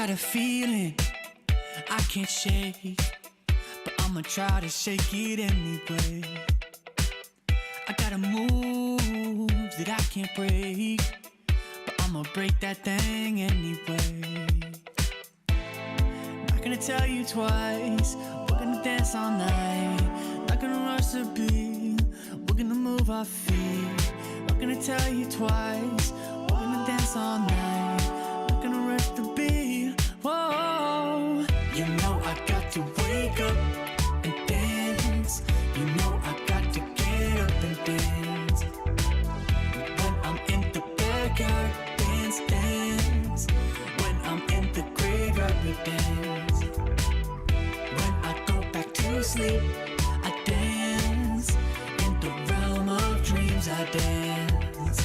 got a feeling I can't shake, but I'ma try to shake it anyway. I got a move that I can't break, but I'ma break that thing anyway. Not gonna tell you twice, we're gonna dance all night. Not gonna rush the beat, we're gonna move our feet. Not gonna tell you twice, we're gonna dance all night. Not gonna rush the beat, whoa. You know I got to wake up and dance. You know I got to get up and dance. When I'm in the backyard, dance, dance. When I'm in the graveyard, we dance. When I go back to sleep, I dance. In the realm of dreams, I dance.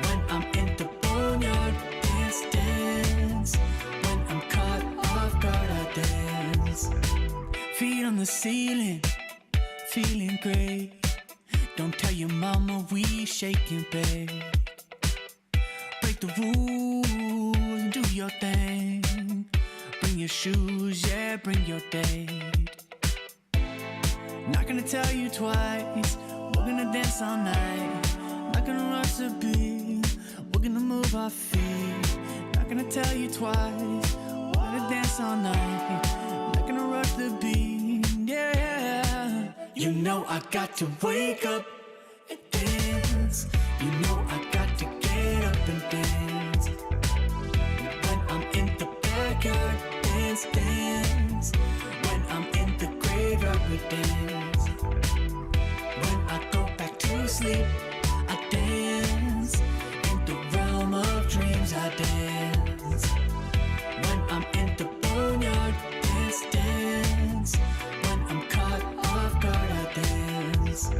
When I'm in the boneyard, dance, dance. When I'm caught off guard, I dance. Feet on the ceiling, feeling great. Don't tell your mama we shaking, babe. Break the rules and do your thing. Bring your shoes, yeah, bring your date. Not gonna tell you twice, we're gonna dance all night. Not gonna rush the beat, we're gonna move our feet. Not gonna tell you twice, we're gonna dance all night. Not gonna rush the beat, yeah. You know I got to wake up and dance. You know I got to get up and dance. When I'm in the backyard, dance, dance. When I'm in the graveyard, we dance. When I go back to sleep, I dance. In the realm of dreams, I dance. When I'm in the boneyard, dance, dance. When I'm caught off guard, I dance.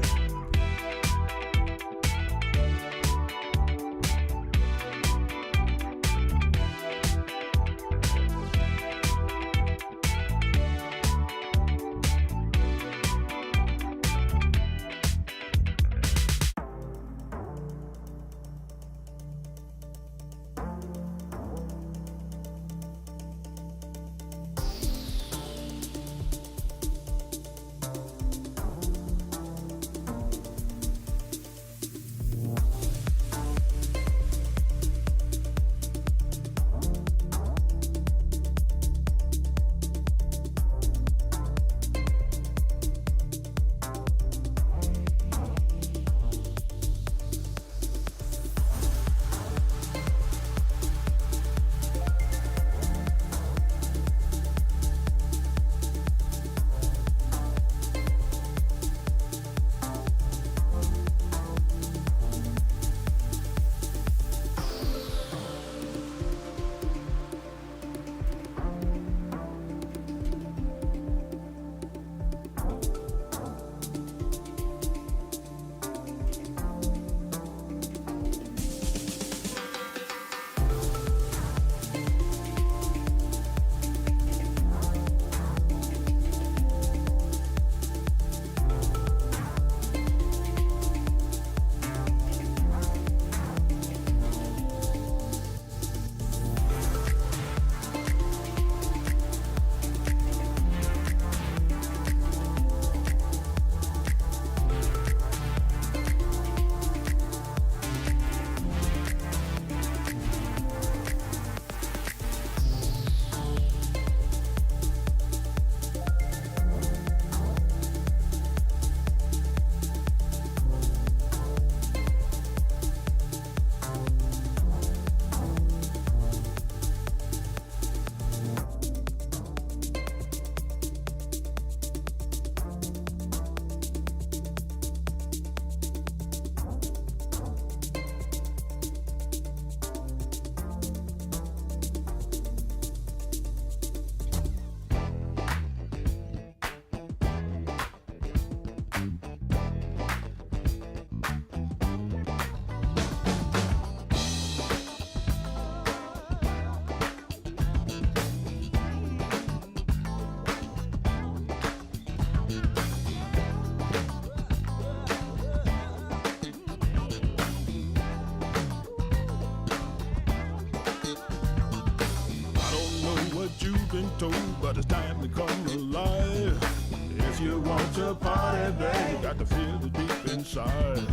you want to party, babe, got to feel it deep inside.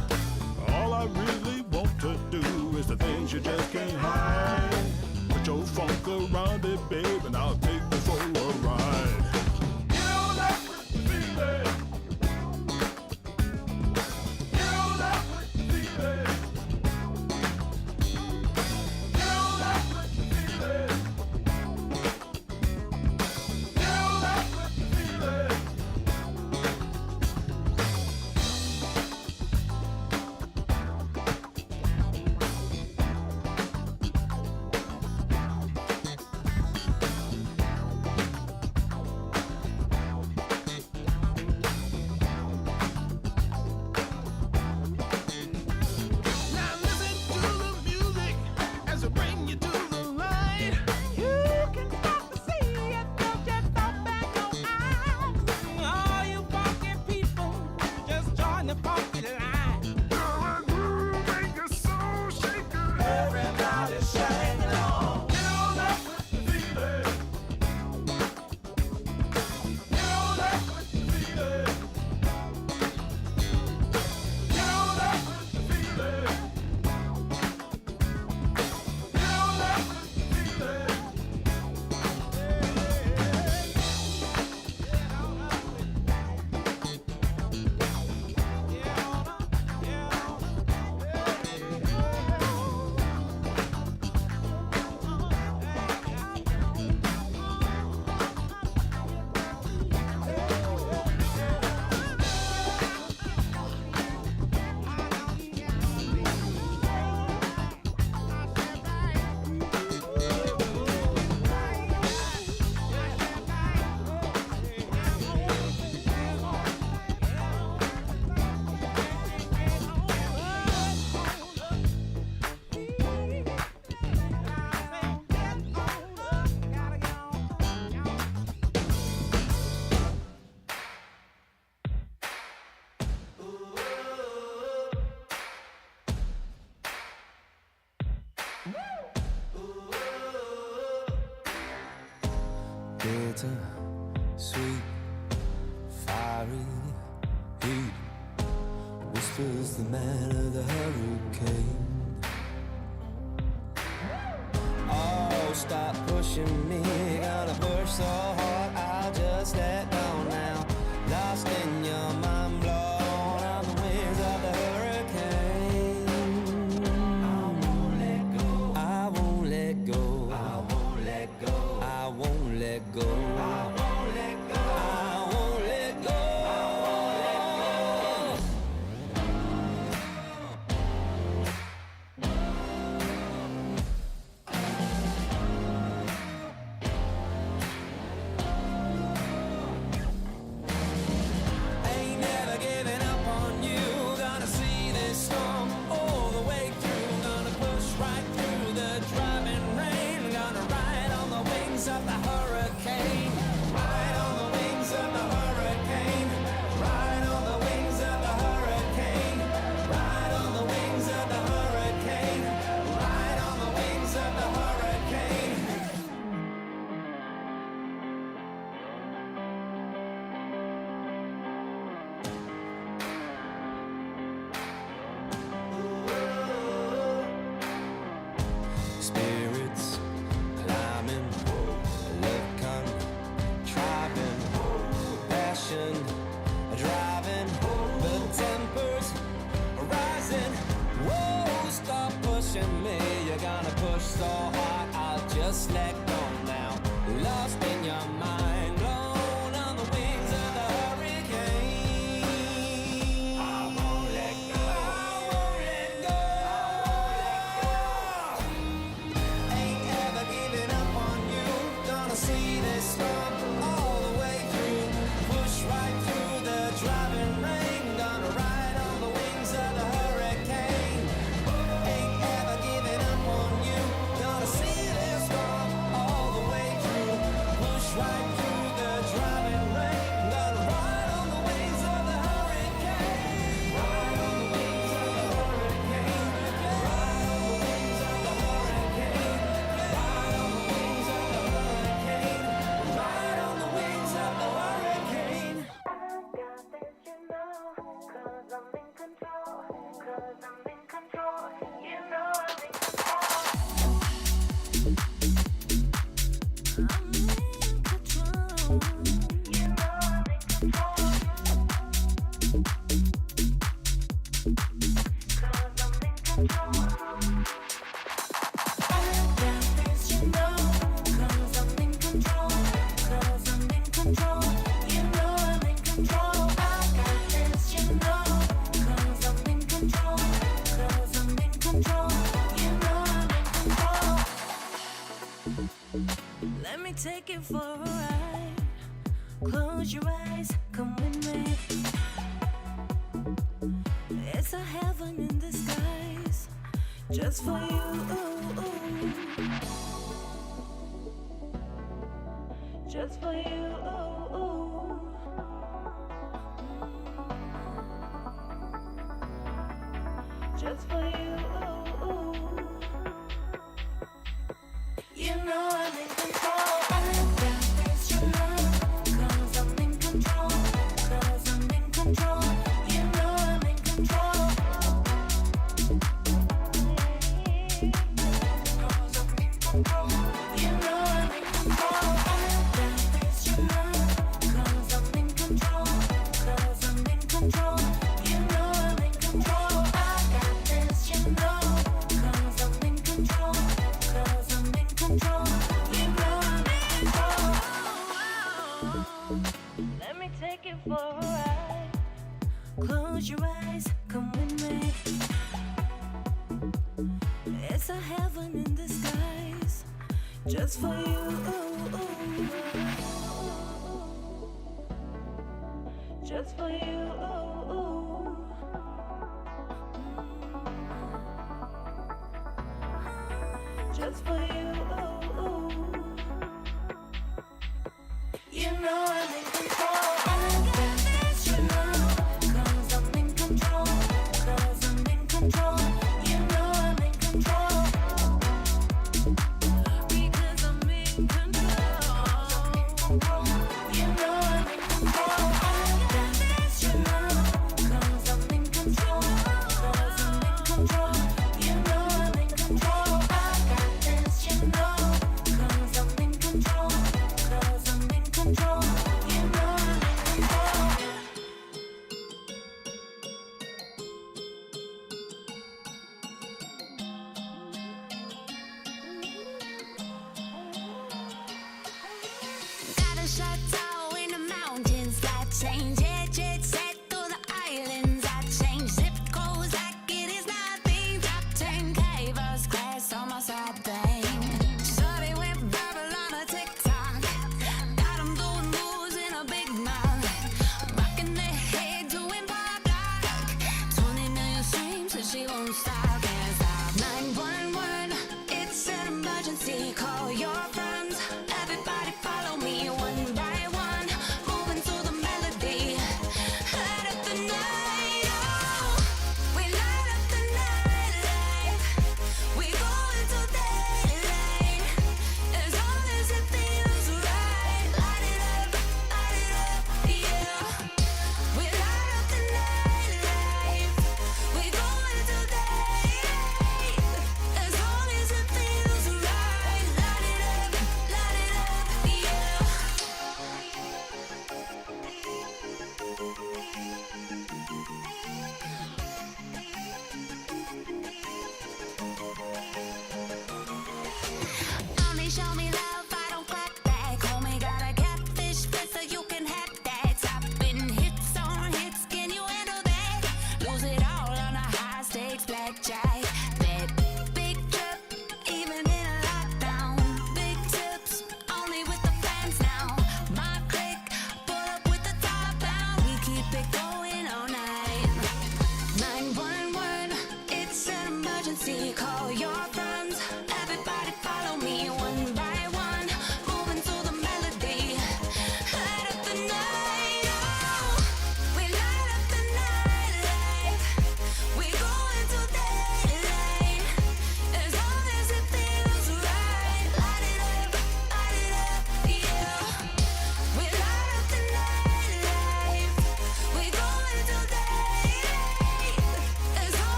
All I really want to do is the things you just can't hide. Put your funk around it, babe, and I'll take you for a ride. You know that feeling. You know that feeling. You know that feeling. You know that feeling. Now listen to the music as it bring you to the light. You can start to see it, they'll just open your eyes. All you funky people, just join the funky line. Girl, groove make your soul shaker. Everybody sing along. You know that feeling. You know that feeling. You know that feeling. You know that feeling. Bitter, sweet, fiery heat, whispers the man of the hurricane. Oh, stop pushing me, gonna push so hard, I'll just let go now. Lost in your mind, blown on the wings of the hurricane. I won't let go, I won't let go, I won't let go, I won't let go, I won't let go, I won't let go, I won't let go. Ain't never giving up on you. Gonna see this storm all the way through. Gonna push right through the driving rain. Gonna ride on the wings of the hurricane. Ride on the wings of the hurricane. Ride on the wings of the hurricane. Ride on the wings of the hurricane. Ride on the wings of the hurricane. Spirits climbing, love contriving, passion driving, the tempers rising. Whoa, stop pushing me, you're gonna push so hard, I'll just let go now. Lost in your mind, blown on the wings of the hurricane. I won't let go, I won't let go, I won't let go. Ain't ever giving up on you. Gonna see this storm all the way through. Push right through Let me take you for a ride. Close your eyes, come with me. It's a heaven in disguise, just for you. Just for you. Just for you. You know I'm in control. I got this, you know. 'Cause I'm in control. 'Cause I'm in control. You know I'm in control. 'Cause I'm in control. You know I'm in control. I got this, you know. 'Cause I'm in control. 'Cause I'm in control. You know I'm in control. I got this, you know. 'Cause I'm in control. 'Cause I'm in control. You know I'm in control. Let me take you for a ride. Close your eyes, come with me. It's a heaven in disguise, just for you. Just for you. Just for you. You know I'm in control. I got this, you know. 'Cause I'm in control. 'Cause I'm in control. You know I'm in control. Because I'm in control. You know I'm in control. I got this, you know. 'Cause I'm in control. 'Cause I'm in control. You know I'm in control. I got this, you know. 'Cause I'm in control. 'Cause I'm in control. You know I'm in control. Got a chateau in the mountains that change. Jet set through the islands that change. Zip codes like it is nothing. Top 10K first class on my side thing. Shorty went viral on a TikTok. Got 'em doing moves in a big mouth. Rocking their head doing pop like 20 million streams and she won't stop. Can't stop. 911, it's an emergency. Call your friends. Everybody follow me one by one. Moving to the melody.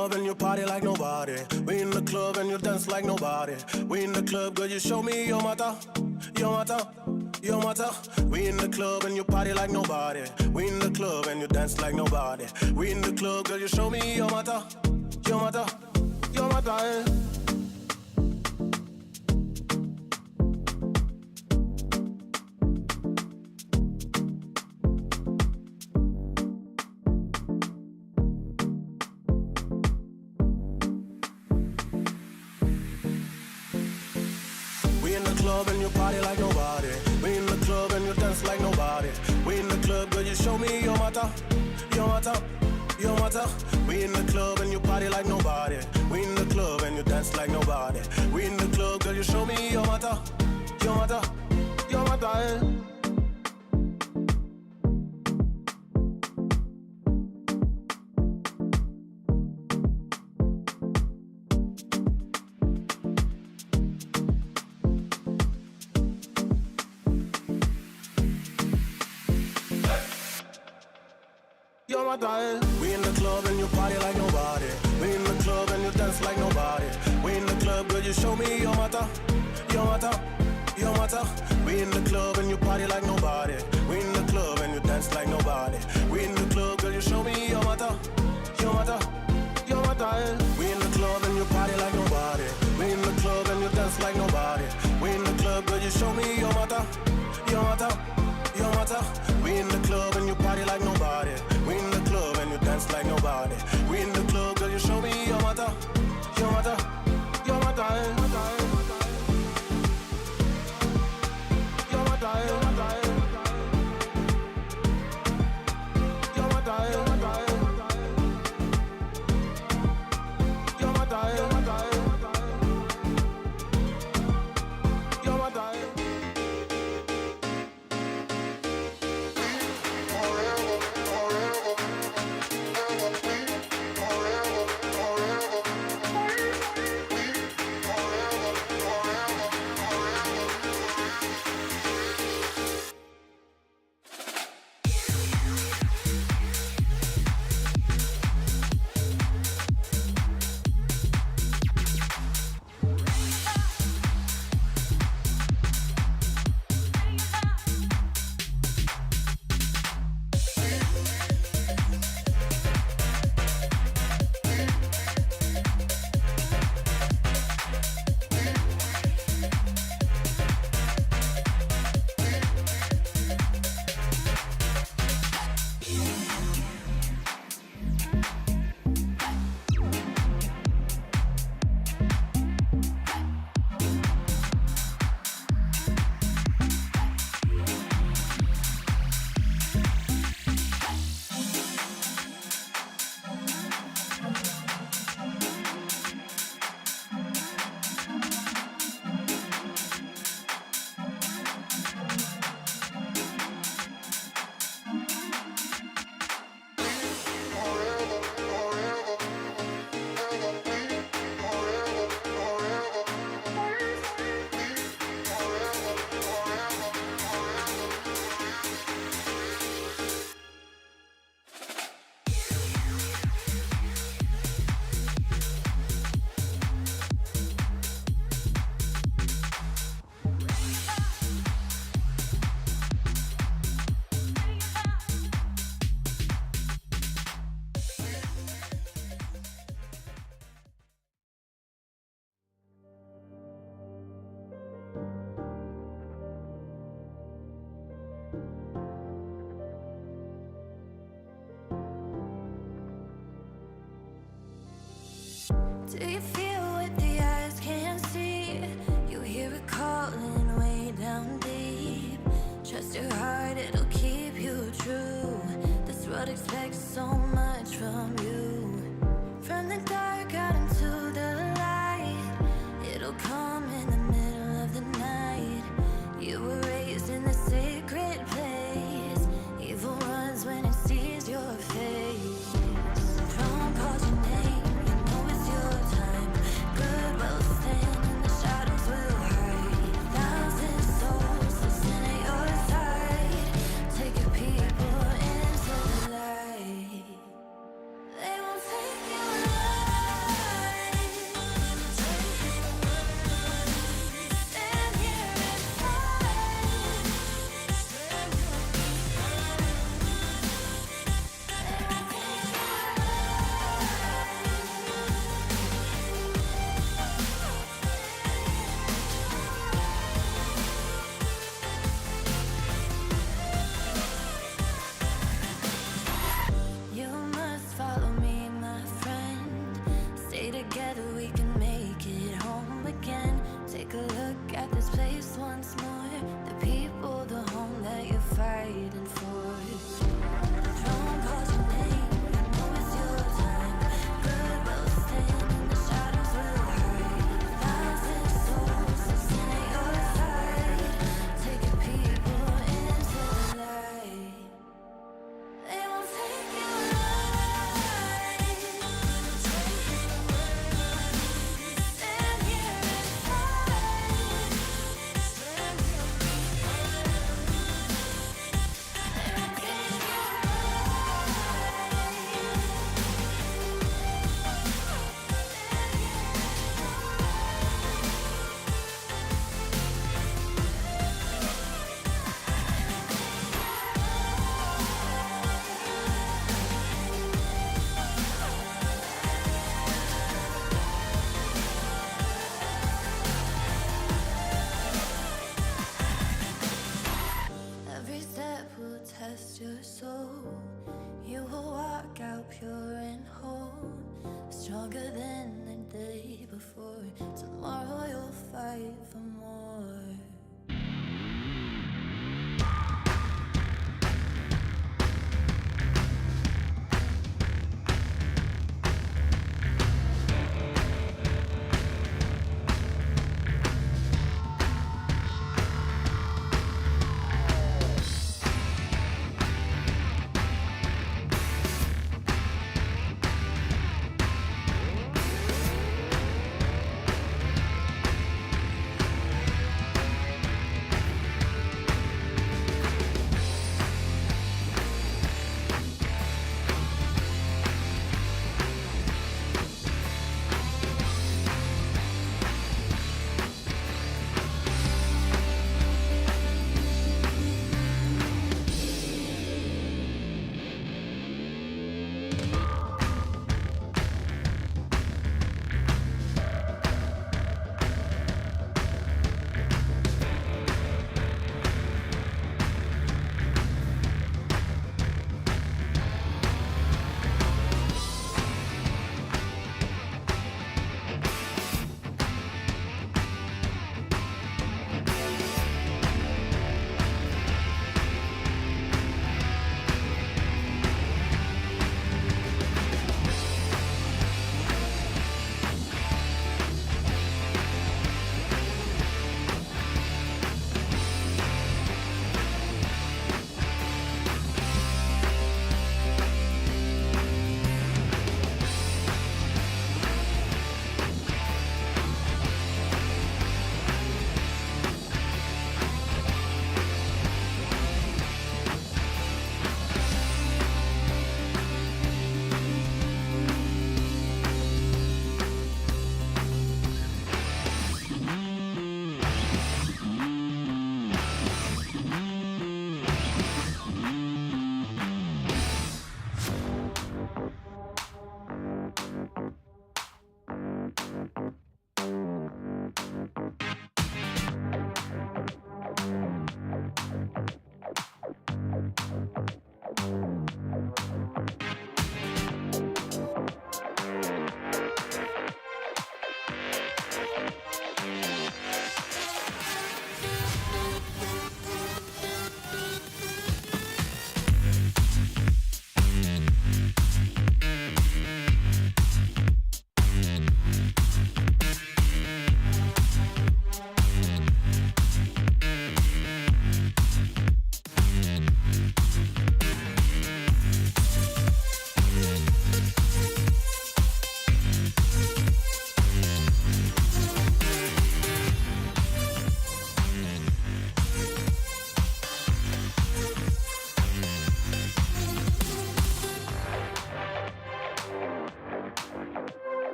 club and you party like nobody. We in the club and you dance like nobody. We in the club, girl, you show me your mata, your mata, your mata. We in the club and you party like nobody. We in the club and you dance like nobody. We in the club, girl, you show me your mata, your mata, your mata. Eh. And you party like nobody. We in the club and you dance like nobody. We in the club, girl, you show me your mata, your mata, your mata. We in the club and you party like nobody. We in the club and you dance like nobody. We in the club, girl, you show me your mata, your mata, your mata. Eh. We in the club and you party like nobody. We in the club and you dance like nobody. We in the club, girl, you show me your mata, your mata, your mata. We in the club and you party like nobody. We in the club and you dance like nobody. We in the club, girl, you show me your mata, your mata, your mata. We in the club and you party like nobody. We in the club and you dance like nobody. We in the club, girl, you show me your mata, your mata, your mata. We in the club and you party like nobody. We in the club and you dance like nobody. We in the club, girl, you show me your mata, your mata, your mata. Your mata, your mata, your mata. Your mata, your mata. Your mata, your mata. Your mata. Do you feel what the eyes can't see? You hear it calling way down deep. Trust your heart, it'll keep you true. This world expects so much from you. From the dark out into the light, it'll come in the middle of the night. You were raised in the sacred place. Evil runs when it sees your face. Throne calls your name, you know it's your time.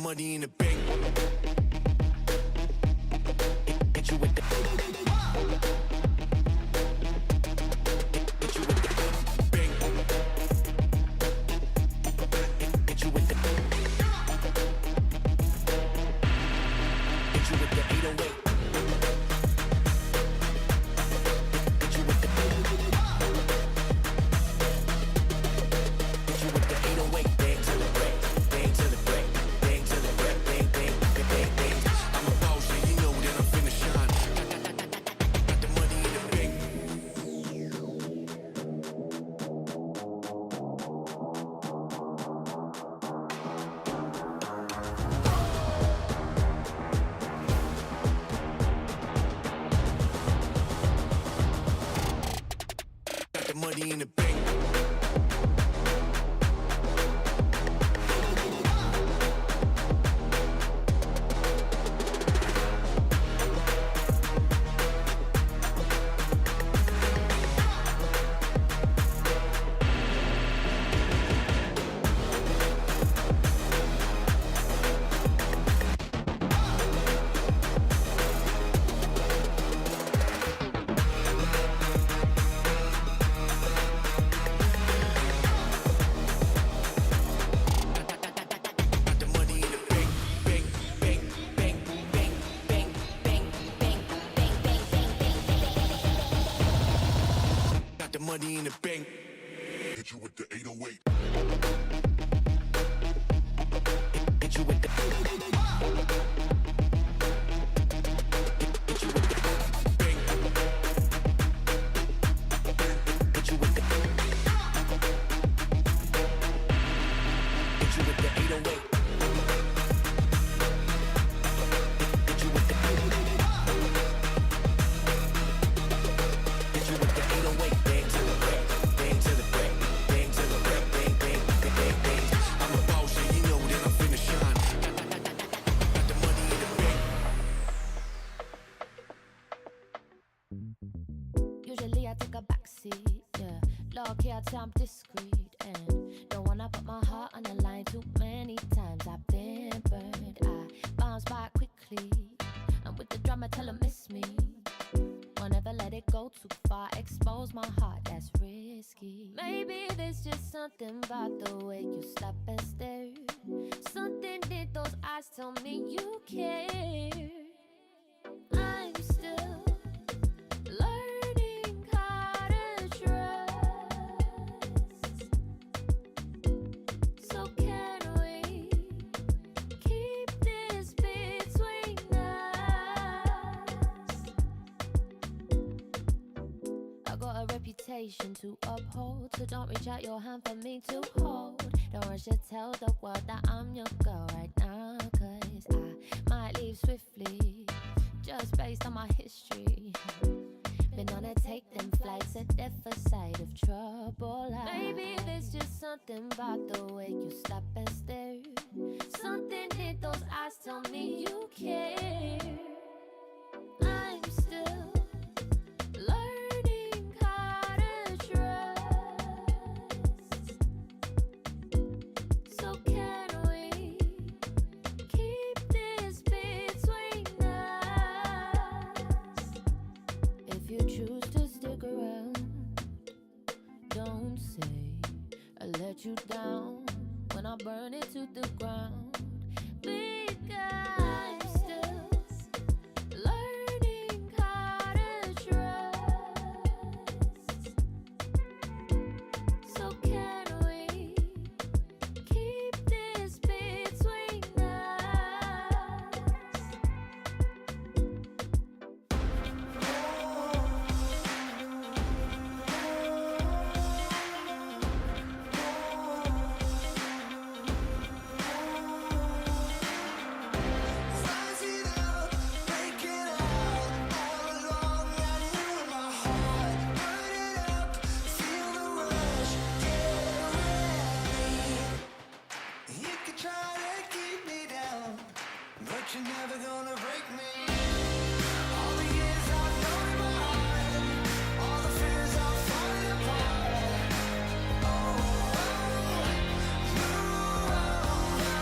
money in the bank. Hit you with the. Hit you with the bank. Hit you with the. Hit you with the 808. Hit you with the. Hit you with the 808. Bang to the break. Bang to the break. Bang to the break. Bang, bang, bang, bang, bang. I'm a boss, yeah, you know that I'm finna shine. Got the money in the bank. Got the money in the bank. Got the money in the bank. Bank, bank, bank, bank, bank, bank, bank, bank, bank, bank, bank. Got the money in the bank. Hit you with the 808. Hit you with the. Hit you with the bank. Hit you with the. Hit you with the 808. Hit you with the. Hit you with the 808. Bang to the break. Bang to the break. Bang to the break. Bang, bang, bang, bang, bang. I'm a boss, yeah, you know that I'm finna shine. Got the money in the bank. Usually I take a backseat, yeah. Low key, I tell I'm discreet and don't wanna put my heart on the line too many times. I've been burned, I bounce back quickly, and with the drama, tell 'em miss me. Won't ever let it go too far, expose my heart, that's risky. Maybe there's just something about the way you stop and stare. Something in those eyes tell me you care. I'm still learning how to trust. So can we keep this between us? I got a reputation to uphold, so don't reach out your hand for me to hold. Don't rush to tell the world that I'm your girl right now, 'cause I might leave swiftly, just based on my history. Been on a take them flights at the side of trouble. Maybe there's just something about the way you stop and stare. Something in those eyes tell me you care. I'm still learning how to trust. So can we keep this between us? If you choose to stick around, don't say I let you down when I burn it to the ground. Because I'm still learning how to trust. So can we keep this between us? You're never gonna break me. All the years I've known in my heart, all the fears are falling apart. Oh, move over.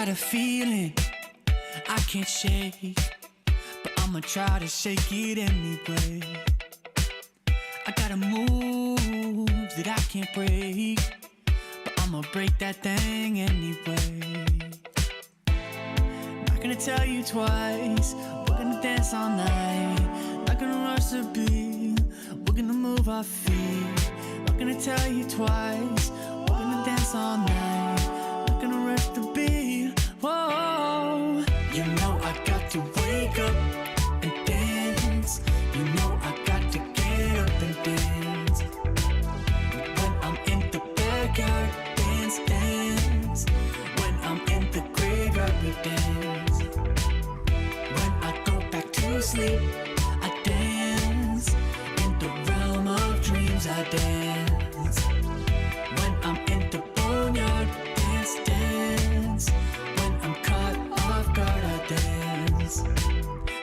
got a feeling I can't shake, but I'ma try to shake it anyway. I got a move that I can't break, but I'ma break that thing anyway. Not gonna tell you twice, we're gonna dance all night. Not gonna rush the beat, we're gonna move our feet. Not gonna tell you twice, we're gonna dance all night. Not gonna rush the beat, whoa. You know I got to wake up and dance. You know I got to get up and dance. When I'm in the backyard, dance, dance. When I'm in the graveyard, we dance. When I go back to sleep, I dance. In the realm of dreams, I dance. When I'm in the boneyard, dance, dance. When I'm caught off guard, I dance.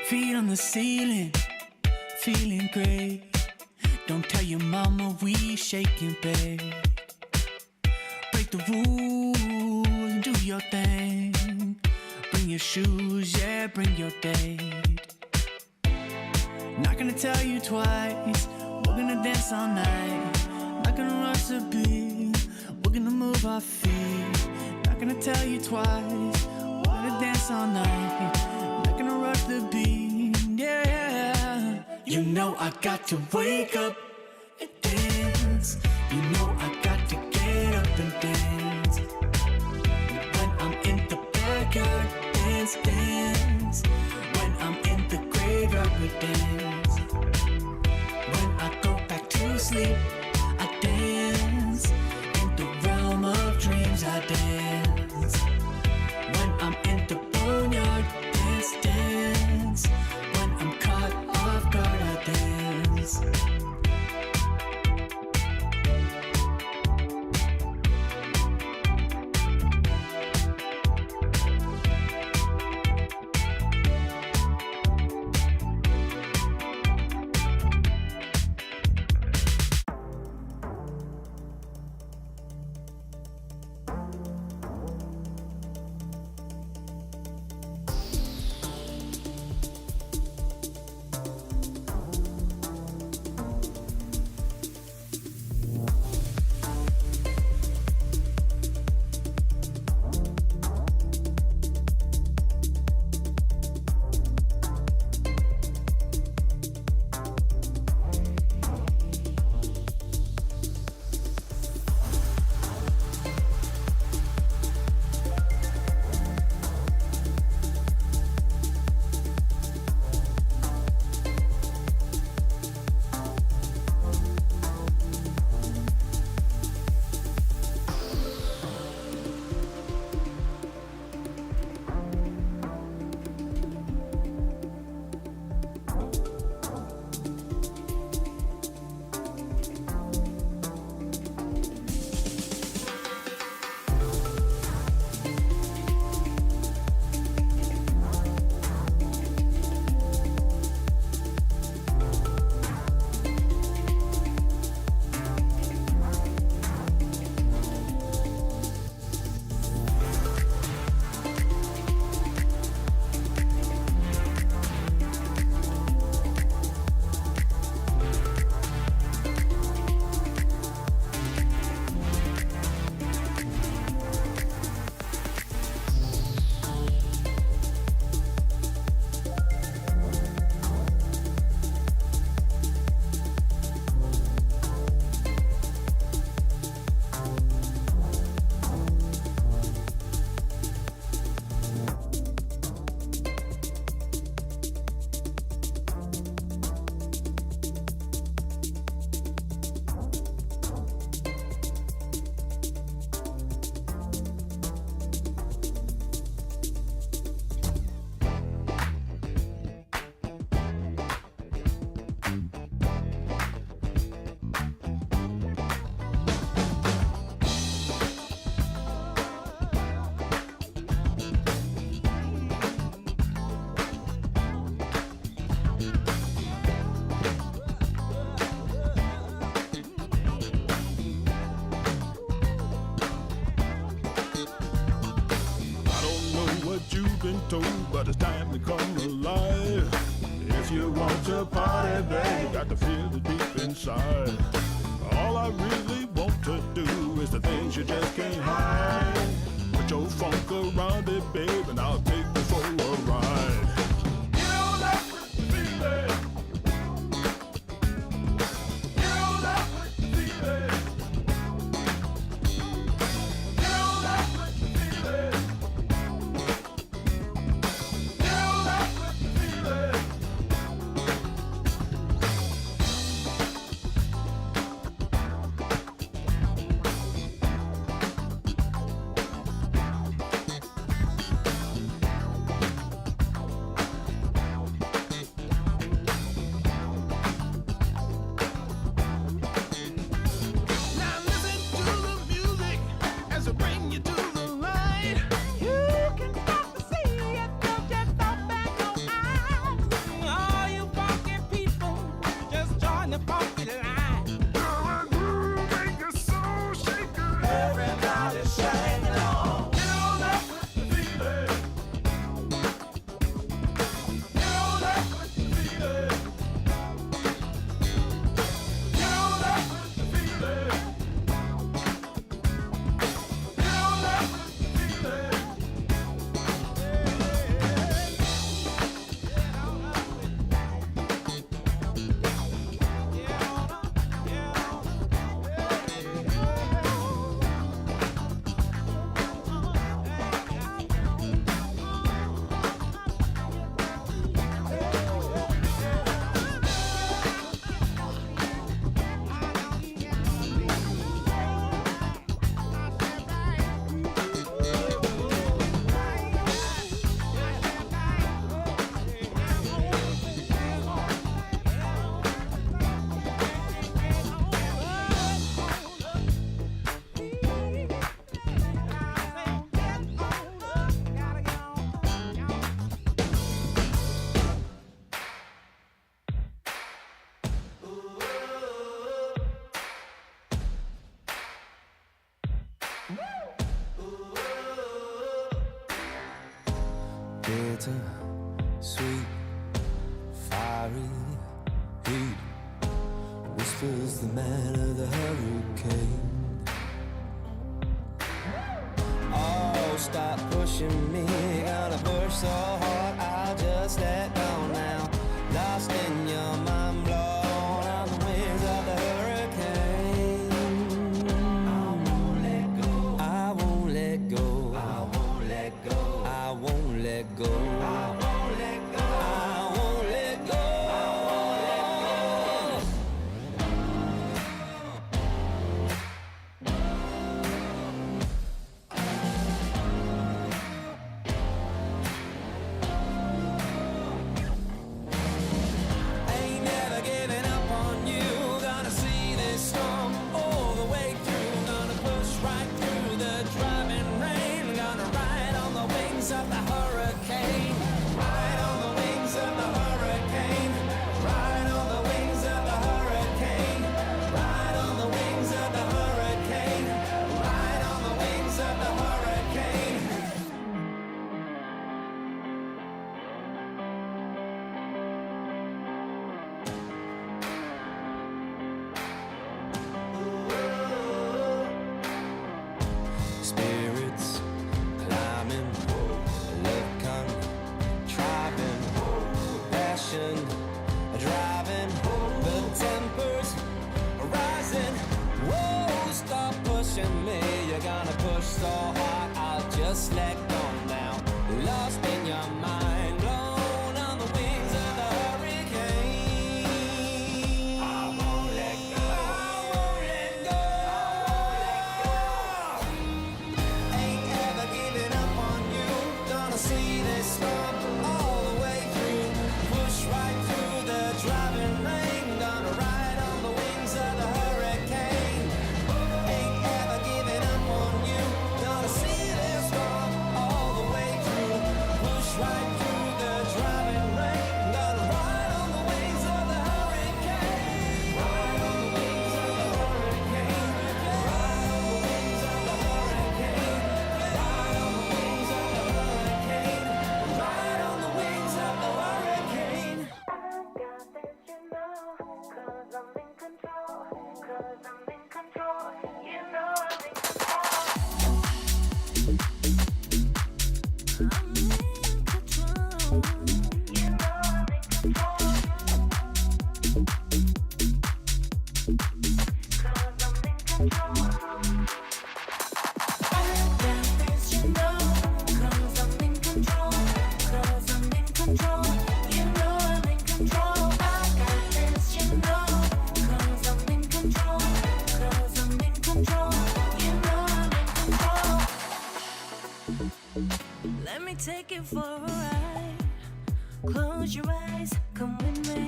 Feet on the ceiling, feeling great. Don't tell your mama we shake and bake. Break the rules and do your thing. Bring your shoes, yeah, bring your date. Not gonna tell you twice, we're gonna dance all night. Not gonna rush the beat, we're gonna move our feet. Not gonna tell you twice, we're gonna dance all night. Not gonna rush the beat, yeah. You know I got to wake up and dance. You know I got to get up and dance. When I'm in the backyard, dance, dance. When I'm in the graveyard, we dance. When I go back to sleep, I dance. In the realm of dreams, I dance. When I'm in the boneyard, dance, dance. When I'm caught off guard, I dance. got to feel it deep inside. All I really want to do is the things you just can't hide. Put your funk around it, babe, and I'll take you for a ride. You know that feeling. You know that feeling. You know that feeling. You know that feeling. Now listen to the music as I bring you to the light. You can stop the sea if you just open your eyes. All you funky people, just join the funky line. Girl, groove make your soul shaker. Everybody sing along. You know that feeling. You know that feeling. You know that feeling. You know that feeling. Bitter, sweet, fiery heat, whispers the man of the hurricane. Oh, stop pushing me, gonna push so hard I'll just let go now. Lost in your mind, blown on the wings of the hurricane. I won't let go. I won't let go. I won't let go. I won't let go. I won't let go. I won't let go. I won't let go. 'cause I'm in control. You know I'm in control. I'm in control. You know I'm in control. 'Cause I'm in control. I got this, you know. 'Cause I'm in control. 'Cause I'm in control. You know I'm in control. I got this, you know. 'Cause I'm in control. 'Cause I'm in control. You know I'm in control. Let me take you for a ride. Close your eyes, come with me.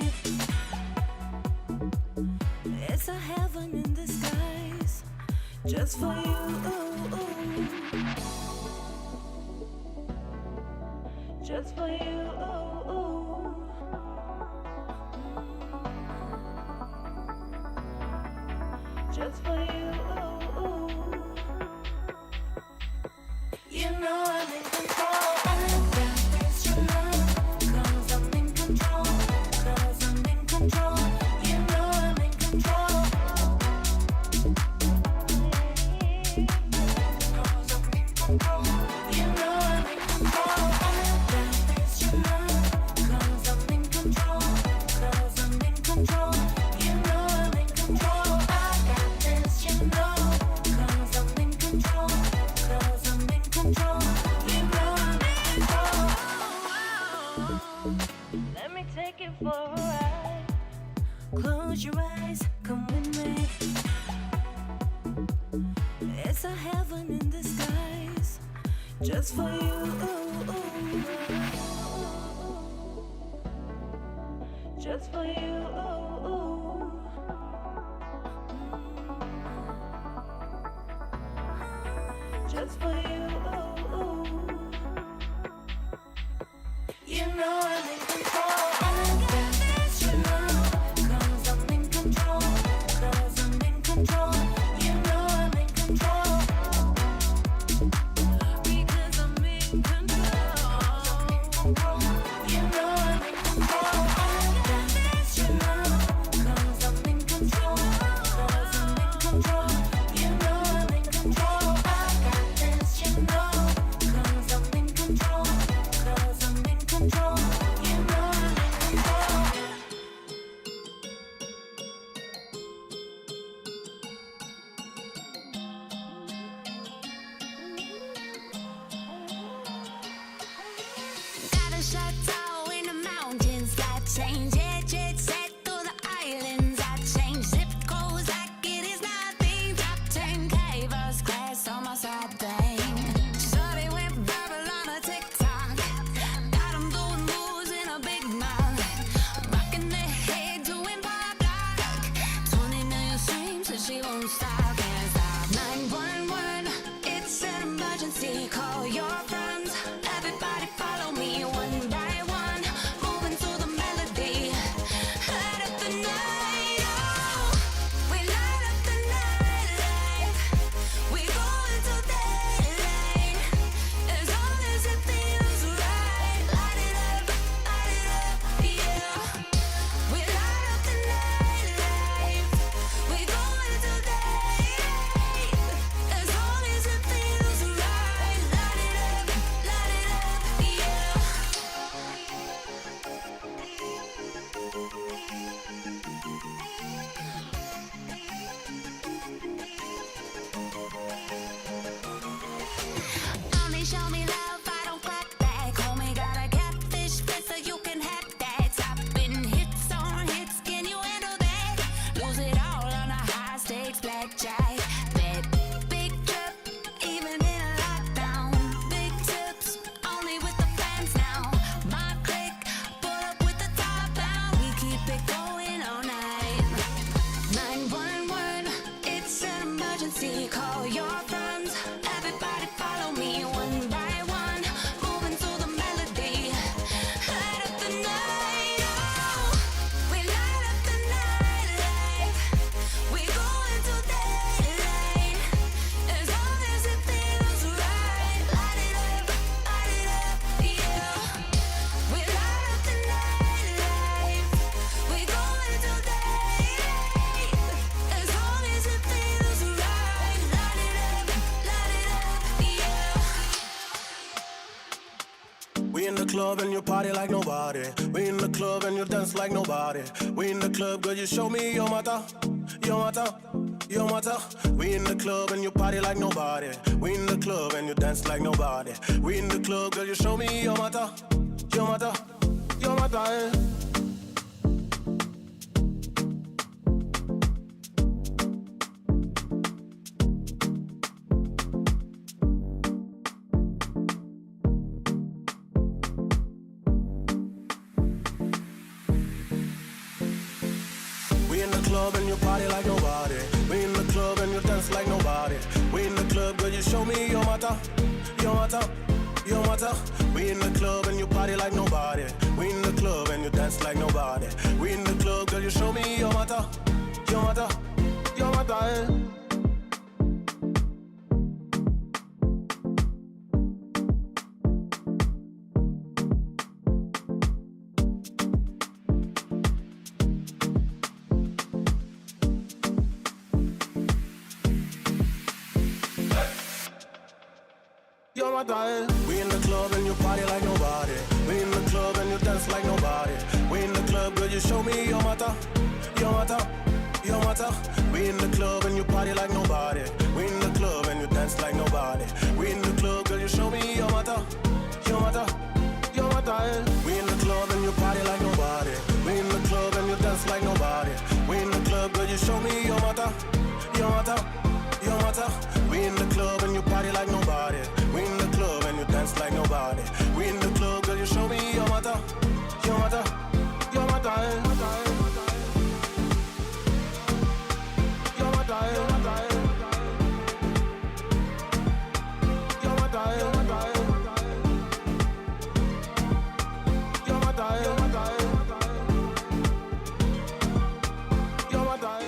It's a heaven in disguise, just for you. Just for you. Just for you. You know I'm in control. I got this, you know. 'Cause I'm in control. 'Cause I'm in control. You know I'm in control. 'Cause I'm in control. You know I'm in control. I got this, you know. 'Cause I'm in control. 'Cause I'm in control. You know I'm in control. I got this, you know. 'Cause I'm in control. 'Cause I'm in control. You know I'm in control. Let me take you for a ride. Close your eyes, come with me. It's a heaven in disguise, just for you. Just for you. Just for you. You know I'm in control. I got this, you know. 'Cause I'm in control. 'Cause I'm in control. You know I'm in control. Because I'm in control. You know I'm in control. I got this, you know. 'Cause I'm in control. 'Cause I'm in control. You know I'm in control. I got this, you know. 'Cause I'm in control. 'Cause I'm in control. You know I'm in control. Got a chateau in the mountains that change. Jet set through the islands that change. Zip codes like it is nothing. Top 10K first class on my side bang. Shorty went viral on a TikTok. Got 'em doing moves in a big mouth. Rocking their head, doing pop like 20 million streams, so she won't stop, can't stop. 911, it's an emergency. Call your friends. Everybody follow me one by one. Moving to the melody. Light up the night, oh. We light up the night life. We go into daylight. As long as it feels right. Light it up, yeah. We light up the night life. We go into daylight. club and you party like nobody. We in the club and you dance like nobody. We in the club, girl, you show me your matter, your matter, your matter. We in the club and you party like nobody. We in the club and you dance like nobody. We in the club, girl, you show me your matter, your matter, your matter. Club and you party like nobody. We in the club and you dance like nobody. We in the club, girl, you show me your matter, your matter, your matter. We in the club and you party like nobody. We in the club and you dance like nobody. We in the club, girl, you show me your matter, your matter, your matter. We in the club and you party like nobody. We in the club and you dance like nobody. We in the club, girl, you show me your matter, your matter, your matter. We in the club and you party like nobody. We in the club and you dance like nobody. We in the club, girl, you show me your matter, your matter, your matter. We in the club and you party like nobody. We in the club and you dance like nobody. We in the club, girl, you show me your matter, your matter, your matter. We in the club and you party like nobody. We in the club and you dance like nobody. We in the club, girl, you show me your matter, your matter, your matter. Your matter, your matter. Your matter, your matter. Your matter, your matter. Your matter.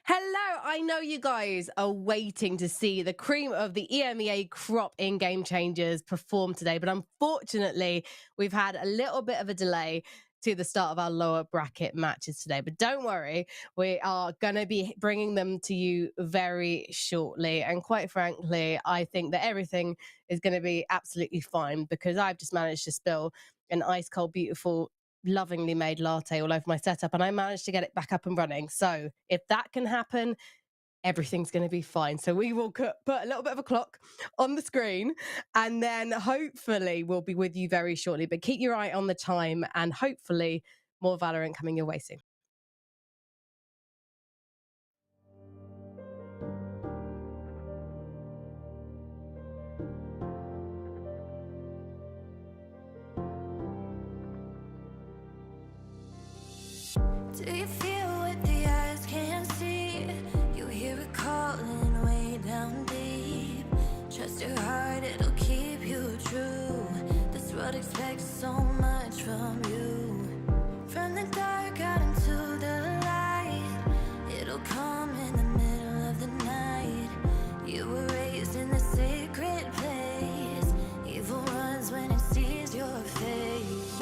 Hello, I know you guys are waiting to see the cream of the EMEA crop in Game Changers perform today, but unfortunately, we've had a little bit of a delay to the start of our lower bracket matches today. But don't worry, we are going to be bringing them to you very shortly. And quite frankly, I think that everything is going to be absolutely fine because I've just managed to spill an ice cold, beautiful, lovingly made latte all over my setup, and I managed to get it back up and running. So if that can happen, everything's going to be fine. So we will put a little bit of a clock on the screen, and then hopefully we'll be with you very shortly. But keep your eye on the time, and hopefully more Valorant coming your way soon. Do you feel what the eyes can't see? You hear it calling way down deep. Trust your heart, it'll keep you true. This world expects so much from you. From the dark out into the light, it'll come in the middle of the night. You were raised in the sacred place. Evil runs when it sees your face.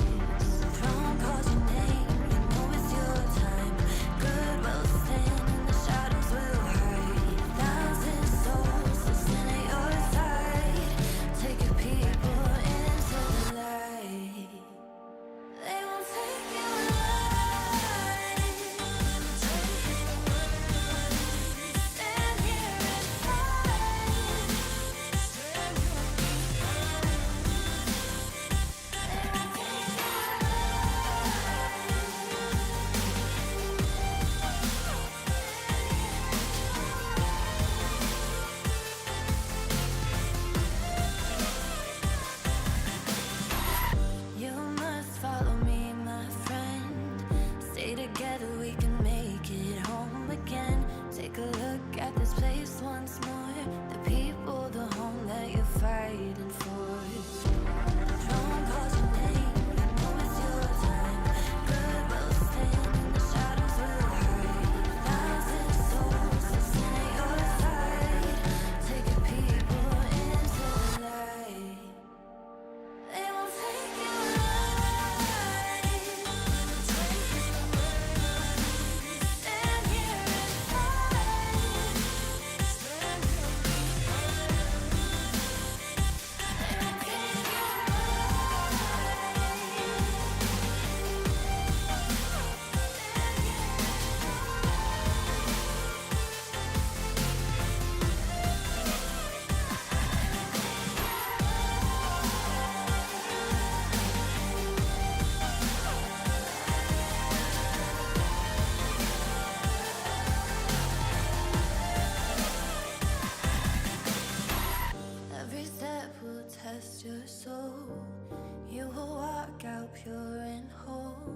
Throne calls your name. Your soul, you will walk out pure and whole,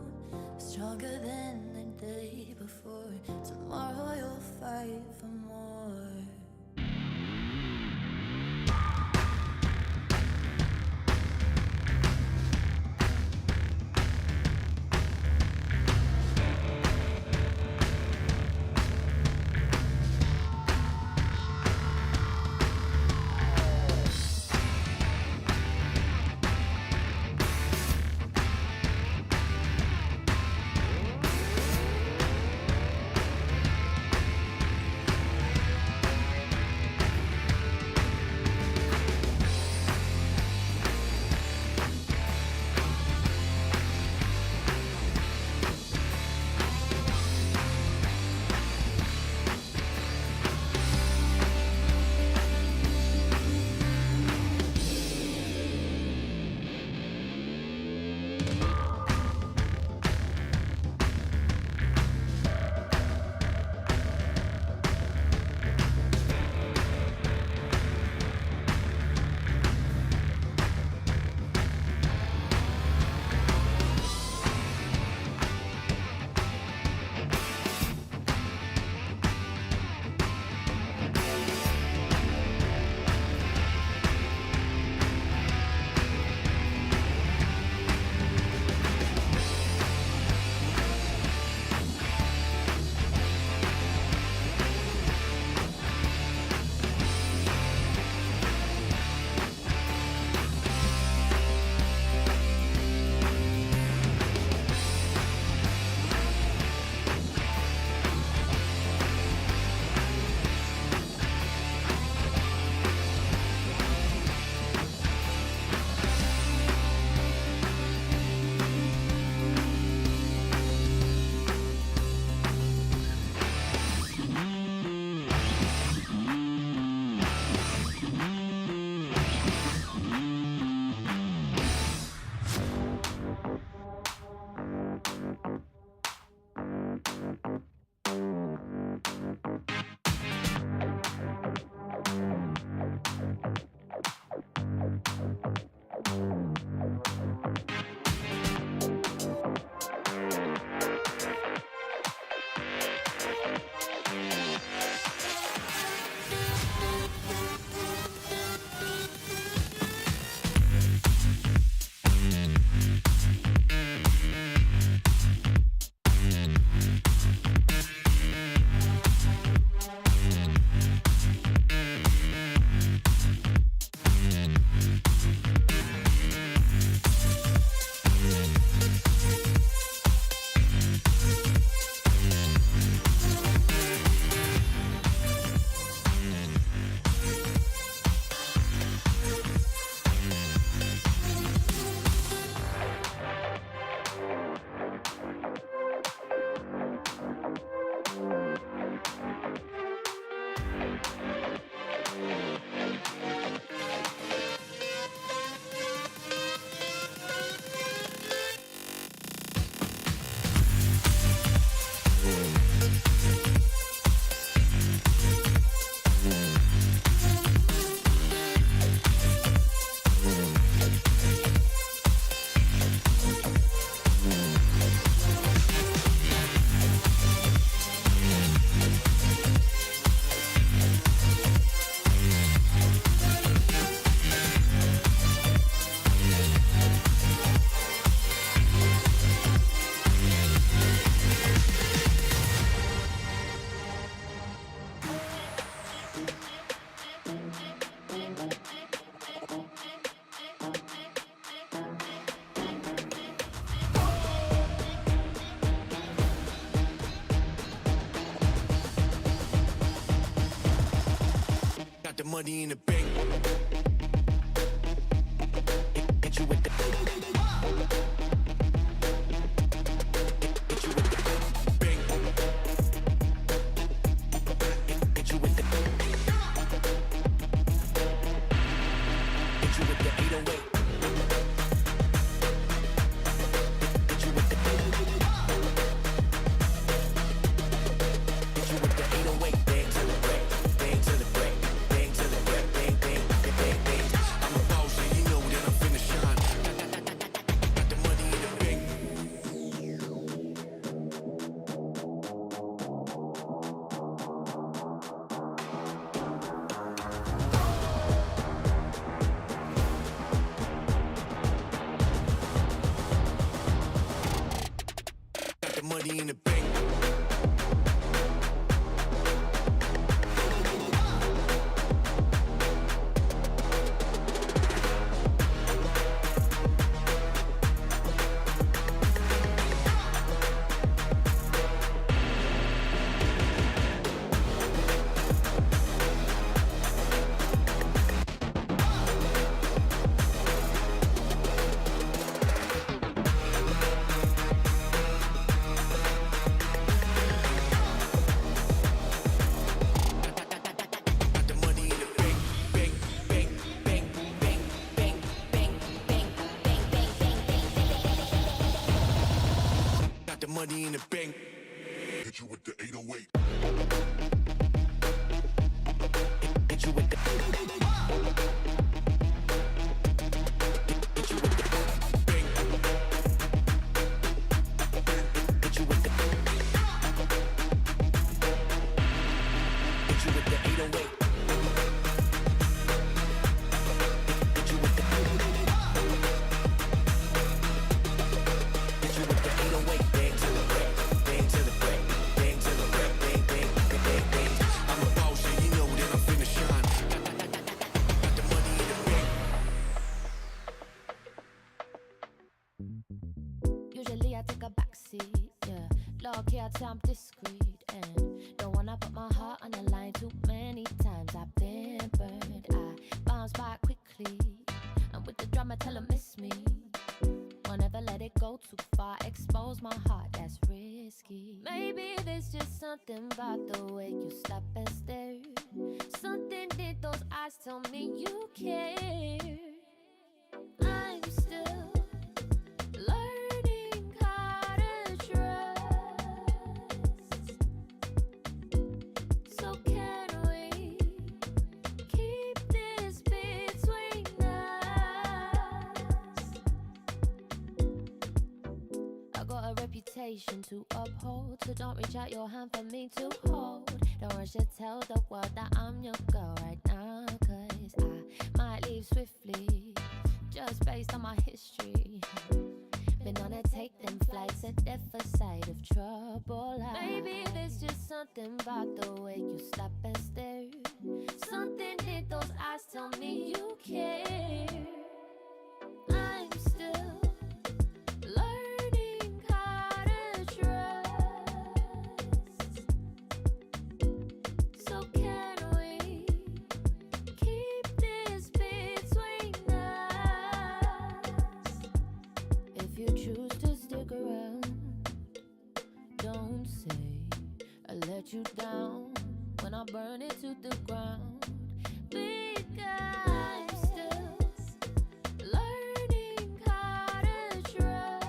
stronger than the day before. Tomorrow you'll fight for more. money in the bank. Hit you with the. Hit you with the bank. Hit you with the. Hit you with the 808. Hit you with the. Hit you with the 808. Bang to the break. Bang to the break. Bang to the break. Bang, bang, bang, bang, bang. I'm a boss, and you know that I'm finna shine. Got the money in the bank. Got the money in the bank. Got the money in the bank. Bank, bank, bank, bank, bank, bank, bank, bank, bank, bank, bank. Got the money in the bank. Hit you with the 808. Hit you with the. Hit you with the bank. Hit you with the. Hit you with the 808. Hit you with the. Hit you with the 808. Bang to the break. Bang to the break. Bang to the break. Bang, bang, bang, bang, bang. I'm a boss, and you know that I'm finna shine. Got the money in the bank. Usually I take a backseat, yeah. Low key, I tell I'm discreet and don't wanna put my heart on the line too many times. I've been burned, I bounce back quickly, and with the drama, tell 'em miss me. Won't ever let it go too far, expose my heart, that's risky. Maybe there's just something about the way you stop and stare. Something in those eyes tell me you care. I'm still learning how to trust. So can we keep this between us? I got a reputation to uphold, so don't reach out your hand for me to hold. Don't rush to tell the world that I'm your girl right now, 'cause I might leave swiftly, just based on my history. Been on a take them flights, a death side of trouble. Maybe there's just something about the way you stop and stare. Something in those eyes tell me you care. I'm still learning how to trust. So can we keep this between us? If you choose to stick around, don't say I let you down when I burn it to the ground. Because I'm still learning how to trust.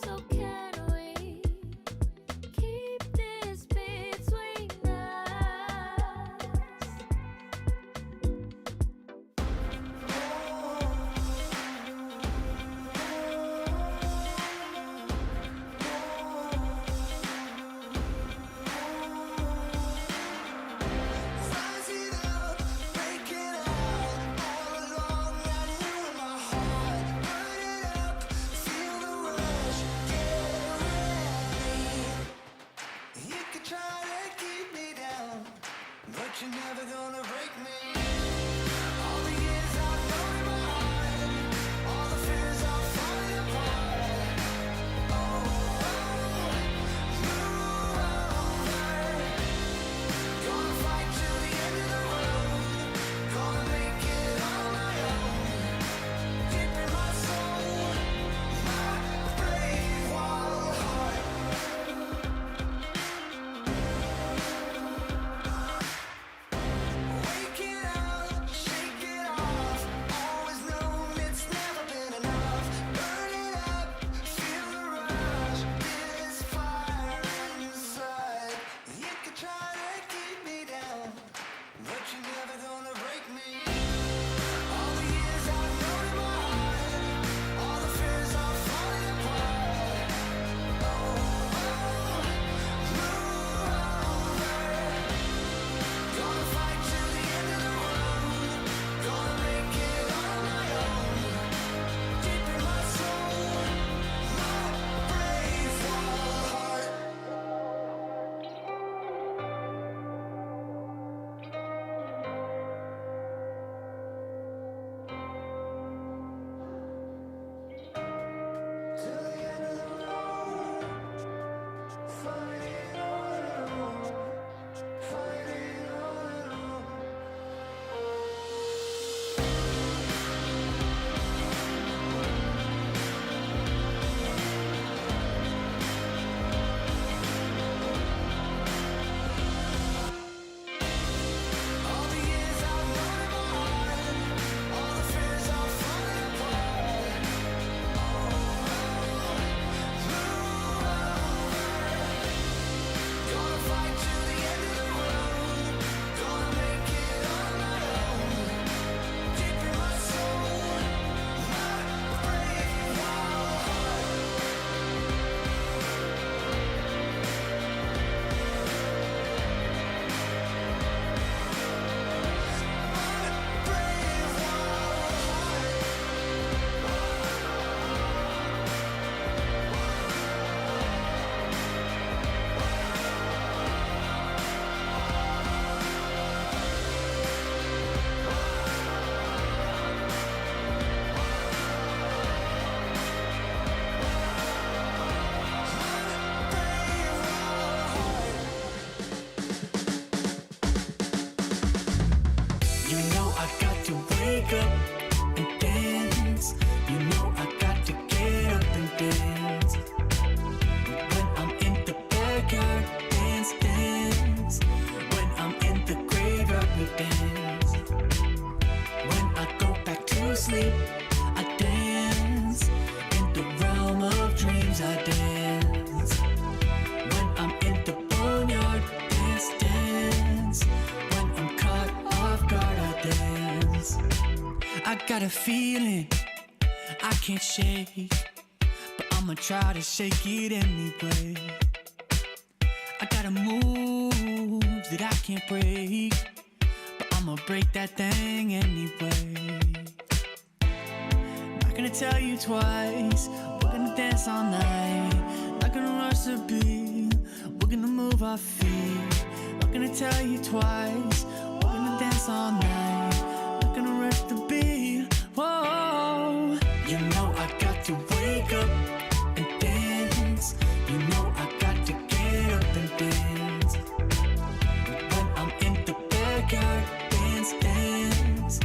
So can we keep this between us? to sleep. I dance in the realm of dreams. I dance when I'm in the boneyard. Dance when I'm caught off guard. I dance. I got a feeling I can't shake, but I'ma try to shake it anyway. I got a move that I can't break, but I'ma break that thing anyway. Not gonna tell you twice, we're gonna dance all night. Not gonna rush the beat, we're gonna move our feet. Not gonna tell you twice, we're gonna dance all night. Not gonna rush the beat, whoa. You know I got to wake up and dance. You know I got to get up and dance. When I'm in the backyard, dance, dance.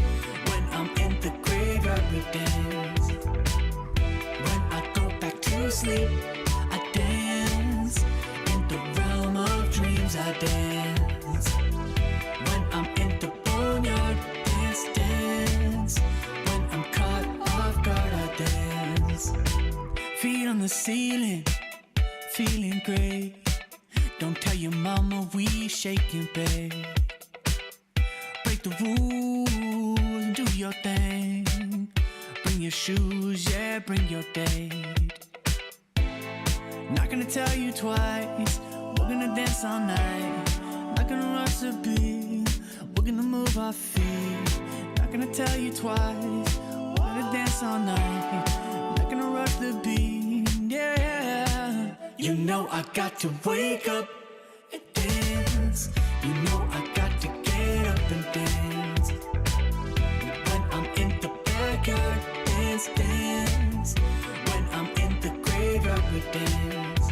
When I'm in the graveyard, we dance. When I go back to sleep, I dance. In the realm of dreams, I dance. When I'm in the boneyard, dance, dance. When I'm caught off guard, I dance. Feet on the ceiling, feeling great. Don't tell your mama we shaking, babe. Break the rules and do your thing. Bring your shoes, yeah, bring your date. Not gonna tell you twice, we're gonna dance all night. Not gonna rush the beat, we're gonna move our feet. Not gonna tell you twice, we're gonna dance all night. Not gonna rush the beat, yeah. You know I got to wake up and dance. You know I got to get up and dance. When I'm in the backyard, dance, dance. When I'm in the graveyard, we dance.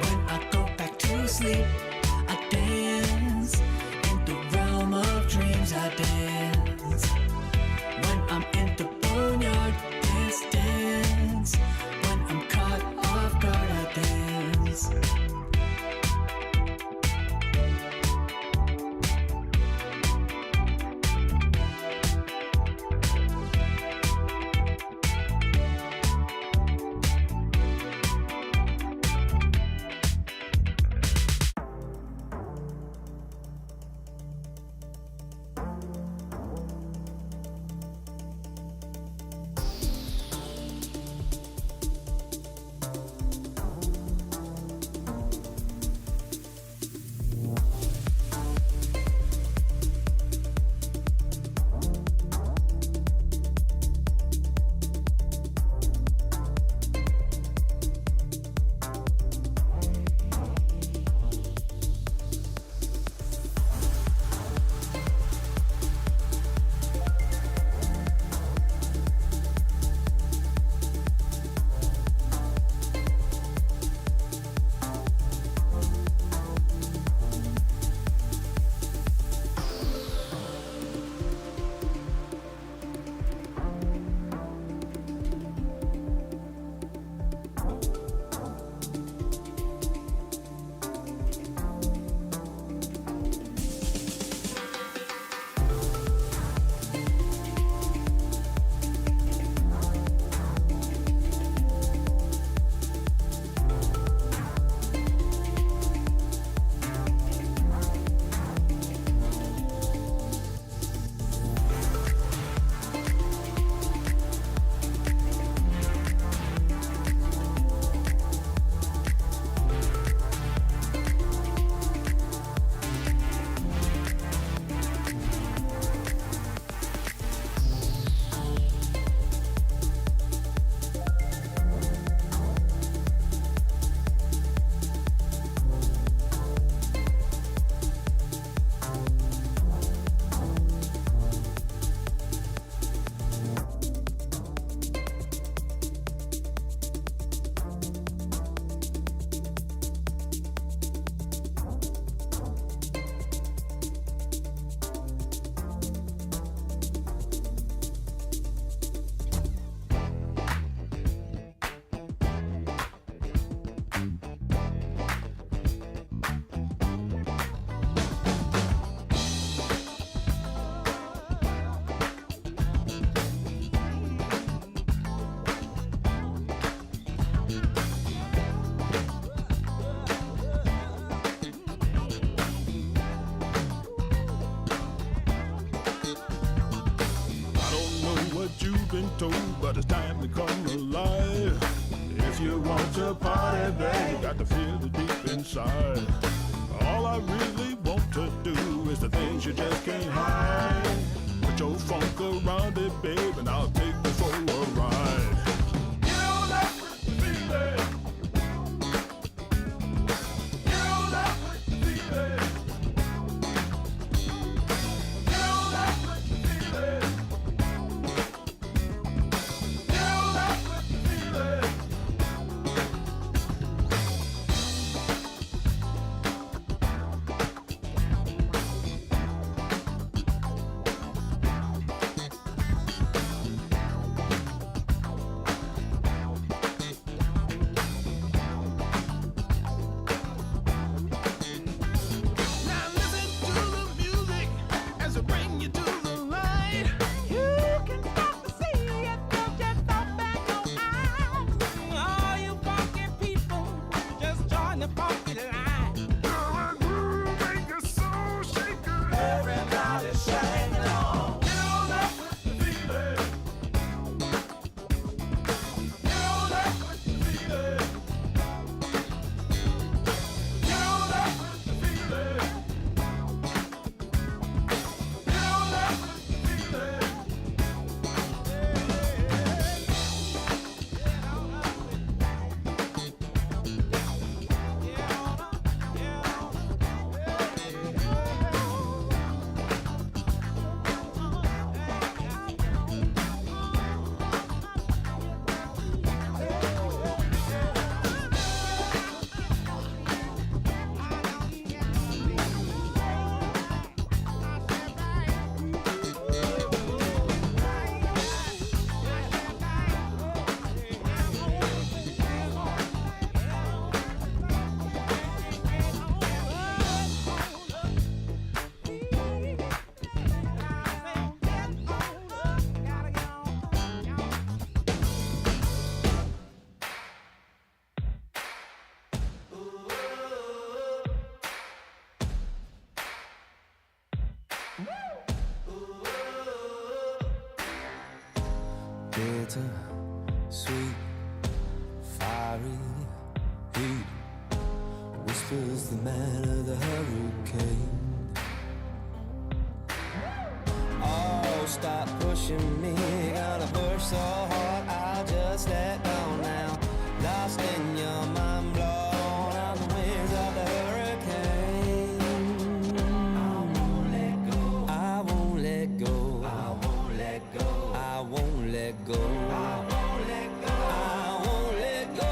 When I go back to sleep, I dance. In the realm of dreams, I dance. When I'm in the boneyard, dance, dance. When I'm caught off guard, I dance. you've been told, but it's time to come alive. If you want to party, babe, you got to feel it deep inside. All I really want to do is the things you just can't hide. Put your funk around it, babe, and I'll take you for a ride. Get on up with the feeling. Get on up with the feeling. Get on up with the feeling. Get on up with the feeling. Now listen to the music as it bring you to the light. You can stop to see if you'll just open your eyes. All you funky people, just join the funky line. Girl, groove make your soul shaker. Everybody shake it on. Get on up with the feeling. Get on up with the feeling. Get on up with the feeling. Get on up with the feeling. Bitter, sweet, fiery heat, whispers the man of the hurricane. Oh, stop pushing me, gonna push so hard I'll just let go now. Lost in your mind, blown on the wings of the hurricane. I won't let go. I won't let go. I won't let go. I won't let go. I won't let go. I won't let go.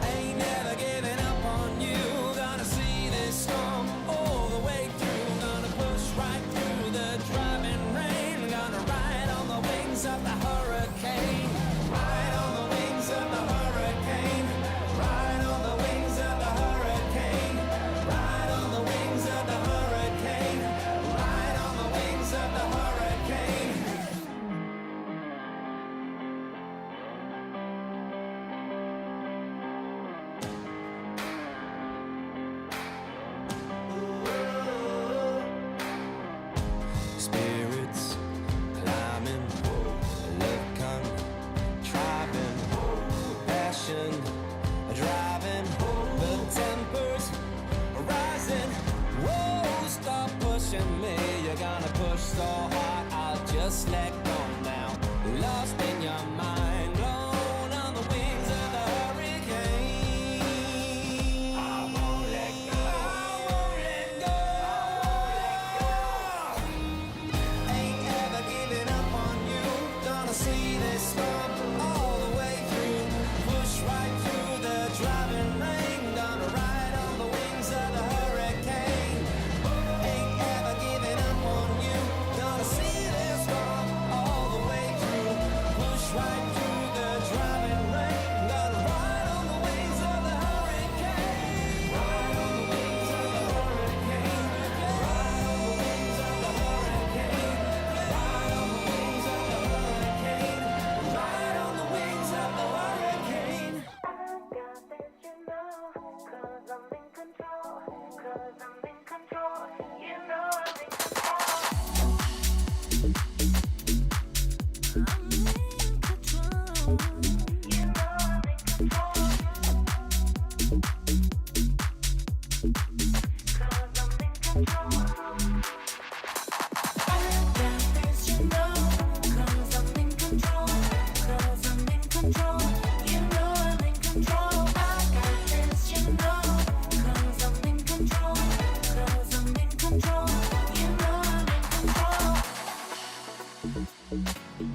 Ain't never giving up on you. Gonna see this storm all the way through. Gonna push right through the driving rain. Gonna ride on the wings of the hurricane.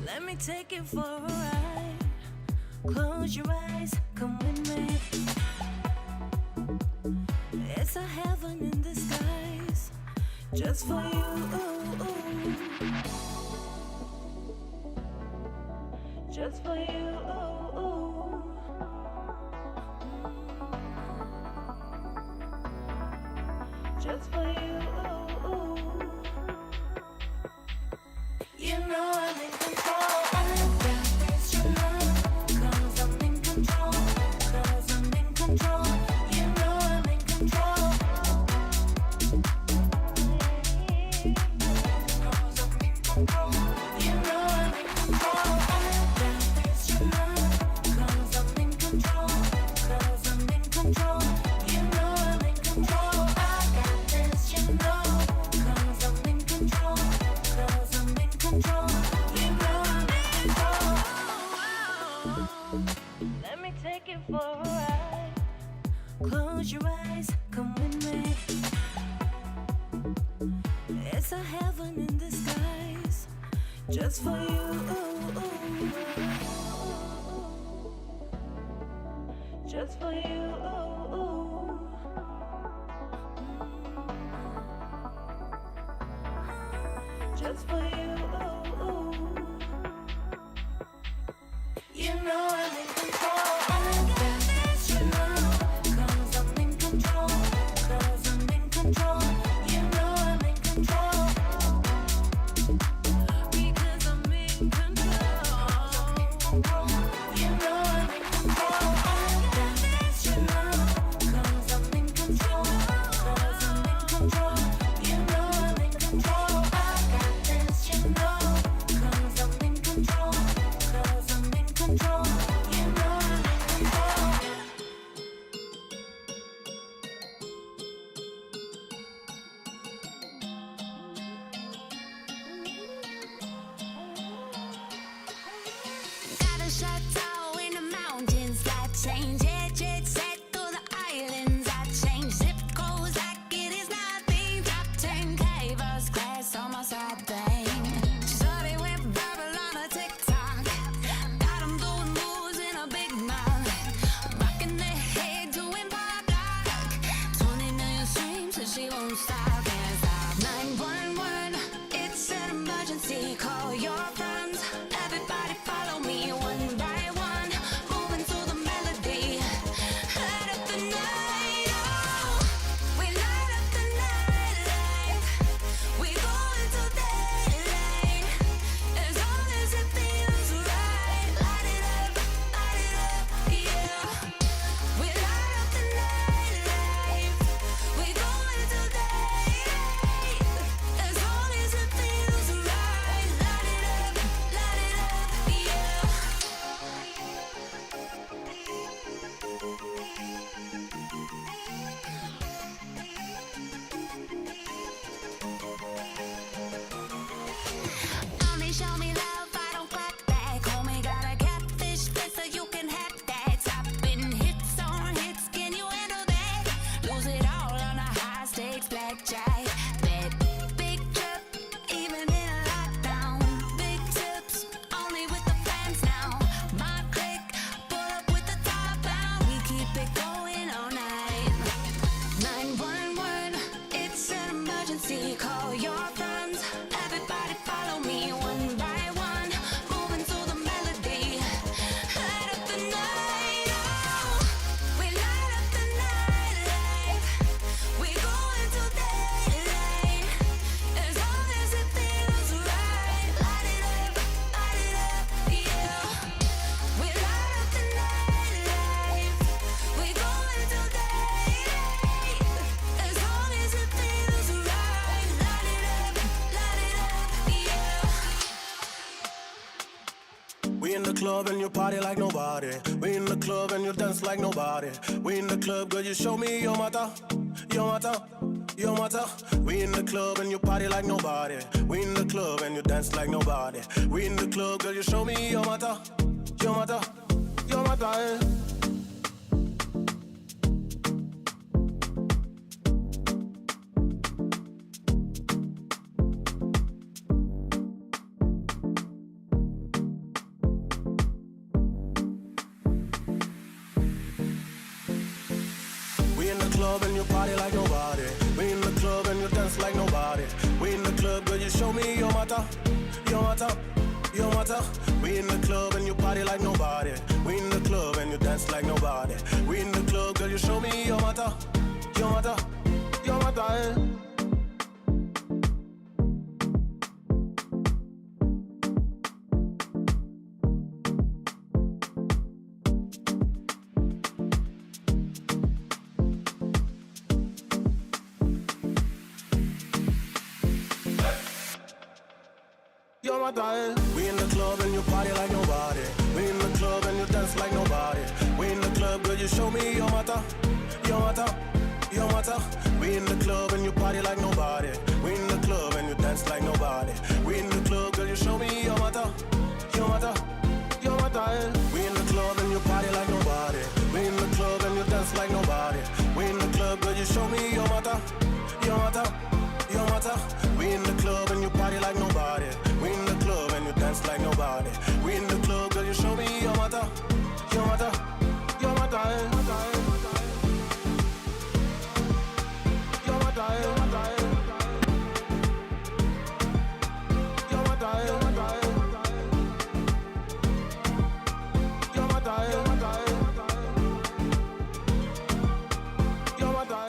Let me take you for a ride. Close your eyes, come with me. It's a heaven in disguise, just for you. Just for you. Just for you. You know I'm in control. I got this, you know, 'cause I'm in control. 'Cause I'm in control. You know I'm in control. 'Cause I'm in control. You know I'm in control. I got this, you know, 'cause I'm in control. 'Cause I'm in control. You know I'm in control. I got this, you know, 'cause I'm in control. 'Cause I'm in control. You know I'm in control. Let me take you for a ride. Close your eyes, come with me. It's a heaven in disguise, just for you. Just for you. Just for you. You know I'm in control. I got this, you know, 'cause I'm in control. 'Cause I'm in control. You know I'm in control. Because I'm in control. You know I'm in control. I got this, you know, 'cause I'm in control. 'Cause I'm in control. You know I'm in control. I got this, you know, 'cause I'm in control. 'Cause I'm in control. You know I'm in control. Got a chateau in the mountains that change. Jet set through the islands that change. Zip codes like it is nothing. Top 10K first class on my side thing. Started with verbal on a TikTok. Got 'em doing moves in a big mouth. Rocking their head doing pop lock. 20 million streams so she won't stop. Can't stop. 911, it's an emergency. Call your friends. Everybody follow me one by one. Moving to the melody. in the club and you party like nobody. We in the club and you dance like nobody. We in the club, girl, you show me your matter, your matter, your matter. We in the club and you party like nobody. We in the club and you dance like nobody. We in the club, girl, you show me your matter, your matter, your matter. We in the club and you party like nobody. We in the club and you dance like nobody. We in the club, girl, you show me your matter, your matter, your matter. We in the club and you party like nobody. We in the club and you dance like nobody. We in the club, girl, you show me your matter, your matter, your matter. We in the club and you party like nobody. We in the club and you dance like nobody. We in the club, girl, you show me your matter, your matter, your matter. We in the club and you party like nobody. We in the club and you dance like nobody. We in the club, girl, you show me your matter, your matter, your matter. We in the club and you party like nobody. We in the club and you dance like nobody. We in the club, girl, you show me your matter, your matter, your matter. We in the club and you party like nobody. We in the club and you dance like nobody. We in the club, girl, you show me your matter, your matter, your matter, your matter, your matter, your matter, your matter, your matter, your matter, your matter.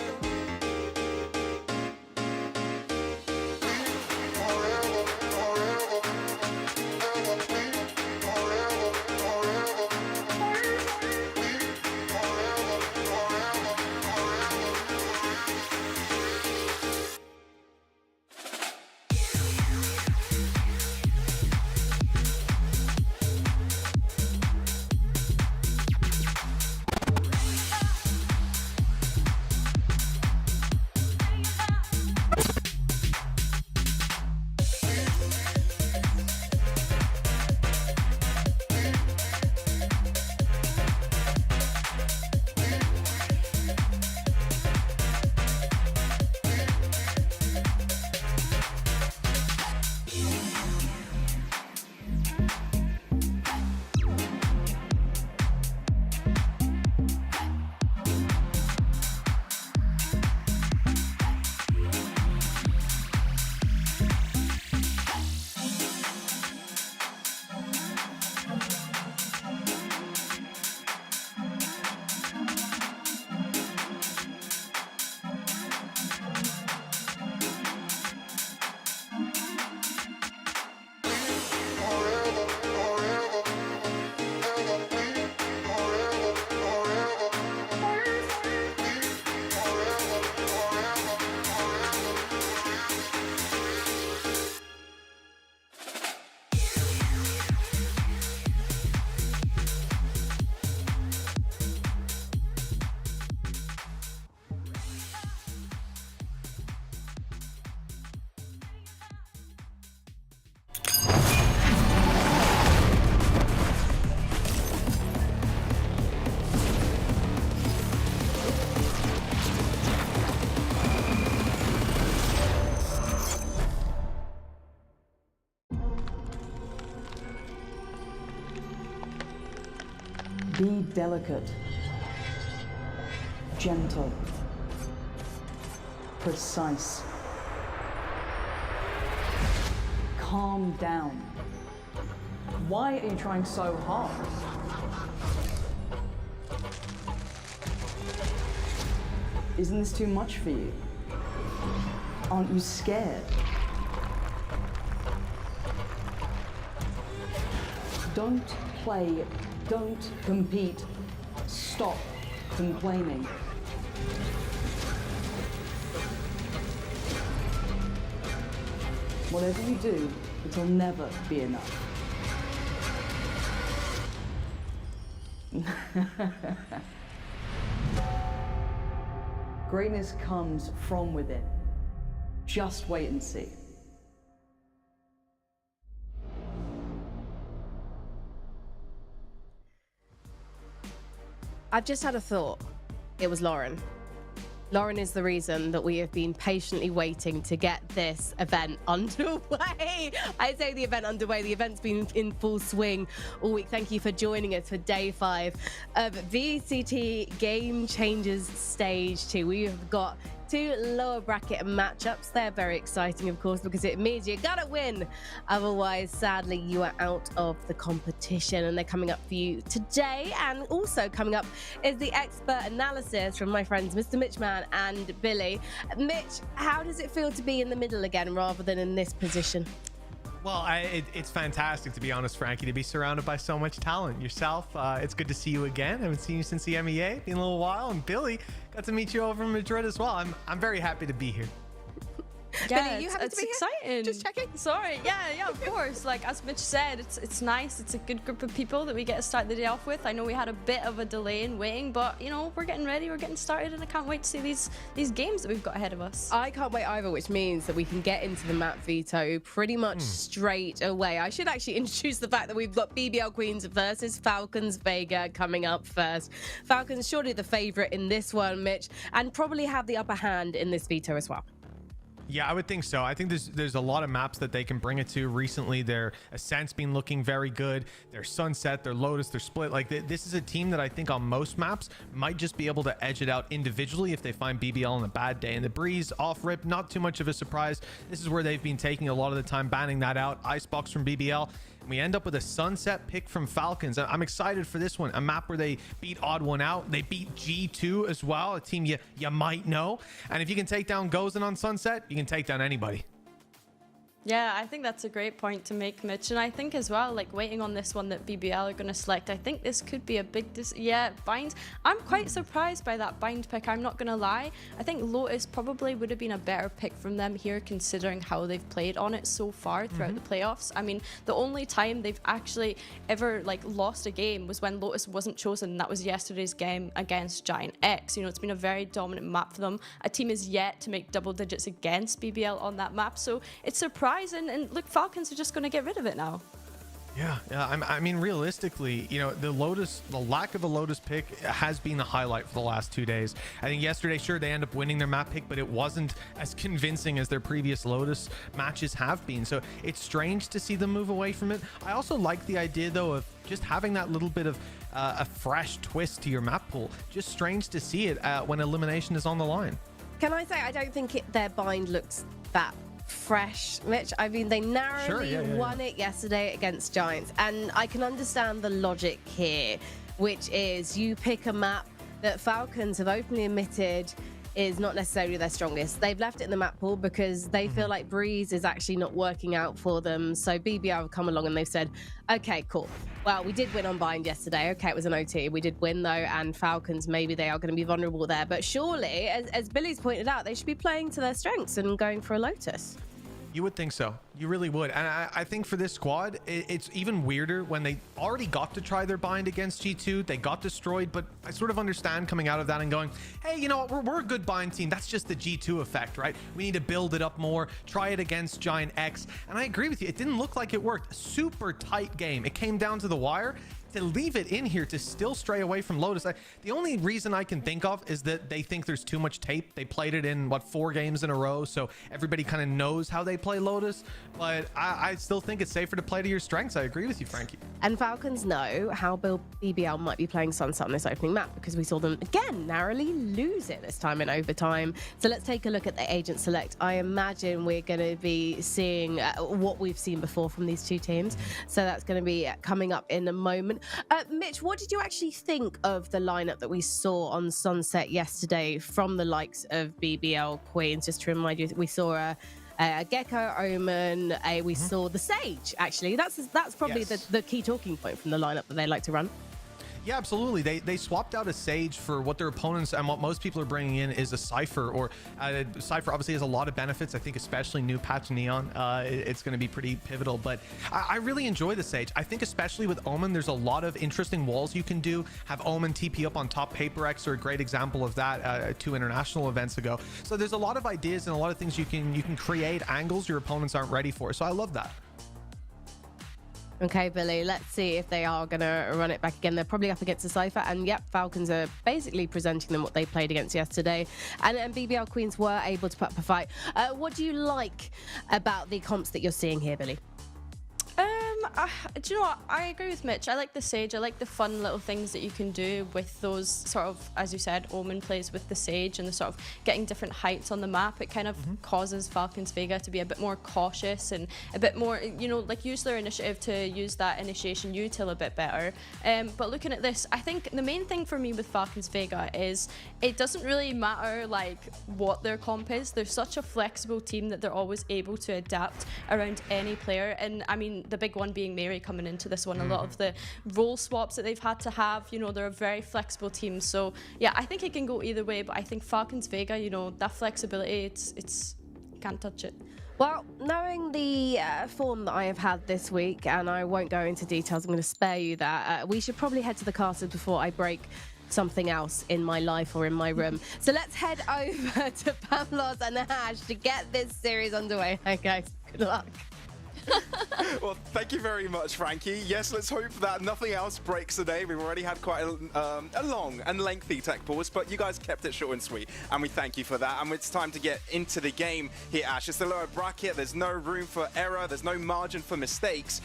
Be delicate, gentle, precise. Calm down. Why are you trying so hard? Isn't this too much for you? Aren't you scared? Don't play, don't compete, stop complaining. Whatever you do, it'll never be enough. Greatness comes from within. Just wait and see. I've just had a thought. It was Lauren. Lauren is the reason that we have been patiently waiting to get this event underway. I say the event underway. The event's been in full swing all week. Thank you for joining us for day 5 of VCT Game Changers Stage 2. We've got 2 lower bracket matchups. They're very exciting, of course, because it means you gotta win. Otherwise, sadly, you are out of the competition, and they're coming up for you today. And also coming up is the expert analysis from my friends Mr. Mitchman and Billy. Mitch, how does it feel to be in the middle again rather than in this position? Well, it's fantastic, to be honest, Frankie, to be surrounded by so much talent. Yourself, it's good to see you again. I haven't seen you since the EMEA, been a little while. And Billy, got to meet you over in Madrid as well. I'm very happy to be here. Yeah, Billy, you happy to it's be here? exciting. Just checking. Sorry, yeah, of course. Like as Mitch said, it's nice. It's a good group of people that we get to start the day off with. I know we had a bit of a delay in waiting, but you know we're getting ready, we're getting started, and I can't wait to see these games that we've got ahead of us. I can't wait either, which means that we can get into the map veto pretty much straight away. I should actually introduce the fact that we've got BBL Queens versus Falcons Vega coming up first. Falcons surely the favourite in this one, Mitch, and probably have the upper hand in this veto as well. Yeah, I would think so. I think there's a lot of maps that they can bring it to. Recently, their Ascent's been looking very good. Their Sunset, their Lotus, their Split. Like this is a team that I think on most maps might just be able to edge it out individually if they find BBL on a bad day. And the Breeze off rip, not too much of a surprise. This is where they've been taking a lot of the time banning that out. Icebox from BBL. We end up with a Sunset pick from Falcons. I'm excited for this one. A map where they beat Odd One Out. They beat G2 as well, a team you might know. And if you can take down Gozen on Sunset, you can take down anybody. Yeah, I think that's a great point to make, Mitch. And I think as well, like waiting on this one that BBL are going to select, I think this could be a big, bind. I'm quite surprised by that bind pick, I'm not going to lie. I think Lotus probably would have been a better pick from them here, considering how they've played on it so far throughout the playoffs. I mean, the only time they've actually ever like lost a game was when Lotus wasn't chosen, and that was yesterday's game against Giant X. You know, it's been a very dominant map for them. A team is yet to make double digits against BBL on that map, so it's surprising. And look, Falcons are just going to get rid of it now. Yeah. I mean, realistically, you know, the lack of a Lotus pick has been the highlight for the last 2 days. I think yesterday, sure, they end up winning their map pick, but it wasn't as convincing as their previous Lotus matches have been. So it's strange to see them move away from it. I also like the idea, though, of just having that little bit of a fresh twist to your map pool. Just strange to see it when elimination is on the line. Can I don't think their bind looks that fresh, Mitch. I mean, they narrowly won it yesterday against Giants, and I can understand the logic here, which is you pick a map that Falcons have openly admitted is not necessarily their strongest. They've left it in the map pool because they feel like Breeze is actually not working out for them. So BBL have come along and they've said, okay, cool. Well, we did win on bind yesterday. Okay, it was an OT. We did win though, and Falcons, maybe they are going to be vulnerable there. But surely, as Billy's pointed out, they should be playing to their strengths and going for a Lotus. You would think so. You really would. And I think for this squad, it's even weirder when they already got to try their bind against G2. They got destroyed, but I sort of understand coming out of that and going, hey, you know what? We're a good bind team. That's just the G2 effect, right? We need to build it up more, try it against Giant X. And I agree with you. It didn't look like it worked. Super tight game. It came down to the wire. To leave it in here to still stray away from Lotus, the only reason I can think of is that they think there's too much tape. They played it in 4 games in a row, so everybody kind of knows how they play Lotus. But I still think it's safer to play to your strengths. I agree with you, Frankie. And Falcons know how BBL might be playing Sunset on this opening map because we saw them again narrowly lose it this time in overtime. So let's take a look at the agent select. I imagine we're going to be seeing what we've seen before from these two teams. So that's going to be coming up in a moment. Mitch, what did you actually think of the lineup that we saw on Sunset yesterday from the likes of BBL Queens? Just to remind you, we saw a Gecko, Omen, we saw the Sage, actually. That's probably the key talking point from the lineup that they like to run. Yeah, absolutely. They swapped out a Sage for what their opponents and what most people are bringing in is a Cypher. Or Cypher obviously has a lot of benefits. I think especially new patch Neon, it's going to be pretty pivotal. But I really enjoy the Sage. I think especially with Omen, there's a lot of interesting walls you can do. Have Omen TP up on top. Paper X are a great example of that 2 international events ago. So there's a lot of ideas and a lot of things you can create angles your opponents aren't ready for. So I love that. Okay, Billy, let's see if they are going to run it back again. They're probably up against a Cypher, and yep, Falcons are basically presenting them what they played against yesterday. And BBL Queens were able to put up a fight. What do you like about the comps that you're seeing here, Billy? Do you know what? I agree with Mitch. I like the Sage. I like the fun little things that you can do with those sort of, as you said, Omen plays with the Sage and the sort of getting different heights on the map. It kind of causes Falcons Vega to be a bit more cautious and a bit more, you know, like use their initiative to use that initiation util a bit better. But looking at this, I think the main thing for me with Falcons Vega is it doesn't really matter like what their comp is. They're such a flexible team that they're always able to adapt around any player. And I mean, the big one being Mary coming into this one, a lot of the role swaps that they've had to have, you know, they're a very flexible team. So yeah, I think it can go either way, but I think Falcons Vega, you know, that flexibility, it's can't touch it. Well, knowing the form that I have had this week, and I won't go into details, I'm going to spare you that, we should probably head to the casters before I break something else in my life or in my room. So let's head over to Pamlos and Hash to get this series underway. Hey guys, good luck. Well, thank you very much, Frankie. Yes, let's hope that nothing else breaks today. We've already had quite a long and lengthy tech pause, but you guys kept it short and sweet, and we thank you for that. And it's time to get into the game here, Ash. It's the lower bracket. There's no room for error. There's no margin for mistakes.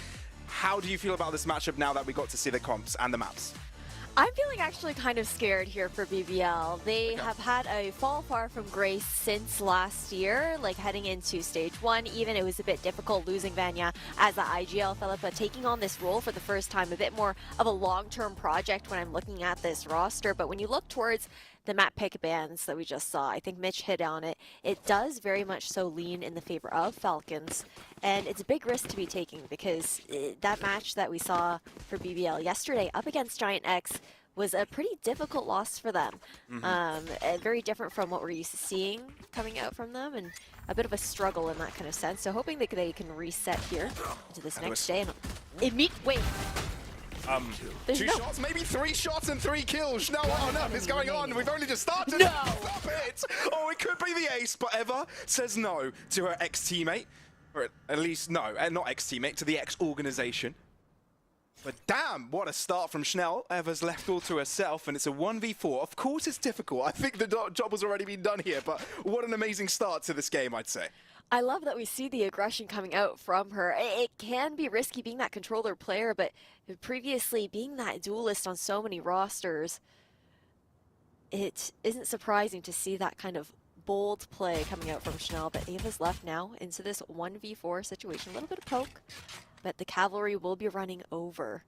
How do you feel about this matchup now that we got to see the comps and the maps? I'm feeling actually kind of scared here for BBL. They have had a fall far from grace since last year, like heading into stage 1. Even it was a bit difficult losing Vanya as the IGL Philippa, taking on this role for the first time, a bit more of a long-term project when I'm looking at this roster. But when you look towards the map pick bans that we just saw, I think Mitch hit on it. It does very much so lean in the favor of Falcons, and it's a big risk to be taking because that match that we saw for BBL yesterday up against Giant X was a pretty difficult loss for them. Very different from what we're used to seeing coming out from them, and a bit of a struggle in that kind of sense. So hoping that they can reset here into this next day. And wait. 2 shots, maybe 3 shots and 3 kills. No, what on earth is going on? We've only just started. No! Stop it! Oh, it could be the ace, but Eva says no to her ex-teammate. Or at least, no, not ex-teammate, to the ex-organization. But damn, what a start from Schnell. Eva's left all to herself, and it's a 1v4. Of course it's difficult. I think the job has already been done here, but what an amazing start to this game, I'd say. I love that we see the aggression coming out from her. It can be risky being that controller player, but previously being that duelist on so many rosters, it isn't surprising to see that kind of bold play coming out from Schnell. But Ava's left now into this 1v4 situation. A little bit of poke, but the cavalry will be running over.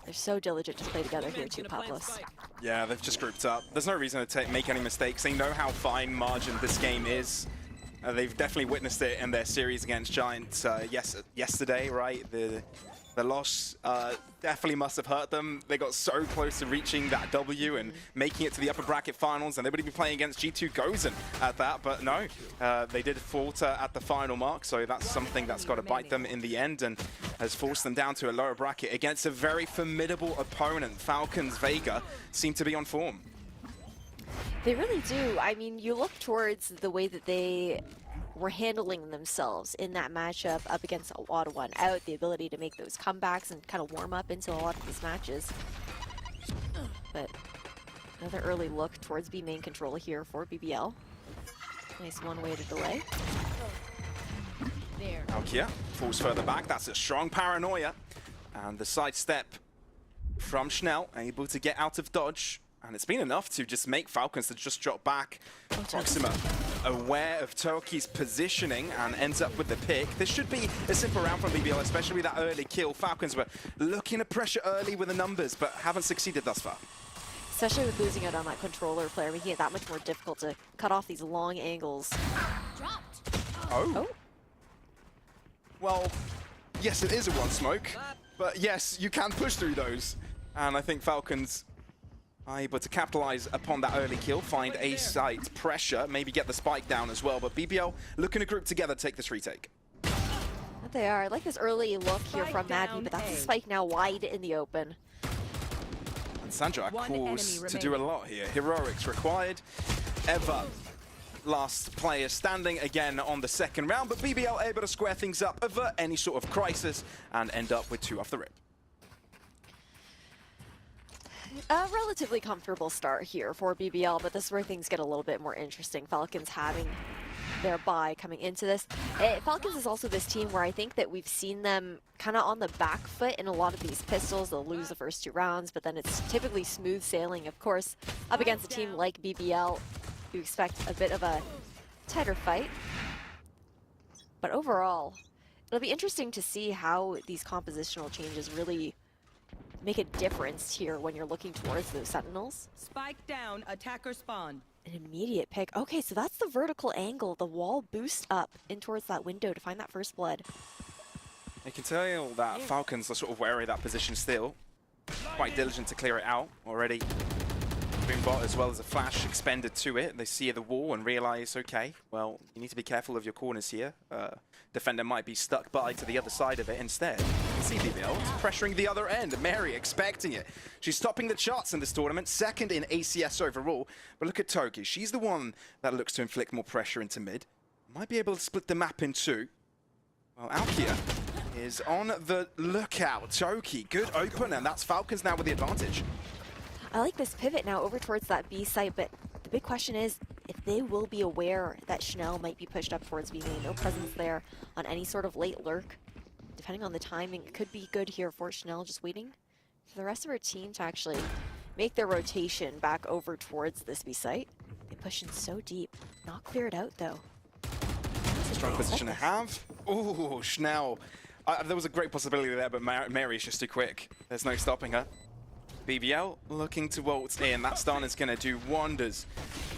They're so diligent to play together here too, Pavlos. Yeah, they've just grouped up. There's no reason to make any mistakes. They know how fine margin this game is. They've definitely witnessed it in their series against Giants yesterday, right? The loss definitely must have hurt them. They got so close to reaching that W and making it to the upper bracket finals, and they would be playing against G2 Gozen at that, but no, they did falter at the final mark, so that's something that's got to bite them in the end and has forced them down to a lower bracket against a very formidable opponent. Falcons Vega seem to be on form. They really do. I mean, you look towards the way that they were handling themselves in that matchup up against a Odd One Out, the ability to make those comebacks and kind of warm up into a lot of these matches. But another early look towards B main control here for BBL. Nice one-way to delay. Alkia falls further back. That's a strong paranoia. And the sidestep from Schnell, able to get out of dodge. And it's been enough to just make Falcons to just drop back. Proxima aware of Turkey's positioning and ends up with the pick. This should be a simple round from BBL, especially with that early kill. Falcons were looking to pressure early with the numbers, but haven't succeeded thus far. Especially with losing out on that controller player, making it that much more difficult to cut off these long angles. Oh. Well, yes, it is a one smoke, but yes, you can push through those. And I think Falcons are able to capitalize upon that early kill, find a site pressure, maybe get the spike down as well. But BBL looking to group together to take this retake. They are. I like this early look here from Maddie, but that's a spike now wide in the open. And Sandra calls to do a lot here. Heroics required. Eva, last player standing again on the second round, but BBL able to square things up, avert any sort of crisis, and end up with 2 off the rip. A relatively comfortable start here for BBL, but this is where things get a little bit more interesting. Falcons having their bye coming into this. Falcons is also this team where I think that we've seen them kind of on the back foot in a lot of these pistols. They'll lose the first 2 rounds, but then it's typically smooth sailing. Of course, up against a team like BBL, you expect a bit of a tighter fight. But overall, it'll be interesting to see how these compositional changes really make a difference here when you're looking towards those sentinels. Spike down, attacker spawn. An immediate pick. Okay, so that's the vertical angle. The wall boost up in towards that window to find that first blood. I can tell that Falcons are sort of wary of that position still. Quite diligent to clear it out already. Boombot as well as a flash expended to it. They see the wall and realize, okay, well, you need to be careful of your corners here. Defender might be stuck by to the other side of it instead. See BBL pressuring the other end. Mary expecting it. She's topping the charts in this tournament, second in ACS overall. But look at Toki. She's the one that looks to inflict more pressure into mid. Might be able to split the map in 2. Well, Alkia is on the lookout. Toki, good open, and that's Falcons now with the advantage. I like this pivot now over towards that B site, but the big question is if they will be aware that Chanel might be pushed up towards B main. No presence there on any sort of late lurk. Depending on the timing, it could be good here for Chanel, just waiting for the rest of her team to actually make their rotation back over towards this B site. They push in so deep. Not clear it out, though. It's a strong position to have. Ooh, Chanel. There was a great possibility there, but Mary's just too quick. There's no stopping her. BBL looking to waltz in. That stun is going to do wonders.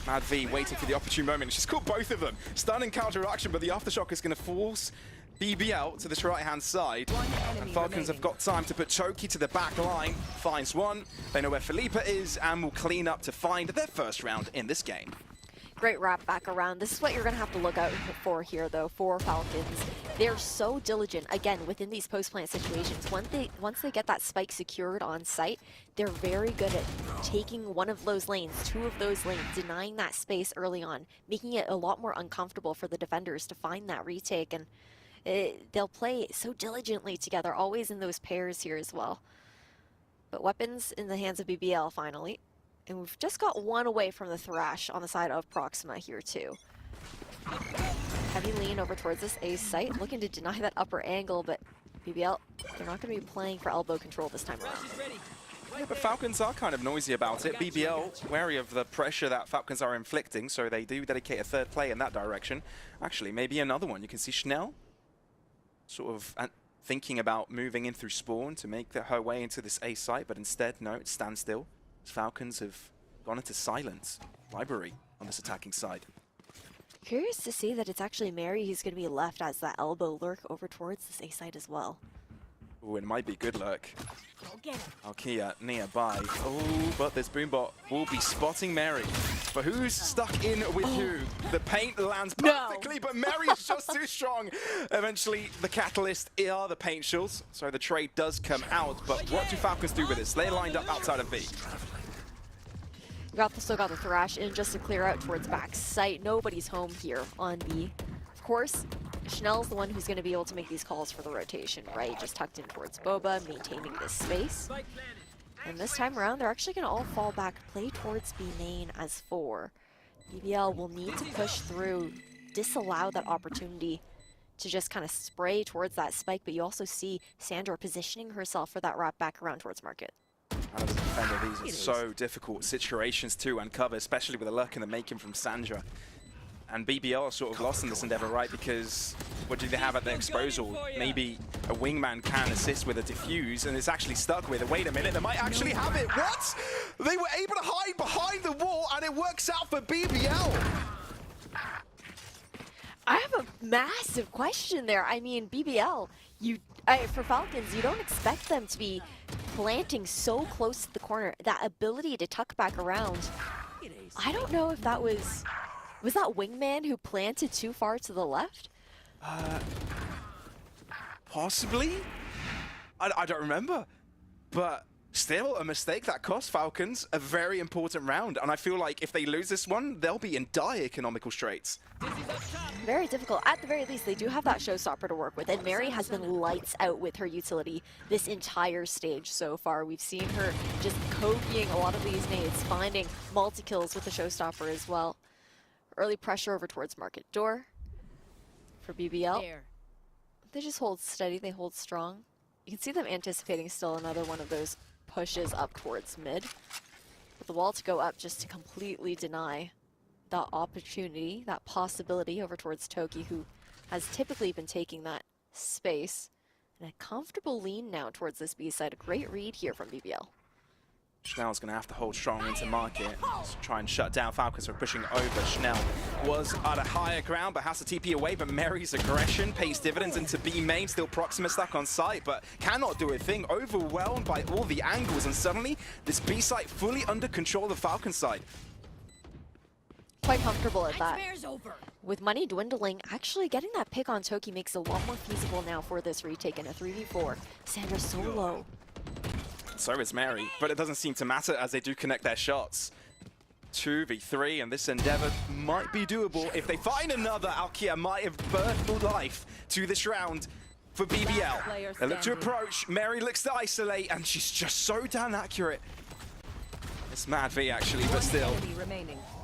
Mad V waiting for the opportune moment. She's caught both of them. Stun and counter action, but the aftershock is going to force BBL to this right-hand side. And Falcons have got time to put Choki to the back line. Finds one. They know where Felipe is and will clean up to find their first round in this game. Great wrap back around. This is what you're going to have to look out for here, though, for Falcons. They're so diligent, again, within these post-plant situations. Once they get that spike secured on site, they're very good at taking one of those lanes, 2 of those lanes, denying that space early on, making it a lot more uncomfortable for the defenders to find that retake. And they'll play so diligently together, always in those pairs here as well. But weapons in the hands of BBL, finally. And we've just got one away from the Thrash on the side of Proxima here, too. Heavy lean over towards this A site, looking to deny that upper angle, but BBL, they're not going to be playing for elbow control this time around. Yeah, but Falcons are kind of noisy about it. BBL, wary of the pressure that Falcons are inflicting, so they do dedicate a third play in that direction. Actually, maybe another one. You can see Chanel sort of thinking about moving in through spawn to make her way into this A site, but instead, no, it stands still. Falcons have gone into silence. Library on this attacking side. Curious to see that it's actually Mary who's going to be left as that elbow lurk over towards this A side as well. Ooh, it might be good luck. Alkia nearby. Oh, but this Boombot will be spotting Mary. But who's stuck in with who? The paint lands perfectly, but Mary is just too strong. Eventually, the catalyst are the paint shells, so the trade does come out. But what do Falcons do with this? They're lined up outside of B. Still got the Thrash in just to clear out towards back site. Nobody's home here on B. Of course, Chanel's the one who's going to be able to make these calls for the rotation, right? Just tucked in towards Boba, maintaining this space. And this time around, they're actually going to all fall back, play towards B main as 4. BBL will need to push through, disallow that opportunity to just kind of spray towards that spike, but you also see Sandra positioning herself for that wrap back around towards Market. Out of the defender, these are so difficult situations to uncover, especially with a lurk in the making from Sandra. And BBL are sort of lost in this endeavor, right? Because what do they have at their disposal? Maybe a wingman can assist with a diffuse, and it's actually stuck with it. Wait a minute, they might actually have it. What? They were able to hide behind the wall, and it works out for BBL. I have a massive question there. I mean, BBL, you For Falcons, you don't expect them to be planting so close to the corner. That ability to tuck back around. I don't know if that was that Wingman who planted too far to the left? Possibly? I don't remember. But still, a mistake that cost Falcons a very important round. And I feel like if they lose this one, they'll be in dire economical straits. Very difficult. At the very least, they do have that showstopper to work with. And Mary has been lights out with her utility this entire stage so far. We've seen her just copying a lot of these nades, finding multi-kills with the showstopper as well. Early pressure over towards Market Door for BBL. They just hold steady, they hold strong. You can see them anticipating still another one of those pushes up towards mid. But the wall to go up just to completely deny that opportunity, that possibility over towards Toki, who has typically been taking that space. And a comfortable lean now towards this B side. A great read here from BBL. Schnell's going to have to hold strong into market to try and shut down Falcons for pushing over. Schnell was at a higher ground, but has to TP away. But Mary's aggression pays dividends into B main. Still Proxima stuck on site, but cannot do a thing. Overwhelmed by all the angles, and suddenly this B site fully under control of the Falcon side. Quite comfortable at that. With money dwindling, actually getting that pick on Toki makes it a lot more feasible now for this retake in a 3v4. Sandra so low. So is Mary, but it doesn't seem to matter as they do connect their shots. 2v3, and this endeavor might be doable. If they find another, Alkia might have birthed life to this round for BBL. They look to approach, Mary looks to isolate, and she's just so damn accurate. It's Mad V actually, but still,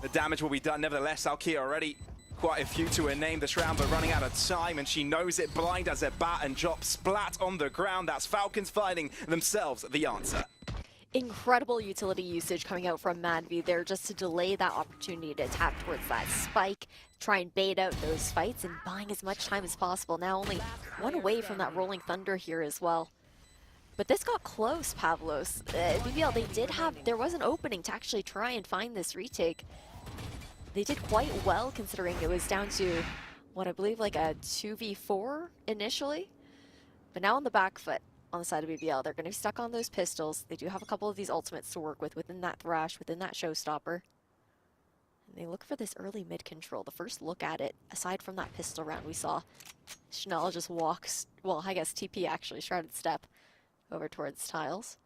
the damage will be done. Nevertheless, Alkia already quite a few to her name this round, but running out of time, and she knows it. Blind as a bat and drop splat on the ground. That's Falcons finding themselves the answer. Incredible utility usage coming out from Madvi there just to delay that opportunity to tap towards that spike, try and bait out those fights, and buying as much time as possible. Now only one away from that Rolling Thunder here as well. But this got close, Pavlos. BBL, there was an opening to actually try and find this retake. They did quite well considering it was down to, what I believe like a 2v4 initially. But now on the back foot on the side of BBL, they're going to be stuck on those pistols. They do have a couple of these ultimates to work with within that Thrash, within that Showstopper. And they look for this early mid control. The first look at it, aside from that pistol round we saw, Chanel just walks, well, I guess TP actually, Shrouded Step, over towards Tiles.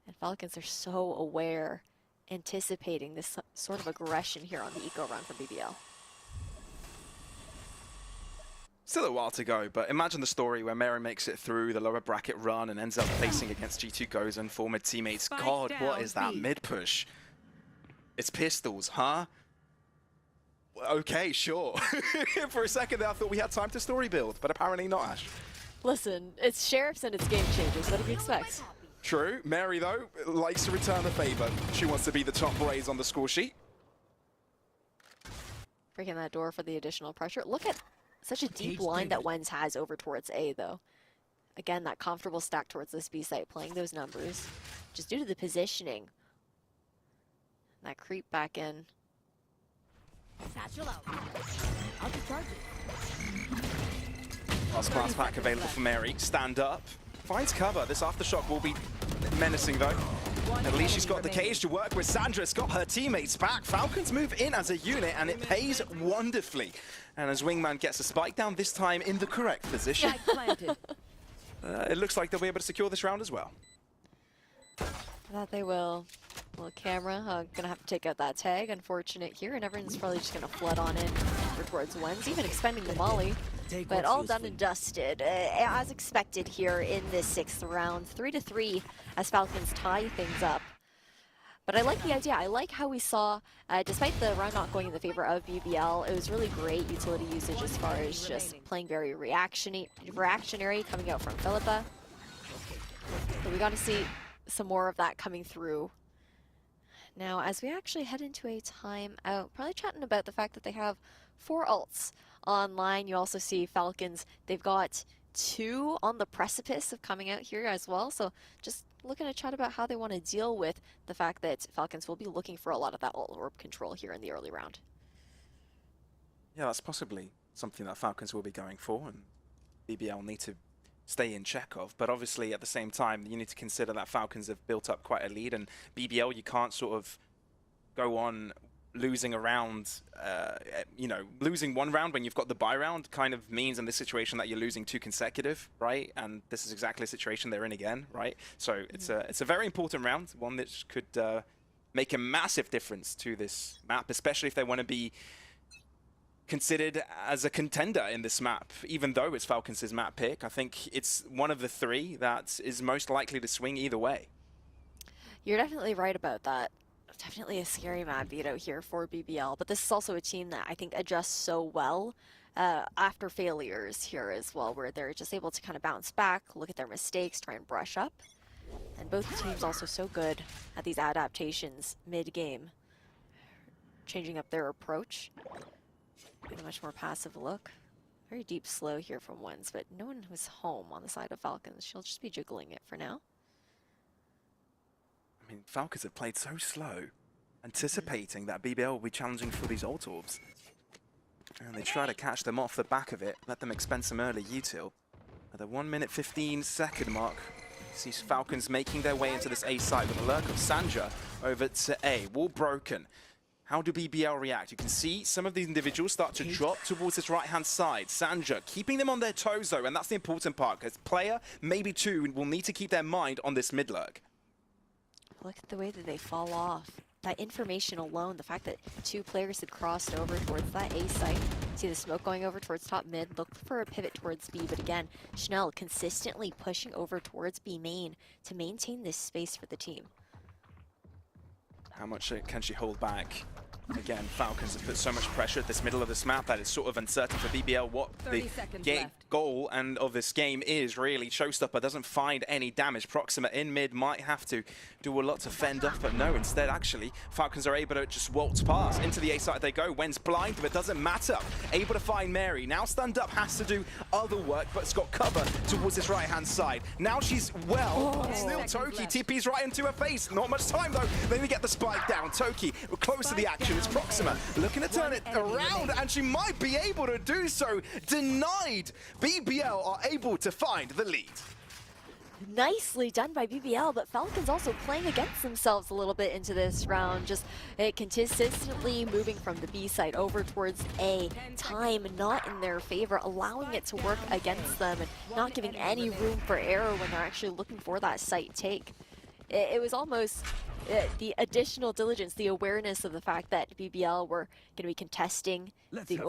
And Falcons are so aware, anticipating this sort of aggression here on the eco run from BBL. Still a while to go, but imagine the story where Mary makes it through the lower bracket run and ends up facing against G2 Goes and former teammates. God, what is that mid push? It's pistols, huh? Okay, sure. For a second there, I thought we had time to story build, but apparently not, Ash. Listen, it's Sheriffs and it's Game Changers. What do you expect? True. Mary, though, likes to return the favor. She wants to be the top raise on the score sheet. Breaking that door for the additional pressure. Look at such a deep line that Wens has over towards A, though. Again, that comfortable stack towards this B site, playing those numbers. Just due to the positioning. That creep back in. Satchel out. I'll discharge it. Last class pack available for Mary. Stand up. Finds cover. This aftershock will be menacing, though. At least she's got the cage to work with. Sandra's got her teammates back. Falcons move in as a unit, and it pays wonderfully. And as Wingman gets a spike down, this time in the correct position. It looks like they'll be able to secure this round as well. That they will. Little camera, gonna have to take out that tag. Unfortunate here, and everyone's probably just gonna flood on in over towards Wens, even expending the molly. But all done and dusted, as expected here in this 6th round. 3-3 as Falcons tie things up. But I like the idea. I like how we saw, despite the round not going in the favor of BBL, it was really great utility usage as far as just playing very reactionary coming out from Philippa. So we got to see some more of that coming through. Now, as we actually head into a timeout, probably chatting about the fact that they have 4 ults online. You also see Falcons, they've got 2 on the precipice of coming out here as well. So just looking to chat about how they want to deal with the fact that Falcons will be looking for a lot of that ult orb control here in the early round. Yeah, that's possibly something that Falcons will be going for, and BBL need to stay in check of. But obviously, at the same time, you need to consider that Falcons have built up quite a lead, and BBL, you can't sort of go on losing a round, losing one round when you've got the bye round kind of means in this situation that you're losing 2 consecutive, right? And this is exactly a situation they're in again, right? So it's a very important round, one that could make a massive difference to this map, especially if they want to be considered as a contender in this map. Even though it's Falcons' map pick, I think it's one of the 3 that is most likely to swing either way. You're definitely right about that. Definitely a scary map beat out here for BBL, but this is also a team that I think adjusts so well after failures here as well, where they're just able to kind of bounce back, look at their mistakes, try and brush up. And both teams also so good at these adaptations mid-game, changing up their approach. With a much more passive look. Very deep slow here from Wens, but no one was home on the side of Falcons. She'll just be jiggling it for now. I mean, Falcons have played so slow, anticipating that BBL will be challenging for these ult orbs. And they try to catch them off the back of it, let them expend some early util. At the 1 minute 15 second mark, sees Falcons making their way into this A site with a lurk of Sanja over to A. Wall broken. How do BBL react? You can see some of these individuals start to drop towards this right-hand side. Sanja keeping them on their toes, though, and that's the important part, because player, maybe 2, will need to keep their mind on this mid-lurk. Look at the way that they fall off. That information alone, the fact that 2 players had crossed over towards that A site. See the smoke going over towards top mid. Look for a pivot towards B, but again, Chanel consistently pushing over towards B main to maintain this space for the team. How much can she hold back? Again, Falcons have put so much pressure at this middle of this map that it's sort of uncertain for BBL what the goal and of this game is, really. Showstopper doesn't find any damage. Proxima in mid might have to do a lot to fend off, but no, instead, actually, Falcons are able to just waltz past. Into the A site they go. Wen's blind, but it doesn't matter. Able to find Mary. Now stunned up, has to do other work, but it's got cover towards this right-hand side. Now she's still Toki. TP's right into her face. Not much time, though. Then we get the spike down. Toki, close to the action. It's Proxima looking to turn it around, and she might be able to do so. Denied. BBL are able to find the lead. Nicely done by BBL, but Falcons also playing against themselves a little bit into this round. Just consistently moving from the B side over towards A. Time not in their favor, allowing it to work against them and not giving any room for error when they're actually looking for that site take. It was almost the additional diligence, the awareness of the fact that BBL were going to be contesting the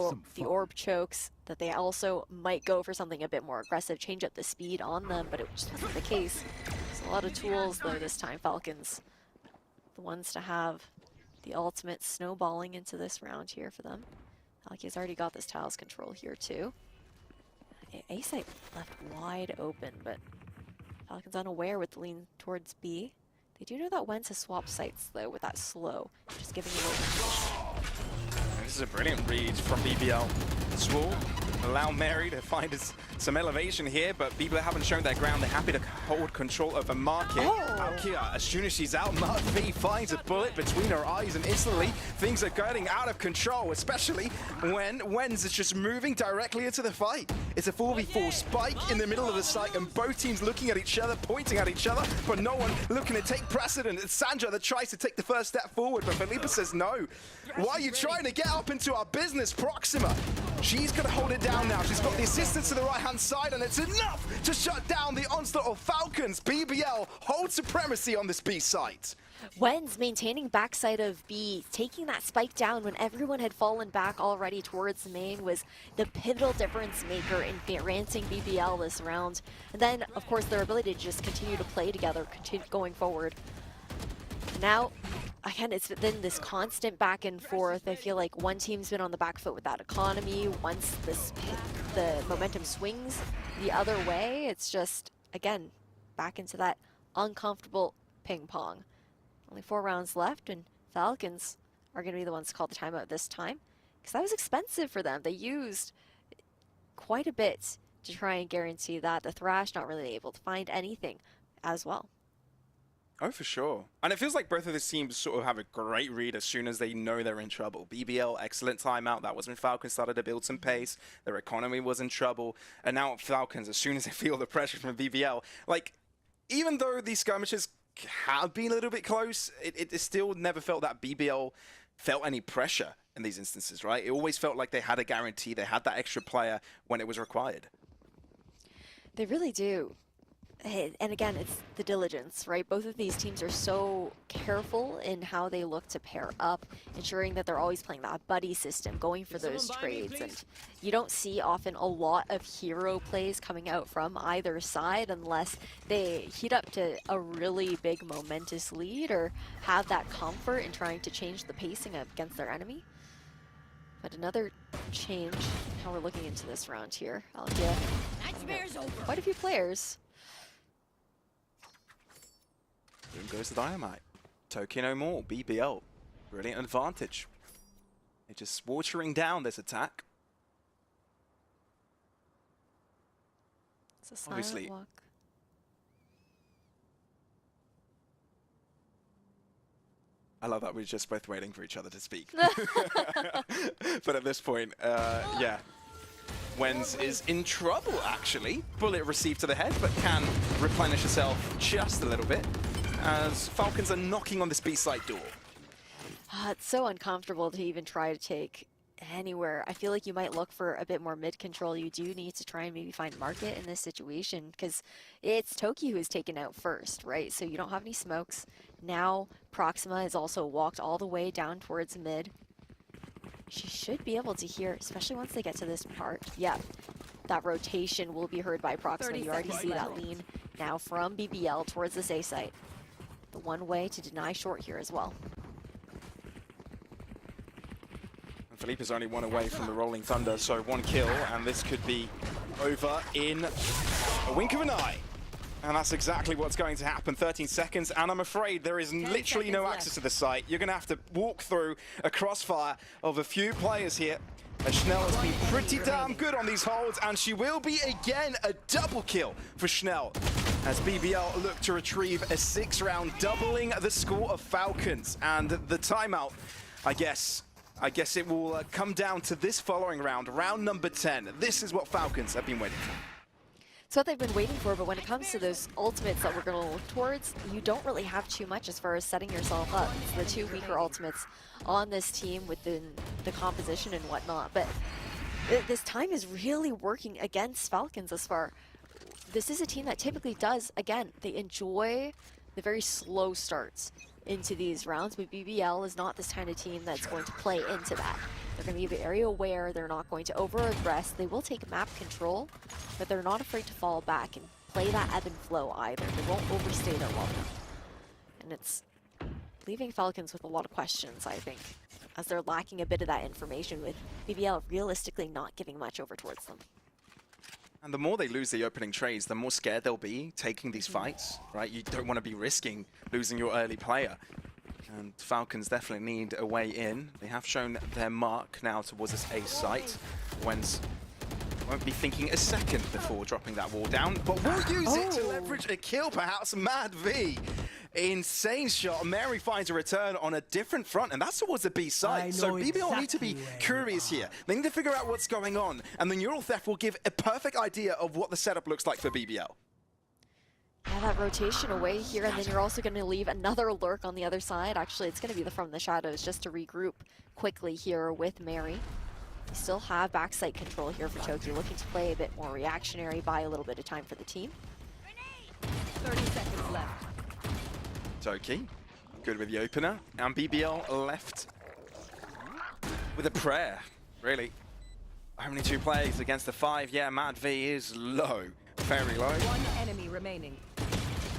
orb chokes, that they also might go for something a bit more aggressive, change up the speed on them, but it just wasn't the case. There's a lot of tools, though, this time, Falcons. The ones to have the ultimate snowballing into this round here for them. Alki's already got this tiles control here, too. A-site left wide open, but Falcons unaware with the lean towards B. They do know that Wentz has swapped sites, though, with that slow, just giving you a This is a brilliant read from BBL. Swole allow Mary to find some elevation here, but BBL haven't shown their ground. They're happy to hold control of the market. Alkia, as soon as she's out, Murphy finds a bullet between her eyes, and instantly things are getting out of control, especially when Wenz is just moving directly into the fight. It's a 4v4 spike in the middle of the site, and both teams looking at each other, pointing at each other, but no one looking to take precedent. It's Sanja that tries to take the first step forward, but Felipe says no. Why are you trying to get up into our business, Proxima? She's going to hold it down now. She's got the assistance to the right-hand side, and it's enough to shut down the onslaught of Falcons. BBL holds supremacy on this B site. Wenz maintaining backside of B, taking that spike down when everyone had fallen back already towards the main was the pivotal difference maker in ranting BBL this round. And then, of course, their ability to just continue to play together, continue going forward. Now, again, it's been this constant back and forth. I feel like one team's been on the back foot with that economy. Once the momentum swings the other way, it's just, again, back into that uncomfortable ping pong. Only 4 rounds left, and Falcons are going to be the ones to call the timeout this time, because that was expensive for them. They used quite a bit to try and guarantee that. The Thrash not really able to find anything as well. Oh, for sure. And it feels like both of these teams sort of have a great read as soon as they know they're in trouble. BBL, excellent timeout. That was when Falcons started to build some pace. Their economy was in trouble. And now Falcons, as soon as they feel the pressure from BBL, like, even though these skirmishes have been a little bit close, it still never felt that BBL felt any pressure in these instances, right? It always felt like they had a guarantee. They had that extra player when it was required. They really do. And again, it's the diligence, right? Both of these teams are so careful in how they look to pair up, ensuring that they're always playing that buddy system, going for those trades. And you don't see often a lot of hero plays coming out from either side unless they heat up to a really big momentous lead or have that comfort in trying to change the pacing against their enemy. But another change, how we're looking into this round here. Alkia, quite a few players. Boom goes the Dynamite. Tokyo no more. BBL. Brilliant advantage. They're just watering down this attack. It's a silent Obviously. walk. I love that we're just both waiting for each other to speak. But at this point, yeah. Wenz is in trouble, actually. Bullet received to the head, but can replenish herself just a little bit as Falcons are knocking on this B-side door. It's so uncomfortable to even try to take anywhere. I feel like you might look for a bit more mid-control. You do need to try and maybe find market in this situation because it's Toki who's taken out first, right? So you don't have any smokes. Now Proxima has also walked all the way down towards mid. She should be able to hear, especially once they get to this part. Yeah, that rotation will be heard by Proxima. You already see that lean now from BBL towards this A site. The one way to deny short here as well. And Philippe is only one away from the Rolling Thunder, so one kill, and this could be over in a wink of an eye. And that's exactly what's going to happen. 13 seconds, and I'm afraid there is literally no access to the site. You're going to have to walk through a crossfire of a few players here. Schnell has been pretty damn good on these holds, and she will be again a double kill for Schnell as BBL look to retrieve a 6-round, doubling the score of Falcons. And the timeout, I guess it will come down to this following round, round number 10. This is what Falcons have been waiting for. It's what they've been waiting for, but when it comes to those ultimates that we're going to look towards, you don't really have too much as far as setting yourself up. It's the two weaker ultimates on this team within the composition and whatnot, but this time is really working against Falcons as far. This is a team that typically does, again, they enjoy the very slow starts into these rounds, but BBL is not this kind of team that's going to play into that. They're going to be very aware, they're not going to over-aggress, they will take map control, but they're not afraid to fall back and play that ebb and flow either. They won't overstay their welcome. And it's leaving Falcons with a lot of questions, I think, as they're lacking a bit of that information with BBL realistically not giving much over towards them. And the more they lose the opening trades, the more scared they'll be taking these fights, right? You don't want to be risking losing your early player. And Falcons definitely need a way in. They have shown their mark now towards this A site. Wenz won't be thinking a second before dropping that wall down, but will use it to leverage a kill, perhaps. Mad V. Insane shot. Mary finds a return on a different front, and that's towards the B side. So BBL need to be curious here. They need to figure out what's going on, and the neural theft will give a perfect idea of what the setup looks like for BBL. Yeah, that rotation away here, and then you're also going to leave another lurk on the other side. Actually, it's going to be from the shadows just to regroup quickly here with Mary. You still have backside control here for Toki, looking to play a bit more reactionary, buy a little bit of time for the team. 30 seconds left. Toki, good with the opener, and BBL left with a prayer, really. Only 2 players against the 5. Yeah, Mad V is low, very low. 1 enemy remaining.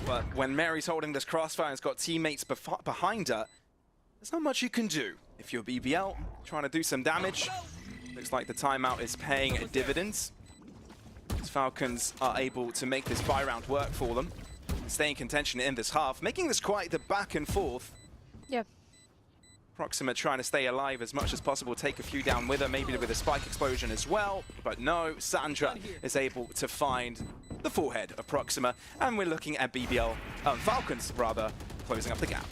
But when Mary's holding this crossfire and has got teammates behind her, there's not much you can do. If you're BBL, trying to do some damage, looks like the timeout is paying dividends. As Falcons are able to make this buy round work for them, stay in contention in this half, making this quite the back and forth. Yeah. Proxima trying to stay alive as much as possible, take a few down with her, maybe with a spike explosion as well. But no, Sandra is able to find the forehead of Proxima. And we're looking at BBL, Falcons rather, closing up the gap.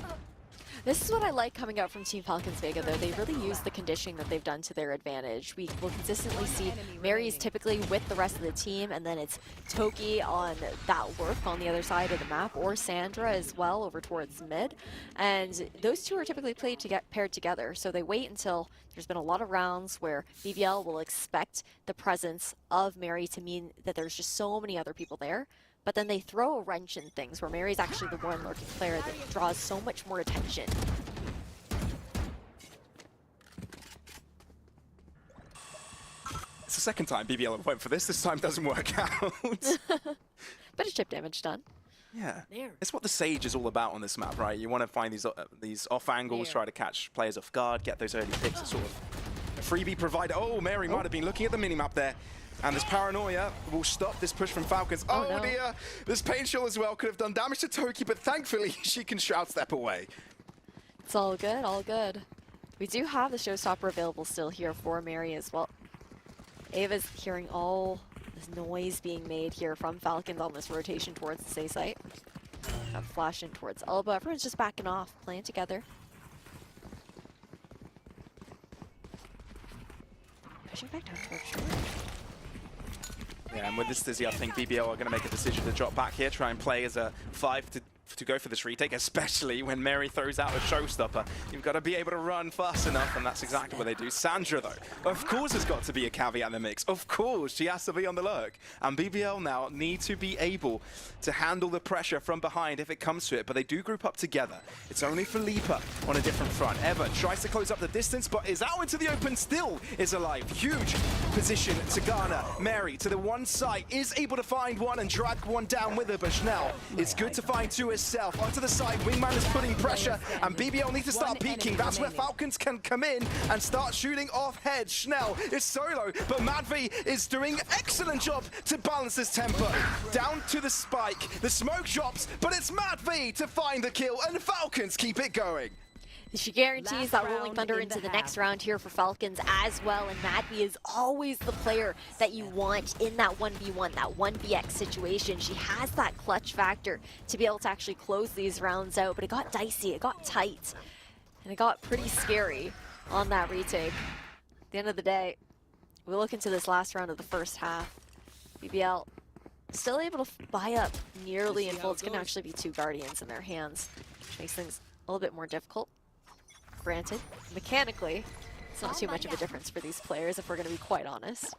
This is what I like coming out from Team Falcons Vega, though. They really use the conditioning that they've done to their advantage. We will consistently see Mary's typically with the rest of the team, and then it's Toki on that work on the other side of the map, or Sandra as well over towards mid. And those two are typically paired together, so they wait until there's been a lot of rounds where BBL will expect the presence of Mary to mean that there's just so many other people there. But then they throw a wrench in things where Mary's actually the one lurking player that draws so much more attention. It's the second time BBL went for this. This time doesn't work out. Bit of chip damage done. Yeah, it's what the Sage is all about on this map, right? You want to find these off angles, try to catch players off guard, get those early picks, sort of a freebie provider. Oh, Mary might have been looking at the minimap there. And this paranoia will stop this push from Falcons. Oh, no. Dear, this Pain Shield as well could have done damage to Toki, but thankfully she can Shroud Step away. It's all good, all good. We do have the Showstopper available still here for Mary as well. Ava's hearing all this noise being made here from Falcons on this rotation towards the C site. Got flash in towards Elbow. Everyone's just backing off, playing together. Pushing back down towards short. Yeah, and with this Dizzy, I think BBL are going to make a decision to drop back here, try and play as a 5 to go for this retake, especially when Mary throws out a Showstopper. You've got to be able to run fast enough, and that's exactly what they do. Sandra, though, of course has got to be a caveat in the mix. Of course, she has to be on the lurk. And BBL now need to be able to handle the pressure from behind if it comes to it, but they do group up together. It's only Felipa on a different front. Eva tries to close up the distance, but is out into the open, still is alive. Huge position to garner. Mary to the one side is able to find one and drag one down with her, but Schnell is good to find two herself. Onto the side, Wingman is putting pressure, and BBL needs to start peeking. That's where Falcons can come in and start shooting off head. Schnell is solo, but Madvi is doing an excellent job to balance this tempo. Down to the spike, the smoke drops, but it's Madvi to find the kill, and Falcons keep it going. She guarantees that Rolling Thunder into the next round here for Falcons as well, and Madvi is always the player that you want in that 1v1, that 1vx situation. She has that clutch factor to be able to actually close these rounds out, but it got dicey, it got tight, and it got pretty scary on that retake. At the end of the day, we look into this last round of the first half. BBL still able to buy up nearly in full. It's going to actually be two Guardians in their hands, which makes things a little bit more difficult. Granted, mechanically, it's not too much of a difference for these players, if we're going to be quite honest.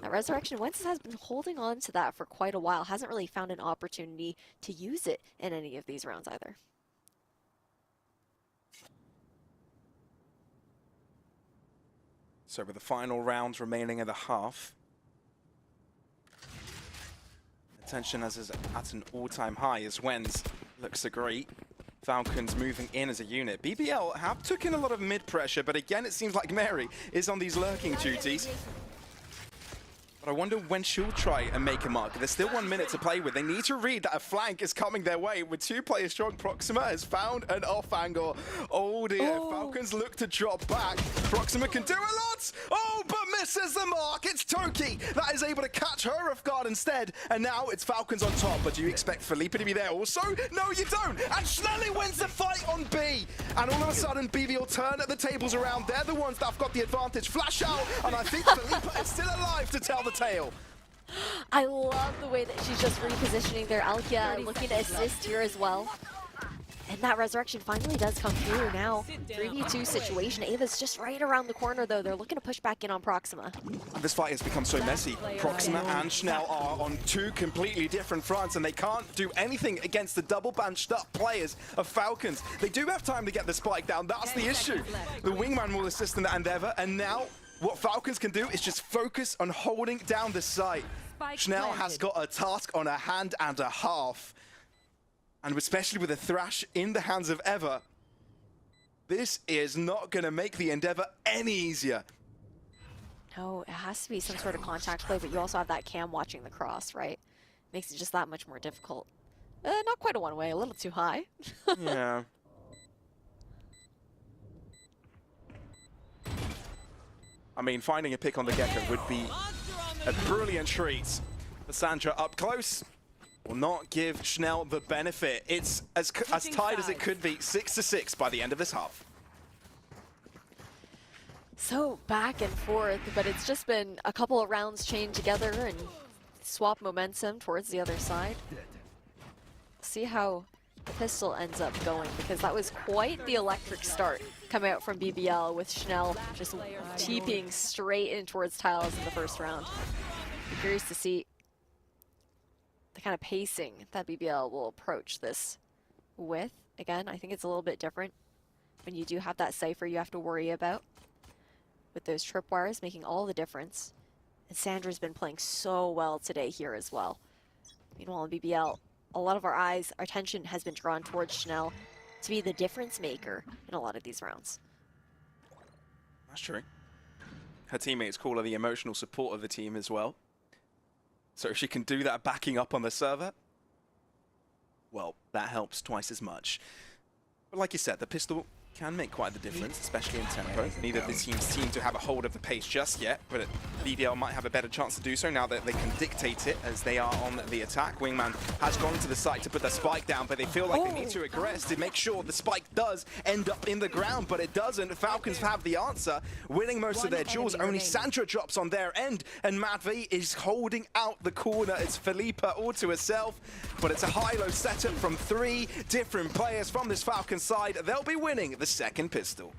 That Resurrection, Wences has been holding on to that for quite a while, hasn't really found an opportunity to use it in any of these rounds either. So with the final rounds remaining in the half, the tension is at an all-time high as Wens looks so great. Falcons moving in as a unit. BBL have took in a lot of mid pressure, but again, it seems like Mary is on these lurking duties. But I wonder when she'll try and make a mark. There's still 1 minute to play with. They need to read that a flank is coming their way with two players strong. Proxima has found an off angle. Oh dear, Falcons look to drop back. Proxima can do a lot. Oh, but misses the mark. It's Toki that is able to catch her off guard instead. And now it's Falcons on top. But do you expect Felipe to be there also? No, you don't. And Schnelly wins the fight on B. And all of a sudden, BB will turn the tables around. They're the ones that have got the advantage. Flash out. And I think Felipe is still alive to tell the tale. I love the way that she's just repositioning their Alkia, looking to assist here as well. And that Resurrection finally does come through now. 3v2 situation. Ava's just right around the corner, though. They're looking to push back in on Proxima. This fight has become so messy. Proxima and Schnell are on two completely different fronts, and they can't do anything against the double banched up players of Falcons. They do have time to get the spike down. That's the issue. The Wingman will assist in that endeavor, and now what Falcons can do is just focus on holding down the site. Schnell has got a task on a hand and a half. And especially with a Thrash in the hands of Eva, this is not going to make the endeavor any easier. No, it has to be some sort of contact play, but you also have that Cam watching the cross, right? Makes it just that much more difficult. Not quite a one-way, a little too high. Yeah. I mean, finding a pick on the Gecko would be a brilliant treat. But Sandra up close will not give Schnell the benefit. It's as tight as it could be, 6-6 by the end of this half. So back and forth, but it's just been a couple of rounds chained together and swap momentum towards the other side. See how the pistol ends up going, because that was quite the electric start coming out from BBL with Schnell just TPing straight in towards tiles in the first round. I'm curious to see the kind of pacing that BBL will approach this with. Again, I think it's a little bit different when you do have that cipher you have to worry about, with those tripwires making all the difference. And Sandra's been playing so well today here as well. Meanwhile, in BBL, a lot of our attention has been drawn towards Schnell to be the difference maker in a lot of these rounds. That's true. Her teammates call her the emotional support of the team as well. So if she can do that backing up on the server, well, that helps twice as much. But like you said, the pistol can make quite the difference, especially in tempo. Neither of the teams seem to have a hold of the pace just yet, but BBL might have a better chance to do so now that they can dictate it as they are on the attack. Wingman has gone to the site to put the spike down, but they feel like they need to aggress to make sure the spike does end up in the ground, but it doesn't. Falcons have the answer, winning most of their duels. Only Sandra drops on their end, and Madvi is holding out the corner. It's Felipa all to herself, but it's a high-low setup from 3 different players from this Falcon side. They'll be winning the second pistol.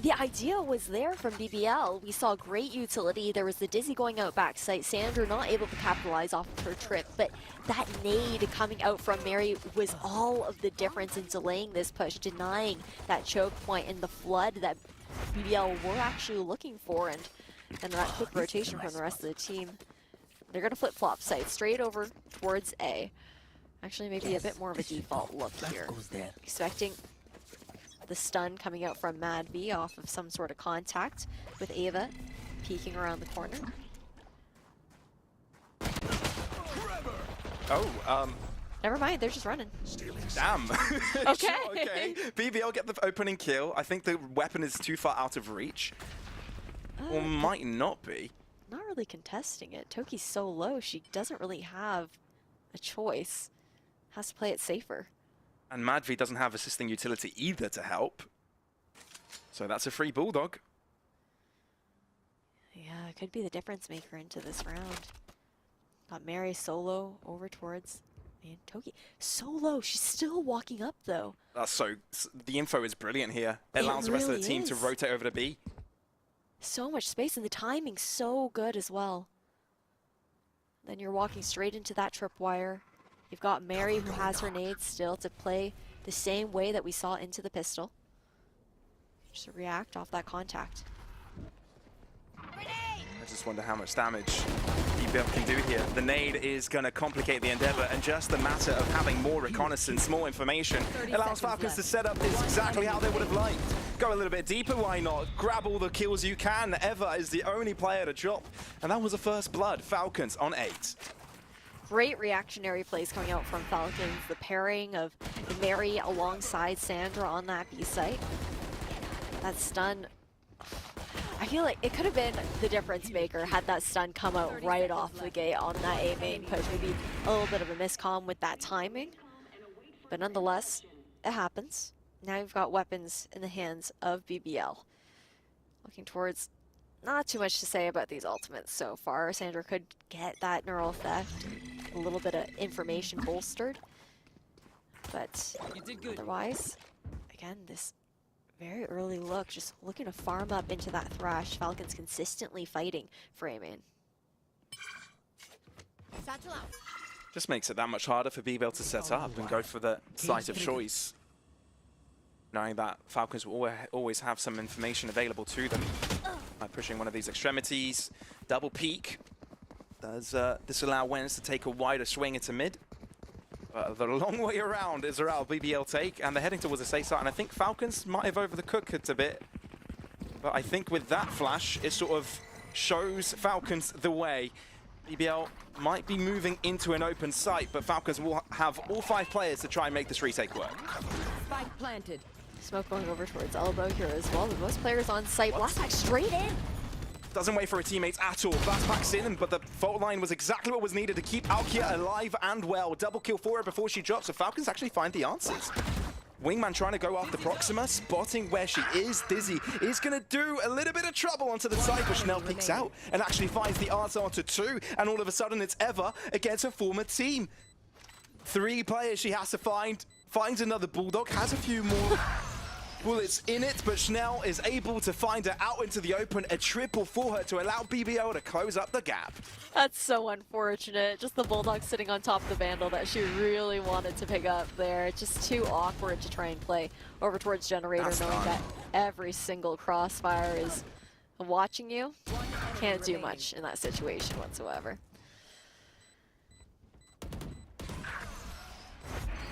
The idea was there from BBL. We saw great utility. There was the Dizzy going out backside. Sandra not able to capitalize off of her trip, but that nade coming out from Mary was all of the difference in delaying this push, denying that choke point and the flood that BBL were actually looking for, and that quick rotation from the rest of the team. They're going to flip-flop sites straight over towards A. Actually, maybe a bit more of a default look here. Expecting the stun coming out from Mad V off of some sort of contact with Ava peeking around the corner. Oh, never mind, they're just running. Damn. Okay. Sure, okay. BBL get the opening kill. I think the weapon is too far out of reach. Or might not be. Not really contesting it. Toki's so low, she doesn't really have a choice. Has to play it safer. And Madvi doesn't have assisting utility either to help. So that's a free Bulldog. Yeah, it could be the difference maker into this round. Got Mary solo over towards, man, Toki. Solo, she's still walking up though. That's so, the info is brilliant here. It allows the rest of the team to rotate over to B. So much space, and the timing's so good as well. Then you're walking straight into that tripwire. You've got Mary, who has her nades still to play the same way that we saw into the pistol. Just react off that contact. I just wonder how much damage BBL can do here. The nade is going to complicate the endeavor, and just the matter of having more reconnaissance, more information, allows Falcons to set up this exactly how they would have liked. Go a little bit deeper, why not? Grab all the kills you can. Eva is the only player to drop, and that was a first blood. Falcons on 8. Great reactionary plays coming out from Falcons. The pairing of Mary alongside Sandra on that B site. That stun, I feel like it could have been the difference maker had that stun come out right off the gate on that A main push. Maybe a little bit of a miscomm with that timing. But nonetheless, it happens. Now you've got weapons in the hands of BBL. Looking towards, not too much to say about these ultimates so far. Sandra could get that neural theft, a little bit of information bolstered. But otherwise, again, this very early look, just looking to farm up into that Thrash. Falcons consistently fighting for A main. Just makes it that much harder for BBL to set up and go for the site of choice, knowing that Falcons will always have some information available to them by pushing one of these extremities. Double peek. Does this allow Wens to take a wider swing into mid? The long way around is around BBL take, and they're heading towards the safe side, and I think Falcons might have overcooked it a bit. But I think with that flash, it sort of shows Falcons the way. BBL might be moving into an open site, but Falcons will have all 5 players to try and make this retake work. Spike planted. Smoke going over towards elbow here as well. With most players on site. Blast back straight in. Doesn't wait for her teammates at all. Blast backs in, but the fault line was exactly what was needed to keep Alkia alive and well. Double kill for her before she drops, so Falcons actually find the answers. Wingman trying to go after Proxima, spotting where she is. Dizzy is going to do a little bit of trouble onto the side, but Chanel peeks out and actually finds the answer onto 2, and all of a sudden it's Eva against her former team. 3 players she has to find. Finds another Bulldog, has a few more bullets in it, but Chanel is able to find her out into the open. A triple for her to allow BBL to close up the gap. That's so unfortunate. Just the Bulldog sitting on top of the Vandal that she really wanted to pick up there. It's just too awkward to try and play over towards Generator, knowing that every single crossfire is watching you. Can't do much in that situation whatsoever.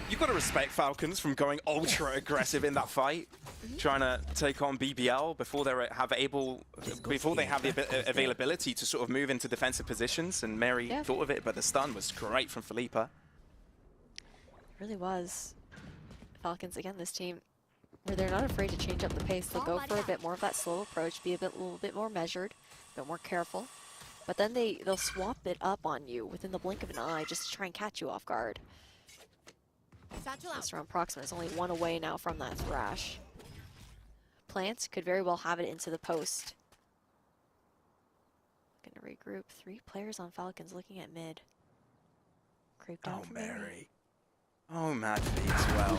You've got to respect Falcons from going ultra aggressive in that fight, trying to take on BBL before they have the availability to sort of move into defensive positions. And Mary thought of it, but the stun was great from Philippa. It really was. Falcons, again, this team, where they're not afraid to change up the pace. They'll go for a bit more of that slow approach, be a little bit more measured, a bit more careful. But then they'll swap it up on you within the blink of an eye just to try and catch you off guard. This round Proxima is only 1 away now from that Thrash. Plant could very well have it into the post. Gonna regroup. 3 players on Falcons looking at mid. Creep down from Mary. Oh, Mad B as well.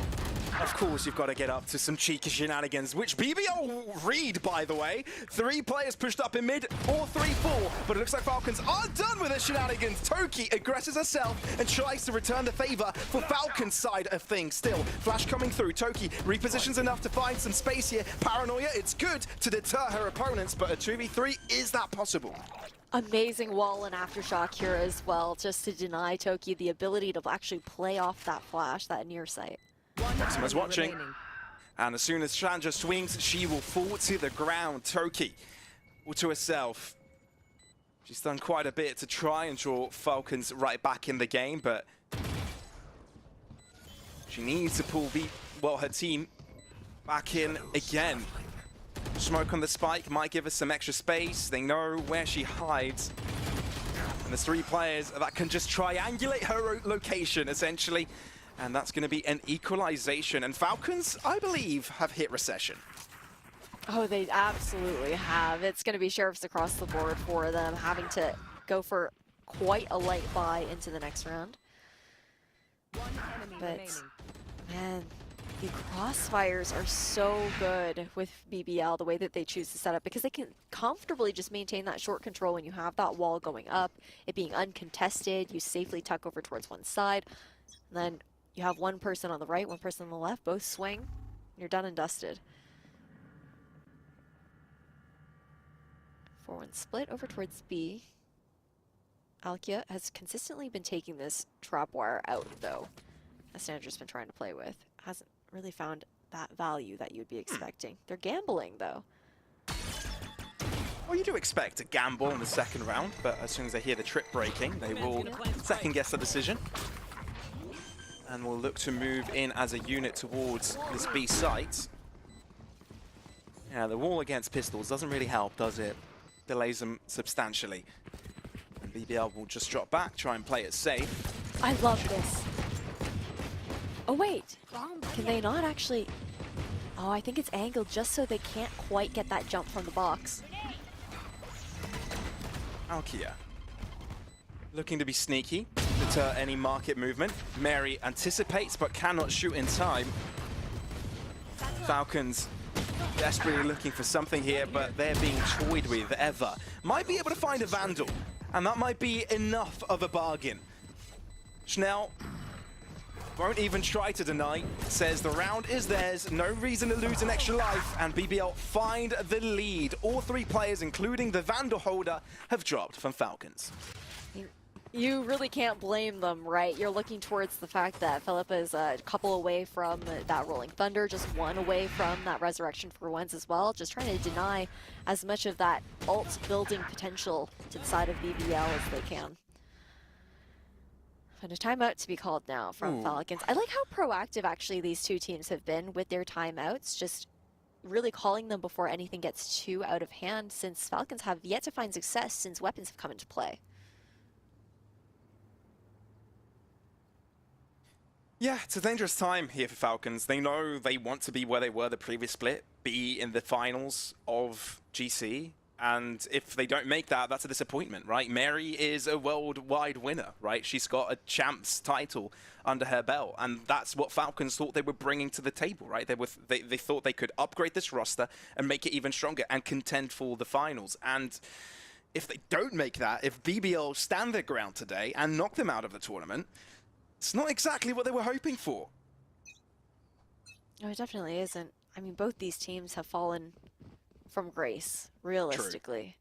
Of course, you've got to get up to some cheeky shenanigans, which BBL read, by the way. 3 players pushed up in mid, or 3-4, but it looks like Falcons are done with their shenanigans. Toki aggresses herself and tries to return the favor for Falcons' side of things. Still, flash coming through. Toki repositions enough to find some space here. Paranoia, it's good to deter her opponents, but a 2v3, is that possible? Amazing wall and aftershock here as well, just to deny Toki the ability to actually play off that flash, that near sight. Proxima's watching, and as soon as Chandra swings, she will fall to the ground. Toki, all to herself. She's done quite a bit to try and draw Falcons right back in the game, but she needs to pull her team back in again. Smoke on the spike might give us some extra space. They know where she hides. And there's 3 players that can just triangulate her location, essentially. And that's going to be an equalization. And Falcons, I believe, have hit recession. Oh, they absolutely have. It's going to be sheriffs across the board for them, having to go for quite a light buy into the next round. But, man, the crossfires are so good with BBL, the way that they choose to set up, because they can comfortably just maintain that short control when you have that wall going up, it being uncontested, you safely tuck over towards one side, and then you have one person on the right, one person on the left, both swing, you're done and dusted. 4-1 split over towards B. Alkia has consistently been taking this trap wire out, though, as Sandra's been trying to play with. Hasn't really found that value that you'd be expecting. They're gambling, though. Well, you do expect a gamble in the second round, but as soon as they hear the trip breaking, they will second-guess the decision. And will look to move in as a unit towards this B site. Yeah, the wall against pistols doesn't really help, does it? Delays them substantially. And BBL will just drop back, try and play it safe. I love this. Oh, wait. Can they not actually... Oh, I think it's angled just so they can't quite get that jump from the box. Alkia looking to be sneaky, deter any market movement. Mary anticipates but cannot shoot in time. Falcons desperately looking for something here, but they're being toyed with. Eva might be able to find a Vandal, and that might be enough of a bargain. Chanel won't even try to deny, says the round is theirs, no reason to lose an extra life, and BBL find the lead. All 3 players, including the Vandal holder, have dropped from Falcons. You really can't blame them, right? You're looking towards the fact that Philippa is a couple away from that Rolling Thunder, just 1 away from that Resurrection for Wens as well, just trying to deny as much of that ult building potential to the side of BBL as they can. And a timeout to be called now from Falcons. I like how proactive actually these two teams have been with their timeouts, just really calling them before anything gets too out of hand, since Falcons have yet to find success since weapons have come into play. Yeah, it's a dangerous time here for Falcons. They know they want to be where they were the previous split, be in the finals of GC. And if they don't make that, that's a disappointment, right? Mary is a worldwide winner, right? She's got a champ's title under her belt, and that's what Falcons thought they were bringing to the table, right? They thought they could upgrade this roster and make it even stronger and contend for the finals. And if they don't make that, if BBL stand their ground today and knock them out of the tournament, it's not exactly what they were hoping for. No, it definitely isn't. I mean, both these teams have fallen from grace, realistically.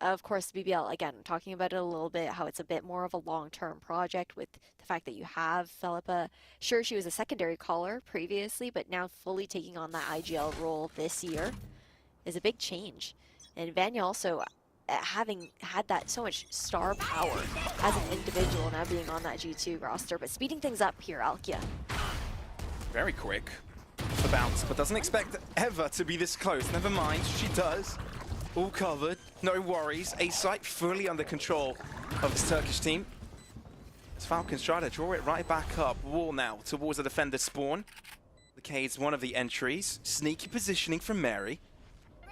Of course, BBL, again, talking about it a little bit, how it's a bit more of a long-term project with the fact that you have Philippa. Sure, she was a secondary caller previously, but now fully taking on that IGL role this year is a big change. And Vanya also, having had that so much star power as an individual, now being on that G2 roster, but speeding things up here, Alkia. Very quick. The bounce, but doesn't expect ever to be this close. Never mind, she does. All covered, no worries. A site fully under control of this Turkish team. As Falcons try to draw it right back up. Wall now towards the defender spawn. The Cade's one of the entries. Sneaky positioning from Mary.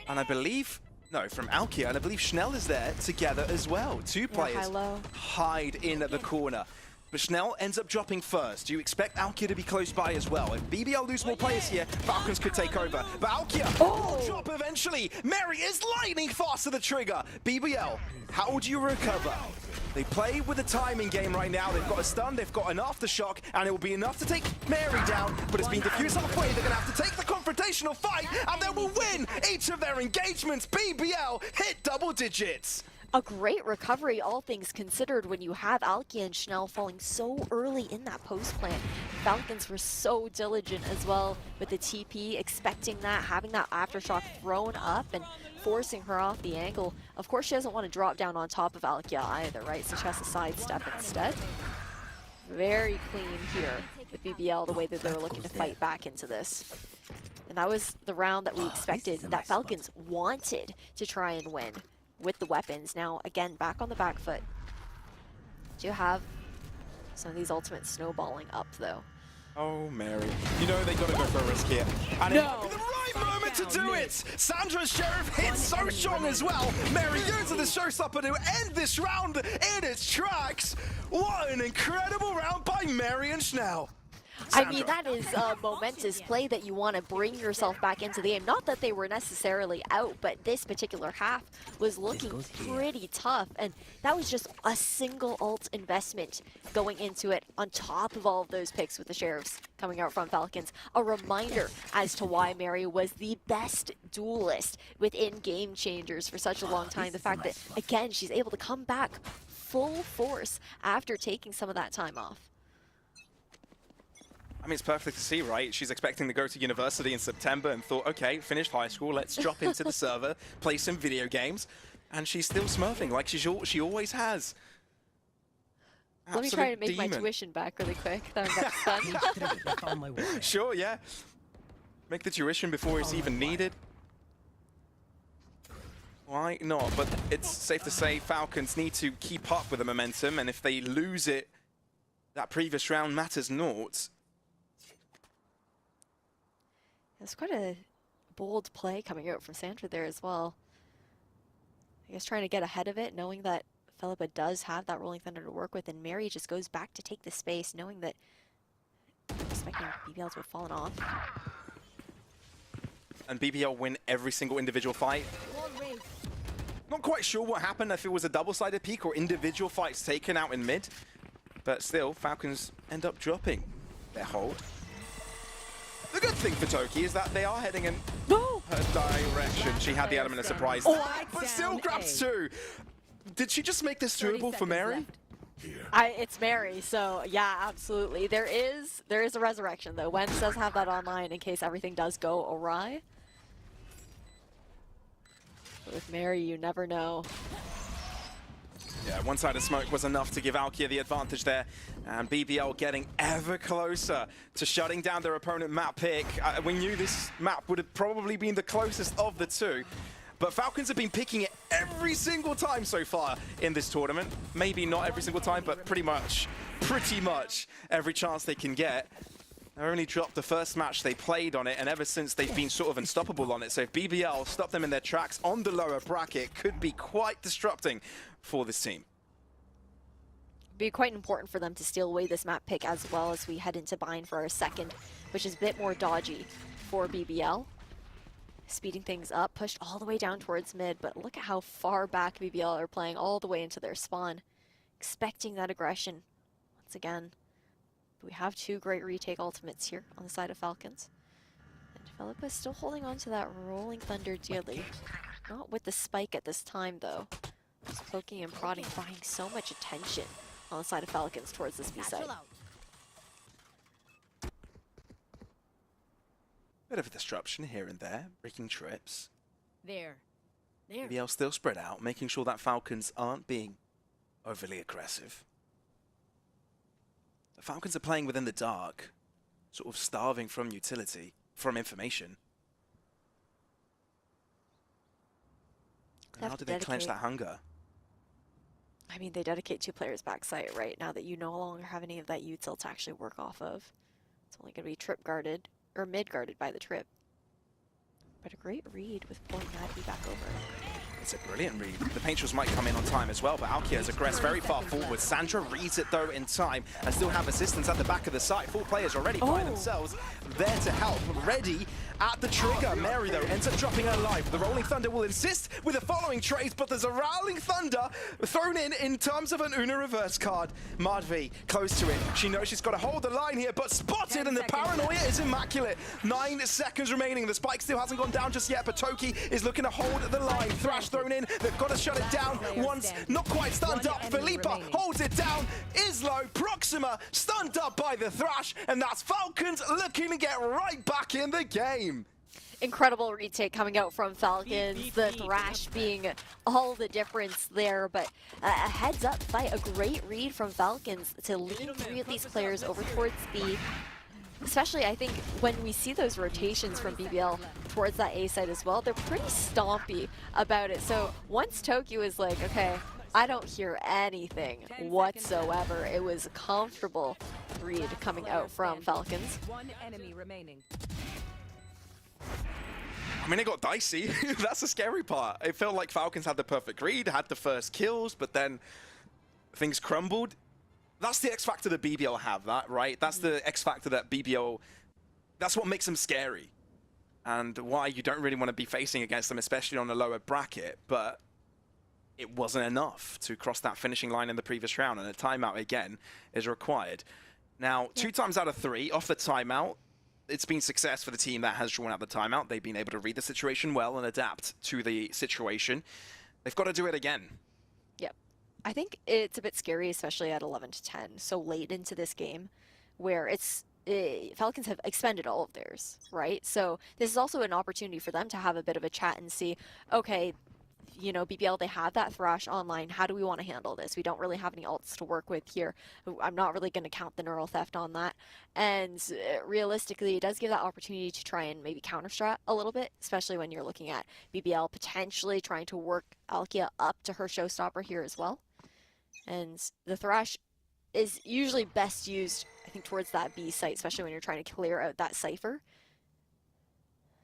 And I believe, no, from Alkia, and I believe Schnell is there together as well. Two players hide in the corner. But Schnell ends up dropping first. You expect Alkia to be close by as well. If BBL lose more players here, Falcons could take over. But Alkia will drop eventually. Mary is lightning fast to the trigger. BBL, how do you recover? They play with a timing game right now. They've got a stun, they've got an aftershock, and it will be enough to take Mary down. But it's been diffused halfway. They're going to have to take the confrontational fight, and they will win each of their engagements. BBL hit double digits. A great recovery, all things considered, when you have Alkia and Schnell falling so early in that post plant. Falcons were so diligent as well with the TP, expecting that, having that aftershock thrown up and forcing her off the angle. Of course, she doesn't want to drop down on top of Alkia either, right? So she has to sidestep instead. Very clean here with BBL, the way that they were looking to fight back into this. And that was the round that we expected, that Falcons wanted to try and win with the weapons. Now, again, back on the back foot. Do you have some of these ultimates snowballing up, though? Oh, Mary. You know they gotta go for a risk here. And it might be the right moment to do it! Sandra's Sheriff hits so strong as well. Mary uses the showstopper to end this round in its tracks. What an incredible round by Mary and Schnell. I mean, that is a momentous play that you want to bring yourself back into the game. Not that they were necessarily out, but this particular half was looking pretty tough. And that was just a single ult investment going into it on top of all of those picks with the Sheriffs coming out from Falcons. A reminder as to why Mary was the best duelist within Game Changers for such a long time. The fact that, again, she's able to come back full force after taking some of that time off. I mean, it's perfect to see, right? She's expecting to go to university in September and thought, okay, finished high school, let's drop into the server, play some video games. And she's still smurfing like she always has. Let me try to make my tuition back really quick. That got stunned. Sure, yeah. Make the tuition before it's even needed. Why not? But it's safe to say Falcons need to keep up with the momentum, and if they lose it, that previous round matters naught. It's quite a bold play coming out from Sandra there as well. I guess trying to get ahead of it, knowing that Philippa does have that Rolling Thunder to work with, and Mary just goes back to take the space, knowing that expecting BBL to have fallen off. And BBL win every single individual fight. Not quite sure what happened, if it was a double-sided peak or individual fights taken out in mid. But still, Falcons end up dropping their hold. The good thing for Toki is that they are heading in her direction. She had the element of surprise, but still grabs two. Did she just make this doable for Mary? It's Mary, so yeah, absolutely. There is a resurrection though. Wen does have that online in case everything does go awry. But with Mary, you never know. Yeah, one side of smoke was enough to give Alkia the advantage there, and BBL getting ever closer to shutting down their opponent map pick. We knew this map would have probably been the closest of the two, but Falcons have been picking it every single time so far in this tournament. Maybe not every single time, but pretty much every chance they can get. They only dropped the first match they played on it, and ever since they've been sort of unstoppable on it. So if BBL stop them in their tracks on the lower bracket, could be quite disrupting for this team. Be quite important for them to steal away this map pick as well as we head into bind for our second, which is a bit more dodgy for BBL. Speeding things up, pushed all the way down towards mid, but look at how far back BBL are playing all the way into their spawn. Expecting that aggression once again. We have two great retake ultimates here on the side of Falcons. And Philippa is still holding on to that Rolling Thunder dearly. Not with the spike at this time, though. Just poking and prodding, drawing so much attention on the side of Falcons towards this B side. Bit of a disruption here and there, breaking trips. There. BBL still spread out, making sure that Falcons aren't being overly aggressive. The Falcons are playing within the dark, sort of starving from utility, from information. And how do they clench that hunger? I mean, they dedicate 2 players backside, right? Now that you no longer have any of that util to actually work off of. It's only going to be trip guarded, or mid guarded by the trip. But a great read with pulling Madby back over. It's a brilliant read. The Painters might come in on time as well, but Alkia has aggressed very far forward. Sandra reads it though in time and still have assistance at the back of the site. 4 players already by themselves, there to help, ready at the trigger. Mary though ends up dropping her life. The Rolling Thunder will insist with the following trades, but there's a Rolling Thunder thrown in terms of an Una reverse card. Madvi close to it. She knows she's got to hold the line here, but spotted, and the paranoia is immaculate. 9 seconds remaining. The spike still hasn't gone down just yet, but Toki is looking to hold the line. Thrash thrown in. They've got to shut it down once. Not quite stunned up. Felipa holds it down. Islo, Proxima stunned up by the Thrash, and that's Falcons looking to get right back in the game. Incredible retake coming out from Falcons, the Thrash being all the difference there, but a heads up fight, a great read from Falcons to lead 3 of these players over towards B. Especially, I think, when we see those rotations from BBL towards that A side as well, they're pretty stompy about it. So once Toki was like, okay, I don't hear anything whatsoever, it was a comfortable read coming out from Falcons. 1 enemy remaining. I mean, it got dicey. That's the scary part. It felt like Falcons had the perfect read, had the first kills, but then things crumbled. That's the X factor that BBL have, that, right? That's the X factor that BBL, that's what makes them scary. And why you don't really want to be facing against them, especially on the lower bracket, but it wasn't enough to cross that finishing line in the previous round, and a timeout again is required. Now, 2 times out of 3 off the timeout, it's been success for the team that has drawn out the timeout. They've been able to read the situation well and adapt to the situation. They've got to do it again. Yep. I think it's a bit scary, especially at 11-10, so late into this game, where Falcons have expended all of theirs, right? So this is also an opportunity for them to have a bit of a chat and see, okay, you know, BBL, they have that Thrash online. How do we want to handle this? We don't really have any ults to work with here. I'm not really going to count the neural theft on that. And realistically, it does give that opportunity to try and maybe counter-strat a little bit, especially when you're looking at BBL potentially trying to work Alkia up to her showstopper here as well. And the Thrash is usually best used, I think, towards that B site, especially when you're trying to clear out that Cypher.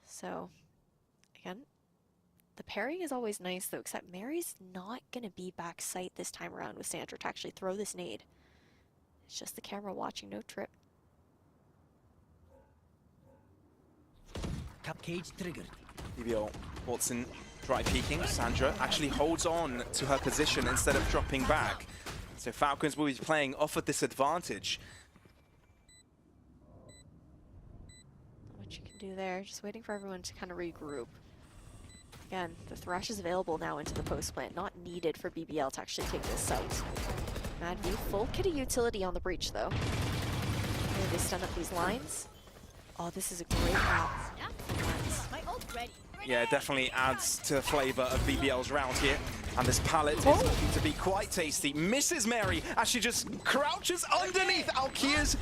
So, again, the pairing is always nice, though, except Mary's not going to be back site this time around with Sandra to actually throw this nade. It's just the camera watching, no trip. Cap cage triggered. BBL Watson dry peeking. Sandra actually holds on to her position instead of dropping back. So Falcons will be playing off a disadvantage. What you can do there, just waiting for everyone to kind of regroup. Again, the Thrash is available now into the post plant, not needed for BBL to actually take this site. Mad V, full kitty utility on the breach though. Maybe they stun up these lines. Oh, this is a great map. My ult's ready. Yeah, it definitely adds to the flavor of BBL's round here. And this pallet is looking to be quite tasty. Misses Mary as she just crouches underneath Alkia's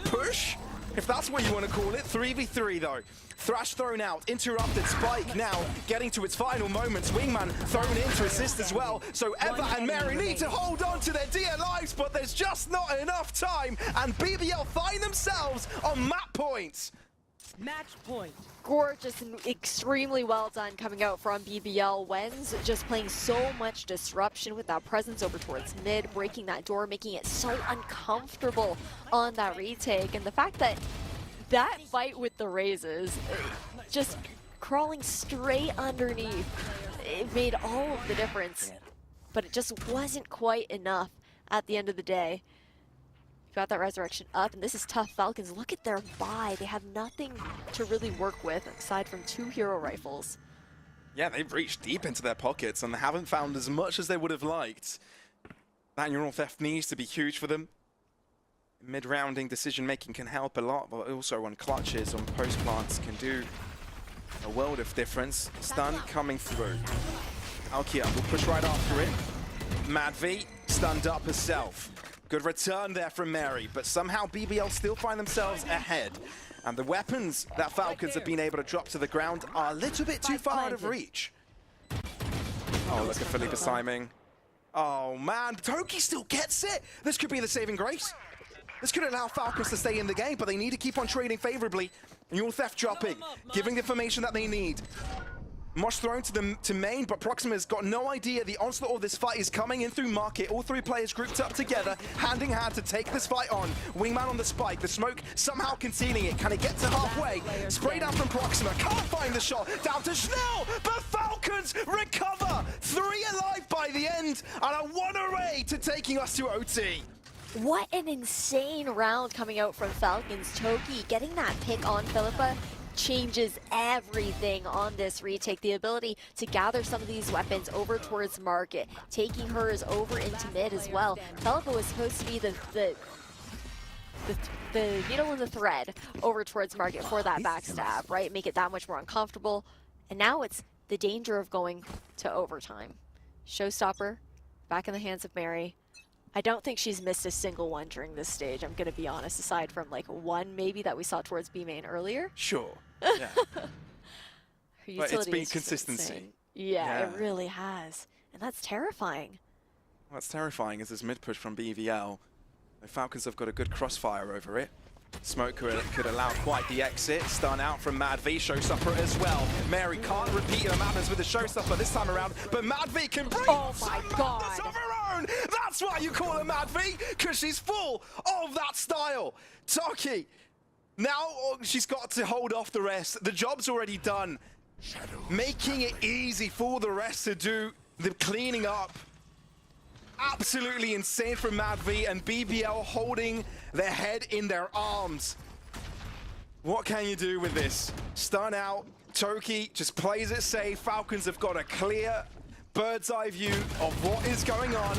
push, if that's what you want to call it. 3v3 though. Thrash thrown out, interrupted. Spike now getting to its final moments. Wingman thrown in to assist as well. So Eva and Mary need to hold on to their dear lives, but there's just not enough time. And BBL find themselves on map points. Match point. Gorgeous and extremely well done coming out from BBL. Wenz just playing so much disruption with that presence over towards mid, breaking that door, making it so uncomfortable on that retake. And the fact that that fight with the raises, just crawling straight underneath, it made all of the difference. But it just wasn't quite enough at the end of the day. Got that resurrection up, and this is tough. Falcons, look at their buy. They have nothing to really work with aside from 2 hero rifles. Yeah, they've reached deep into their pockets and they haven't found as much as they would have liked. That neural theft needs to be huge for them. Mid-rounding decision-making can help a lot, but also on clutches, on post-plants, can do a world of difference. Stun coming through. Alkia will push right after it. Mad V stunned up herself. Good return there from Mary, but somehow BBL still find themselves ahead. And the weapons that Falcons have been able to drop to the ground are a little bit too far out of reach. Oh, look at Philippa's timing. Oh man, Toki still gets it! This could be the saving grace. This could allow Falcons to stay in the game, but they need to keep on trading favorably. Neural theft dropping, giving the information that they need. Mosh thrown to main, but Proxima's got no idea the onslaught of this fight is coming in through market. All 3 players grouped up together, hand in hand to take this fight on. Wingman on the spike, the smoke somehow concealing it. Can it get to halfway? Spray down from Proxima, can't find the shot. Down to Schnell, but Falcons recover. 3 alive by the end, and a 1 array to taking us to OT. What an insane round coming out from Falcons. Toki getting that pick on Philippa changes everything on this retake. The ability to gather some of these weapons over towards market, taking hers over into mid as well. Philippa was supposed to be the needle in the thread over towards market for that backstab, right? Make it that much more uncomfortable. And now it's the danger of going to overtime. Showstopper back in the hands of Mary. I don't think she's missed a single one during this stage, I'm gonna be honest, aside from like 1 maybe that we saw towards B main earlier. Sure, yeah. But it's been consistency. Yeah, it really has. And that's terrifying. What's terrifying is this mid push from BVL. The Falcons have got a good crossfire over it. Smoke could allow quite the exit. Stun out from Mad V. Showstopper as well. Mary can't repeat the madness with the Showstopper this time around, but Mad V can bring oh my god of her own. That's why you call her Mad V, because she's full of that style. Toki, now she's got to hold off the rest. The job's already done. Making it easy for the rest to do the cleaning up. Absolutely insane from Mad V, and BBL holding their head in their arms. What can you do with this? Stun out, Toki just plays it safe. Falcons have got a clear bird's eye view of what is going on.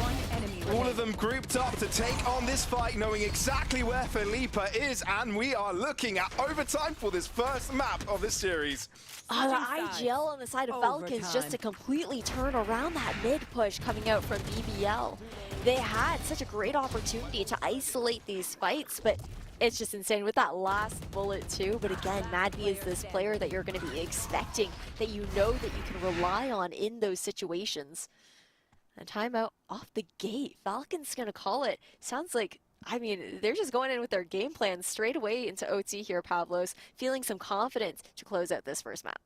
All of them grouped up to take on this fight, knowing exactly where Philippa is, and we are looking at overtime for this first map of this series. Oh, the IGL on the side of Falcons just to completely turn around that mid push coming out from BBL. They had such a great opportunity to isolate these fights, but it's just insane with that last bullet too. But again, Mad V is this player that you're going to be expecting, that you know that you can rely on in those situations. And timeout off the gate. Falcons going to call it. Sounds like, I mean, they're just going in with their game plan straight away into OT here, Pavlos, feeling some confidence to close out this first map.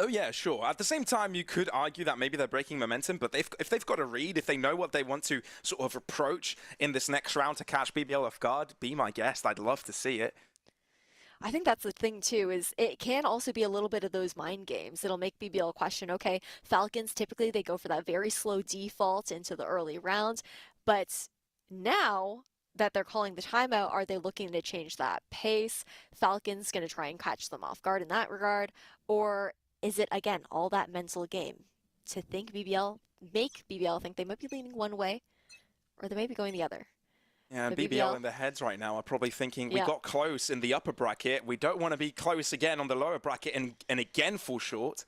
Oh yeah, sure. At the same time, you could argue that maybe they're breaking momentum, but if they've got a read, if they know what they want to sort of approach in this next round to catch BBL off guard, be my guest. I'd love to see it. I think that's the thing too, is it can also be a little bit of those mind games. It'll make BBL question, okay, Falcons, typically they go for that very slow default into the early rounds, but now that they're calling the timeout, are they looking to change that pace? Falcons going to try and catch them off guard in that regard, or is it, again, all that mental game to think BBL, make BBL think they might be leaning one way, or they may be going the other? Yeah, the BBL in their heads right now are probably thinking, we Yeah. got close in the upper bracket. We don't want to be close again on the lower bracket and again fall short.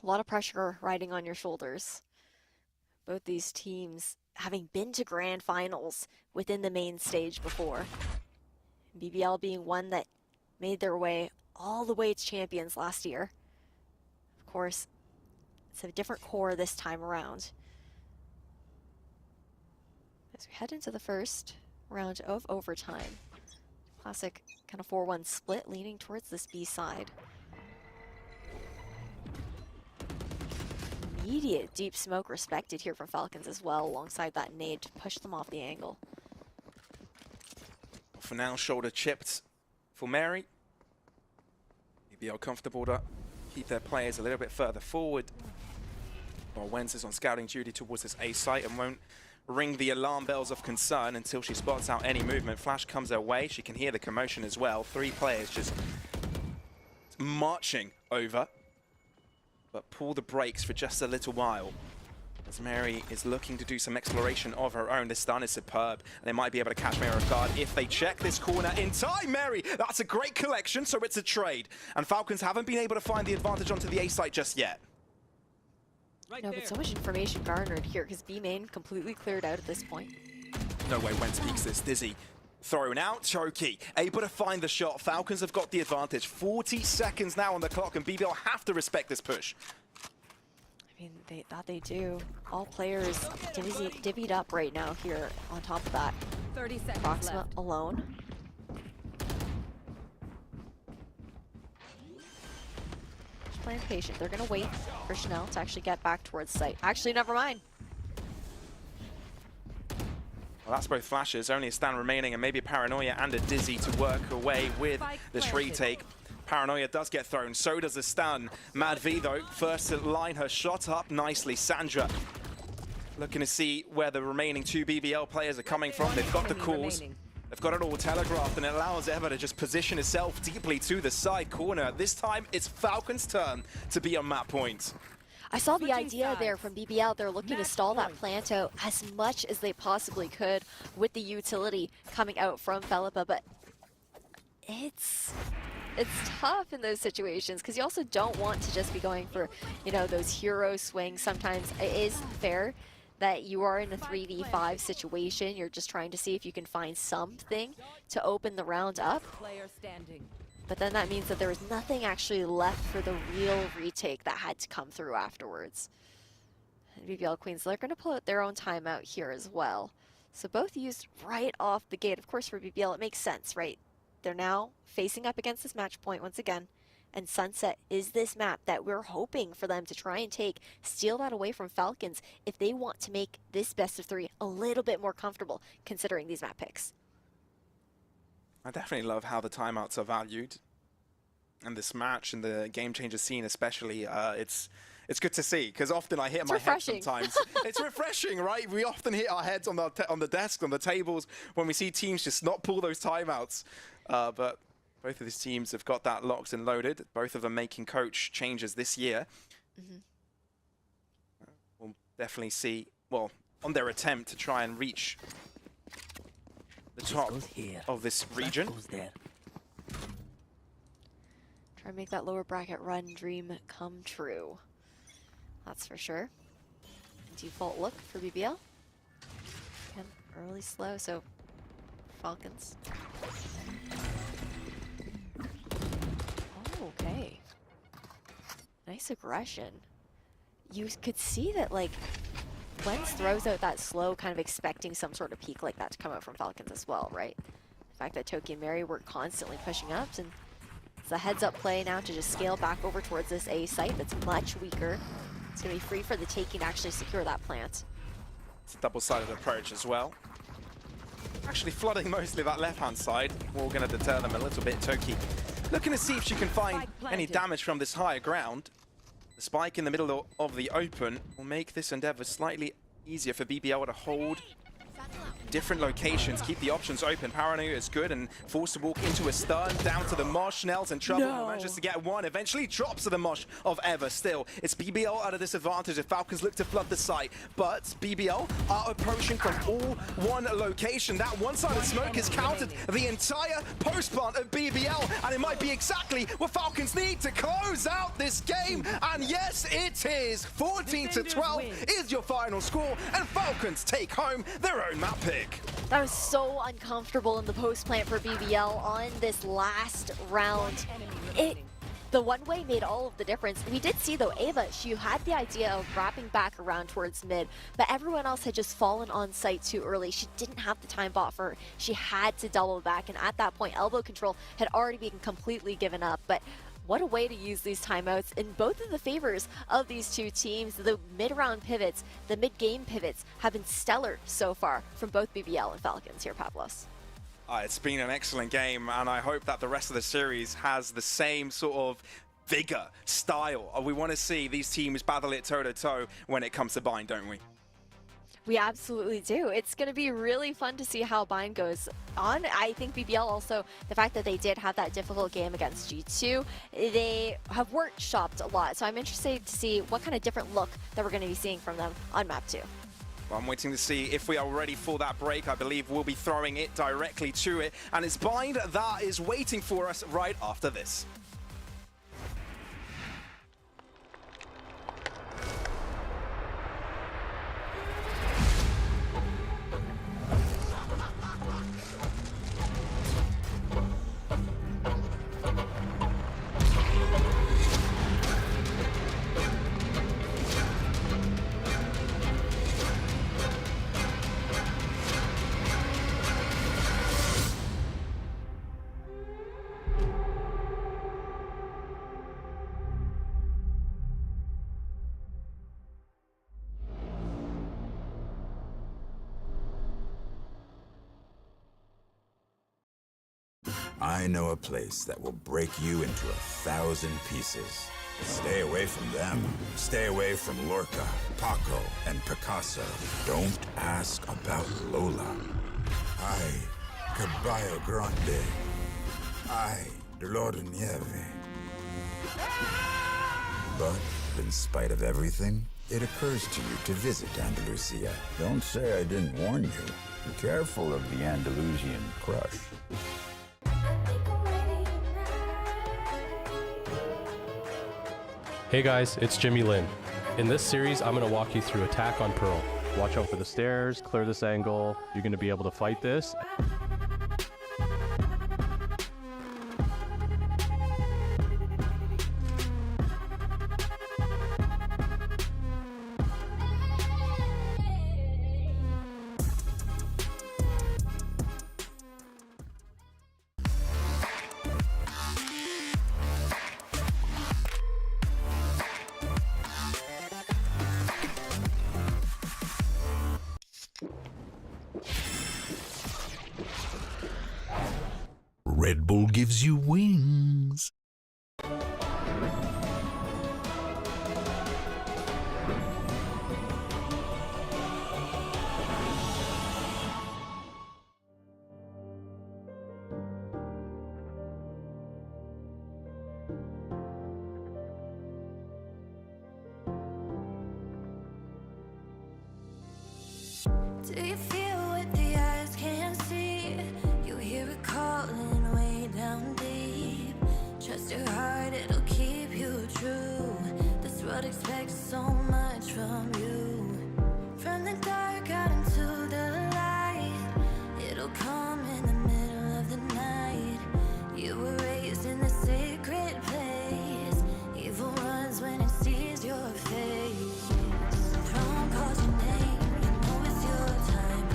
A lot of pressure riding on your shoulders. Both these teams having been to grand finals within the main stage before. BBL being one that made their way all the way to champions last year. Of course, it's a different core this time around. As we head into the first round of overtime. Classic kind of 4-1 split leaning towards this B side. Immediate deep smoke respected here from Falcons as well, alongside that nade to push them off the angle. For now, shoulder chipped for Mary. BBL comfortable to keep their players a little bit further forward. While Wentz is on scouting duty towards this A site and won't ring the alarm bells of concern until she spots out any movement. Flash comes her way. She can hear the commotion as well. 3 players just marching over. But pull the brakes for just a little while. As Mary is looking to do some exploration of her own. This stun is superb. And they might be able to catch Mary off guard if they check this corner in time. Mary, that's a great collection, so it's a trade. And Falcons haven't been able to find the advantage onto the A site just yet. No, but so much information garnered here because B main completely cleared out at this point. No way Wentz peeks this. Dizzy thrown out. Choki able to find the shot. Falcons have got the advantage. 40 seconds now on the clock, and BBL have to respect this push. I mean, they do. All players divvied up right now here on top of that. 30 seconds Proxima left. alone. Just playing patient. They're going to wait for Chanel to actually get back towards site. Actually, never mind. Well, that's both flashes. Only a stand remaining, and maybe a Paranoia and a Dizzy to work away with this retake. Paranoia does get thrown, so does the stun. Mad V, though, first to line her shot up nicely. Sandra looking to see where the remaining 2 BBL players are coming from. They've got the calls. They've got it all telegraphed, and it allows Eva to just position herself deeply to the side corner. This time, it's Falcon's turn to be on map point. I saw the idea there from BBL. They're looking to stall that plant out as much as they possibly could with the utility coming out from Philippa, but it's tough in those situations because you also don't want to just be going for, you know, those hero swings. Sometimes it is fair that you are in a 3v5 situation. You're just trying to see if you can find something to open the round up. Player standing. But then that means that there was nothing actually left for the real retake that had to come through afterwards. And BBL Queens, they're going to pull out their own timeout here as well. So both used right off the gate. Of course, for BBL, it makes sense, right? They're now facing up against this match point once again. And Sunset is this map that we're hoping for them to try and take, steal that away from Falcons if they want to make this best of 3 a little bit more comfortable considering these map picks. I definitely love how the timeouts are valued. And this match and the game changer scene especially, it's good to see, because often I hit my head sometimes. It's refreshing, right? We often hit our heads on the desk, on the tables, when we see teams just not pull those timeouts. But both of these teams have got that locked and loaded. Both of them making coach changes this year. We'll definitely see, well, on their attempt to try and reach the top of this region. Try and make that lower bracket run dream come true. That's for sure. Default look for BBL. Again, early slow, so Falcons. Oh, okay. Nice aggression. You could see that, like, Wentz throws out that slow, kind of expecting some sort of peak like that to come out from Falcons as well, right? The fact that Toki and Mary were constantly pushing up, and it's a heads-up play now to just scale back over towards this A site that's much weaker. It's going to be free for the taking to actually secure that plant. It's a double-sided approach as well. Actually flooding mostly that left-hand side. We're going to deter them a little bit. Toki looking to see if she can find any damage from this higher ground. The spike in the middle of the open will make this endeavor slightly easier for BBL to hold different locations, keep the options open. Paranoia is good and forced to walk into a stun, down to the Mosh. Schnell's in trouble, manages to get one, eventually drops to the Mosh of Ever. Still, it's BBL at a disadvantage if Falcons look to flood the site, but BBL are approaching from all one location. That one-sided smoke has countered the entire post-plant of BBL, and it might be exactly what Falcons need to close out this game, and yes, it is. 14-12 is your final score, and Falcons take home their own map pick. That was so uncomfortable in the post plant for BBL on this last round. The one-way made all of the difference. We did see, though, Ava, she had the idea of wrapping back around towards mid, but everyone else had just fallen on site too early. She didn't have the time bot for her. She had to double back, and at that point, elbow control had already been completely given up. But what a way to use these timeouts in both of the favors of these two teams. The mid-round pivots, the mid-game pivots have been stellar so far from both BBL and Falcons here, Pavlos. It's been an excellent game, and I hope that the rest of the series has the same sort of vigor, style. We want to see these teams battle it toe-to-toe when it comes to Bind, don't we? We absolutely do. It's going to be really fun to see how Bind goes on. I think BBL also, the fact that they did have that difficult game against G2, they have workshopped a lot. So I'm interested to see what kind of different look that we're going to be seeing from them on map 2. Well, I'm waiting to see if we are ready for that break. I believe we'll be throwing it directly to it. And it's Bind that is waiting for us right after this. I know a place that will break you into 1,000 pieces. Stay away from them. Stay away from Lorca, Paco, and Picasso. Don't ask about Lola. Ay, Caballo Grande. Ay, Dolor de Nieve. But in spite of everything, it occurs to you to visit Andalusia. Don't say I didn't warn you. Be careful of the Andalusian crush. Hey guys, it's Jimmy Lin. In this series, I'm going to walk you through Attack on Pearl. Watch out for the stairs, clear this angle. You're going to be able to fight this. Red Bull gives you wings. Do you feel what the eyes can't see? You hear it calling way down deep. Trust your heart, it'll keep you true. This world expects so much from you. From the dark out into the light, it'll come in the middle of the night. You were raised in the sacred place. Evil runs when it sees your face. Throne calls your name, you know it's your time.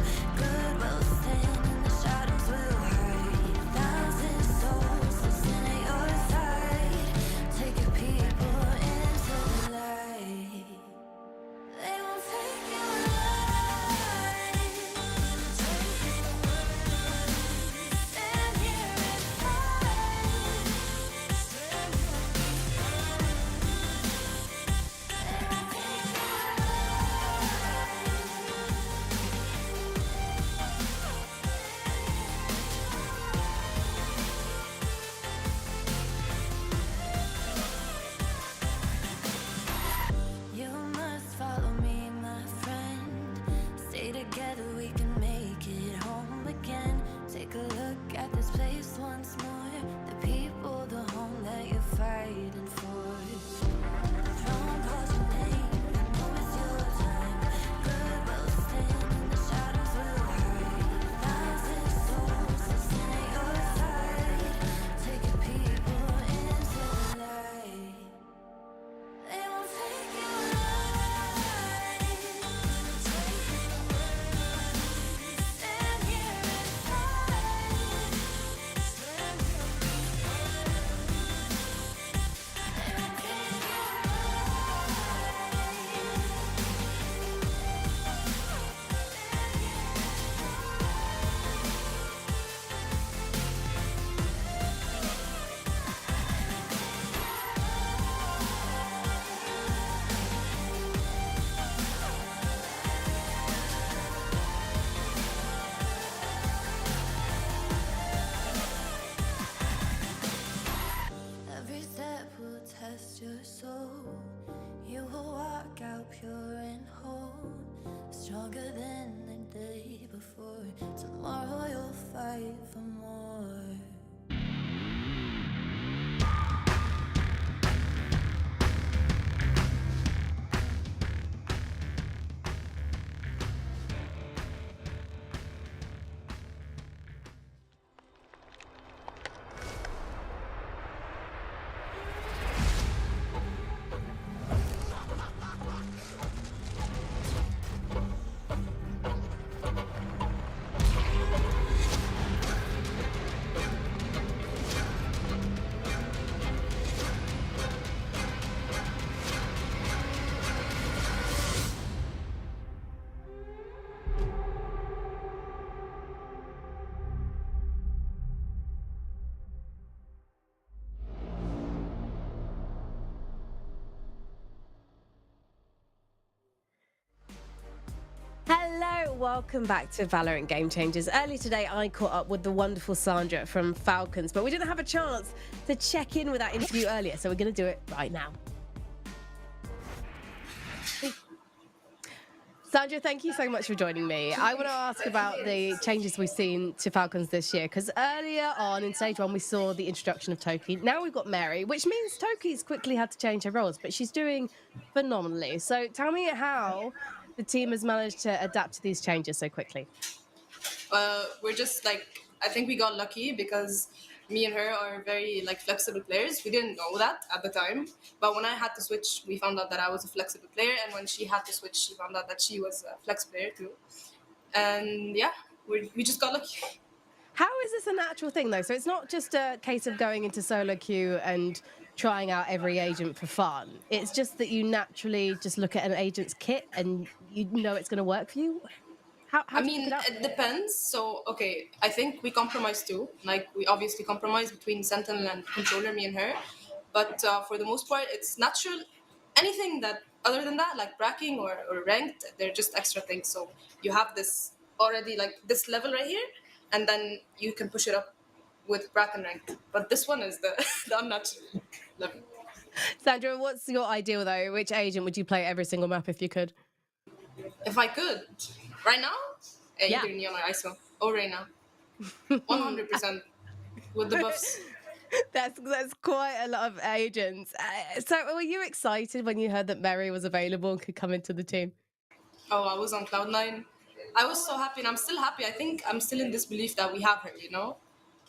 welcome back to Valorant Game Changers. Earlier today, I caught up with the wonderful Sandra from Falcons, but we didn't have a chance to check in with that interview earlier, so we're going to do it right now. Sandra, thank you so much for joining me. I want to ask about the changes we've seen to Falcons this year, because earlier on in stage 1, we saw the introduction of Toki. Now we've got Mary, which means Toki's quickly had to change her roles, but she's doing phenomenally. So tell me how the team has managed to adapt to these changes so quickly. We're just like, I think we got lucky because me and her are very like flexible players. We didn't know that at the time, but when I had to switch, we found out that I was a flexible player, and when she had to switch, she found out that she was a flex player too. And yeah, we just got lucky. How is this a natural thing though? So it's not just a case of going into solo queue and trying out every agent for fun. It's just that you naturally just look at an agent's kit and you know it's going to work for you. How I mean, it depends. So, okay, I think we compromise too. Like, we obviously compromise between Sentinel and Controller, me and her. But for the most part, it's natural. Anything that, other than that, like bracking or ranked, they're just extra things. So you have this already, like this level right here, and then you can push it up with brack and ranked. But this one is the unnatural level. Sandra, what's your ideal though? Which agent would you play every single map if you could? If I could, right now, Yeah. either Neon or ISO or Reyna, 100% with the buffs. That's quite a lot of agents. So were you excited when you heard that Mary was available and could come into the team? Oh, I was on cloud9. I was so happy, and I'm still happy. I think I'm still in this belief that we have her, you know?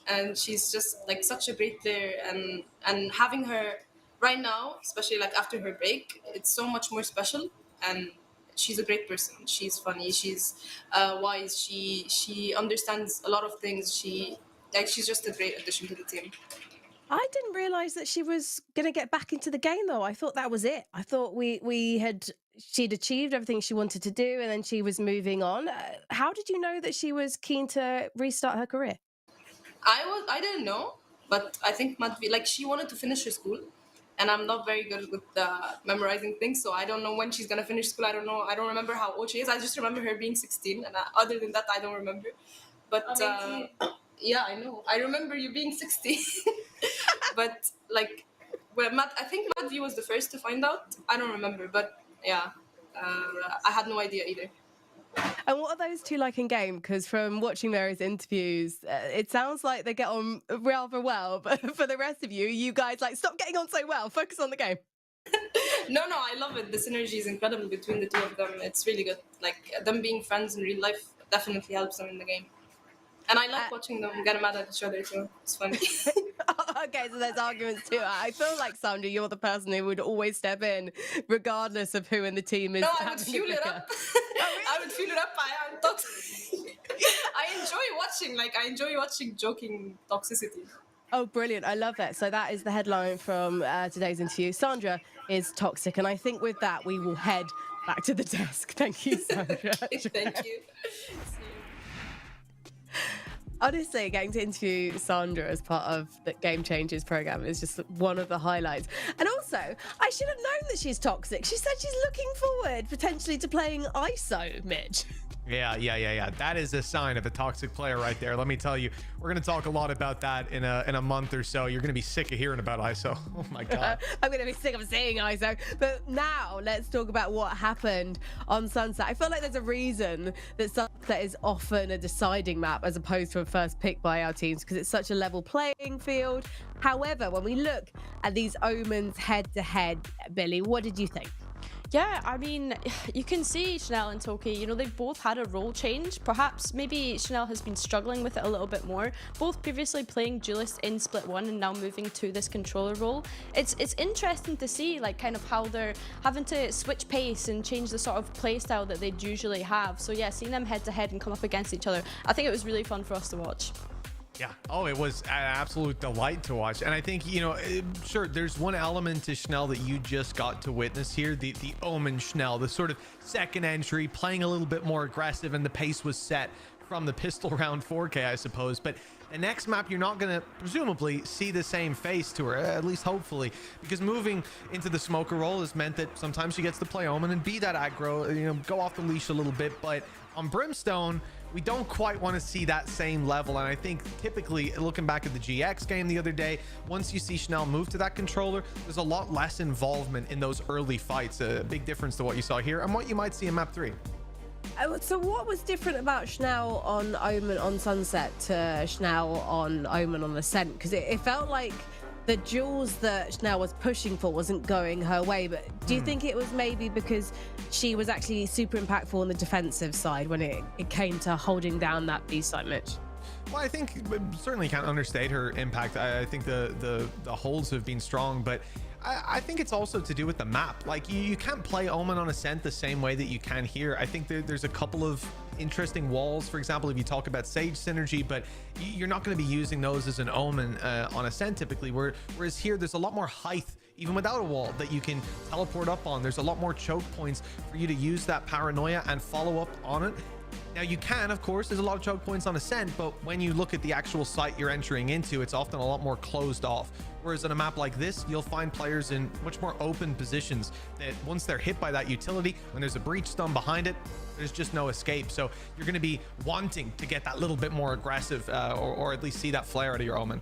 And she's just like such a great player, and having her right now, especially like after her break, it's so much more special. And she's a great person. She's funny. She's wise. She understands a lot of things. She's just a great addition to the team. I didn't realise that she was going to get back into the game though. I thought that was it. I thought she'd achieved everything she wanted to do, and then she was moving on. How did you know that she was keen to restart her career? I didn't know, but I think Madhvi, like, she wanted to finish her school, and I'm not very good with memorizing things, so I don't know when she's gonna finish school. I don't know. I don't remember how old she is. I just remember her being 16, and other than that, I don't remember. But yeah, I know. I remember you being 16. But like, I think Madhvi was the first to find out. I don't remember, but yeah, I had no idea either. And what are those two like in game? Because from watching Mary's interviews, it sounds like they get on rather well. But for the rest of you guys, like, stop getting on so well. Focus on the game. No, I love it. The synergy is incredible between the two of them. It's really good. Like, them being friends in real life definitely helps them in the game. And I like watching them get mad at each other too. It's funny. Okay, so there's arguments too. I feel like, Sandra, you're the person who would always step in, regardless of who in the team is. No, I would fuel it up. I would fuel it up. I enjoy watching. Like, I enjoy watching joking toxicity. Oh, brilliant. I love it. So that is the headline from today's interview. Sandra is toxic. And I think with that, we will head back to the desk. Thank you, Sandra. Thank you. Honestly, getting to interview Sandra as part of the Game Changers program is just one of the highlights. And also, I should have known that she's toxic. She said she's looking forward potentially to playing ISO, Mitch. Yeah. That is a sign of a toxic player right there. Let me tell you, we're going to talk a lot about that in a month or so. You're going to be sick of hearing about ISO. Oh my God. I'm going to be sick of seeing ISO. But now let's talk about what happened on Sunset. I feel like there's a reason that Sunset is often a deciding map as opposed to a first pick by our teams, because it's such a level playing field. However, when we look at these Omens head to head, Billy, what did you think? Yeah, I mean, you can see Chanel and Toki, you know, they've both had a role change. Perhaps maybe Chanel has been struggling with it a little bit more. Both previously playing duelist in Split 1 and now moving to this controller role. It's interesting to see, like, kind of how they're having to switch pace and change the sort of play style that they'd usually have. So yeah, seeing them head to head and come up against each other, I think it was really fun for us to watch. Yeah. Oh, it was an absolute delight to watch. And I think, you know, sure, there's one element to Schnell that you just got to witness here, the Omen Schnell, the sort of second entry, playing a little bit more aggressive, and the pace was set from the pistol round 4K, I suppose. But The next map, you're not going to presumably see the same face to her, at least hopefully, because moving into the smoker role has meant that sometimes she gets to play Omen and be that aggro, you know, go off the leash a little bit. But on Brimstone, we don't quite want to see that same level. And I think typically, looking back at the GX game the other day, once you see Schnell move to that controller, there's a lot less involvement in those early fights. A big difference to what you saw here and what you might see in map 3. So what was different about Schnell on Omen on Sunset to Schnell on Omen on Ascent? Because it felt like the duels that Schnell was pushing for wasn't going her way. But do you think it was maybe because she was actually super impactful on the defensive side when it came to holding down that B-side Mitch? Well, I think certainly can't understate her impact. I think the holds have been strong, but I think it's also to do with the map. Like you can't play Omen on Ascent the same way that you can here. I think there's a couple of interesting walls, for example, if you talk about Sage synergy, but you're not going to be using those as an Omen on Ascent typically, whereas here there's a lot more height even without a wall that you can teleport up on. There's a lot more choke points for you to use that paranoia and follow up on it. Now you can, of course, there's a lot of choke points on Ascent, but when you look at the actual site you're entering into, it's often a lot more closed off. Whereas on a map like this, you'll find players in much more open positions that once they're hit by that utility, when there's a breach stun behind it, there's just no escape. So you're going to be wanting to get that little bit more aggressive or at least see that flare out of your Omen.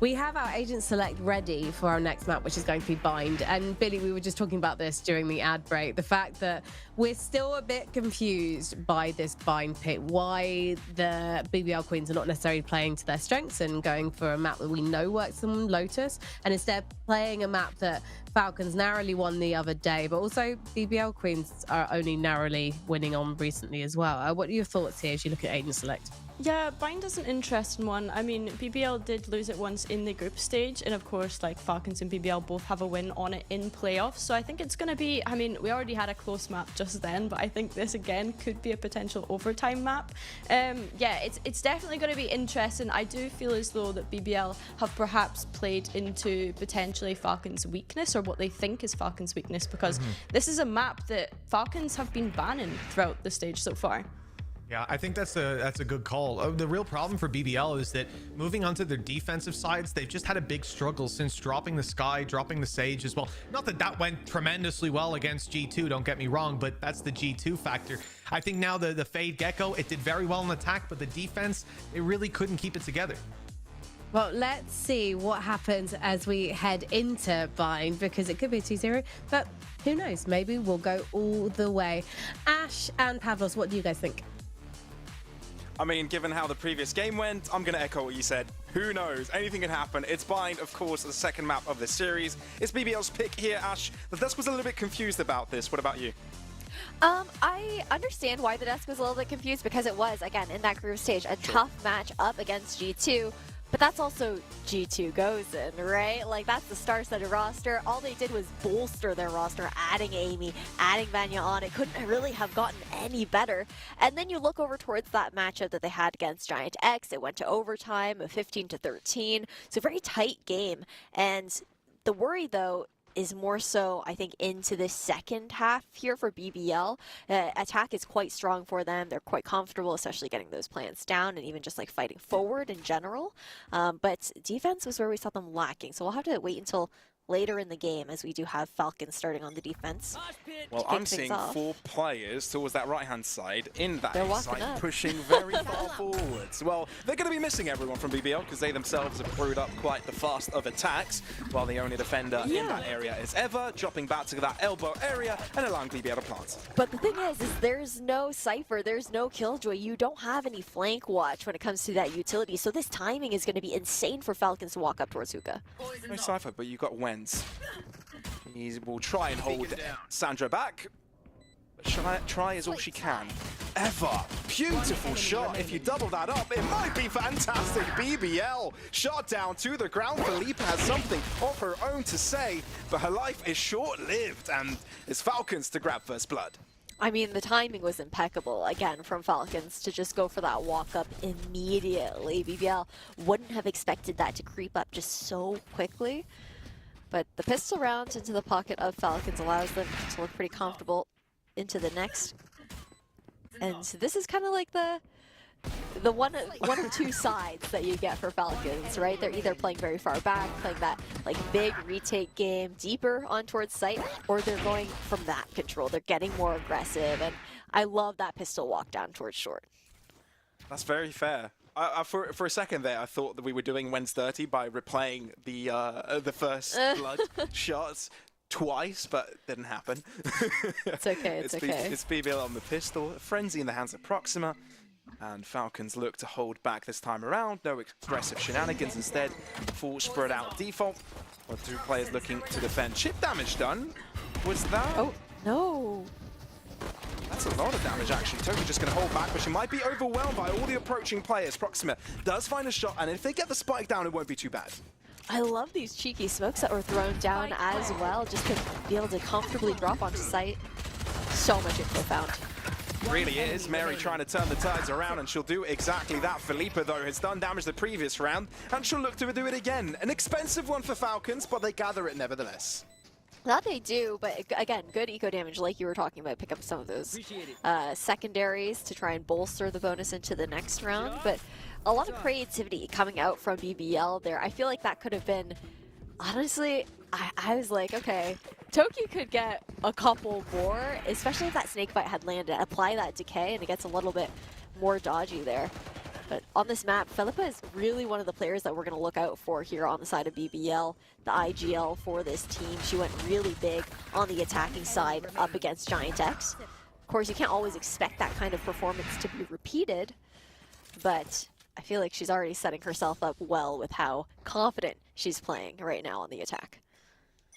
We have our agent select ready for our next map, which is going to be Bind. And Billy, we were just talking about this during the ad break. The fact that we're still a bit confused by this Bind pick. Why the BBL Queens are not necessarily playing to their strengths and going for a map that we know works on Lotus, and instead playing a map that Falcons narrowly won the other day, but also BBL Queens are only narrowly winning on recently as well. What are your thoughts here as you look at agent select? Yeah, Bind is an interesting one. I mean, BBL did lose it once in the group stage, and of course, like Falcons and BBL both have a win on it in playoffs. So I think it's going to be, I mean, we already had a close map just then, but I think this again could be a potential overtime map. Yeah, it's definitely going to be interesting. I do feel as though that BBL have perhaps played into potentially Falcons' weakness, or what they think is Falcons' weakness, because this is a map that Falcons have been banning throughout the stage so far. Yeah, I think that's a good call. The real problem for BBL is that moving onto their defensive sides, they've just had a big struggle since dropping the Sky, dropping the Sage as well. Not that that went tremendously well against G2, don't get me wrong, but that's the G2 factor. I think now the Fade Gecko, it did very well in attack, but the defense, it really couldn't keep it together. Well, let's see what happens as we head into Bind, because it could be a 2-0, but who knows? Maybe we'll go all the way. Ash and Pavlos, what do you guys think? I mean, given how the previous game went, I'm going to echo what you said. Who knows? Anything can happen. It's Bind, of course, the second map of this series. It's BBL's pick here, Ash. The desk was a little bit confused about this. What about you? I understand why the desk was a little bit confused, because it was, again, in that group stage, a tough match up against G2. But that's also G2 goes in, right? Like, that's the star-studded roster. All they did was bolster their roster, adding Amy, adding Vanya on. It couldn't really have gotten any better. And then you look over towards that matchup that they had against Giant X. It went to overtime, 15-13. So very tight game. And the worry, though, is more so, I think, into the second half here for BBL. Attack is quite strong for them. They're quite comfortable, especially getting those plants down and even just like fighting forward in general. But defense was where we saw them lacking. So we'll have to wait until later in the game, as we do have Falcons starting on the defense. Well, I'm seeing 4 players towards that right-hand side in that side, up. pushing very far forwards. Well, they're going to be missing everyone from BBL because they themselves have brewed up quite the fast of attacks, while the only defender in that area is Eva, dropping back to that elbow area and allowing BBL to plant. But the thing is there's no Cypher, there's no Killjoy. You don't have any flank watch when it comes to that utility. So this timing is going to be insane for Falcons to walk up towards Hookah. No Cypher, but you got Wenz. He will try and hold Sandra back. Try as all she can. Eva, beautiful shot. If you double that up, it might be fantastic. BBL shot down to the ground. Felipe has something of her own to say, but her life is short-lived, and it's Falcons to grab first blood. I mean, the timing was impeccable, again, from Falcons to just go for that walk-up immediately. BBL wouldn't have expected that to creep up just so quickly. But the pistol round into the pocket of Falcons allows them to look pretty comfortable into the next. And so this is kind of like the one of two sides that you get for Falcons, right? They're either playing very far back, playing that like big retake game deeper on towards site, or they're going from that control. They're getting more aggressive, and I love that pistol walk down towards short. That's very fair. For a second there, I thought that we were doing Wens 30 by replaying the first blood shots twice, but didn't happen. It's okay, it's okay. It's BBL on the pistol, Frenzy in the hands of Proxima, and Falcons look to hold back this time around. No aggressive shenanigans, instead full spread out default. Or two players looking to defend. Chip damage done. Was that? Oh, no. That's a lot of damage, actually. Toki just going to hold back, but she might be overwhelmed by all the approaching players. Proxima does find a shot, and if they get the spike down, it won't be too bad. I love these cheeky smokes that were thrown down as well, just to be able to comfortably drop onto site. So much info found. Really is. Mary trying to turn the tides around, and she'll do exactly that. Philippa, though, has done damage the previous round, and she'll look to do it again. An expensive one for Falcons, but they gather it nevertheless. That they do, but again, good eco damage, like you were talking about. Pick up some of those secondaries to try and bolster the bonus into the next round. But a lot of creativity coming out from BBL there. I feel like that could have been, honestly, I was like, okay, Toki could get a couple more, especially if that snake bite had landed. Apply that decay, and it gets a little bit more dodgy there. But on this map, Philippa is really one of the players that we're going to look out for here on the side of BBL, the IGL for this team. She went really big on the attacking side up against Giant X. Of course, you can't always expect that kind of performance to be repeated, but I feel like she's already setting herself up well with how confident she's playing right now on the attack.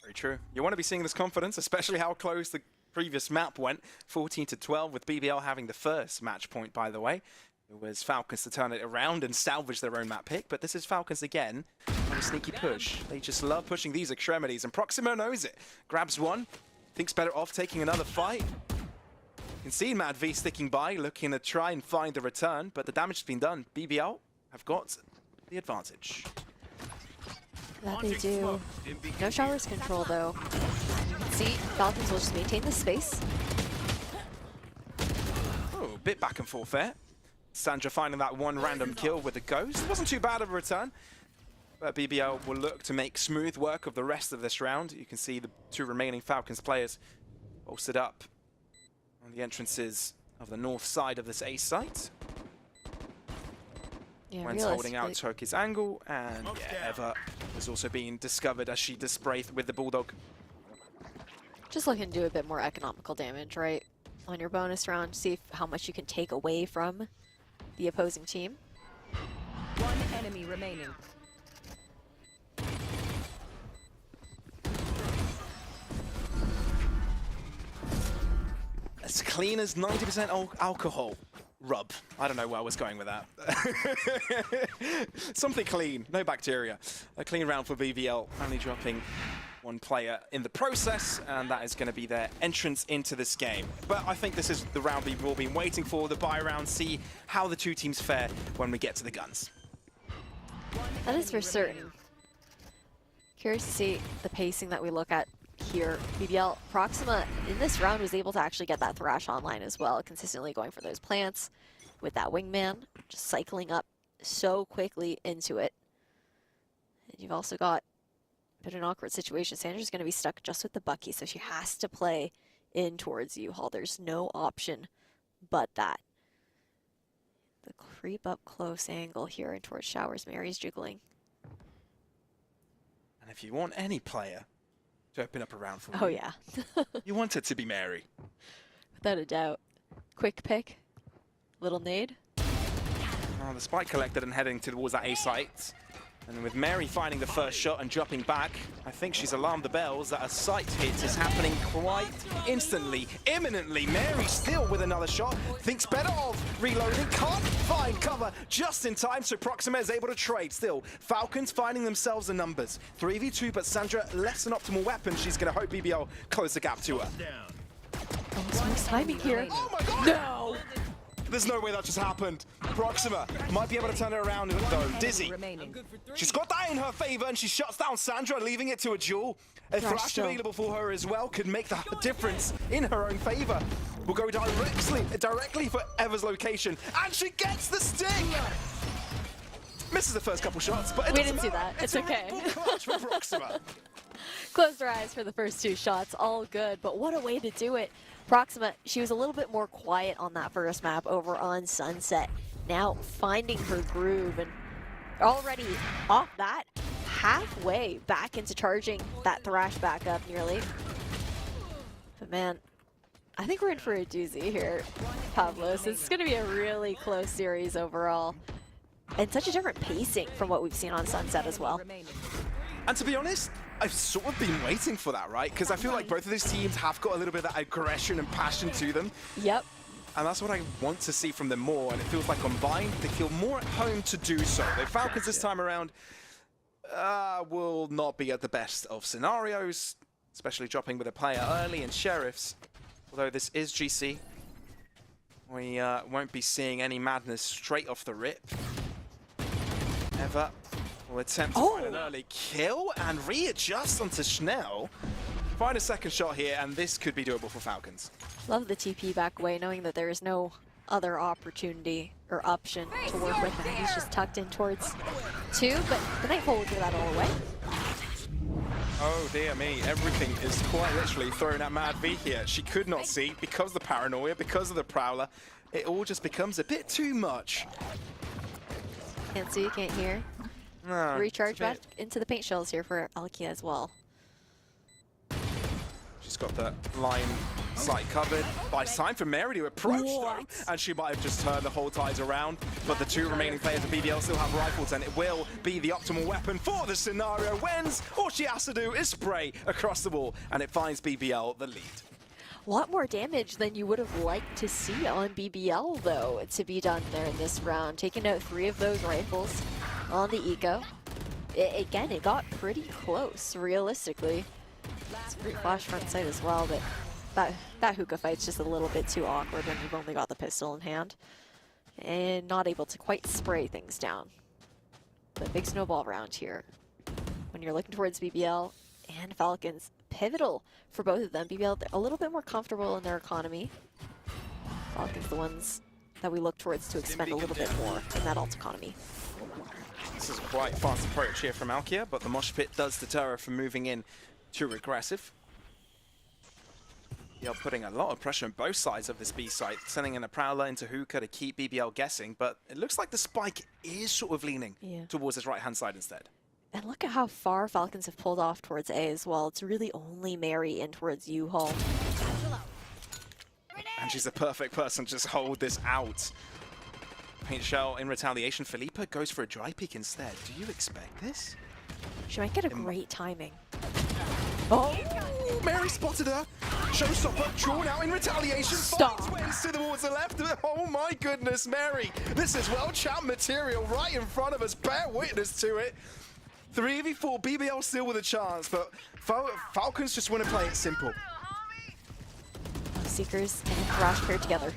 Very true. You want to be seeing this confidence, especially how close the previous map went. 14-12, with BBL having the first match point, by the way. It was Falcons to turn it around and salvage their own map pick, but this is Falcons again on a sneaky push. They just love pushing these extremities, and Proxima knows it. Grabs one, thinks better off taking another fight. You can see Mad V sticking by, looking to try and find the return, but the damage has been done. BBL have got the advantage. That they do. No showers control, though. You can see Falcons will just maintain the space. Oh, a bit back and forth there. Sandra finding that one random kill with a ghost. It wasn't too bad of a return, but BBL will look to make smooth work of the rest of this round. You can see the two remaining Falcons players bolstered up on the entrances of the north side of this A site. Yeah, Wentz holding out Toki's angle, and yeah, Eva was also being discovered as she disprayed with the Bulldog. Just looking to do a bit more economical damage, right? On your bonus round, see how much you can take away from the opposing team. One enemy remaining. As clean as 90% alcohol rub. I don't know where I was going with that. Something clean, no bacteria. A clean round for BBL, only dropping one player in the process, and that is going to be their entrance into this game. But I think this is the round we've all been waiting for, the buy round, see how the two teams fare when we get to the guns. That is for certain. Curious to see the pacing that we look at here. BBL Proxima in this round was able to actually get that Thrash online as well, consistently going for those plants with that wingman, just cycling up so quickly into it. And you've also got a bit of an awkward situation. Sandra's going to be stuck just with the Bucky, so she has to play in towards U-Haul. There's no option but that. The creep up close angle here in towards Showers. Mary's jiggling. And if you want any player to open up a round for Oh, you, yeah. you want it to be Mary. Without a doubt. Quick pick. Little nade. Oh, the spike collected and heading towards that A site. And with Mary finding the first shot and dropping back, I think she's alarmed the bells that a site hit is happening quite instantly, imminently. Mary still with another shot, thinks better of reloading, can't find cover just in time, so Proxima is able to trade still. Falcons finding themselves the numbers. 3v2, but Sandra less than optimal weapon. She's going to hope BBL close the gap to her. Almost timing here. Oh my god! No! There's no way that just happened. Proxima might be able to turn it around though. Dizzy. She's got that in her favor and she shuts down Sandra, leaving it to a duel. A flash available for her as well could make the difference in her own favor. Will go directly for Ever's location, and she gets the stick. Misses the first couple shots, but we didn't see that. It's okay. For Proxima. Closed her eyes for the first 2 shots, all good, but what a way to do it. Proxima, she was a little bit more quiet on that first map over on Sunset. Now finding her groove, and already off that, halfway back into charging that Thrash back up nearly. But man, I think we're in for a doozy here, Pavlos. It's going to be a really close series overall. And such a different pacing from what we've seen on Sunset as well. And to be honest, I've sort of been waiting for that, right? Because I feel like both of these teams have got a little bit of that aggression and passion to them. Yep. And that's what I want to see from them more. And it feels like on Bind, they feel more at home to do so. The Falcons this time around will not be at the best of scenarios, especially dropping with a player early and Sheriffs. Although this is GC, we won't be seeing any madness straight off the rip. Ever will attempt to find an early kill and readjust onto Schnell. Find a second shot here, and this could be doable for Falcons. Love the TP back away, knowing that there is no other opportunity or option to work with. And he's just tucked in towards 2, but the Nightfall will give that all away. Oh dear me, everything is quite literally thrown at Mad V here. She could not see because of the paranoia, because of the Prowler. It all just becomes a bit too much. Can't see, can't hear. No, Recharge back into the paint shells here for Alkia as well. She's got the line sight covered. But it's time for Mary to approach though, and she might have just turned the whole tides around. But the 2 remaining players of BBL still have rifles, and it will be the optimal weapon for the scenario. Wins, all she has to do is spray across the wall, and it finds BBL the lead. A lot more damage than you would have liked to see on BBL, though, to be done there in this round. Taking out 3 of those rifles on the Eco. Again, it got pretty close, realistically. It's a pretty flash front sight as well, but that hookah fight's just a little bit too awkward when you've only got the pistol in hand. And not able to quite spray things down. But big snowball round here. When you're looking towards BBL and Falcons, pivotal for both of them. BBL, they're a little bit more comfortable in their economy. Falcons, the ones that we look towards to expend a little bit more in that alt economy. This is quite a fast approach here from Alkia, but the mosh pit does deter her from moving in too aggressive. You're putting a lot of pressure on both sides of this B site, sending in a Prowler into Hookah to keep BBL guessing, but it looks like the spike is sort of leaning towards his right-hand side instead. And look at how far Falcons have pulled off towards A as well. It's really only Mary in towards U-Haul. And she's the perfect person to just hold this out. Paint shell in retaliation. Philippa goes for a dry peek instead. Do you expect this? She might get a great timing. Oh, Mary spotted her. Showstopper drawn out in retaliation. Finds ways to towards the left. Oh my goodness, Mary. This is world champ material right in front of us. Bear witness to it. 3v4, BBL still with a chance, but Falcons just want to play it simple. Seekers and Thrash paired together.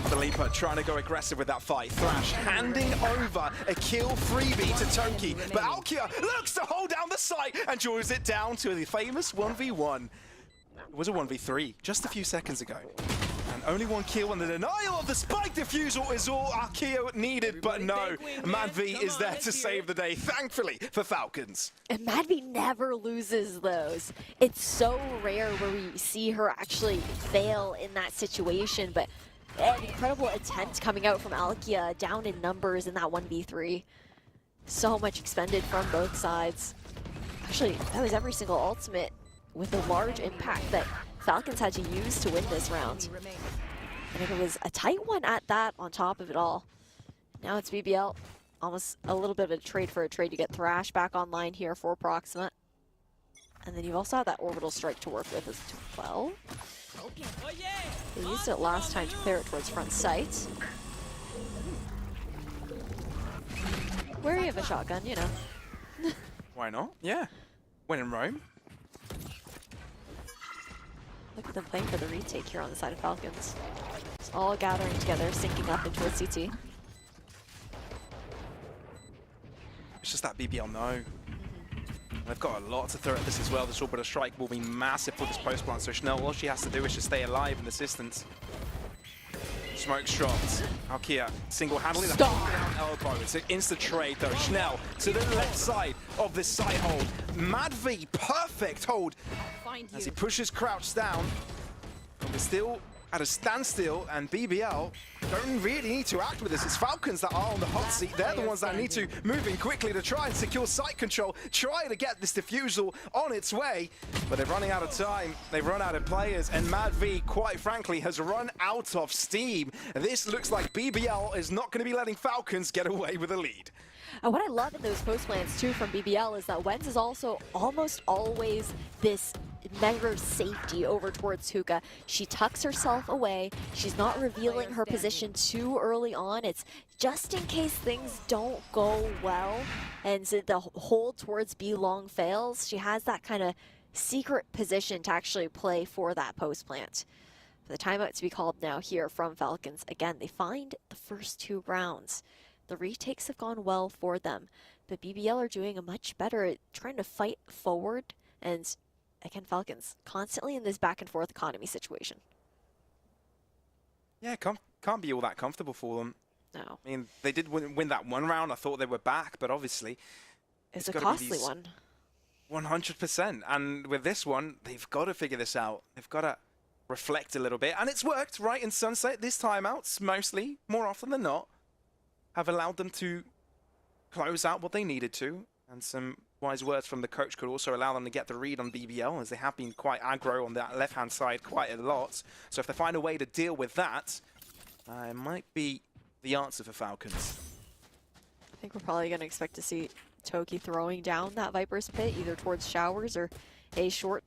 Philippa trying to go aggressive with that fight. Thrash handing over a kill freebie to Toki, but Alkia looks to hold down the site and draws it down to the famous 1v1. It was a 1v3 just a few seconds ago. And only 1 kill, and the denial of the spike defusal is all Alkia needed, but no, Mad V is there to save the day, thankfully for Falcons. And Mad V never loses those. It's so rare where we see her actually fail in that situation, but an incredible attempt coming out from Alkia, down in numbers in that 1v3. So much expended from both sides. Actually, that was every single ultimate with the large impact that Falcons had to use to win this round. And it was a tight one at that on top of it all. Now it's BBL. Almost a little bit of a trade for a trade. You get Thrash back online here for Proxima. And then you also have that orbital strike to work with as well. They used it last time to clear it towards front sight. Wary of a shotgun, you know. Why not? Yeah. When in Rome. Look at them playing for the retake here on the side of Falcons. all gathering together, syncing up into a CT. It's just that BBL no. They've got a lot to throw at this as well. This orbital strike will be massive for this post plant. So Chanel, all she has to do is just stay alive in this distance. Smoke shots. Alkia single-handedly down elbow. It's an instant trade though. Chanel to the left side of this side hold. Madvi, perfect hold as he pushes Crouch down. But we're still at a standstill, and BBL don't really need to act with this. It's Falcons that are on the hot seat. They're the ones that need to move in quickly to try and secure site control, try to get this defusal on its way. But they're running out of time. They've run out of players, and MadV, quite frankly, has run out of steam. This looks like BBL is not going to be letting Falcons get away with a lead. And what I love in those post plants too from BBL is that Wenz is also almost always this measure of safety over towards Hookah. She tucks herself away. She's not revealing her position too early on. It's just in case things don't go well and so the hold towards B long fails. She has that kind of secret position to actually play for that post plant. For the timeout to be called now here from Falcons. Again, they find the first 2 rounds. The retakes have gone well for them, but BBL are doing a much better at trying to fight forward. And again, Falcons constantly in this back and forth economy situation. Yeah, can't be all that comfortable for them. No. I mean, they did win that 1 round. I thought they were back, but obviously it's a costly one. 100%. And with this one, they've got to figure this out. They've got to reflect a little bit. And it's worked, right? In Sunset, these timeouts, mostly, more often than not, have allowed them to close out what they needed to. And some wise words from the coach could also allow them to get the read on BBL, as they have been quite aggro on that left-hand side quite a lot. So if they find a way to deal with that, it might be the answer for Falcons. I think we're probably going to expect to see Toki throwing down that Viper's Pit, either towards Showers or A short.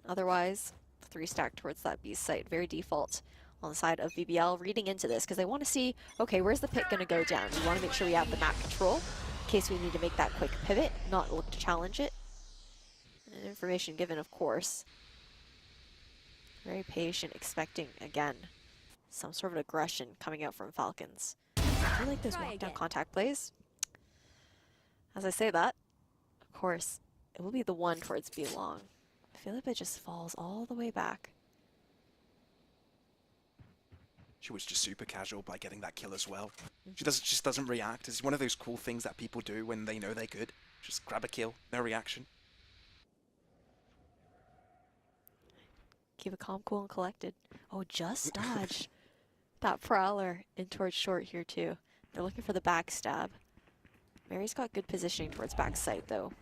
Otherwise, 3 stack towards that B site, very default on the side of BBL, reading into this, because they want to see, okay, where's the pit going to go down? We want to make sure we have the map control, in case we need to make that quick pivot, not look to challenge it. And information given, of course. Very patient, expecting, again, some sort of aggression coming out from Falcons. I feel like those walk-down contact plays. As I say that, of course, it will be the one towards B long. I feel like it just falls all the way back. She was just super casual by getting that kill as well. She just doesn't react. It's one of those cool things that people do when they know they're good. Just grab a kill, no reaction. Keep it calm, cool, and collected. Oh, just dodge that Prowler in towards short here too. They're looking for the backstab. Mary's got good positioning towards backside though.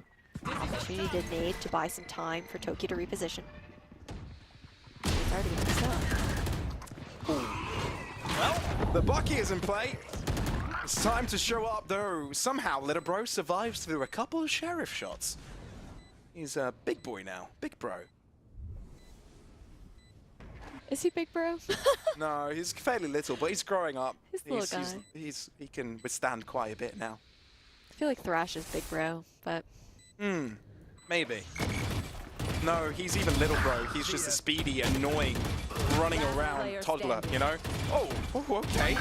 Opportunity did made to buy some time for Toki to reposition. He's already mixed up. Well, the Bucky is in play. It's time to show up, though. Somehow, Little Bro survives through a couple of sheriff shots. He's a big boy now. Big bro. Is he big bro? No, he's fairly little, but he's growing up. He's a little guy. He can withstand quite a bit now. I feel like Thrash is big bro, but... Maybe. No, he's even little bro. He's just a speedy, annoying, running around toddler, you know? Oh, okay.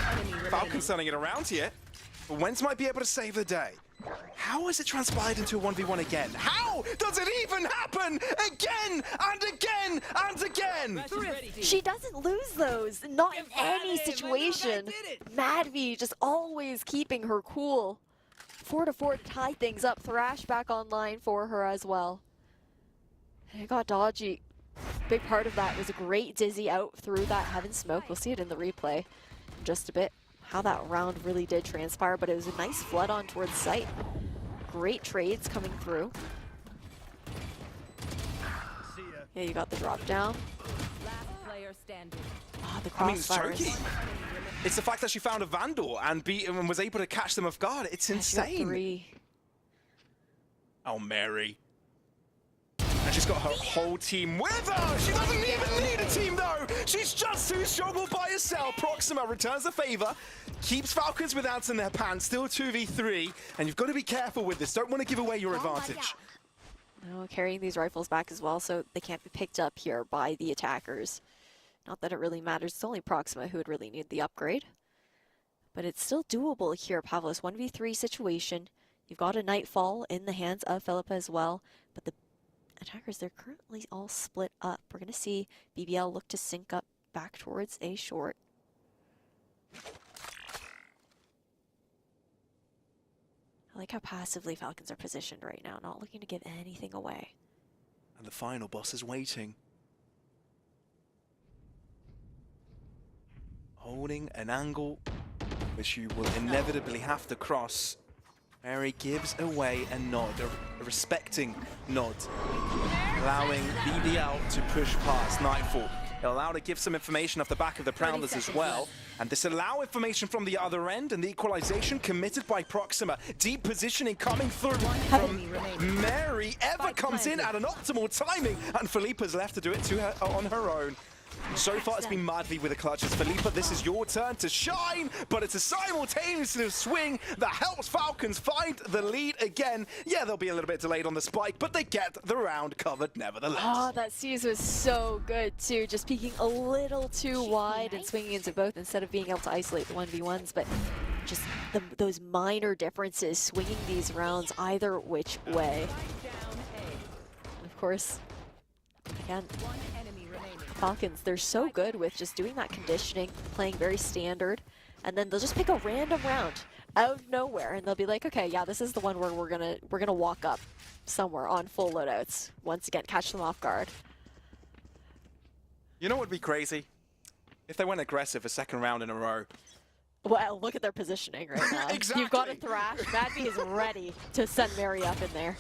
Falcon's turning it around here. But Wenz might be able to save the day. How has it transpired into a 1v1 again? How does it even happen again and again and again? She doesn't lose those, not in any situation. Madvi just always keeping her cool. 4-4 to tie things up. Thrash back online for her as well. And it got dodgy. Big part of that was a great dizzy out through that heaven smoke. We'll see it in the replay in just a bit, how that round really did transpire, but it was a nice flood on towards site. Great trades coming through. Yeah, you got the drop down. Last player standing. Ah, the I mean, it's crossfires. chunky. It's the fact that she found a Vandal and was able to catch them off guard. It's insane. 3. Oh, Mary. And she's got her whole team with her! She doesn't even need a team, though! She's just too strong all by herself. Proxima returns the favor, keeps Falcons with ants in their pants, still 2v3, and you've got to be careful with this. Don't want to give away your advantage. No, carrying these rifles back as well, so they can't be picked up here by the attackers. Not that it really matters. It's only Proxima who would really need the upgrade. But it's still doable here, Pavlos. 1v3 situation. You've got a Nightfall in the hands of Philippa as well. But the attackers, they're currently all split up. We're going to see BBL look to sync up back towards A short. I like how passively Falcons are positioned right now, not looking to give anything away. And the final boss is waiting. Holding an angle which you will inevitably have to cross. Mary gives away a nod, a respecting nod, allowing BBL to push past Nightfall. It'll allow to give some information off the back of the Prowlers as well. And this allow information from the other end, and the equalization committed by Proxima. Deep positioning coming through from Mary. Eva comes in at an optimal timing, and Philippa's left to do it to her on her own. So far, it's been Madvi with the clutches. Philippa, this is your turn to shine, but it's a simultaneous swing that helps Falcons find the lead again. Yeah, they'll be a little bit delayed on the spike, but they get the round covered nevertheless. Oh, that Seize was so good too. Just peeking a little too wide and swinging into both instead of being able to isolate the 1v1s, but just those minor differences, swinging these rounds either which way. And of course, again, Falcons, they're so good with just doing that conditioning, playing very standard, and then they'll just pick a random round out of nowhere, and they'll be like, okay, yeah, this is the one where we're gonna walk up somewhere on full loadouts. Once again, catch them off guard. You know what would be crazy? If they went aggressive a second round in a row. Well, look at their positioning right now. Exactly. You've got a Thrash. Madvi is ready to send Mary up in there.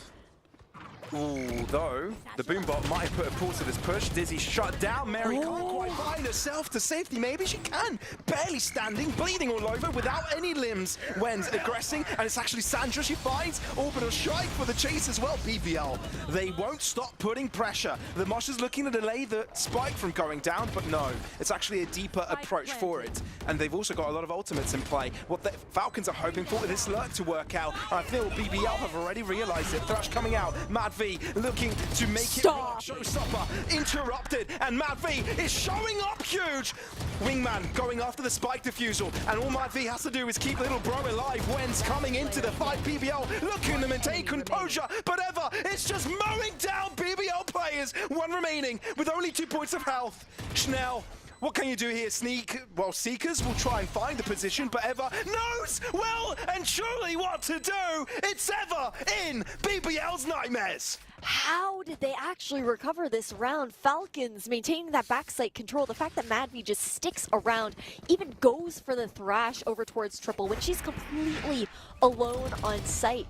Although, the Boombot might have put a pause to this push. Dizzy shut down. Mary can't quite find herself to safety. Maybe she can. Barely standing, bleeding all over without any limbs when aggressing. And it's actually Sandra she finds. Orbital strike for the chase as well. BBL, they won't stop putting pressure. The Mosh is looking to delay the spike from going down, but no. It's actually a deeper approach for it. And they've also got a lot of ultimates in play. What the Falcons are hoping for is this lurk to work out. And I feel BBL have already realized it. Thrash coming out. Madvi looking to make it work. Showstopper interrupted, and Madvi is showing up huge. Wingman going after the spike defusal, and all Madvi has to do is keep little bro alive. Wen's coming into the fight. BBL looking to maintain composure, but Eva, it's just mowing down BBL players. One remaining with only 2 points of health. Schnell, what can you do here? Sneak? Well, Seekers will try and find the position, but Eva knows well and truly what to do. It's Eva in BBL's nightmares. How did they actually recover this round? Falcons maintaining that backside control. The fact that Madvi just sticks around, even goes for the Thrash over towards Triple when she's completely alone on site.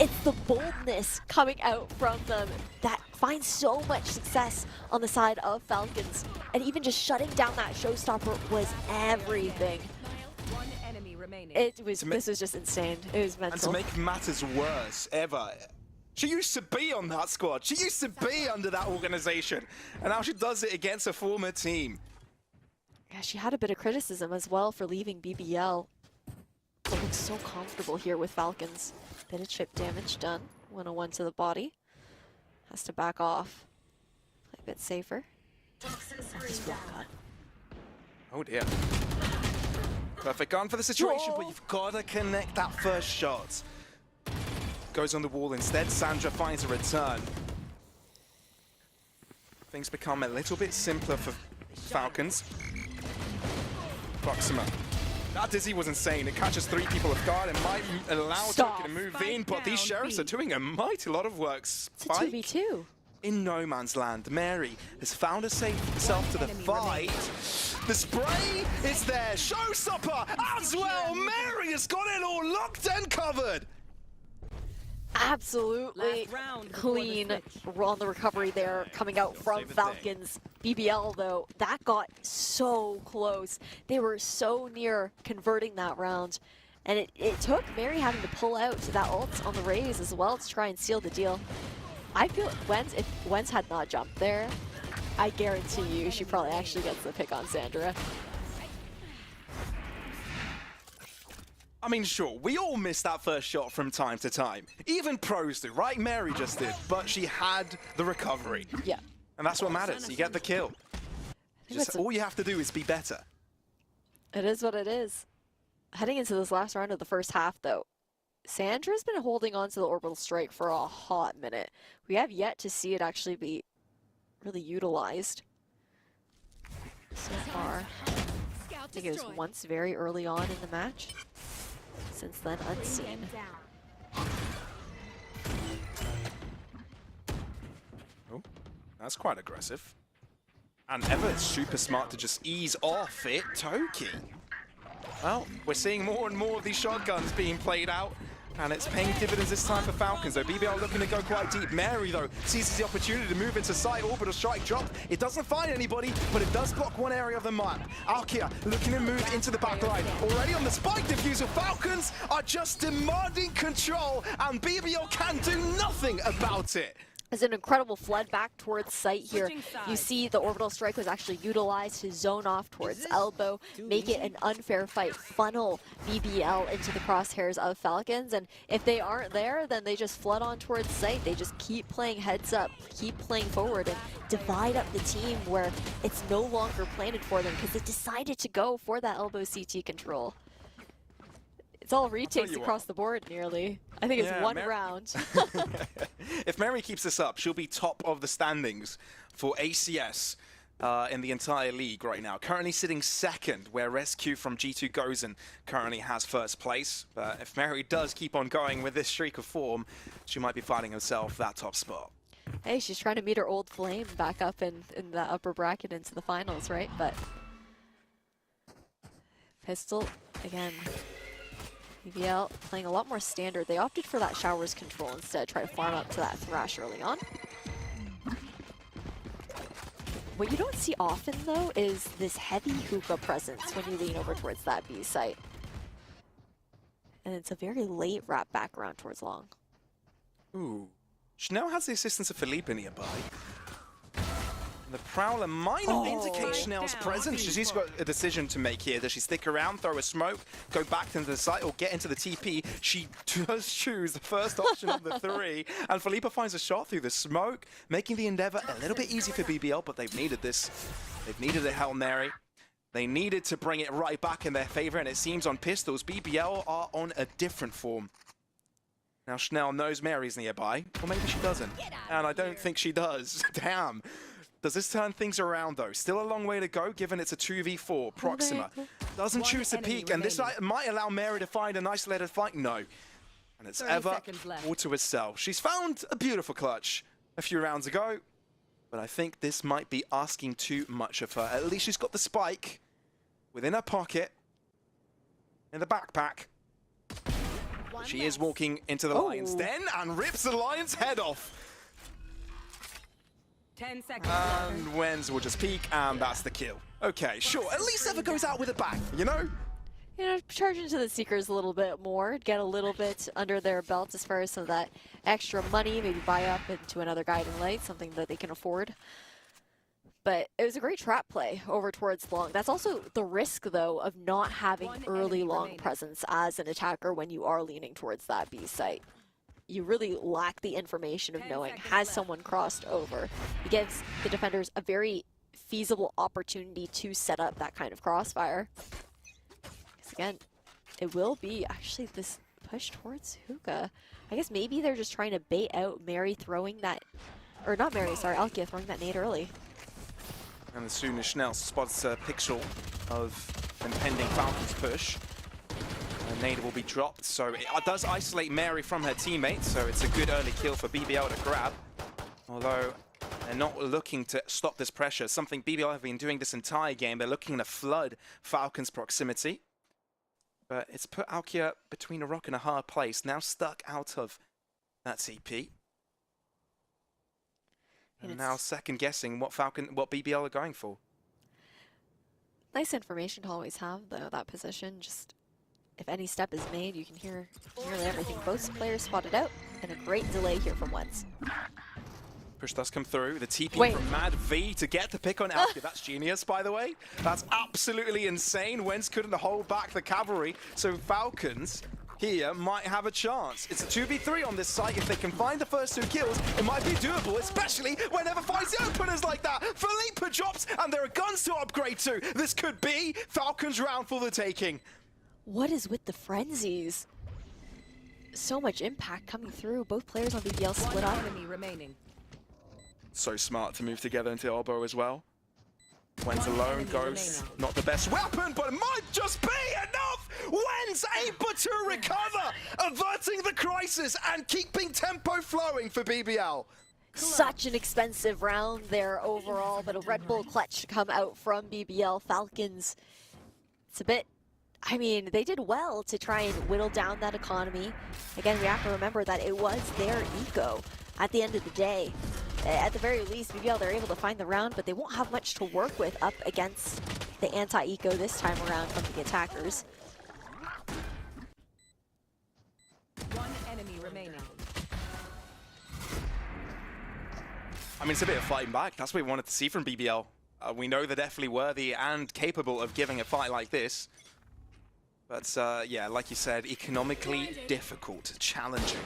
It's the boldness coming out from them that finds so much success on the side of Falcons. And even just shutting down that showstopper was everything. This was just insane. It was mental. And to make matters worse, Eva, she used to be on that squad. She used to be under that organization. And now she does it against a former team. Yeah, she had a bit of criticism as well for leaving BBL. It looks so comfortable here with Falcons. Bit of chip damage done. 101 to the body. Has to back off. Play a bit safer. Oh dear. Perfect gun for the situation, but you've got to connect that first shot. Goes on the wall instead. Sandra finds a return. Things become a little bit simpler for Falcons. Proxima. That Dizzy was insane. It catches 3 people off guard and might allow Toki to move in, but these Sheriffs are doing a mighty lot of work. Spike it's a 2v2. In no man's land. Mary has found herself to the fight. The spray is there. Showstopper as well. Mary has got it all locked and covered. Absolutely clean on the recovery there coming out from Falcons. BBL though, that got so close. They were so near converting that round. And it took Mary having to pull out to that ult on the Raze as well to try and seal the deal. I feel if Wens had not jumped there, I guarantee you she probably actually gets the pick on Sandra. I mean, sure, we all miss that first shot from time to time. Even pros do, right? Mary just did, but she had the recovery. Yeah. And that's what matters. You get the kill. Just all you have to do is be better. It is what it is. Heading into this last round of the first half, though, Sandra's been holding on to the orbital strike for a hot minute. We have yet to see it actually be really utilized so far. I think it was once very early on in the match. Since then, unseen. Oh, that's quite aggressive. And Ever super smart to just ease off it. Toki. Well, we're seeing more and more of these shotguns being played out. And it's paying dividends this time for Falcons, though. BBL looking to go quite deep. Mary, though, seizes the opportunity to move into sight. Orbital strike dropped. It doesn't find anybody, but it does block one area of the map. Alkia looking to move into the back line. Already on the spike diffuser, Falcons are just demanding control, and BBL can do nothing about it. There's an incredible flood back towards site here. You see the orbital strike was actually utilized to zone off towards elbow, make it an unfair fight, funnel BBL into the crosshairs of Falcons. And if they aren't there, then they just flood on towards site. They just keep playing heads up, keep playing forward, and divide up the team where it's no longer planted for them because they decided to go for that elbow CT control. It's all retakes across the board nearly. I think it's one round. If Mary keeps this up, she'll be top of the standings for ACS in the entire league right now. Currently sitting second, where Rescue from G2 Gozen currently has first place. But if Mary does keep on going with this streak of form, she might be finding herself that top spot. Hey, she's trying to meet her old flame back up in the upper bracket into the finals, right? But Pistol, again, BBL playing a lot more standard. They opted for that Showers control instead, try to farm up to that Thrash early on. What you don't see often, though, is this heavy hookah presence when you lean over towards that B site. And it's a very late wrap back around towards long. Ooh. Chanel has the assistance of Felipe nearby. And the Prowler might not indicate Chanel's presence. She's got a decision to make here. Does she stick around, throw a smoke, go back into the site, or get into the TP? She does choose the first option of the three. And Felipe finds a shot through the smoke, making the endeavor a little bit easy for BBL, but they've needed this. They've needed a Hail Mary. They needed to bring it right back in their favor, and it seems on pistols, BBL are on a different form. Now Chanel knows Mary's nearby, or maybe she doesn't. And I don't think she does. Damn. Does this turn things around, though? Still a long way to go, given it's a 2v4. Proxima doesn't choose to peek, and this might allow Mary to find an isolated fight. No. And it's Ever all to herself. She's found a beautiful clutch a few rounds ago, but I think this might be asking too much of her. At least she's got the spike within her pocket, in the backpack. She is walking into the Lion's Den and rips the Lion's head off. 10 seconds. And Wenz will just peek, and that's the kill. Okay, sure. At least Ever goes out with a bang, you know? You know, charge into the Seekers a little bit more, get a little bit under their belt as far as some of that extra money, maybe buy up into another Guiding Light, something that they can afford. But it was a great trap play over towards long. That's also the risk, though, of not having early long presence as an attacker when you are leaning towards that B site. You really lack the information of knowing, has someone crossed over? It gives the defenders a very feasible opportunity to set up that kind of crossfire. Because again, it will be actually this push towards Hookah. I guess maybe they're just trying to bait out Mary throwing that, or not Mary, sorry, Alkia throwing that nade early. And as soon as Schnell spots a pixel of impending Falcons push, a nade will be dropped, so it does isolate Mary from her teammates, so it's a good early kill for BBL to grab. Although they're not looking to stop this pressure, something BBL have been doing this entire game. They're looking to flood Falcons' proximity. But it's put Alkia between a rock and a hard place, now stuck out of that CP. And now second guessing what BBL are going for. Nice information to always have, though, that position. Just if any step is made, you can hear nearly everything. Both players spotted out, and a great delay here from Wenz. Push does come through. The TP from Mad V to get the pick on Alkia. That's genius, by the way. That's absolutely insane. Wenz couldn't hold back the cavalry, so Falcons here might have a chance. It's a 2v3 on this site. If they can find the first 2 kills, it might be doable, especially whenever finds the openers like that. Philippa drops, and there are guns to upgrade to. This could be Falcons' round for the taking. What is with the frenzies? So much impact coming through. Both players on BBL split up. Enemy remaining. So smart to move together into elbow as well. Wen's alone, Ghost, not the best weapon, but it might just be enough! Wen's able to recover, averting the crisis and keeping tempo flowing for BBL. Such an expensive round there overall, but a Red Bull clutch to come out from BBL Falcons. It's a bit, I mean, they did well to try and whittle down that economy. Again, we have to remember that it was their eco at the end of the day. At the very least, BBL, they're able to find the round, but they won't have much to work with up against the anti-eco this time around from the attackers. One enemy remaining. I mean, it's a bit of fighting back. That's what we wanted to see from BBL. We know they're definitely worthy and capable of giving a fight like this. But yeah, like you said, economically difficult, challenging.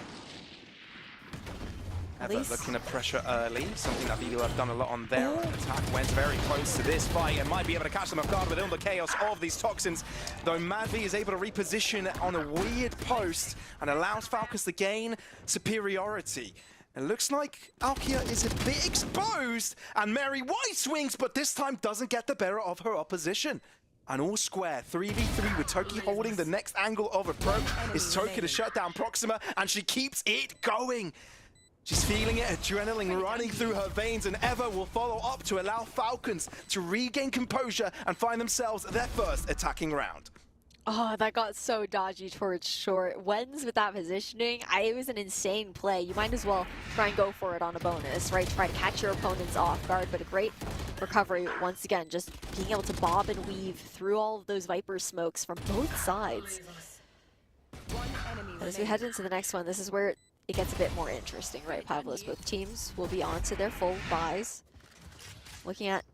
Ever looking to pressure early, something that BBL have done a lot on their attack. Went very close to this fight and might be able to catch them off guard within the chaos of these toxins. Though Madvi is able to reposition on a weird post and allows Falcons to gain superiority. It looks like Alkia is a bit exposed, and Mary White swings, but this time doesn't get the better of her opposition. And all square, 3v3 with Toki holding the next angle of approach. Is Toki to shut down Proxima, and she keeps it going. She's feeling it, adrenaline running through her veins, and Eva will follow up to allow Falcons to regain composure and find themselves their first attacking round. Oh, that got so dodgy towards short. Wen's with that positioning, it was an insane play. You might as well try and go for it on a bonus, right? Try to catch your opponents off guard, but a great recovery once again, just being able to bob and weave through all of those Viper smokes from both sides. As we head into the next one, this is where it gets a bit more interesting, right, Pavlos? Both teams will be on to their full buys. Looking at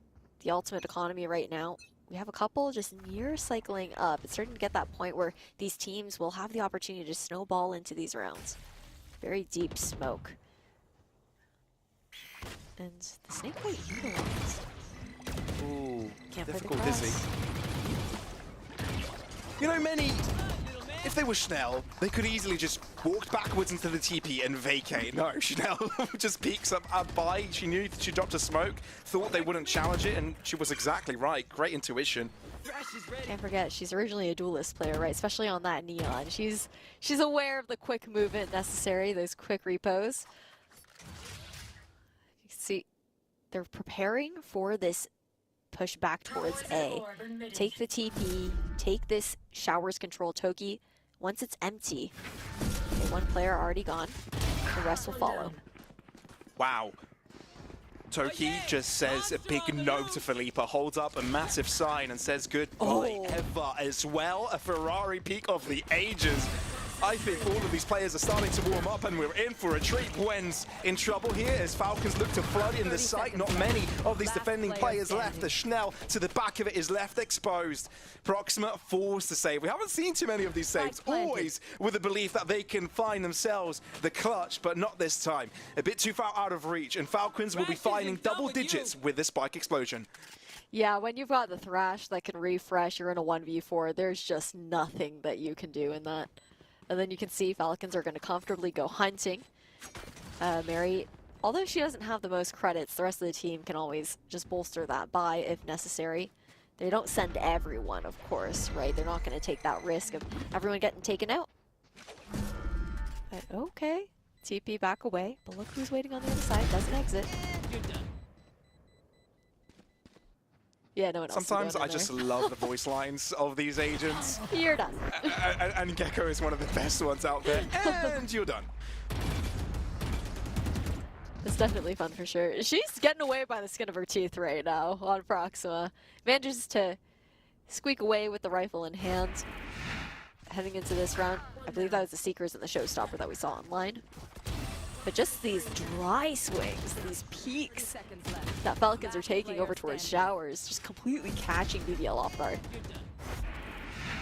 the ultimate economy right now, we have a couple just near cycling up. It's starting to get that point where these teams will have the opportunity to snowball into these rounds. Very deep smoke. And the snake bite utilized. Ooh, Can't difficult play the dizzy. cross. You know, many, if they were Schnell, they could easily just walk backwards into the TP and vacate. No, Schnell just peeks up by. She knew that she dropped a smoke, thought they wouldn't challenge it, and she was exactly right. Great intuition. Can't forget, she's originally a duelist player, right? Especially on that Neon. She's aware of the quick movement necessary, those quick repos. You can see they're preparing for this push back towards A. Take the TP, take this showers control Toki. Once it's empty, okay, one player already gone, the rest will follow. Wow. Toki just says a big no to Philippa, holds up a massive sign and says goodbye Eva as well. A Ferrari peak of the ages. I think all of these players are starting to warm up and we're in for a treat. Wen's in trouble here as Falcons look to flood in the site. Not many of these defending players left. The Schnell to the back of it is left exposed. Proxima forced to save. We haven't seen too many of these saves, always with the belief that they can find themselves the clutch, but not this time. A bit too far out of reach, and Falcons will be finding double digits with this spike explosion. Yeah, when you've got the Thrash that can refresh, you're in a 1v4, there's just nothing that you can do in that. And then you can see Falcons are going to comfortably go hunting. Mary, although she doesn't have the most credits, the rest of the team can always just bolster that buy if necessary. They don't send everyone, of course, right? They're not going to take that risk of everyone getting taken out. But okay, TP back away, but look who's waiting on the other side, doesn't exit. Yeah, no one else. Sometimes I just love the voice lines of these agents. You're done. And Gecko is one of the best ones out there. And you're done. It's definitely fun for sure. She's getting away by the skin of her teeth right now on Proxima. Manages to squeak away with the rifle in hand. Heading into this round, I believe that was the Seekers and the Showstopper that we saw online. But just these dry swings, these peaks that Falcons are taking over towards Showers, just completely catching BBL off guard.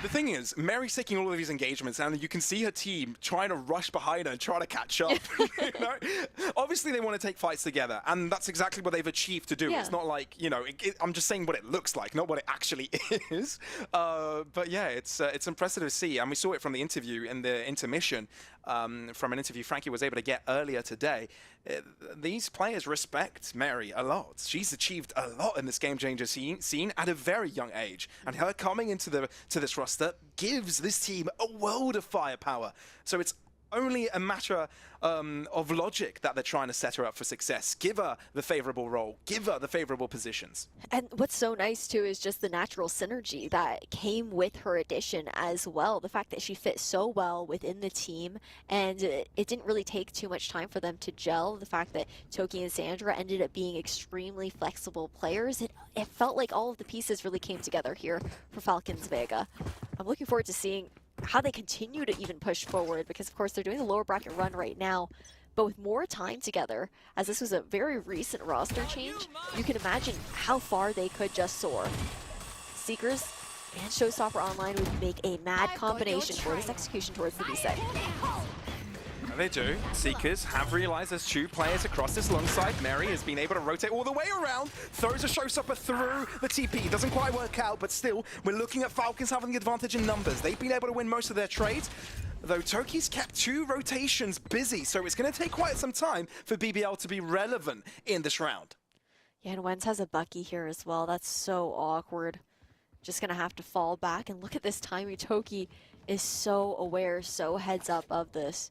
The thing is, Mary's taking all of these engagements, and you can see her team trying to rush behind her and try to catch up. You know? Obviously, they want to take fights together, and that's exactly what they've achieved to do. Yeah. It's not like, you know, I'm just saying what it looks like, not what it actually is. But yeah, it's impressive to see, and we saw it from the interview in the intermission, from an interview Frankie was able to get earlier today. These players respect Mary a lot. She's achieved a lot in this game changer scene at a very young age, and her coming into this roster gives this team a world of firepower. So it's only a matter of logic that they're trying to set her up for success. Give her the favorable role, give her the favorable positions. And what's so nice too is just the natural synergy that came with her addition as well. The fact that she fit so well within the team, and it didn't really take too much time for them to gel. The fact that Toki and Sandra ended up being extremely flexible players, it felt like all of the pieces really came together here for Falcons Vega. I'm looking forward to seeing how they continue to even push forward, because of course they're doing the lower bracket run right now, but with more time together, as this was a very recent roster change, you can imagine how far they could just soar. Seekers and Showstopper Online would make a mad combination for this execution towards the B side. They do. Seekers have realized there's two players across this long side. Mary has been able to rotate all the way around, throws a Showstopper through the TP. Doesn't quite work out, but still, we're looking at Falcons having the advantage in numbers. They've been able to win most of their trades, though Toki's kept two rotations busy, so it's going to take quite some time for BBL to be relevant in this round. Yeah, and Wenz has a Bucky here as well. That's so awkward. Just going to have to fall back, and look at this timing. Toki is so aware, so heads up of this.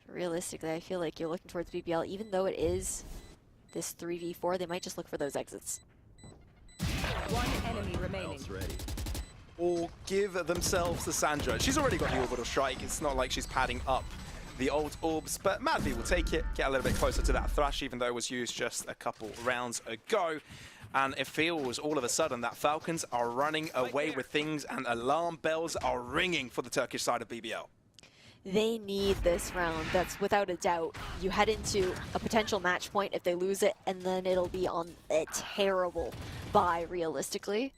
Realistically, I feel like you're looking towards BBL, even though it is this 3v4, they might just look for those exits. One enemy remaining. Or give themselves to Sandra. She's already got the orbital strike. It's not like she's padding up the old orbs, but Madvi will take it, get a little bit closer to that Thrash, even though it was used just a couple rounds ago. And it feels all of a sudden that Falcons are running away with things, and alarm bells are ringing for the Turkish side of BBL. They need this round. That's without a doubt. You head into a potential match point if they lose it, and then it'll be on a terrible bye, realistically.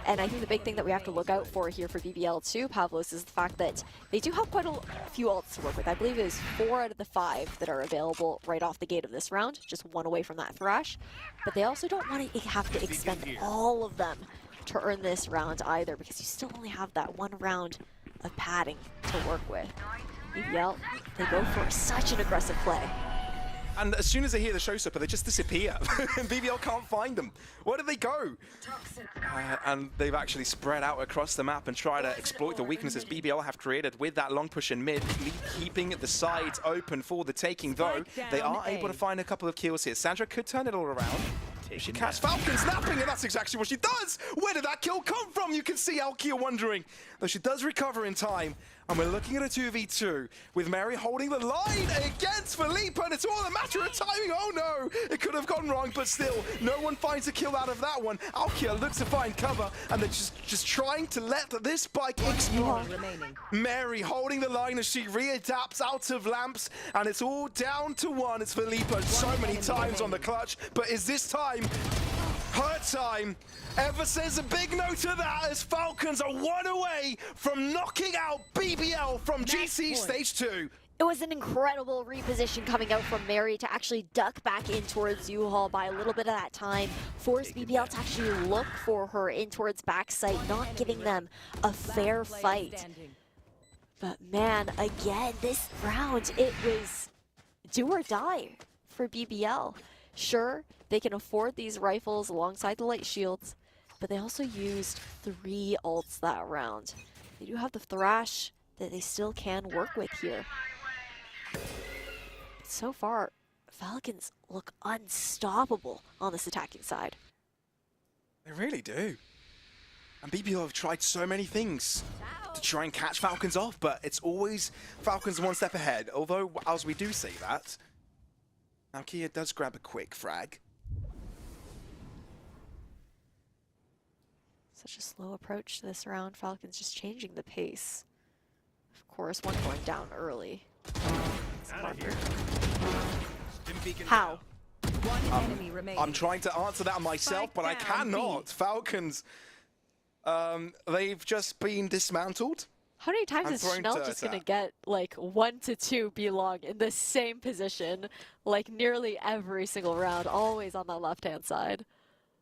And I think the big thing that we have to look out for here for BBL too, Pavlos, is the fact that they do have quite a few ults to work with. I believe it is 4 out of the 5 that are available right off the gate of this round, just one away from that Thrash. But they also don't want to have to expend all of them to earn this round either, because you still only have that one round of padding to work with. BBL, they go for such an aggressive play. And as soon as they hear the Showstopper, they just disappear. BBL can't find them. Where did they go? And they've actually spread out across the map and try to exploit the weaknesses BBL have created with that long push in mid, keeping the sides open for the taking, though they are able to find a couple of kills here. Sandra could turn it all around. She catches Falcon snapping, and that's exactly what she does! Where did that kill come from? You can see Alkia wondering. Though she does recover in time, and we're looking at a 2v2 with Mary holding the line against Philippe, and it's all a matter of timing. Oh no, it could have gone wrong, but still, no one finds a kill out of that one. Alkia looks to find cover, and they're just trying to let this bike explode. Mary holding the line as she readapts out of lamps, and it's all down to one. It's Philippe so many times on the clutch, but is this time her time? Ever says a big no to that, as Falcons are one away from knocking out BBL from GC Stage 2. It was an incredible reposition coming out from Mary to actually duck back in towards U-Haul by a little bit of that time, force BBL to actually look for her in towards backside, not giving them a fair fight. But man, again, this round, it was do or die for BBL. Sure, they can afford these rifles alongside the light shields, but they also used 3 ults that round. They do have the Thrash that they still can work with here. But so far, Falcons look unstoppable on this attacking side. They really do. And BBL have tried so many things to try and catch Falcons off, but it's always Falcons one step ahead. Although, as we do say that, now Kia does grab a quick frag. Such a slow approach to this round. Falcons just changing the pace. Of course, one going down early. How? One enemy remaining. I'm trying to answer that myself, but I cannot. Falcons They've just been dismantled. How many times and is thrown Chanel dirt just gonna at. get like 1 to 2 belong in the same position, like nearly every single round, always on that left-hand side?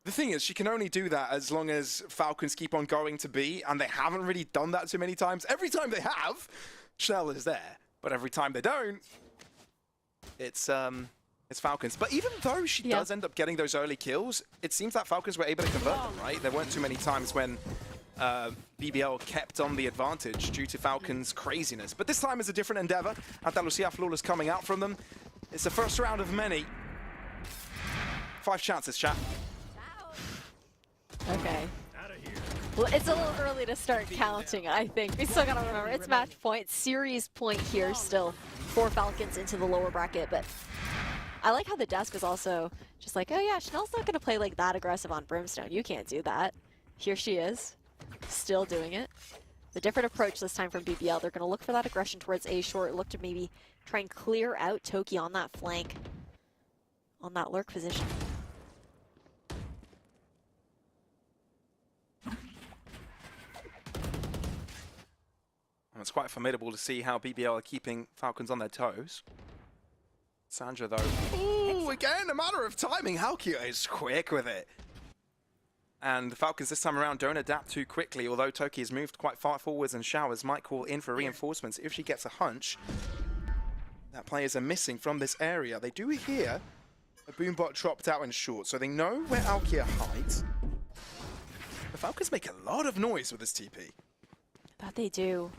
The thing is, she can only do that as long as Falcons keep on going to B, and they haven't really done that too many times. Every time they have, Chanel is there, but every time they don't, it's Falcons. But even though she does end up getting those early kills, it seems that Falcons were able to convert them, right? There weren't too many times when BBL kept on the advantage due to Falcons' craziness. But this time is a different endeavor. Andalusia Flawless coming out from them. It's the first round of many. 5 chances, chat. Okay. Well, it's a little early to start counting, I think. We still gotta remember, it's match point, series point here still for Falcons into the lower bracket, but I like how the desk was also just like, oh yeah, Chanel's not gonna play like that aggressive on Brimstone. You can't do that. Here she is, still doing it. The different approach this time from BBL. They're gonna look for that aggression towards A short, look to maybe try and clear out Toki on that flank, on that lurk position. It's quite formidable to see how BBL are keeping Falcons on their toes. Sandra, though, ooh, again, a matter of timing. Halkia is quick with it. And the Falcons this time around don't adapt too quickly, although Toki has moved quite far forwards and Showers might call in for reinforcements if she gets a hunch that players are missing from this area. They do hear a boombot dropped out in short, so they know where Halkia hides. The Falcons make a lot of noise with this TP. That they do.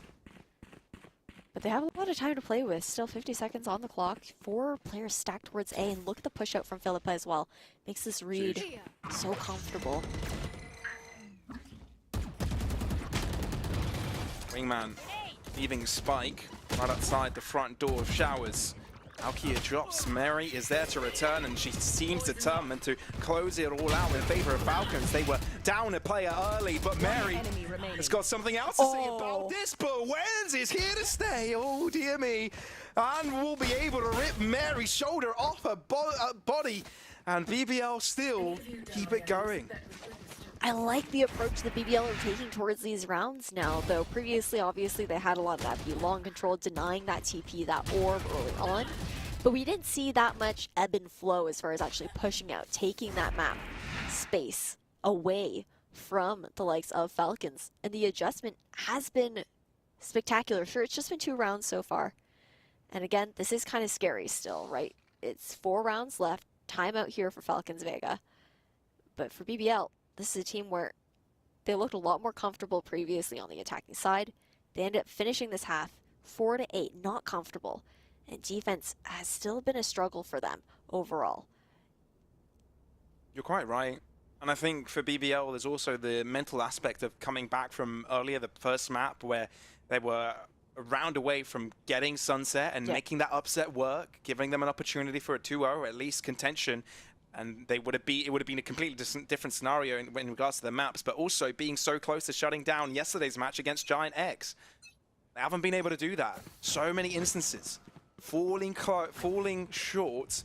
But they have a lot of time to play with. Still 50 seconds on the clock. 4 players stacked towards A, and look at the push out from Philippa as well. Makes this read so comfortable. Wingman leaving Spike right outside the front door of Showers. Alkia drops. Mary is there to return, and she seems determined to close it all out in favor of Falcons. They were down a player early, but Mary has got something else to say about this. But Wens is here to stay. Oh, dear me. And will be able to rip Mary's shoulder off her body. And BBL still keep it going. I like the approach that BBL are taking towards these rounds now, though previously, obviously, they had a lot of that B-long control, denying that TP, that orb early on. But we didn't see that much ebb and flow as far as actually pushing out, taking that map space away from the likes of Falcons. And the adjustment has been spectacular. Sure, it's just been 2 rounds so far. And again, this is kind of scary still, right? It's 4 rounds left, timeout here for Falcons Vega. But for BBL, this is a team where they looked a lot more comfortable previously on the attacking side. They ended up finishing this half 4-8, not comfortable. And defense has still been a struggle for them overall. You're quite right. And I think for BBL, there's also the mental aspect of coming back from earlier, the first map, where they were a round away from getting Sunset and making that upset work, giving them an opportunity for a 2-0, at least contention. And it would have been a completely different scenario in regards to the maps, but also being so close to shutting down yesterday's match against Giant X. They haven't been able to do that. So many instances. Falling short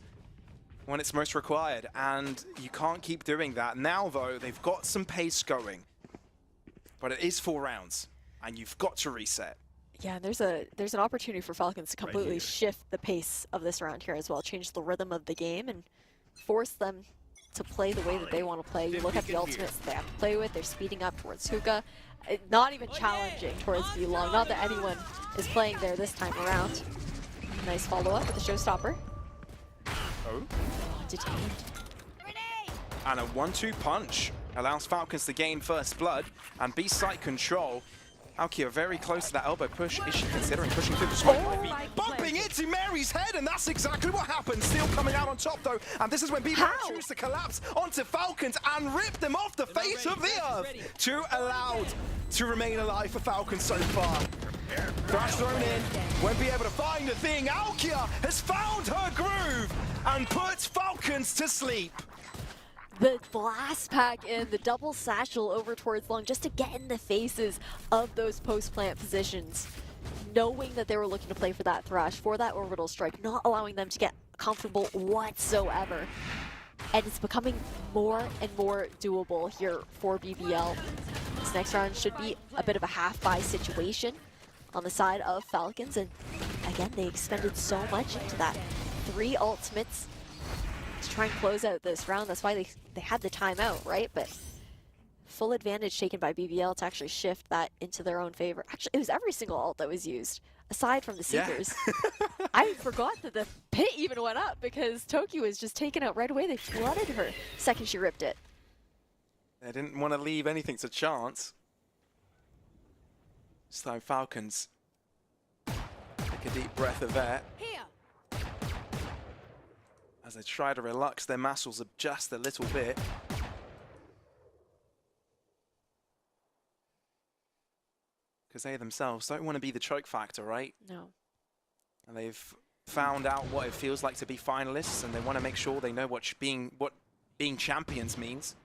when it's most required, and you can't keep doing that. Now, though, they've got some pace going, but it is 4 rounds, and you've got to reset. Yeah, there's an opportunity for Falcons to completely shift the pace of this round here as well, change the rhythm of the game, and force them to play the way that they want to play. You look at the ultimates they have to play with, they're speeding up towards Hookah, not even challenging towards B-Long, not that anyone is playing there this time around. Nice follow-up with the showstopper. Oh. Detained. And a 1-2 punch allows Falcons to gain first blood and B-site control. Alkia very close to that elbow push. Is she considering pushing through the smoke? Bumping into Mary's head, and that's exactly what happened. Still coming out on top, though, and this is when BBL choose to collapse onto Falcons and rip them off the face of the earth. 2 allowed to remain alive for Falcons so far. Thrash thrown in, won't be able to find a thing. Alkia has found her groove and puts Falcons to sleep. The blast pack in, the double satchel over towards Long, just to get in the faces of those post-plant positions. Knowing that they were looking to play for that Thrash, for that orbital strike, not allowing them to get comfortable whatsoever. And it's becoming more and more doable here for BBL. this next round should be a bit of a half-buy situation on the side of Falcons. And again, they expended so much into that 3 ultimates to try and close out this round. That's why they had the timeout, right? But full advantage taken by BBL to actually shift that into their own favor. Actually, it was every single ult that was used, aside from the Seekers. Yeah. I forgot that the pit even went up because Toki was just taken out right away. They flooded her second she ripped it. They didn't want to leave anything to chance. So Falcons take a deep breath of air. Here. As they try to relax their muscles just a little bit. Because they themselves don't want to be the choke factor, right? No. And they've found out what it feels like to be finalists, and they want to make sure they know what being champions means.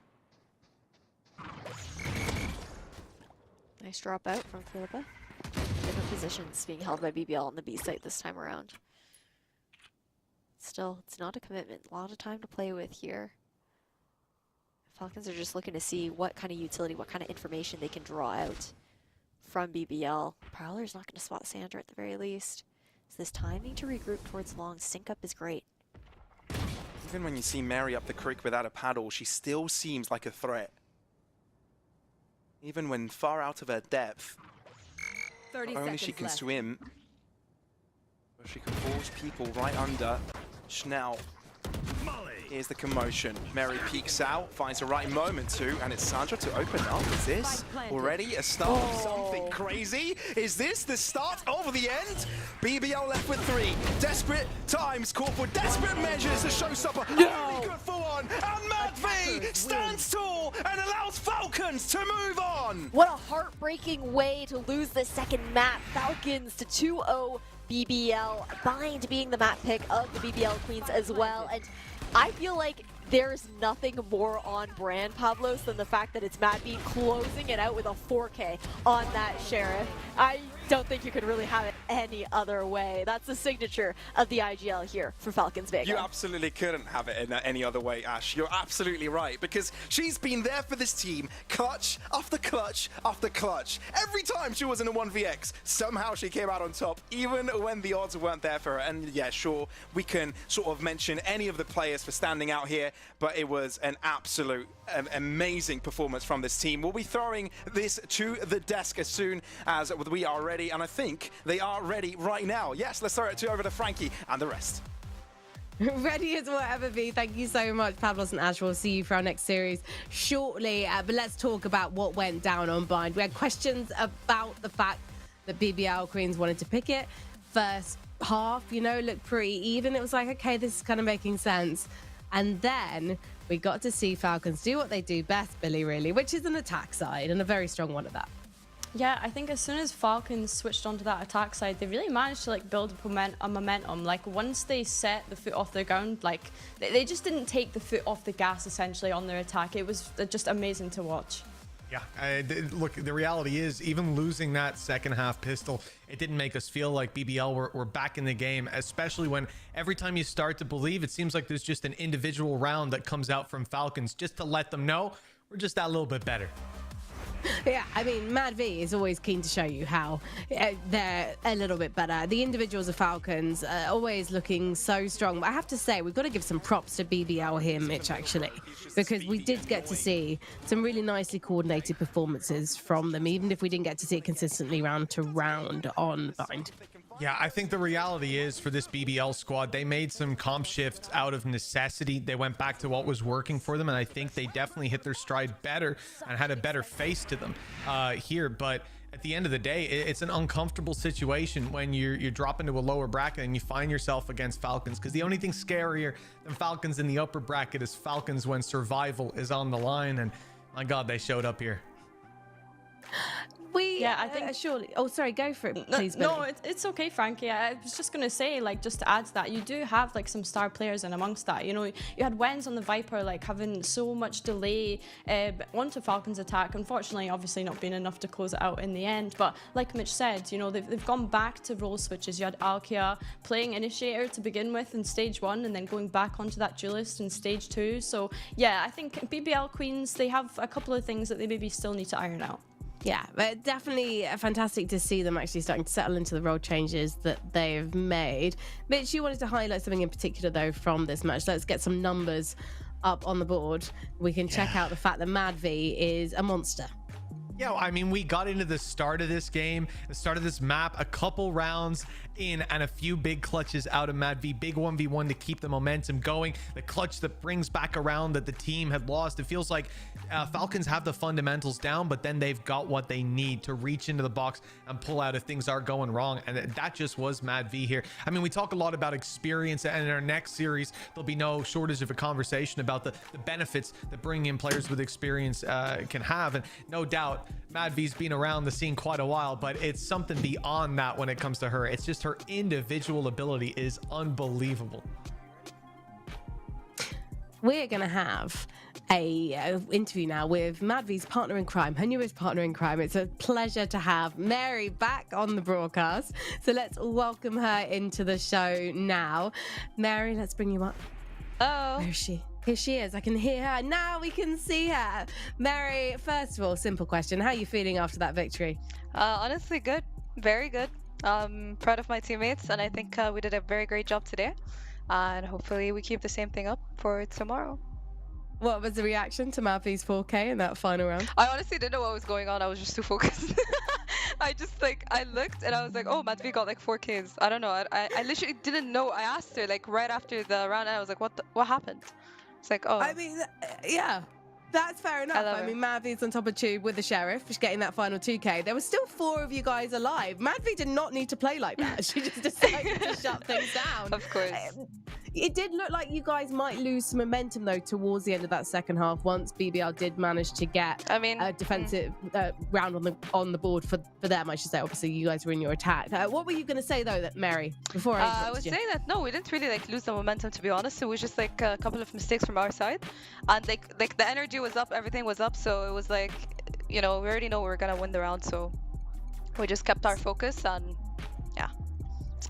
Nice drop out from Philippa. Different positions being held by BBL on the B site this time around. Still, it's not a commitment. A lot of time to play with here. Falcons are just looking to see what kind of utility, what kind of information they can draw out from BBL. Prowler's not going to spot Sandra at the very least. So this timing to regroup towards long sync up is great. Even when you see Mary up the creek without a paddle, she still seems like a threat. Even when far out of her depth, not only she can swim, but she can force people right under. Schnell. Here's the commotion. Mary peeks out, finds the right moment to, and it's Sandra to open up. Is this already a start of something crazy? Is this the start of the end? BBL left with 3. Desperate times call for desperate measures. The showstopper only good for one. And Mad V stands tall and allows Falcons to move on. What a heartbreaking way to lose the second map. Falcons to 2-0 BBL. Bind being the map pick of the BBL Queens as well. And I feel like there's nothing more on brand, Pablos, than the fact that it's Matt B closing it out with a 4K on that Sheriff. I don't think you could really have it any other way. That's the signature of the IGL here for Falcons Vega. You absolutely couldn't have it in any other way, Ash. You're absolutely right, because she's been there for this team, clutch after clutch after clutch. Every time she was in a 1vx, somehow she came out on top, even when the odds weren't there for her. And yeah, sure, we can sort of mention any of the players for standing out here, but it was an absolute amazing performance from this team. We'll be throwing this to the desk as soon as we are ready, and I think they are ready right now. Yes, let's throw it over to Frankie and the rest. Ready as will ever be. Thank you so much, Pablos and Ash. We'll see you for our next series shortly. But let's talk about what went down on Bind. We had questions about the fact that BBL Queens wanted to pick it. First half, you know, looked pretty even. It was like, okay, this is kind of making sense. And then we got to see Falcons do what they do best, Billy, really, which is an attack side, and a very strong one at that. Yeah, I think as soon as Falcons switched onto that attack side, they really managed to like build a momentum. Like once they set the foot off the ground, like they just didn't take the foot off the gas essentially on their attack. It was just amazing to watch. Yeah, look, the reality is even losing that second half pistol, it didn't make us feel like BBL were back in the game, especially when every time you start to believe, it seems like there's just an individual round that comes out from Falcons just to let them know we're just that little bit better. Yeah, I mean, Mad V is always keen to show you how they're a little bit better. The individuals of Falcons are always looking so strong. But I have to say, we've got to give some props to BBL here, Mitch, actually, because we did get to see some really nicely coordinated performances from them, even if we didn't get to see it consistently round to round on Bind. Yeah, I think the reality is for this BBL squad, they made some comp shifts out of necessity. They went back to what was working for them, and I think they definitely hit their stride better and had a better face to them here. But at the end of the day, it's an uncomfortable situation when you drop into a lower bracket and you find yourself against Falcons, because the only thing scarier than Falcons in the upper bracket is Falcons when survival is on the line, and my God, they showed up here. I think surely. Oh, sorry, go for it, please. No, it's okay, Frankie. I was just gonna say, like, just to add to that, you do have like some star players in amongst that. You know, you had Wenz on the Viper, like having so much delay onto Falcons attack. Unfortunately, obviously not being enough to close it out in the end. But like Mitch said, you know, they've gone back to role switches. You had Alkia playing Initiator to begin with in stage 1, and then going back onto that duelist in stage 2. So yeah, I think BBL Queens, they have a couple of things that they maybe still need to iron out. Yeah, but definitely fantastic to see them actually starting to settle into the role changes that they've made. Mitch, you wanted to highlight something in particular, though, from this match. Let's get some numbers up on the board. We can check out the fact that MadV is a monster. Yeah, I mean, we got into the start of this game, the start of this map, a couple rounds in and a few big clutches out of MadV. Big 1v1 to keep the momentum going. The clutch that brings back around that the team had lost. It feels like Falcons have the fundamentals down, but then they've got what they need to reach into the box and pull out if things are going wrong. And that just was MadV here. I mean, we talk a lot about experience, and in our next series, there'll be no shortage of a conversation about the benefits that bringing in players with experience can have. And no doubt, MadV's been around the scene quite a while, but it's something beyond that when it comes to her. It's just her individual ability is unbelievable. We're going to have a interview now with MadV's partner in crime, her newest partner in crime. It's a pleasure to have Mary back on the broadcast. So let's welcome her into the show now. Mary, let's bring you up. Oh. Where is she? Here she is. I can hear her. Now we can see her. Mary, first of all, simple question. How are you feeling after that victory? Honestly, good. Very good. Proud of my teammates, and I think we did a very great job today. And hopefully we keep the same thing up for tomorrow. What was the reaction to MadV's 4K in that final round? I honestly didn't know what was going on. I was just too focused. I looked and I was like, oh, MadV got like 4Ks. I don't know. I literally didn't know. I asked her like right after the round, and I was like, what happened? It's like, oh. I mean, yeah. That's fair enough. I mean, MadV's on top of Tube with the Sheriff, just getting that final 2K. There were still 4 of you guys alive. MadV did not need to play like that. She just decided to shut things down. Of course. It did look like you guys might lose some momentum, though, towards the end of that second half, once BBL did manage to get a defensive round on the board for them, I should say. Obviously, you guys were in your attack. What were you going to say, though, that Mary, before I was saying that, no, we didn't really like lose the momentum, to be honest. It was just like a couple of mistakes from our side. And like the energy was up, everything was up. So it was like, you know, we already know we were going to win the round. So we just kept our focus and yeah.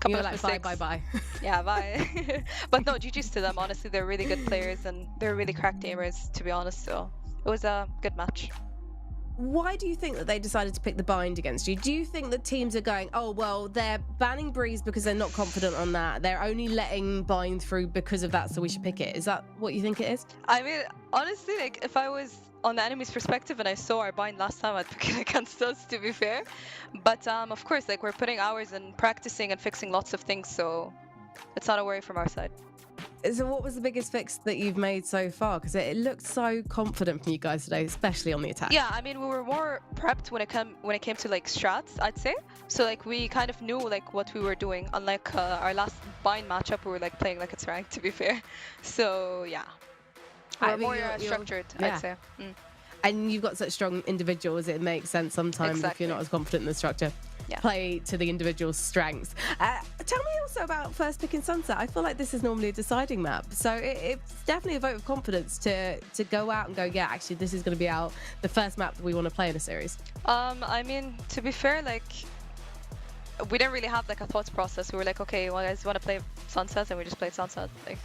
You were like, bye. Yeah, bye. But no, GG's to them. Honestly, they're really good players and they're really cracked gamers, to be honest. So it was a good match. Why do you think that they decided to pick the bind against you? Do you think that teams are going, oh, well, they're banning Breeze because they're not confident on that. They're only letting bind through because of that, so we should pick it. Is that what you think it is? I mean, honestly, like, if I was on the enemy's perspective and I saw our bind last time, I'd pick it against us, to be fair. But, of course, like, we're putting hours in practicing and fixing lots of things, so it's not a worry from our side. So what was the biggest fix that you've made so far? Because it looked so confident from you guys today, especially on the attack. Yeah, I mean, we were more prepped when it came to like strats, I'd say. So like we kind of knew like what we were doing. Unlike our last bind matchup, we were like playing like it's ranked, to be fair. So yeah, we're more structured, I'd say. And you've got such strong individuals, it makes sense sometimes if you're not as confident in the structure. Yeah. Play to the individual's strengths. Tell me also about first picking Sunset. I feel like this is normally a deciding map, so it's definitely a vote of confidence to go out and go, yeah, actually this is going to be the first map that we want to play in a series. I mean, to be fair, like we didn't really have like a thought process. We were like, okay, well, guys, want to play Sunset, and we just played Sunset. Like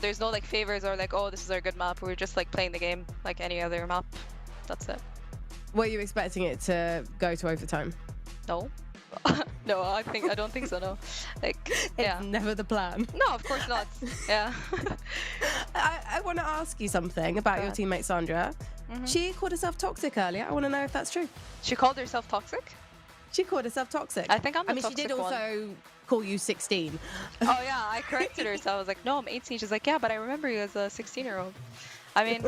there's no like favors or like, oh, this is our good map. We were just like playing the game like any other map. That's it. Were you expecting it to go to overtime? No. No, I don't think so, no. Like, yeah. It's never the plan. No, of course not. Yeah. I want to ask you something about your teammate Sandra. She called herself toxic earlier. I want to know if that's true. She called herself toxic? She called herself toxic. I think I'm the toxic she did also call you 16. Oh yeah, I corrected her. So I was like, no, I'm 18. She's like, yeah, but I remember you as a 16-year-old. I mean,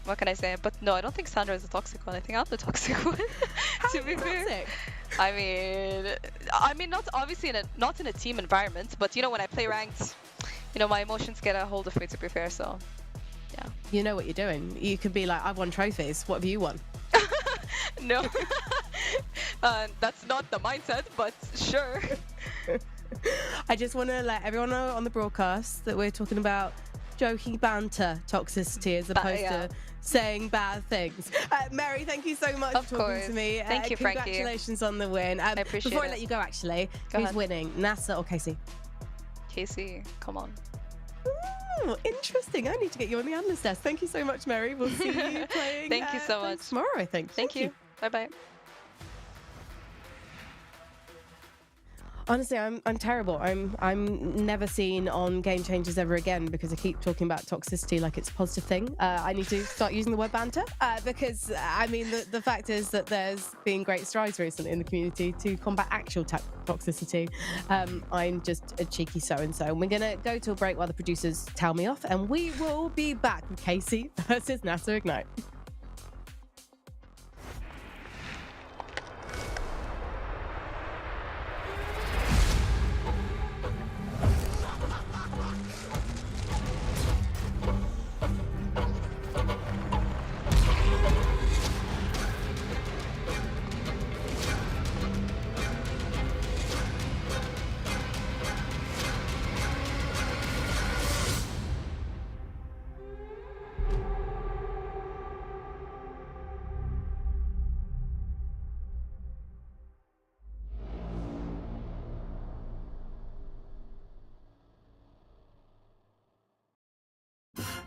what can I say? But no, I don't think Sandra is the toxic one. I think I'm the toxic one. To be fair. I mean, not obviously not in a team environment, but you know, when I play ranked, you know, my emotions get a hold of me, to be fair. So, yeah. You know what you're doing. You could be like, I've won trophies. What have you won? No, that's not the mindset, but sure. I just want to let everyone know on the broadcast that we're talking about joking banter toxicity as opposed to saying bad things. Mary, thank you so much for talking to me. Thank you, Frankie. Congratulations on the win. I appreciate Before it. I let you go, actually, Go who's ahead. winning, NASR or KC? KC, come on. Ooh, interesting. I need to get you on the analyst desk. Thank you so much, Mary. We'll see you playing. Thank you so much. Tomorrow, I think. Thank you. Bye-bye. Honestly, I'm terrible. I'm never seen on Game Changers ever again because I keep talking about toxicity like it's a positive thing. I need to start using the word banter because I mean the fact is that there's been great strides recently in the community to combat actual toxicity. I'm just a cheeky so-and-so. And we're gonna go to a break while the producers tell me off, and we will be back with Casey versus NASR Ignite.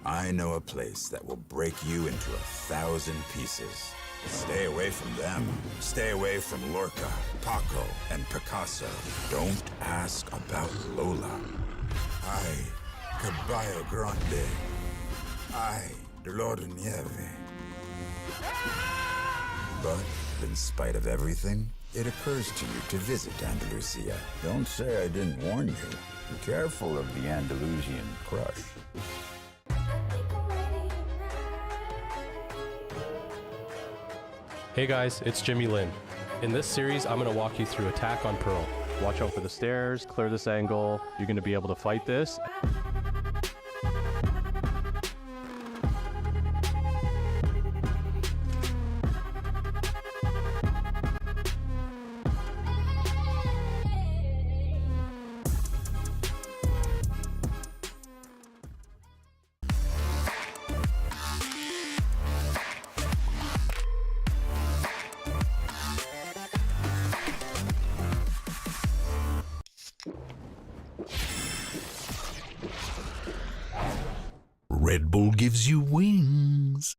I know a place that will break you into 1,000 pieces. Stay away from them. Stay away from Lorca, Paco, and Picasso. Don't ask about Lola. Ay, Caballo Grande. Ay, Dolor de Nieve. But in spite of everything, it occurs to you to visit Andalusia. Don't say I didn't warn you. Be careful of the Andalusian crush. Hey guys, it's Jimmy Lin. In this series, I'm going to walk you through Attack on Pearl. Watch out for the stairs, clear this angle. You're going to be able to fight this. Red Bull gives you wings.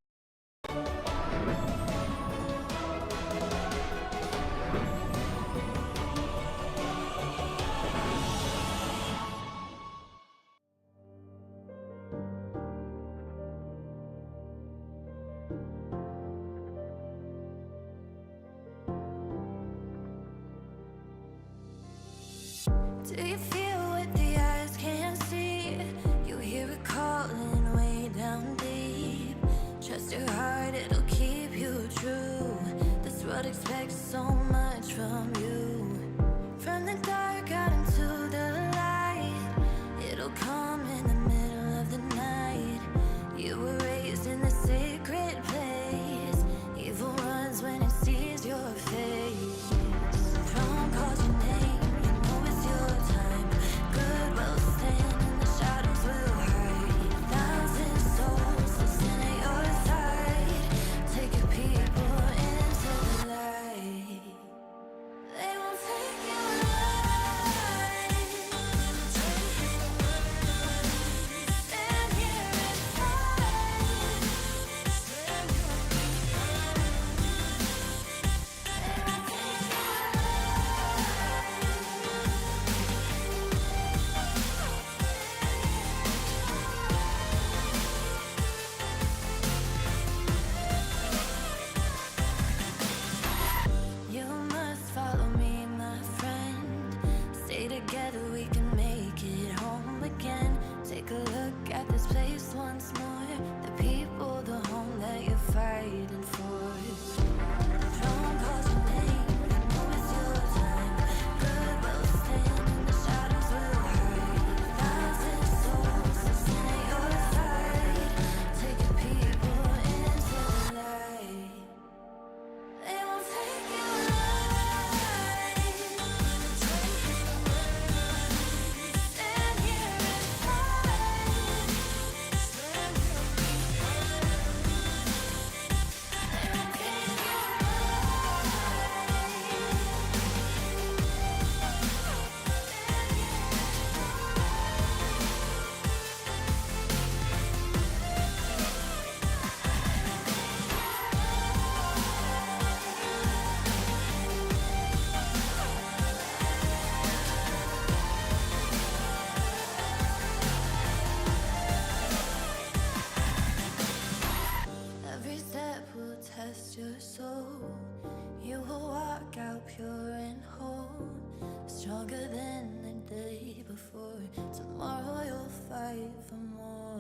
Do you feel what the eyes can't see? You hear it calling way down deep. Trust your heart, it'll keep you true. This world expects so much from you. From the dark out into the light, it'll come in the middle of the night. You were raised in the sacred place. Evil runs when it sees your face. From calls your name, you know it's your time. weaker than the day before. Tomorrow you'll fight for more.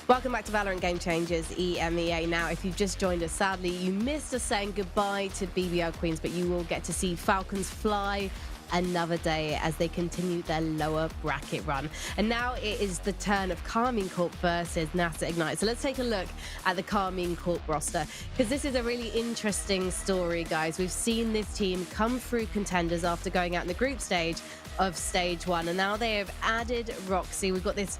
Welcome back to Valorant Game Changers EMEA. Now, if you've just joined us, sadly, you missed us saying goodbye to BBL Queens, but you will get to see Falcons fly another day as they continue their lower bracket run. And now it is the turn of Carmine Corp versus NASR Ignite. So let's take a look at the Carmine Corp roster, because this is a really interesting story, guys. We've seen this team come through contenders after going out in the group stage of stage one, and now they have added Roxy. We've got this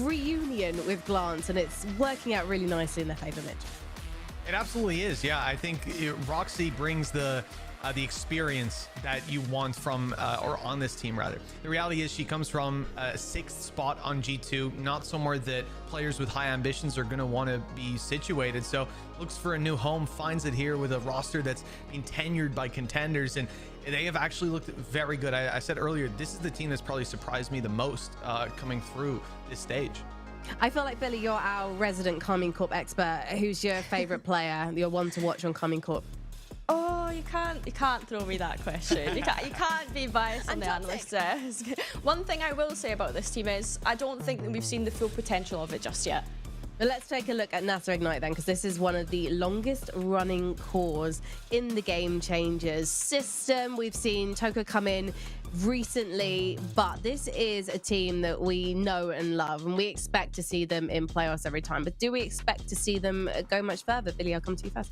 reunion with Glance, and it's working out really nicely in their favor, Mitch. It absolutely is. Yeah, I think Roxy brings the experience that you want from or on this team, rather. The reality is she comes from a 6th spot on G2, not somewhere that players with high ambitions are going to want to be situated. So looks for a new home, finds it here with a roster that's been tenured by contenders, and they have actually looked very good. I said earlier, this is the team that's probably surprised me the most coming through this stage. I feel like, Billy, you're our resident Carmine Corp expert. Who's your favorite player, your one to watch on Carmine Corp? Oh, you can't throw me that question. You can't be biased on the analyst desk. One thing I will say about this team is I don't think that we've seen the full potential of it just yet. But let's take a look at NASR Ignite then, because this is one of the longest running cores in the Game Changers system. We've seen Toka come in recently, but this is a team that we know and love, and we expect to see them in playoffs every time. But do we expect to see them go much further? Billy, I'll come to you first.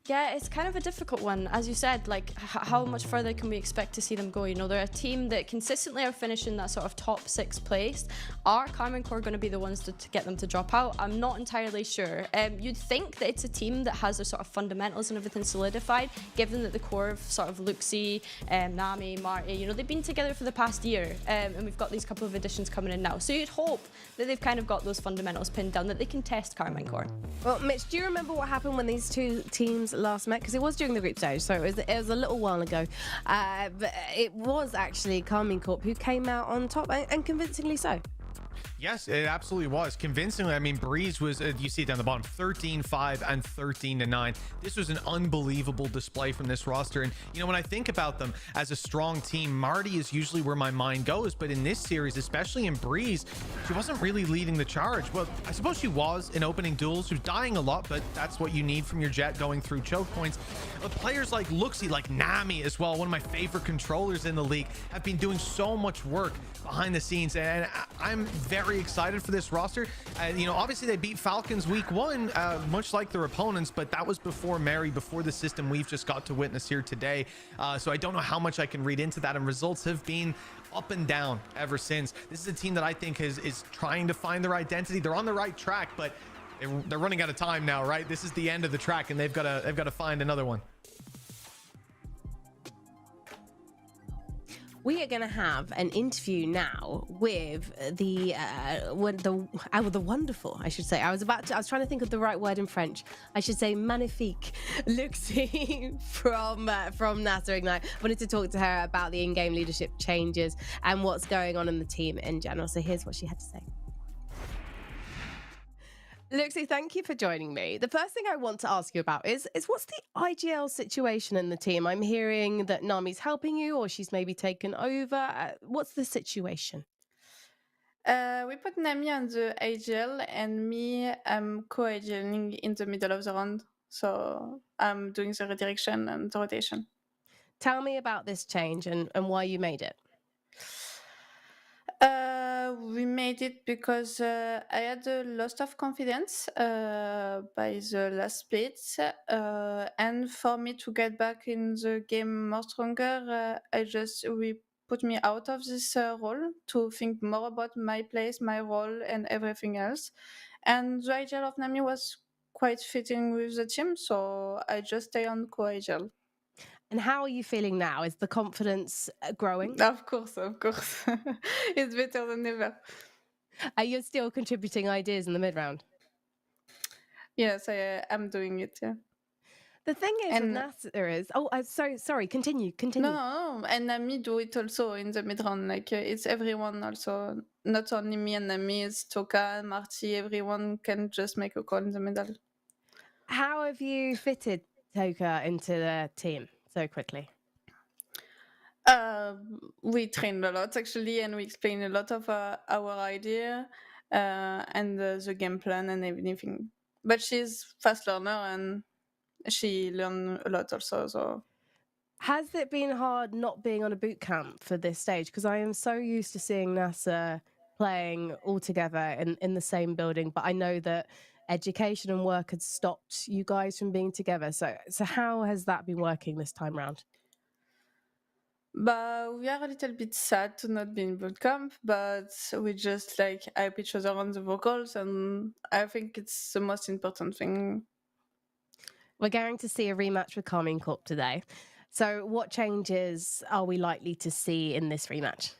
Yeah, it's kind of a difficult one. As you said, like, how much further can we expect to see them go? You know, they're a team that consistently are finishing that sort of top 6 place. Are Carmine Corp going to be the ones to get them to drop out? I'm not entirely sure. You'd think that it's a team that has their sort of fundamentals and everything solidified, given that the core of sort of Luxie, Nami, Marty, you know, they've been together for the past year, and we've got these couple of additions coming in now. So you'd hope that they've kind of got those fundamentals pinned down, that they can test Carmine Corp. Well, Mitch, do you remember what happened when these two teams last met? Because it was during the group stage, so it was a little while ago. But it was actually Carmine Corp who came out on top, and convincingly so. Yes, it absolutely was. Convincingly. I mean, Breeze was, you see it down the bottom, 13-5 and 13-9. This was an unbelievable display from this roster. And, you know, when I think about them as a strong team, Marty is usually where my mind goes. But in this series, especially in Breeze, she wasn't really leading the charge. Well, I suppose she was in opening duels. She was dying a lot, but that's what you need from your jet going through choke points. But players like Luxie, like Nami as well, one of my favorite controllers in the league, have been doing so much work behind the scenes. And I'm very excited for this roster. You know, obviously they beat Falcons week 1, much like their opponents, but that was before Mary, before the system we've just got to witness here today. So I don't know how much I can read into that, and results have been up and down ever since. This is a team that I think is trying to find their identity. They're on the right track, but they're running out of time now, right? This is the end of the track, and they've got to find another one. We are going to have an interview now with the wonderful, I should say. I was trying to think of the right word in French. I should say magnifique Luxie from NASR Ignite. Wanted to talk to her about the in-game leadership changes and what's going on in the team in general. So here's what she had to say. Luxie, thank you for joining me. The first thing I want to ask you about is what's the IGL situation in the team? I'm hearing that Nami's helping you, or she's maybe taken over. What's the situation? We put Nami on the IGL, and me, I'm co-IGLing in the middle of the round. So I'm doing the redirection and the rotation. Tell me about this change and why you made it. We made it because I had a loss of confidence by the last split, and for me to get back in the game more stronger, we put me out of this role to think more about my place, my role, and everything else. And the IGL of Nami was quite fitting with the team, so I just stay on co-IGL. And how are you feeling now? Is the confidence growing? Of course. It's better than ever. Are you still contributing ideas in the mid round? Yes, I am doing it, yeah. The thing is with NASR is... Oh, sorry. Continue. No. And Nami do it also in the mid-round. Like, it's everyone also. Not only me and Nami, it's Toka, Marty, everyone can just make a call in the middle. How have you fitted Toka into the team so quickly? We trained a lot, actually, and we explained a lot of our idea and the game plan and everything. But she's fast learner and she learned a lot also. So, has it been hard not being on a boot camp for this stage? Because I am so used to seeing NASR playing all together in the same building, but I know that education and work had stopped you guys from being together. So how has that been working this time round? But we are a little bit sad to not be in bootcamp, but we just like hype each other on the vocals, and I think it's the most important thing. We're going to see a rematch with Carmine Corp today. So what changes are we likely to see in this rematch?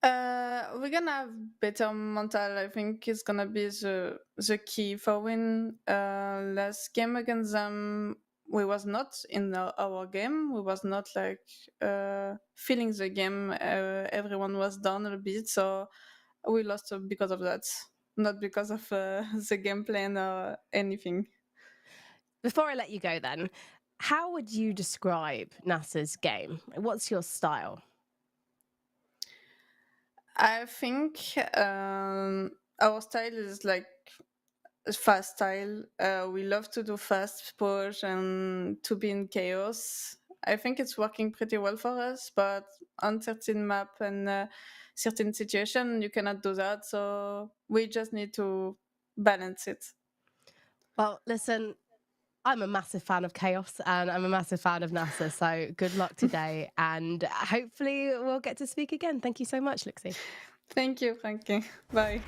We're gonna have better mental. I think it's gonna be the key for win. Last game against them, we was not in our game. We was not like feeling the game. Everyone was down a bit, so we lost because of that, not because of the game plan or anything. Before I let you go then, how would you describe NASR's game? What's your style? I think our style is like a fast style. We love to do fast push and to be in chaos. I think it's working pretty well for us, but on certain map and certain situation, you cannot do that. So we just need to balance it. Well, listen, I'm a massive fan of chaos and I'm a massive fan of NASR. So good luck today. And hopefully we'll get to speak again. Thank you so much, Luxie. Thank you, Frankie. Bye.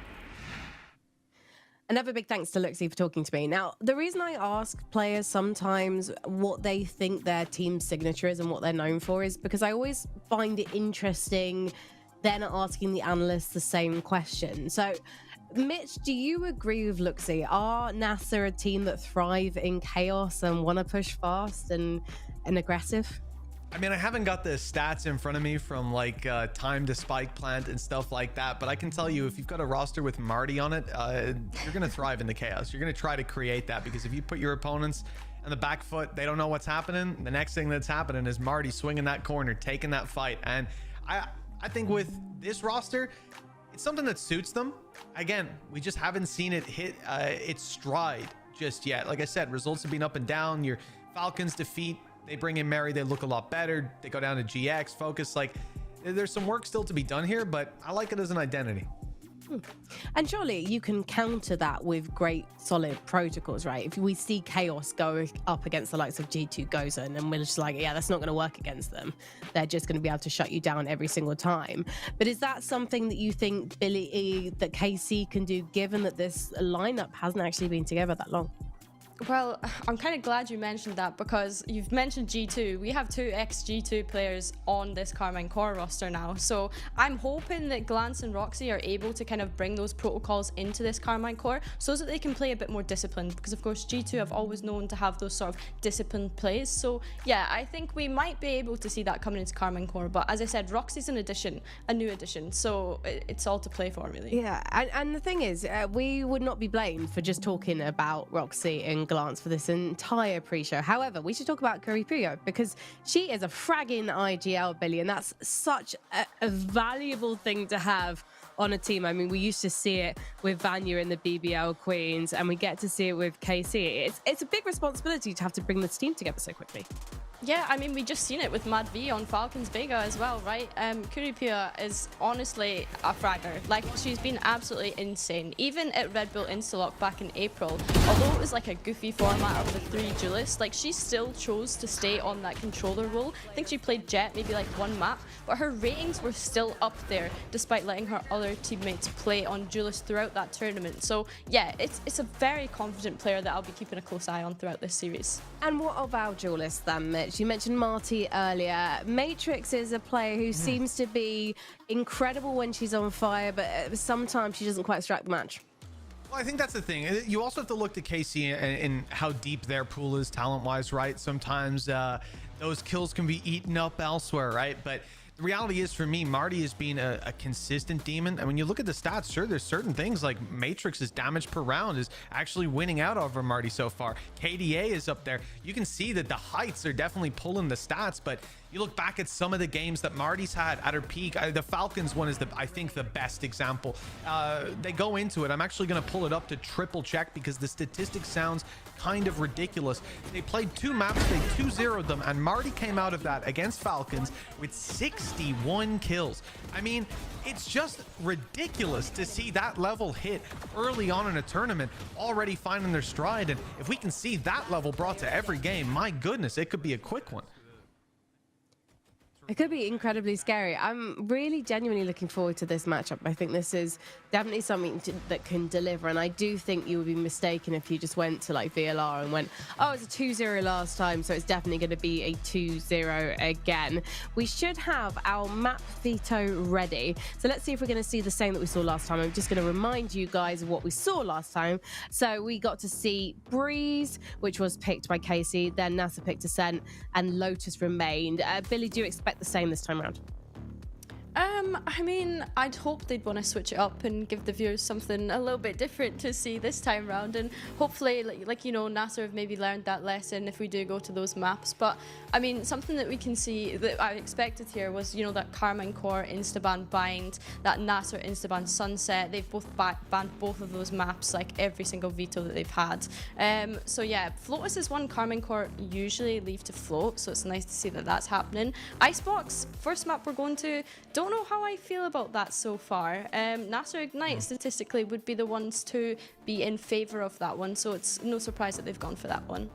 Another big thanks to Luxie for talking to me. Now, the reason I ask players sometimes what they think their team's signature is and what they're known for is because I always find it interesting then asking the analysts the same question. So, Mitch, do you agree with Luxie? Are NASR a team that thrive in chaos and want to push fast and aggressive? I mean, I haven't got the stats in front of me from like time to spike plant and stuff like that, but I can tell you if you've got a roster with Marty on it, you're going to thrive in the chaos. You're going to try to create that because if you put your opponents on the back foot, they don't know what's happening. The next thing that's happening is Marty swinging that corner, taking that fight. And I think with this roster, it's something that suits them. Again, we just haven't seen it hit its stride just yet. Like I said, results have been up and down. Your Falcons defeat, they bring in Mary, they look a lot better. They go down to GX, Focus. Like, there's some work still to be done here, but I like it as an identity. And surely you can counter that with great solid protocols, right? If we see chaos go up against the likes of G2 Gozen and we're just like, yeah, that's not going to work against them. They're just going to be able to shut you down every single time. But is that something that you think that KC can do, given that this lineup hasn't actually been together that long? Well, I'm kind of glad you mentioned that because you've mentioned G2. We have 2 ex-G2 players on this Carmine Core roster now. So I'm hoping that Glance and Roxy are able to kind of bring those protocols into this Carmine Core so that they can play a bit more disciplined because, of course, G2 have always known to have those sort of disciplined plays. So, yeah, I think we might be able to see that coming into Carmine Core. But as I said, Roxy's an addition, a new addition. So it's all to play for, really. Yeah, and the thing is, we would not be blamed for just talking about Roxy and Glance for this entire pre-show. However, we should talk about Kuripuyo because she is a fragging IGL Billy, and that's such a valuable thing to have on a team. I mean, we used to see it with Vanya in the BBL Queens, and we get to see it with KC. It's a big responsibility to have to bring this team together so quickly. Yeah, I mean, we just seen it with Mad V on Falcons Vega as well, right? Kuripia is honestly a fragger. Like, she's been absolutely insane. Even at Red Bull Instalock back in April, although it was like a goofy format of the 3 duelists, like, she still chose to stay on that controller role. I think she played Jet maybe like 1 map, but her ratings were still up there despite letting her other teammates play on duelists throughout that tournament. So yeah, it's a very confident player that I'll be keeping a close eye on throughout this series. And what of our duelists then, Mitch? You mentioned Marty earlier. Matrix is a player who seems to be incredible when she's on fire, but sometimes she doesn't quite strike the match. Well, I think that's the thing. You also have to look to KC and how deep their pool is talent-wise, right? Sometimes those kills can be eaten up elsewhere, right? But the reality is, for me, Marty has been a consistent demon. And when you look at the stats, sure, there's certain things like Matrix's damage per round is actually winning out over Marty so far. KDA is up there. You can see that the heights are definitely pulling the stats, but you look back at some of the games that Marty's had at her peak. The Falcons one is, I think, the best example. They go into it. I'm actually going to pull it up to triple check because the statistic sounds kind of ridiculous. They played 2 maps, they 2-0'd them, and Marty came out of that against Falcons with 61 kills. I mean, it's just ridiculous to see that level hit early on in a tournament, already finding their stride. And if we can see that level brought to every game, my goodness, it could be a quick one. It could be incredibly scary. I'm really genuinely looking forward to this matchup. I think this is definitely something that can deliver, and I do think you would be mistaken if you just went to like VLR and went, oh, it's a 2-0 last time, so it's definitely going to be a 2-0 again. We should have our map veto ready, so let's see if we're going to see the same that we saw last time. I'm just going to remind you guys of what we saw last time. So we got to see Breeze, which was picked by Casey, then NASR picked Ascent, and Lotus remained. Billy, do you expect the same this time around? I mean, I'd hope they'd want to switch it up and give the viewers something a little bit different to see this time around, and hopefully, like you know, NASR have maybe learned that lesson if we do go to those maps. But I mean, something that we can see that I expected here was, you know, that Carmine Core instaban bind, that NASR instaban sunset. They've both banned both of those maps like every single veto that they've had. So yeah, Flotus is one Carmine Core usually leave to float, so it's nice to see that that's happening. Icebox, first map we're going to. Don't know how I feel about that so far. NASR Ignite statistically would be the ones to be in favor of that one, so it's no surprise that they've gone for that one.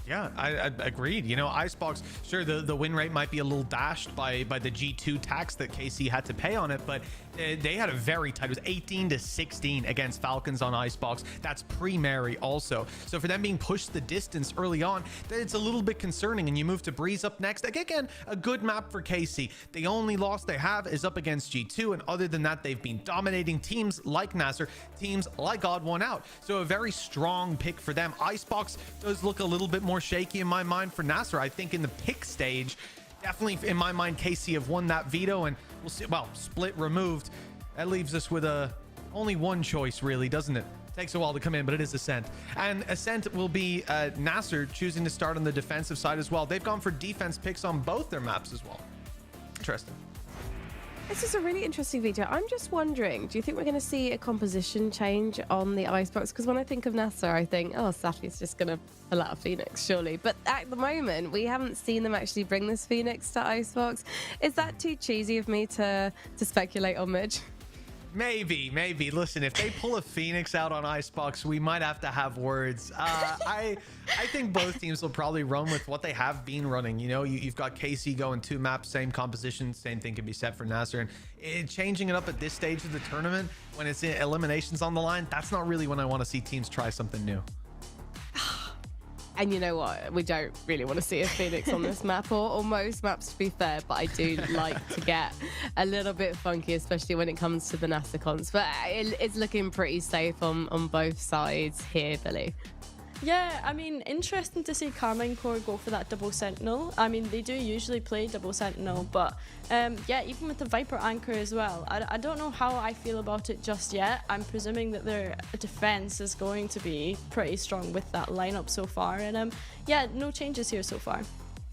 Yeah, I agreed. You know, Icebox, sure, the win rate might be a little dashed by the G2 tax that KC had to pay on it, but they had a very tight, it was 18-16 against Falcons on Icebox. That's pre-Mary also. So for them being pushed the distance early on, it's a little bit concerning. And you move to Breeze up next. Again, a good map for KC. The only loss they have is up against G2. And other than that, they've been dominating teams like NASR, teams like Odd One Out. So a very strong pick for them. Icebox does look a little bit more shaky in my mind for NASR. I think in the pick stage, definitely in my mind, KC have won that veto, and we'll see. Well, split removed. That leaves us with only one choice, really, doesn't it? Takes a while to come in, but it is Ascent. And Ascent will be NASR choosing to start on the defensive side as well. They've gone for defense picks on both their maps as well. Interesting. This is a really interesting video. I'm just wondering, do you think we're going to see a composition change on the Icebox? Because when I think of NASR, I think, oh, Safi's just going to pull out a Phoenix, surely. But at the moment, we haven't seen them actually bring this Phoenix to Icebox. Is that too cheesy of me to speculate on, Midge? Maybe. Listen, if they pull a Phoenix out on Icebox, we might have to have words. I think both teams will probably run with what they have been running. You know, you've got KC going 2 maps, same composition, same thing can be said for NASR. And changing it up at this stage of the tournament, when it's eliminations on the line, that's not really when I want to see teams try something new. And you know what? We don't really want to see a Phoenix on this map, or most maps, to be fair, but I do like to get a little bit funky, especially when it comes to the NASR cons. But it's looking pretty safe on both sides here, Billy. Yeah, I mean, interesting to see Carmine Core go for that double sentinel. I mean, they do usually play double sentinel, but yeah, even with the Viper anchor as well, I don't know how I feel about it just yet. I'm presuming that their defense is going to be pretty strong with that lineup so far, and yeah, no changes here so far.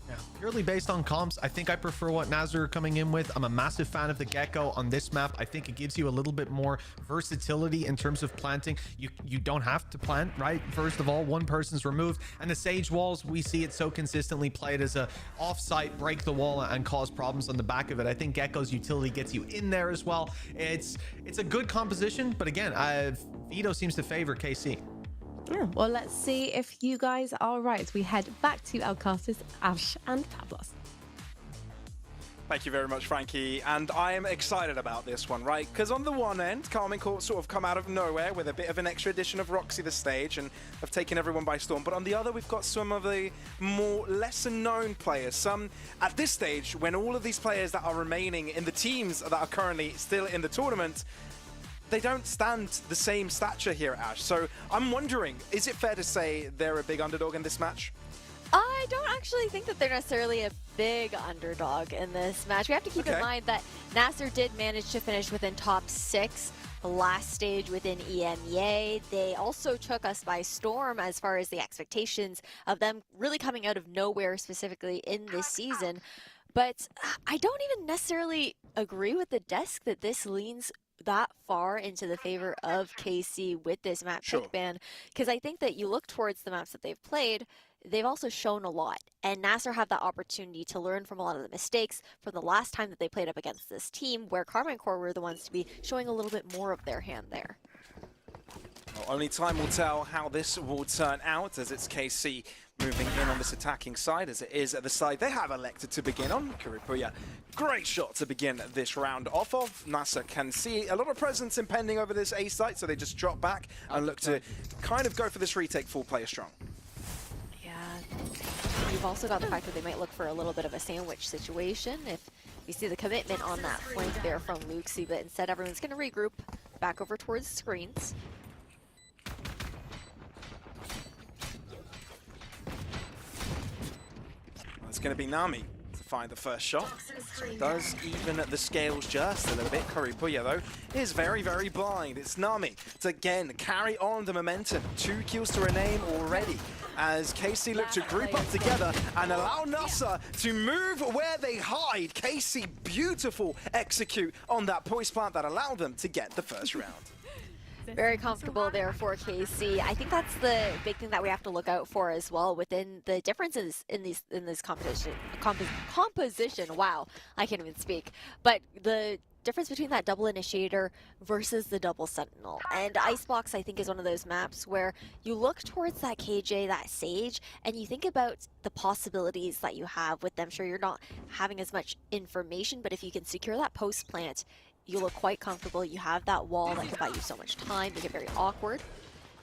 Yeah, Purely based on comps, I think I prefer what NASR are coming in with. I'm a massive fan of the Gecko on this map. I think it gives you a little bit more versatility in terms of planting. You don't have to plant, right? First of all, one person's removed, and the Sage walls, we see it so consistently played as a off-site, break the wall and cause problems on the back of it. I think Gecko's utility gets you in there as well. It's a good composition, but again, Vito seems to favor KC. Yeah, well, let's see if you guys are right as we head back to our casters, Ash and Pablos. Thank you very much, Frankie. And I am excited about this one, right? Because on the one end, Carmine Court sort of come out of nowhere with a bit of an extra addition of Roxy the stage and have taken everyone by storm. But on the other, we've got some of the more lesser-known players. Some, at this stage, when all of these players that are remaining in the teams that are currently still in the tournament, they don't stand the same stature here at Ash. So I'm wondering, is it fair to say they're a big underdog in this match? I don't actually think that they're necessarily a big underdog in this match. We have to keep in mind that NASR did manage to finish within top 6 the last stage within EMEA. They also took us by storm as far as the expectations of them really coming out of nowhere specifically in this season. But I don't even necessarily agree with the desk that this leans that far into the favor of KC with this map pick ban, because I think that you look towards the maps that they've played, they've also shown a lot, and NASR have that opportunity to learn from a lot of the mistakes from the last time that they played up against this team, where Carmine Core were the ones to be showing a little bit more of their hand there. Well, only time will tell how this will turn out, as it's KC moving in on this attacking side, as it is at the side they have elected to begin on. Kuripuya, great shot to begin this round off of. NASR can see a lot of presence impending over this A site, so they just drop back and look to kind of go for this retake full player strong. Yeah, you've also got the fact that they might look for a little bit of a sandwich situation if you see the commitment on that flank there from Luxie, but instead everyone's going to regroup back over towards the screens. It's going to be Nami to find the first shot. So it does even the scales just a little bit. Kuripuya, though, is very, very blind. It's Nami to again carry on the momentum. 2 kills to her name already, as KC look to group up together and allow NASR to move where they hide. KC, beautiful execute on that poise plant that allowed them to get the first round. Very comfortable there for KC. I think that's the big thing that we have to look out for as well within the differences in this composition. Wow, I can't even speak. But the difference between that double initiator versus the double sentinel. And Icebox, I think, is one of those maps where you look towards that KJ, that Sage, and you think about the possibilities that you have with them. Sure, you're not having as much information, but if you can secure that post plant, you look quite comfortable. You have that wall that can buy you so much time. They get very awkward.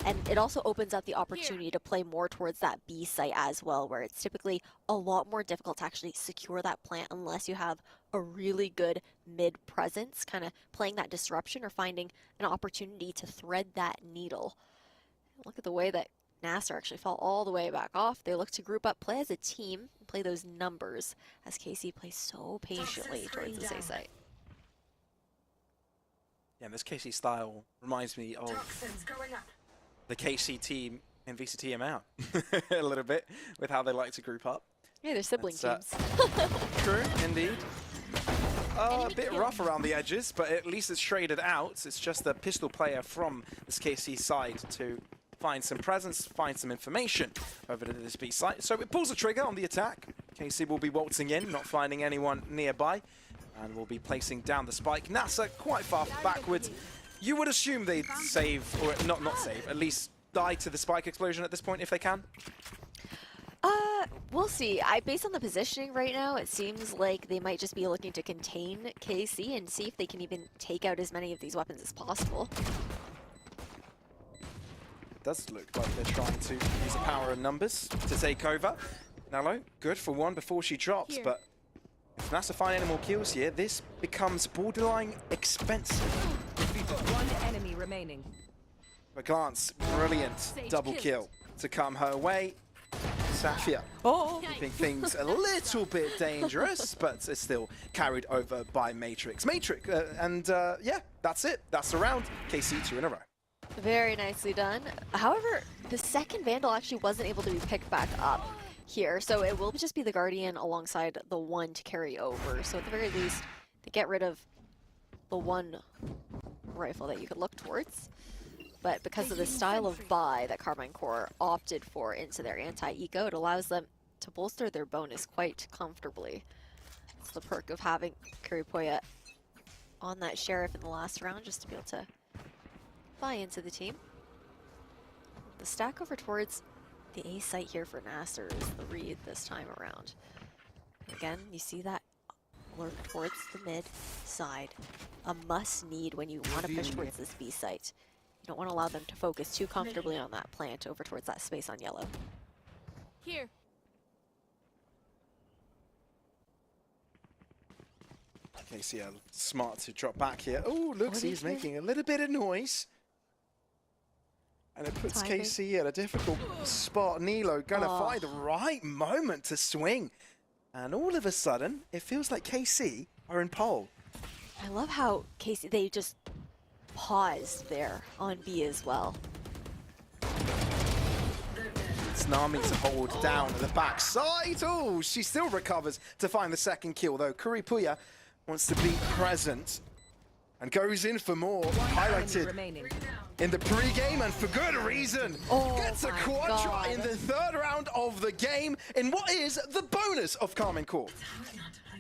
And it also opens up the opportunity to play more towards that B site as well, where it's typically a lot more difficult to actually secure that plant unless you have a really good mid presence, kind of playing that disruption or finding an opportunity to thread that needle. Look at the way that NASR actually fell all the way back off. They look to group up, play as a team, and play those numbers as KC plays so patiently towards this A site. Yeah, this KC style reminds me of the KC team in VCT EMEA a little bit, with how they like to group up. Yeah, they're sibling teams. True, indeed. A bit rough around the edges, but at least it's traded out. It's just a pistol player from this KC side to find some presence, find some information over to this B site. So it pulls the trigger on the attack. KC will be waltzing in, not finding anyone nearby, and will be placing down the spike. NASR quite far backwards. You would assume they'd save, or not save, at least die to the spike explosion at this point if they can? We'll see. Based on the positioning right now, it seems like they might just be looking to contain KC and see if they can even take out as many of these weapons as possible. It does look like they're trying to use the power of numbers to take over. Nalo, good for one before she drops, but if NASR find any more kills here, this becomes borderline expensive. One enemy remaining. A glance, brilliant double kill to come her way. Safia keeping things a little bit dangerous, but it's still carried over by Matrix. Yeah, that's it. That's the round. KC 2 in a row. Very nicely done. However, the second Vandal actually wasn't able to be picked back up. here. So it will just be the Guardian alongside the one to carry over. So at the very least, to get rid of the one rifle that you could look towards. But because of the style of buy that Carmine Corps opted for into their anti-eco, it allows them to bolster their bonus quite comfortably. It's the perk of having Kuripoya on that Sheriff in the last round, just to be able to buy into the team. The stack over towards the A site here for NASR is the read this time around. Again, you see that lurk towards the mid side. A must need when you want to push towards this B site. You don't want to allow them to focus too comfortably on that plant over towards that space on yellow. Here. KC smart to drop back here. Oh, looks he's making a little bit of noise. And it puts KC at a difficult spot. Nilo gonna find the right moment to swing. And all of a sudden, it feels like KC are in pole. I love how KC, they just paused there on B as well. It's Nami to hold down at the backside. Oh, she still recovers to find the second kill, though. Kuripoya wants to be present and goes in for more. Highlighted in the pre-game, and for good reason. Gets a quadra in the third round of the game in what is the bonus of Carmine Corps.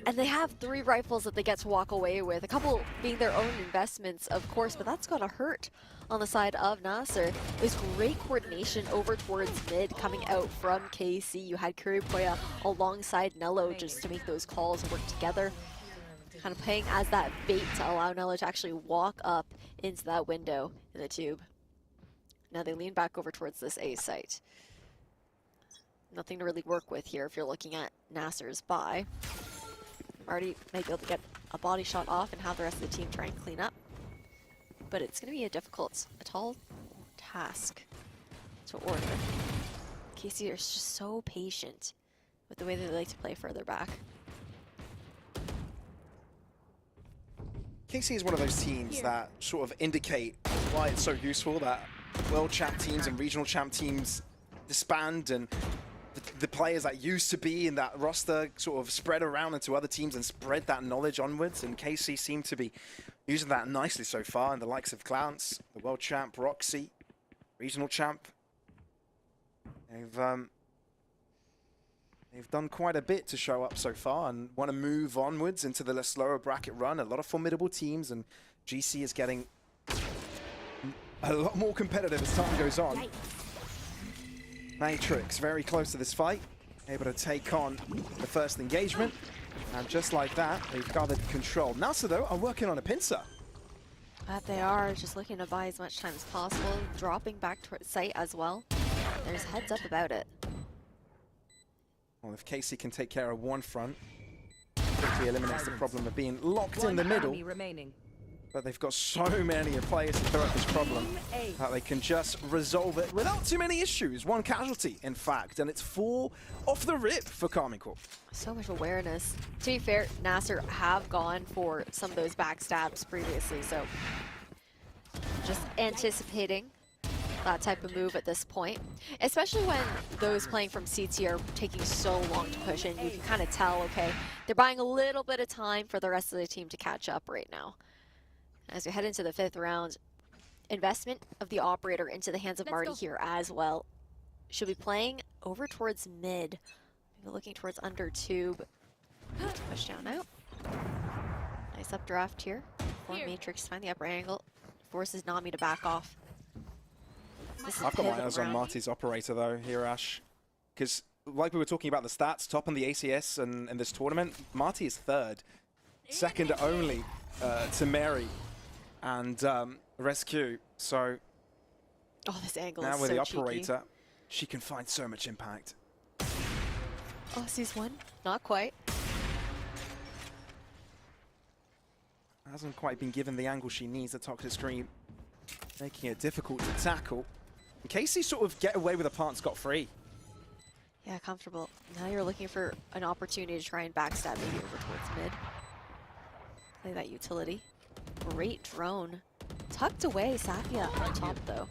And they have 3 rifles that they get to walk away with, a couple being their own investments, of course, but that's gonna hurt on the side of NASR. There's great coordination over towards mid coming out from KC. You had Kuripoya alongside Nello just to make those calls work together. Kind of playing as that bait to allow Nello to actually walk up into that window in the tube. Now they lean back over towards this A site. Nothing to really work with here if you're looking at NASR's buy. Already might be able to get a body shot off and have the rest of the team try and clean up. But it's going to be a tall task to order. KC are just so patient with the way that they like to play further back. KC is one of those teams that sort of indicate why it's so useful that world champ teams and regional champ teams disband, and the players that used to be in that roster sort of spread around into other teams and spread that knowledge onwards, and KC seem to be using that nicely so far, and the likes of Clowns, the world champ, Roxy, regional champ. They've done quite a bit to show up so far and want to move onwards into the slower bracket run. A lot of formidable teams, and GC is getting a lot more competitive as time goes on. Matrix very close to this fight, able to take on the first engagement. And just like that, they've gathered control. NASR, though, are working on a pincer. But they are just looking to buy as much time as possible, dropping back towards site as well. There's heads up about it. Well, if KC can take care of one front, quickly eliminates the problem of being locked in the middle. But they've got so many players to throw at this problem that they can just resolve it without too many issues. One casualty, in fact, and it's 4 off the rip for Carmine Corps. So much awareness. To be fair, NASR have gone for some of those backstabs previously, so just anticipating that type of move at this point, especially when those playing from CT are taking so long to push in. You can kind of tell, okay, they're buying a little bit of time for the rest of the team to catch up right now. As we head into the 5th round, investment of the operator into the hands of Marty here as well. She'll be playing over towards mid, maybe looking towards under tube. Push down out. Nice updraft here. For Matrix to find the upper angle, forces Nami to back off. I've got my eyes on Marty's operator though here, Ash, because like we were talking about the stats, top in the ACS and in this tournament, Marty is 3rd, second only to Mary and Rescue. So this angle now is with so the cheeky. operator, she can find so much impact. Oh, sees one, not quite. Hasn't quite been given the angle she needs. The Toxic Scream making it difficult to tackle. In case he sort of get away with a plant scot-free. Yeah, comfortable. Now you're looking for an opportunity to try and backstab maybe over towards mid. Play that utility. Great drone. Tucked away, Safia on top though.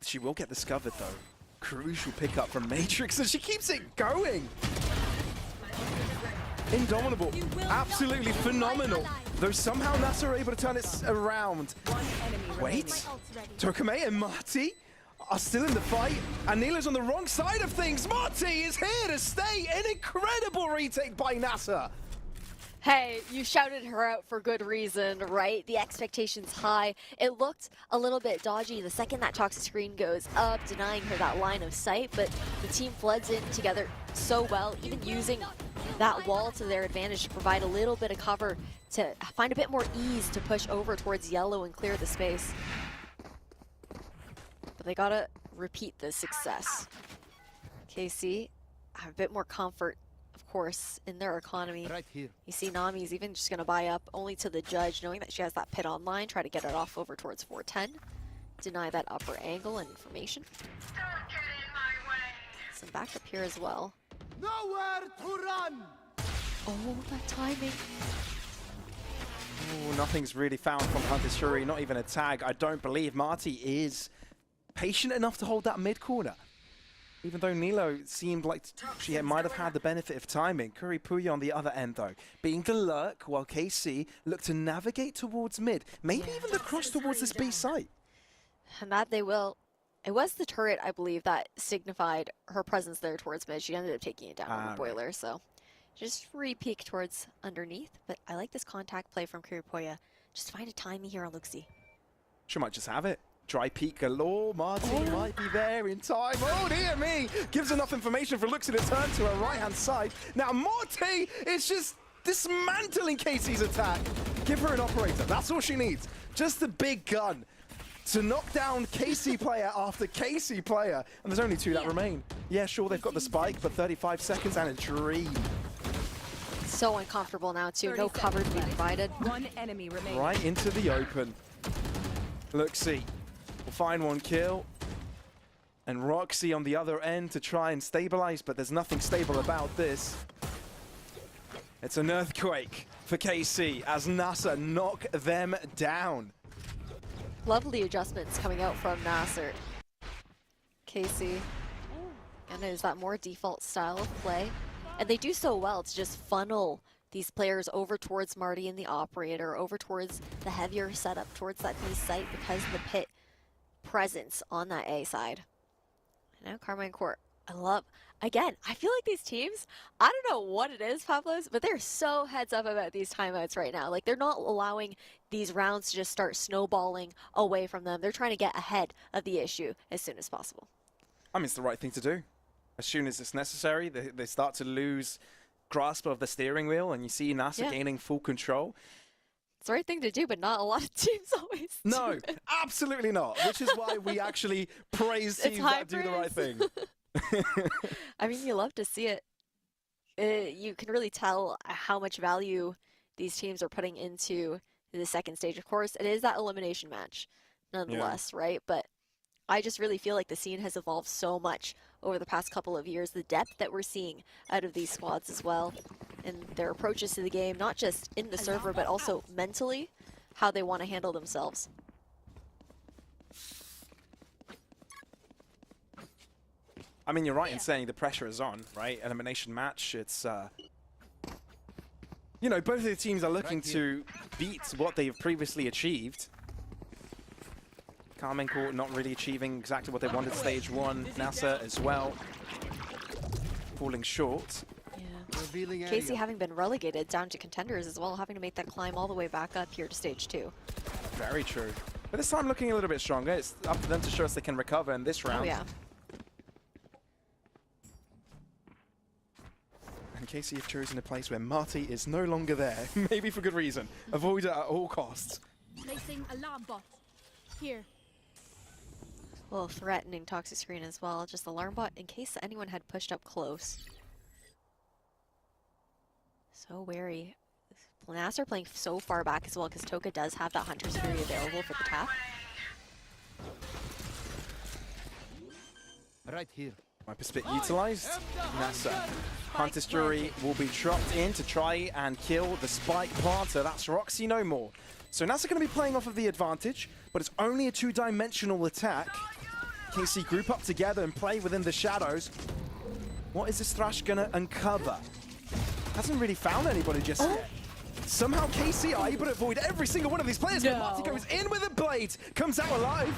She will get discovered though. Crucial pickup from Matrix, and she keeps it going. Indomitable, absolutely phenomenal. Though somehow NASR are able to turn it around. Wait, Tokame and Marty are still in the fight, and Neela's on the wrong side of things. Marty is here to stay. An incredible retake by NASR. Hey, you shouted her out for good reason, right? The expectation's high. It looked a little bit dodgy the second that toxic screen goes up, denying her that line of sight, but the team floods in together so well, even using that wall to their advantage to provide a little bit of cover to find a bit more ease to push over towards yellow and clear the space. But they gotta repeat this success. KC have a bit more comfort, of course, in their economy. Right here. You see Nami's even just gonna buy up only to the judge, knowing that she has that pit online, try to get it off over towards 410. Deny that upper angle and information. Some backup here as well. Nowhere to run! Oh, that timing. Oh, nothing's really found from Hunter's Fury, not even a tag. I don't believe Marty is patient enough to hold that mid corner. Even though Nilo seemed like she might have had the benefit of timing. Curry Puya on the other end though, being the lurk while KC looked to navigate towards mid. Maybe even the cross towards this B site. And that they will. It was the turret, I believe, that signified her presence there towards mid. She ended up taking it down on the boiler, right. so just re-peek towards underneath. But I like this contact play from Kiripoya. Just find a timing here on Luxie. She might just have it. Dry peek galore. Marty might be there in time. Oh dear me! Gives enough information for Luxie to turn to her right-hand side. Now Marty is just dismantling Casey's attack. Give her an operator. That's all she needs. Just a big gun to knock down KC player after KC player. And there's only two that remain. Yeah, sure, they've got the spike, but 35 seconds and a dream. So uncomfortable now, too. No cover to be provided. One enemy remaining. Right into the open. Luxie will find one kill. And Roxy on the other end to try and stabilize, but there's nothing stable about this. It's an earthquake for KC as NASR knock them down. Lovely adjustments coming out from NASR. KC. And is that more default style of play? And they do so well to just funnel these players over towards Marty and the operator, over towards the heavier setup, towards that B site because of the pit presence on that A side. And now Carmine Court. I love, again, I feel like these teams, I don't know what it is, Pablos, but they're so heads up about these timeouts right now. Like, they're not allowing these rounds to just start snowballing away from them. They're trying to get ahead of the issue as soon as possible. I mean, it's the right thing to do. As soon as it's necessary, they start to lose grasp of the steering wheel, and you see NASR gaining full control. It's the right thing to do, but not a lot of teams always do. No, absolutely not, which is why we actually praise teams that do the right thing. I mean, you love to see it. You can really tell how much value these teams are putting into the second stage. Of course, it is that elimination match, nonetheless, right? But I just really feel like the scene has evolved so much over the past couple of years. The depth that we're seeing out of these squads as well, and their approaches to the game, not just in the server, but also mentally, how they want to handle themselves. I mean, you're right in saying the pressure is on, right? Elimination match, it's, you know, both of the teams are looking to beat what they've previously achieved. Carmine Court not really achieving exactly what they wanted stage one. NASR as well, falling short. Yeah. Casey having been relegated down to contenders as well, having to make that climb all the way back up here to stage 2. Very true. But this time looking a little bit stronger. It's up to them to show us they can recover in this round. Oh, yeah. And Casey have chosen a place where Marty is no longer there. Maybe for good reason. Avoid it at all costs. Placing alarm bot. Here. A little threatening toxic screen as well. Just alarm bot in case anyone had pushed up close. So wary. NASR playing so far back as well because Toka does have that Hunter's Fury available for the tap. Right here. Spit utilized. NASR. Hunter's Fury will be dropped in to try and kill the spike planter. That's Roxy no more. So NASR going to be playing off of the advantage, but it's only a two-dimensional attack. KC group up together and play within the shadows. What is this Thrash gonna uncover? Hasn't really found anybody just yet. Somehow KC are able to avoid every single one of these players, but Marty goes in with a blade, comes out alive.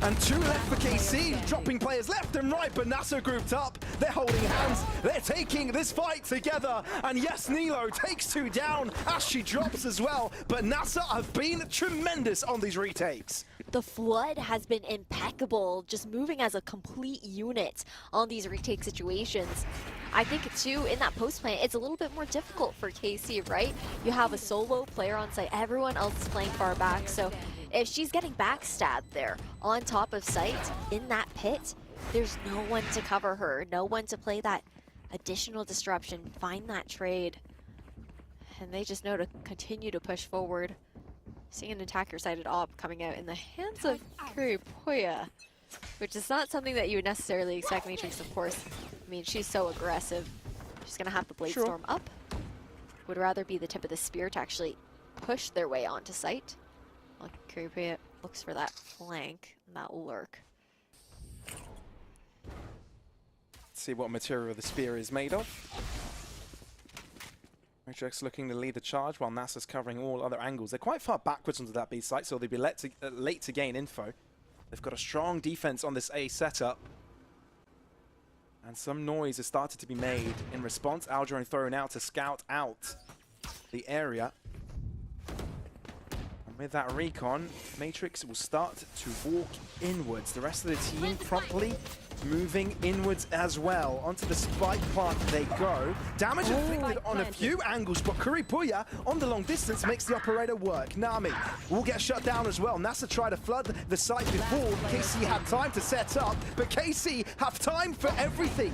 And 2 left for KC, dropping players left and right, but NASR grouped up. They're holding hands, they're taking this fight together. And yes, Nilo takes 2 down as she drops as well, but NASR have been tremendous on these retakes. The Flood has been impeccable, just moving as a complete unit on these retake situations. I think, too, in that post plant, it's a little bit more difficult for KC, right? You have a solo player on site, everyone else is playing far back, so if she's getting backstabbed there on top of site in that pit, there's no one to cover her, no one to play that additional disruption, find that trade. And they just know to continue to push forward. Seeing an attacker-sided op coming out in the hands of Kuripoya, which is not something that you would necessarily expect Matrix, of course. I mean, she's so aggressive. She's going to have the Blade Storm up. Would rather be the tip of the spear to actually push their way onto site. Well, Kuripoya looks for that flank and that lurk. Let's see what material the spear is made of. Matrix looking to lead the charge while NASR's covering all other angles. They're quite far backwards onto that B site, so they'll be late to gain info. They've got a strong defense on this A setup. And some noise has started to be made in response. Aldrin thrown out to scout out the area. And with that recon, Matrix will start to walk inwards. The rest of the team promptly moving inwards as well. Onto the spike plant they go. Damage inflicted on a few angles, but Kuripoya on the long distance makes the operator work. Nami will get shut down as well. NASR tried to flood the site before KC had time to set up, but KC have time for everything.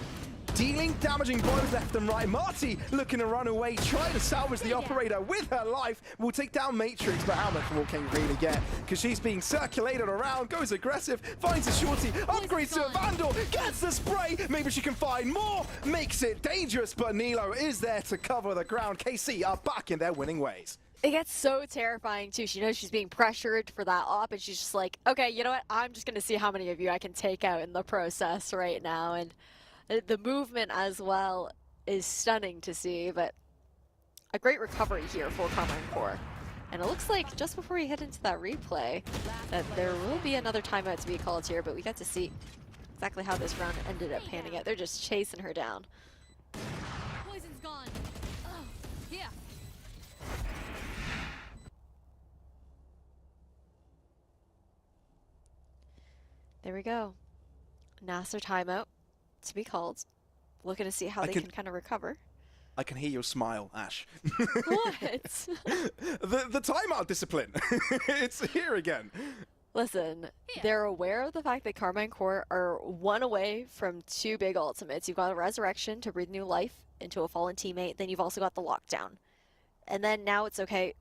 Dealing damaging blows left and right. Marty looking to run away, trying to salvage the operator with her life. Will take down Matrix, but how much more can you really get? Because she's being circulated around, goes aggressive, finds a shorty, upgrades to a Vandal, gets the spray. Maybe she can find more, makes it dangerous, but Nilo is there to cover the ground. KC are back in their winning ways. It gets so terrifying, too. She knows she's being pressured for that op, and she's just like, okay, you know what? I'm just going to see how many of you I can take out in the process right now. And the movement as well is stunning to see, but a great recovery here for Carmine Core. And it looks like just before we head into that replay that there will be another timeout to be called here, but we got to see exactly how this round ended up panning out. They're just chasing her down. Poison's gone. Oh, yeah. There we go. NASR timeout to be called. Looking to see how they can kind of recover. I can hear your smile, Ash. What? the timeout discipline. It's here again. Listen, they're aware of the fact that Carmine Core are 1 away from 2 big ultimates. You've got a Resurrection to breathe new life into a fallen teammate. Then you've also got the Lockdown. And then now it's okay.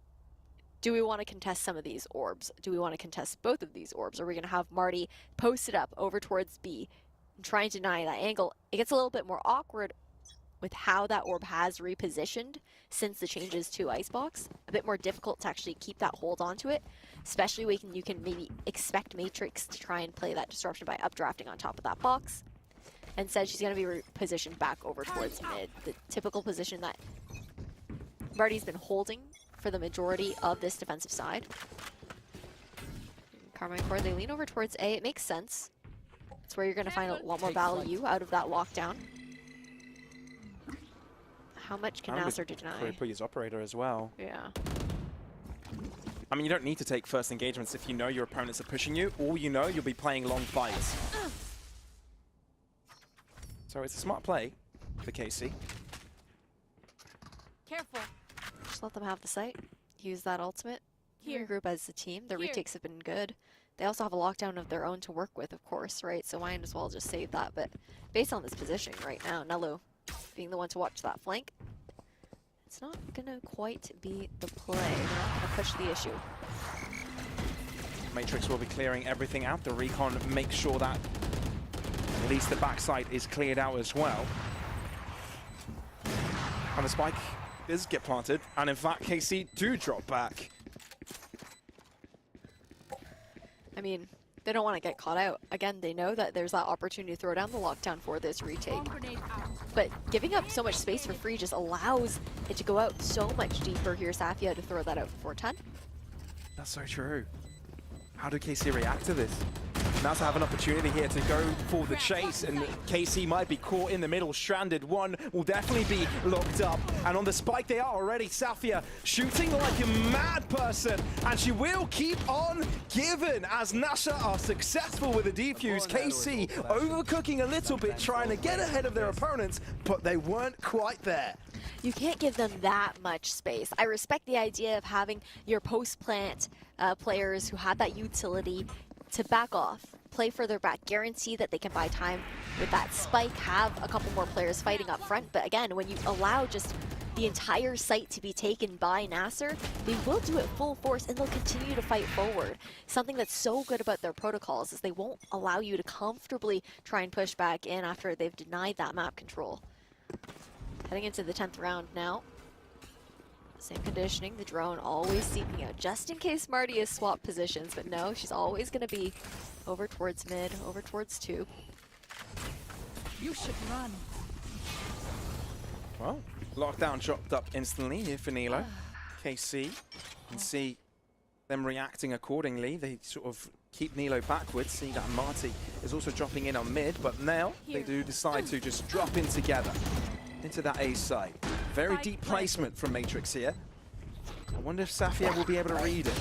Do we want to contest some of these orbs? Do we want to contest both of these orbs? Are we going to have Marty posted up over towards B and try and deny that angle? It gets a little bit more awkward with how that orb has repositioned since the changes to Icebox. A bit more difficult to actually keep that hold onto it, especially when you can maybe expect Matrix to try and play that disruption by updrafting on top of that box. Instead, she's going to be repositioned back over towards mid, the typical position that Marty's been holding for the majority of this defensive side. Carmine Core, they lean over towards A. It makes sense. It's where you're going to find a lot more value out of that lockdown. How much can NASR deny? Kuripoya's operator as well. Yeah. I mean, you don't need to take first engagements if you know your opponents are pushing you, or you know you'll be playing long fights. So it's a smart play for KC. Careful. Just let them have the site. Use that ultimate. Here. Regroup as a team. Their retakes have been good. They also have a lockdown of their own to work with, of course, right? So might as well just save that. But based on this positioning right now, Nello being the one to watch that flank, it's not going to quite be the play. They're not going to push the issue. Matrix will be clearing everything out. The recon makes sure that at least the backside is cleared out as well. And the spike does get planted. And in fact, KC do drop back. I mean, They don't want to get caught out. Again, they know that there's that opportunity to throw down the lockdown for this retake. But giving up so much space for free just allows it to go out so much deeper. Here's Safia to throw that out for 410. That's so true. How do KC react to this? Now to have an opportunity here to go for the chase, and KC might be caught in the middle, stranded. One will definitely be locked up, and on the spike they are already. Safia shooting like a mad person, and she will keep on giving as NASR are successful with the defuse. KC overcooking a little bit, trying to get ahead of their opponents, but they weren't quite there. You can't give them that much space. I respect the idea of having your post-plant players who have that utility to back off, play further back, guarantee that they can buy time with that spike, have a couple more players fighting up front. But again, when you allow just the entire site to be taken by NASR, they will do it full force and they'll continue to fight forward. Something that's so good about their protocols is they won't allow you to comfortably try and push back in after they've denied that map control. Heading into the 10th round now. Same conditioning, the drone always seeping out, just in case Marty has swapped positions, but no, she's always going to be over towards mid, over towards 2. You should run. Well, lockdown dropped up instantly here for Nilo. KC, can see them reacting accordingly. They sort of keep Nilo backwards. See that Marty is also dropping in on mid, but now they do decide to just drop in together into that A site. Very deep placement from Matrix here. I wonder if Safia will be able to read it.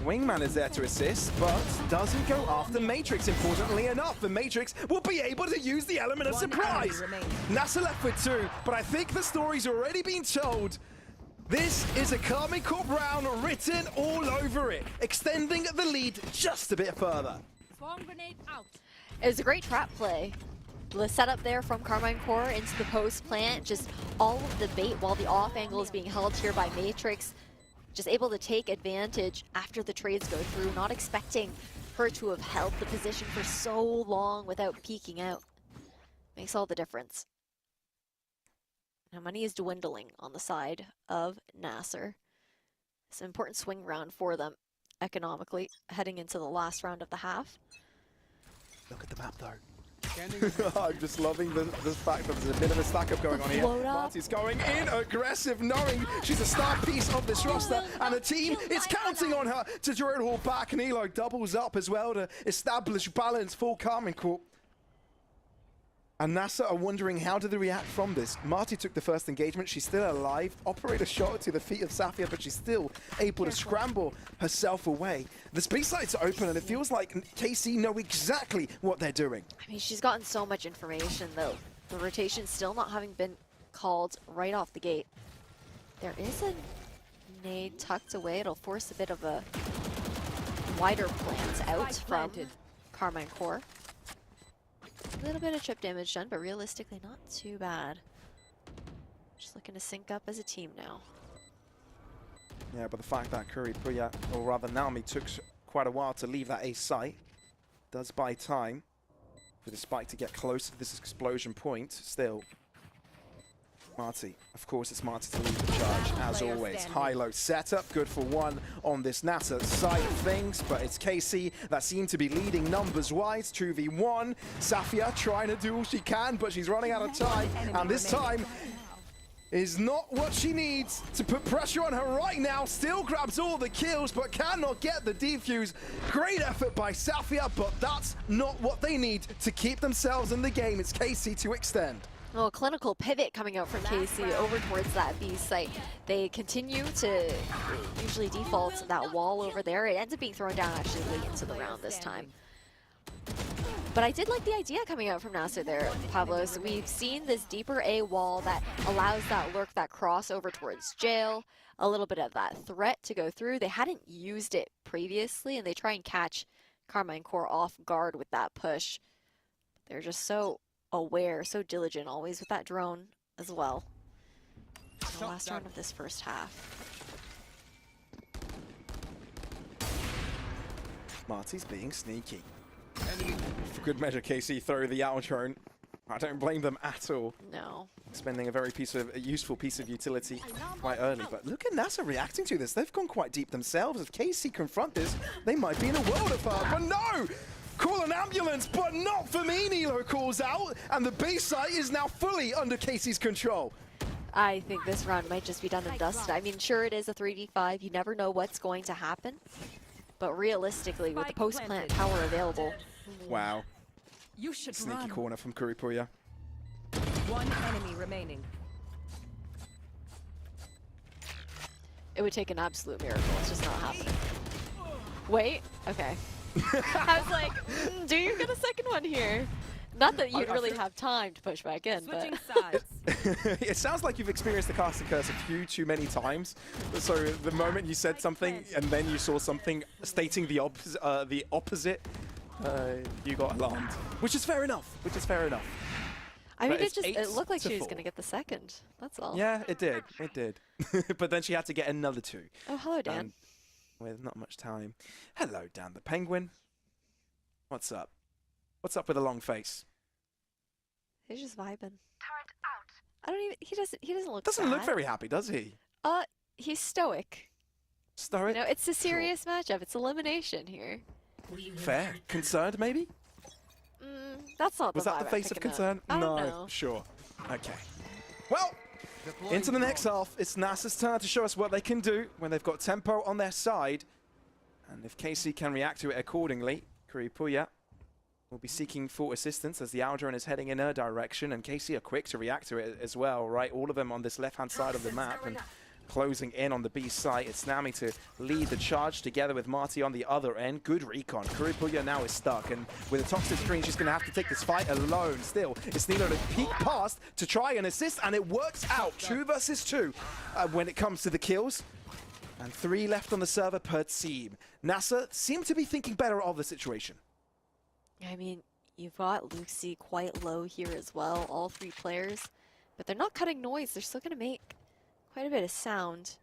Wingman is there to assist, but doesn't go after Matrix, importantly enough. The Matrix will be able to use the element of surprise. NASR left with 2, but I think the story's already been told. This is a Carmine Corp round written all over it, extending the lead just a bit further. Swarm grenade out. It was a great trap play. The setup there from Carmine Core into the post plant, just all of the bait while the off angle is being held here by Matrix. Just able to take advantage after the trades go through, not expecting her to have held the position for so long without peeking out. Makes all the difference. Now money is dwindling on the side of NASR. It's an important swing round for them economically, heading into the last round of the half. Look at the map though. I'm just loving the fact that there's a bit of a stack up going on here. Marty's going in aggressive, knowing she's a star piece of this roster, and the team is counting on her to draw it all back. Nilo doubles up as well to establish balance for Carmine Corp. And NASR are wondering how do they react from this. Marty took the first engagement, she's still alive. Operator shot to the feet of Safia, but she's still able to scramble herself away. The space sites are open and it feels like KC know exactly what they're doing. I mean, she's gotten so much information though. The rotation still not having been called right off the gate. There is a nade tucked away. It'll force a bit of a wider plant out from Carmine Core. A little bit of chip damage done, but realistically not too bad. Just looking to sync up as a team now. Yeah, but the fact that Curry Puya, or rather Naomi, took quite a while to leave that A site does buy time for the spike to get closer to this explosion point. Still, Marty, of course it's Marty to lead the charge, as always. High-low setup, good for 1 on this NASR side of things, but it's KC that seemed to be leading numbers-wise. 2v1, Safia trying to do all she can, but she's running out of time, and this time is not what she needs to put pressure on her right now. Still grabs all the kills, but cannot get the defuse. Great effort by Safia, but that's not what they need to keep themselves in the game. It's KC to extend. Well, clinical pivot coming out from KC over towards that B site. They continue to usually default that wall over there. It ends up being thrown down actually late into the round this time. But I did like the idea coming out from NASR there, Pavlos. We've seen this deeper A wall that allows that lurk, that cross over towards jail, a little bit of that threat to go through. They hadn't used it previously, and they try and catch Carmine Core off guard with that push. They're just so aware, so diligent always with that drone as well. The last round of this first half. Marty's being sneaky. For good measure, KC throw the out drone. I don't blame them at all. No. Spending a very useful piece of utility quite early. But look at NASR reacting to this. They've gone quite deep themselves. If KC confront this, they might be in a world of hurt. But no! Call an ambulance, but not for me, Nilo calls out. And the B site is now fully under KC's control. I think this round might just be done and dusted. I mean, sure, it is a 3v5. You never know what's going to happen. But realistically, with the post-plant power available... Wow. You should Sneaky run. corner from Kuripuya. One enemy remaining. It would take an absolute miracle. It's just not happening. Wait. Okay. I was like, do you get a second one here? Not that you'd really have time to push back in, but... It sounds like you've experienced the casting curse a few too many times. So the moment you said something and then you saw something stating the opposite, you got alarmed. Which is fair enough. I mean, But it looked like she was 8-4. going to get the second. That's all. Yeah, it did. It did. But then she had to get another 2. Oh, hello, Dan. With not much time. Hello, Dan the Penguin. What's up? What's up with a long face? He's just vibing. I don't even. He doesn't look. Doesn't look sad. very happy, does he? He's stoic. Stoic. You know, it's a serious matchup. It's elimination here. Fair. Concerned, maybe? That's not. Was the that the vibe I'm face of picking up. concern? I No. don't know. Sure. Okay. Well, into the next half, it's NASR's turn to show us what they can do when they've got tempo on their side. And if KC can react to it accordingly, Kuripuya will be seeking for assistance as the Aldrin is heading in her direction, and KC are quick to react to it as well, right? All of them on this left-hand side of the map and closing in on the B site. It's Nami to lead the charge together with Marty on the other end. Good recon. Kuripuya now is stuck, and with a toxic screen, she's going to have to take this fight alone. Still, it's Nilo to peek past to try and assist, and it works out. 2 versus 2 when it comes to the kills. And 3 left on the server per team. NASR seem to be thinking better of the situation. I mean, you've got Lucy quite low here as well, all 3 players. But they're not cutting noise. They're still going to make quite a bit of sound.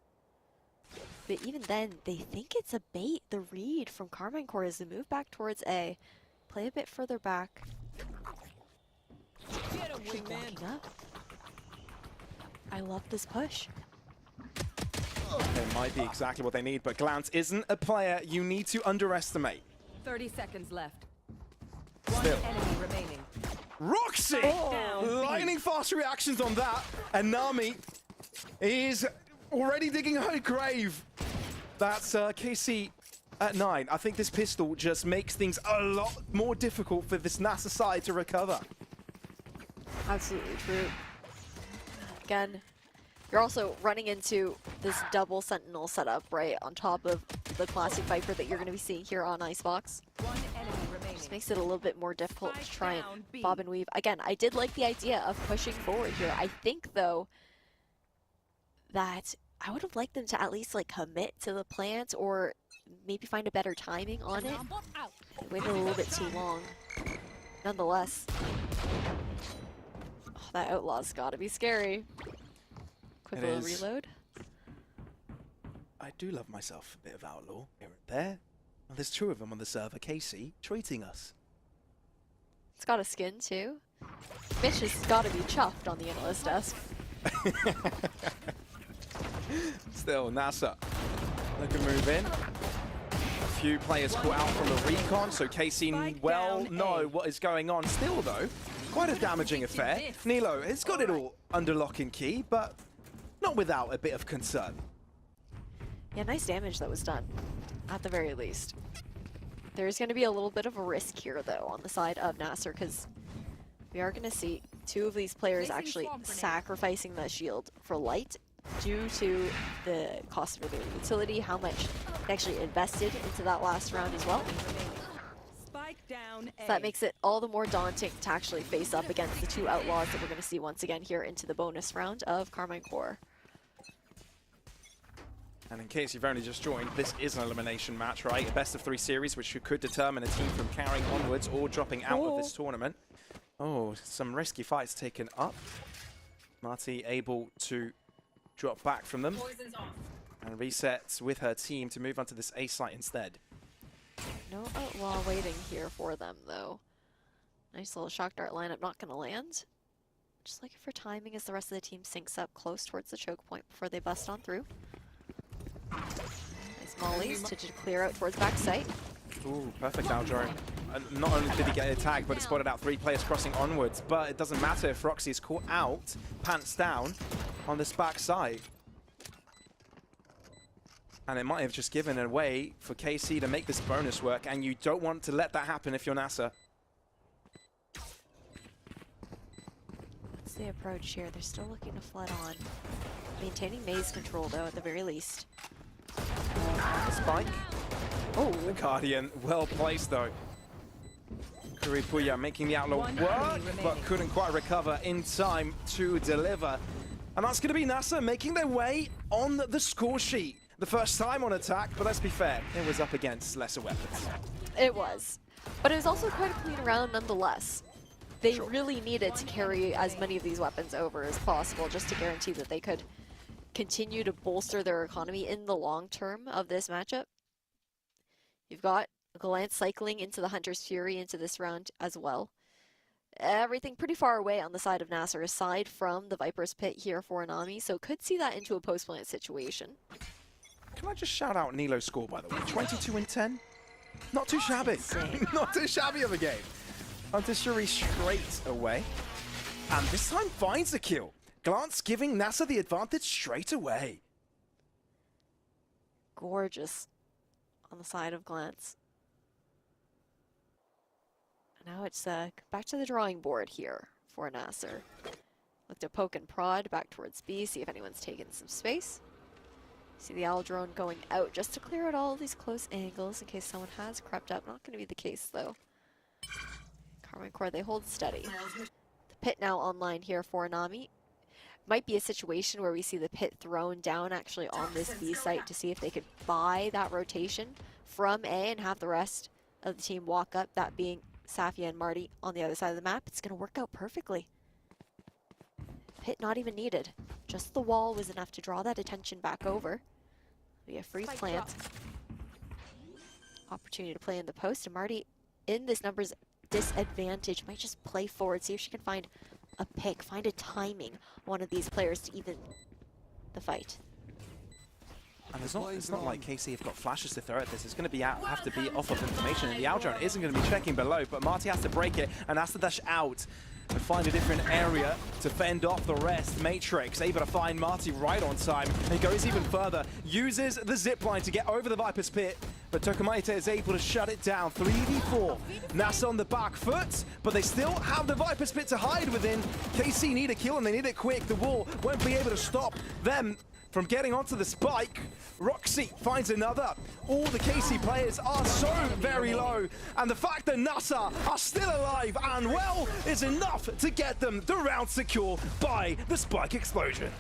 But even then, they think it's a bait. The read from Carmine Core is to move back towards A. Play a bit further back. Keep walking up. I love this push. It might be exactly what they need, but Glance isn't a player you need to underestimate. 30 seconds left. Still. One enemy remaining. Roxy! Lightning fast reactions on that, and Nami is already digging her grave. That's KC at 9. I think this pistol just makes things a lot more difficult for this NASR side to recover. Absolutely true. Again, you're also running into this double Sentinel setup, right, on top of the classic Viper that you're going to be seeing here on Icebox. One enemy remaining. Just makes it a little bit more difficult to try and bob and weave. Again, I did like the idea of pushing forward here. I think, though, that I would have liked them to at least like commit to the plant or maybe find a better timing on it. They waited a little bit too long. Nonetheless, oh, that Outlaw's got to be scary. Quick It little is. reload. I do love myself a bit of Outlaw here and there. Well, there's 2 of them on the server. KC treating us. It's got a skin too. Mitch has got to be chuffed on the analyst desk. Still, NASR looking to move in. A few players caught out from the recon, so KC well know what is going on. Still, though, quite a damaging affair. Nilo has got it all under lock and key, but not without a bit of concern. Yeah, nice damage that was done, at the very least. There's going to be a little bit of a risk here, though, on the side of NASR, because we are going to see 2 of these players actually sacrificing the shield for light due to the cost of their utility, how much they actually invested into that last round as well. Spike down So that makes it all the more daunting to actually face up against the 2 Outlaws that we're going to see once again here into the bonus round of Carmine Core. And in case you've only just joined, this is an elimination match, right? A best-of-3 series, which could determine a team from carrying onwards or dropping out of this tournament. Oh, some risky fights taken up. Marty able to drop back from them and resets with her team to move onto this A site instead. No Outlaw waiting here for them, though. Nice little shock dart lineup, not going to land. Just looking for timing as the rest of the team syncs up close towards the choke point before they bust on through. Nice mollies to clear out towards backside. Ooh, perfect out drone. And not only did he get a tag, but it spotted out 3 players crossing onwards. But it doesn't matter if Roxy is caught out, pants down on this backside. And it might have just given a way for KC to make this bonus work, and you don't want to let that happen if you're NASR. What's the approach here? They're still looking to flood on. Maintaining maze control, though, at the very least. Spike. Oh, the Guardian. Well placed, though. Kuripuya making the outlaw work, but couldn't quite recover in time to deliver. And that's going to be NASR making their way on the score sheet. The first time on attack, but let's be fair, it was up against lesser weapons. It was. But it was also quite a clean round nonetheless. They really needed to carry as many of these weapons over as possible just to guarantee that they could continue to bolster their economy in the long term of this matchup. You've got Glance cycling into the Hunter's Fury into this round as well. Everything pretty far away on the side of NASR aside from the Viper's Pit here for Anami, so could see that into a post-plant situation. Can I just shout out Nilo's score, by the way? 22 and 10? Not too shabby. Not too shabby of a game. Hunter's Fury straight away. And this time finds the kill. Glance giving NASR the advantage straight away. Gorgeous on the side of Glance. Now it's back to the drawing board here for NASR. Look to poke and prod back towards B, see if anyone's taken some space. See the owl drone going out just to clear out all of these close angles in case someone has crept up. Not going to be the case though. Carmine Core, they hold steady. The pit now online here for Anami. Might be a situation where we see the pit thrown down actually on this B site to see if they could buy that rotation from A and have the rest of the team walk up, that being Safia and Marty on the other side of the map. It's going to work out perfectly. Pit not even needed. Just the wall was enough to draw that attention back over. Be a free plant. Opportunity to play in the post, and Marty in this numbers disadvantage might just play forward, see if she can find a pick, find a timing one of these players to even the fight. And it's not like KC have got flashes to throw at this. It's going to have to be off of information, and the Aldrone isn't going to be checking below, but Marty has to break it and has to dash out to find a different area to fend off the rest. Matrix able to find Marty right on time and goes even further, uses the zipline to get over the Viper's Pit, but Tokumaita is able to shut it down. 3v4. NASR on the back foot, but they still have the Viper's Pit to hide within. KC need a kill and they need it quick. The wall won't be able to stop them from getting onto the spike. Roxy finds another. All the KC players are so very low, and the fact that NASR are still alive and well is enough to get them the round secure by the spike explosion.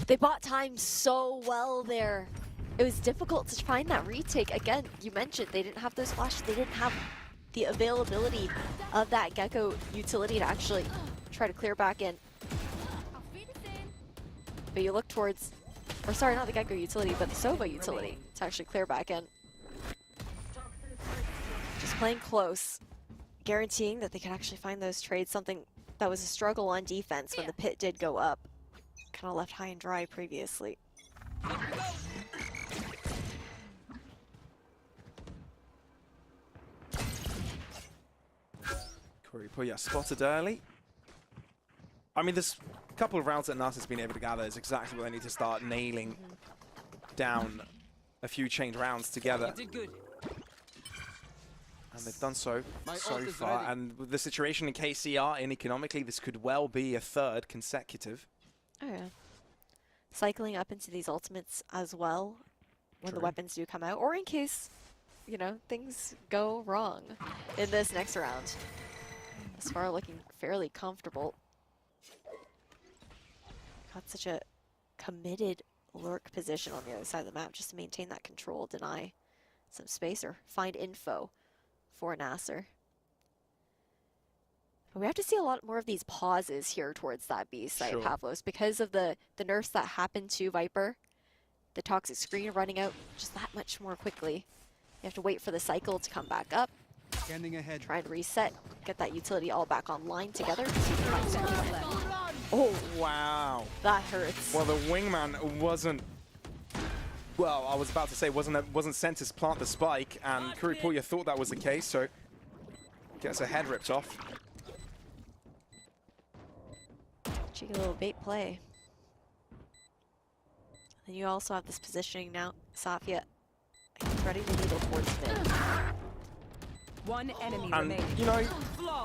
They bought time so well there. It was difficult to find that retake. Again, you mentioned they didn't have those flashes. They didn't have the availability of that Gecko utility to actually try to clear back in. But you look towards, or sorry, not the Gecko utility, but the Sova utility to actually clear back in. Just playing close, guaranteeing that they could actually find those trades, something that was a struggle on defense when the pit did go up. Kind of left high and dry previously. Kuripuya spotted early. I mean, this couple of rounds that NASR's been able to gather is exactly what they need to start nailing down a few chained rounds together. You did good. And they've done so far. And with the situation in KCR in economically, this could well be a third consecutive. Oh yeah. Cycling up into these ultimates as well when the weapons do come out, or in case, you know, things go wrong in this next round. As far looking fairly comfortable. Got such a committed lurk position on the other side of the map just to maintain that control, deny some space, or find info for NASR. But we have to see a lot more of these pauses here towards that B site, Pavlos, because of the nerfs that happened to Viper. The toxic screen running out just that much more quickly. You have to wait for the cycle to come back up. Scanning ahead. Try and reset, get that utility all back online together. See if we can find some. Oh, wow. That hurts. Well, the wingman wasn't... Well, I was about to say wasn't sent to plant the spike, and Kuripoya thought that was the case, so gets her head ripped off. Cheeky little bait play. And you also have this positioning now. Safia ready to needle towards mid. One enemy And, remaining. you know,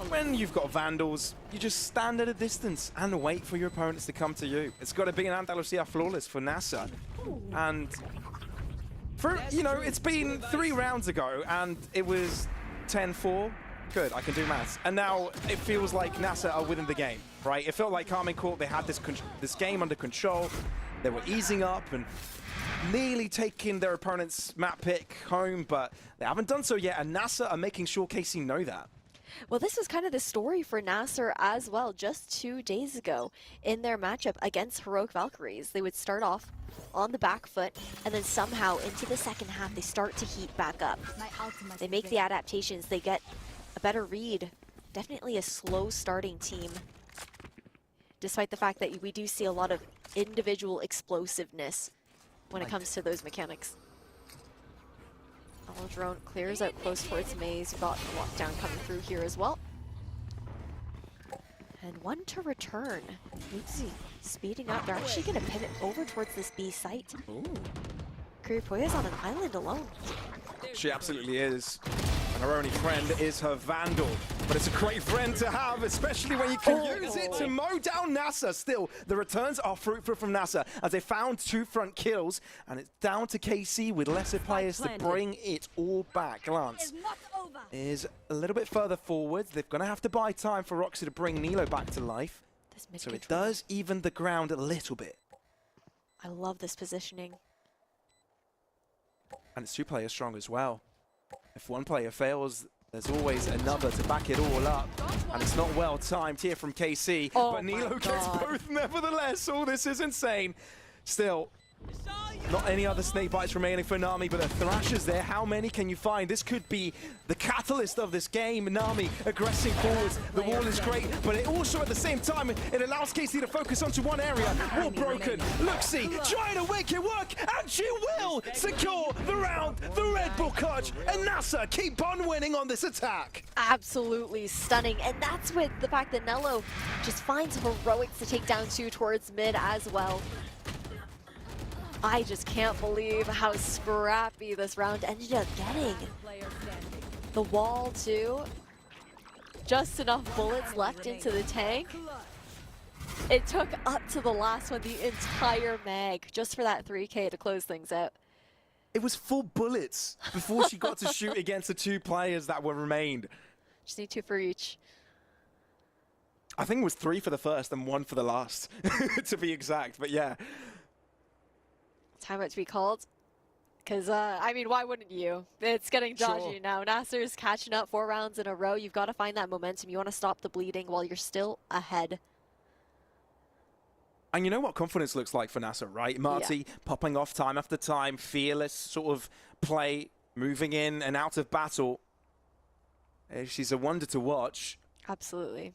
when you've got Vandals, you just stand at a distance and wait for your opponents to come to you. It's got to be an Andalusia flawless for NASR. And, for you know, it's been 3 rounds ago, and it was 10-4. Good, I can do maths. And now it feels like NASR are winning the game, right? It felt like Carmen Court, they had this game under control. They were easing up and nearly taking their opponent's map pick home, but they haven't done so yet, and NASR are making sure KC know that. Well, this was kind of the story for NASR as well. Just 2 days ago in their matchup against Heroic Valkyries, they would start off on the back foot, and then somehow into the second half, they start to heat back up. They make the adaptations, they get a better read. Definitely a slow starting team, despite the fact that we do see a lot of individual explosiveness when it comes to those mechanics. All drone clears out close towards Maze. You've got the lockdown coming through here as well. And one to return. Oopsie, speeding up. They're actually going to pivot over towards this B site. Kuripoya's on an island alone. She absolutely is. And her only friend is her Vandal. But it's a great friend to have, especially when you can use it to mow down NASR. Still, the returns are fruitful from NASR as they found 2 front kills. And it's down to KC with lesser players to bring it all back. Lance is a little bit further forward. They're going to have to buy time for Roxy to bring Nilo back to life. So it does even the ground a little bit. I love this positioning. And it's 2 players strong as well. If one player fails, there's always another to back it all up. And it's not well timed here from KC, but Nilo gets both nevertheless. Oh, this is insane. Still, not any other snake bites remaining for Nami, but the Thrashers there. How many can you find? This could be the catalyst of this game. Nami aggressing forwards. The wall is great, but it also at the same time, it allows KC to focus onto one area. Wall broken. Luxie trying to make it work, and she will secure the round. The Red Bull Clutch, and NASR keep on winning on this attack. Absolutely stunning, and that's with the fact that Nello just finds heroics to take down 2 towards mid as well. I just can't believe how scrappy this round ended up getting. The wall too. Just enough bullets left into the tank. It took up to the last one, the entire mag, just for that 3K to close things out. It was full bullets before she got to shoot against the 2 players that were remained. Just need 2 for each. I think it was 3 for the first and 1 for the last, to be exact, but yeah. Time out to be called. Because, I mean, why wouldn't you? It's getting dodgy now. NASR's catching up 4 rounds in a row. You've got to find that momentum. You want to stop the bleeding while you're still ahead. And you know what confidence looks like for NASR, right? Marty popping off time after time, fearless sort of play, moving in and out of battle. She's a wonder to watch. Absolutely.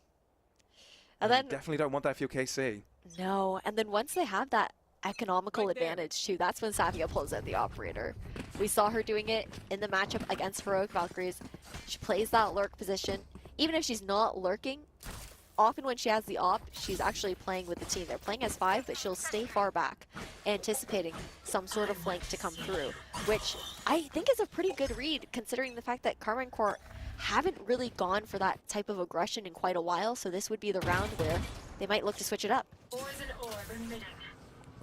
And then definitely don't want that if you're KC. No, and then once they have that economical advantage too, that's when Safia pulls out the operator. We saw her doing it in the matchup against Heroic Valkyries. She plays that lurk position. Even if she's not lurking, often when she has the op, she's actually playing with the team. They're playing as 5, but she'll stay far back, anticipating some sort of flank to come through, which I think is a pretty good read, considering the fact that Carmen Court haven't really gone for that type of aggression in quite a while, so this would be the round where they might look to switch it up.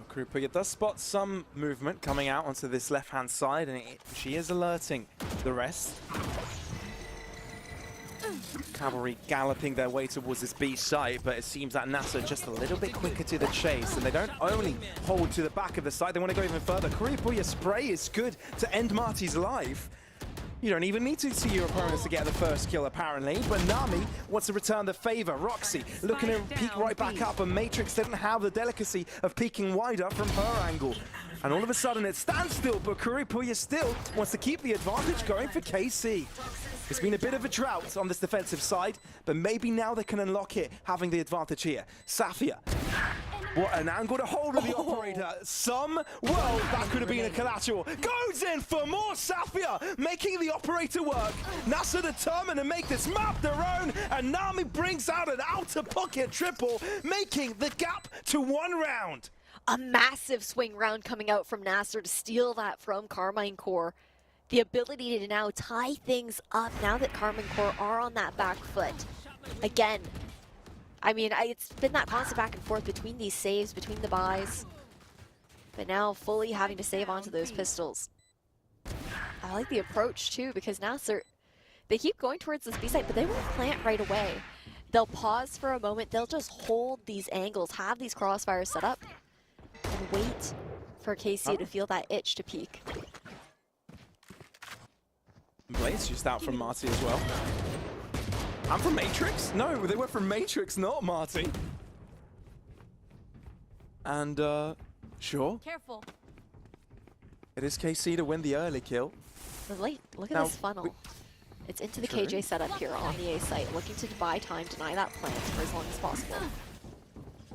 Kuripoya does spot some movement coming out onto this left-hand side, and she is alerting the rest. Cavalry galloping their way towards this B site, but it seems that NASR just a little bit quicker to the chase, and they don't only hold to the back of the site, they want to go even further. Kuripoya spray is good to end Marty's life. You don't even need to see your opponents to get the first kill, apparently. But Nami wants to return the favor. Roxy looking to peek right back up, and Matrix didn't have the delicacy of peeking wider from her angle. And all of a sudden it stands still, but Kuripoya still wants to keep the advantage going for KC. It's been a bit of a drought on this defensive side, but maybe now they can unlock it, having the advantage here. Safia. What an angle to hold of the operator. Well, that could have been a collateral. Goes in for more Safia, making the operator work. NASR determined to make this map their own, and Nami brings out an outer pocket triple, making the gap to 1 round. A massive swing round coming out from NASR to steal that from Carmine Core. The ability to now tie things up now that Carmine Core are on that back foot. Again, I mean, it's been that constant back and forth between these saves, between the buys. But now fully having to save onto those pistols. I like the approach too, because NASR, they keep going towards this B site, but they won't plant right away. They'll pause for a moment, they'll just hold these angles, have these crossfires set up, and wait for KC to feel that itch to peek. Blaze just out from Marty as well. I'm from Matrix? No, they were from Matrix, not Marty. And, sure. Careful. It is KC to win the early kill. Look at Now, this funnel. It's into the True. KJ setup here on the A site, looking to buy time, deny that plant for as long as possible.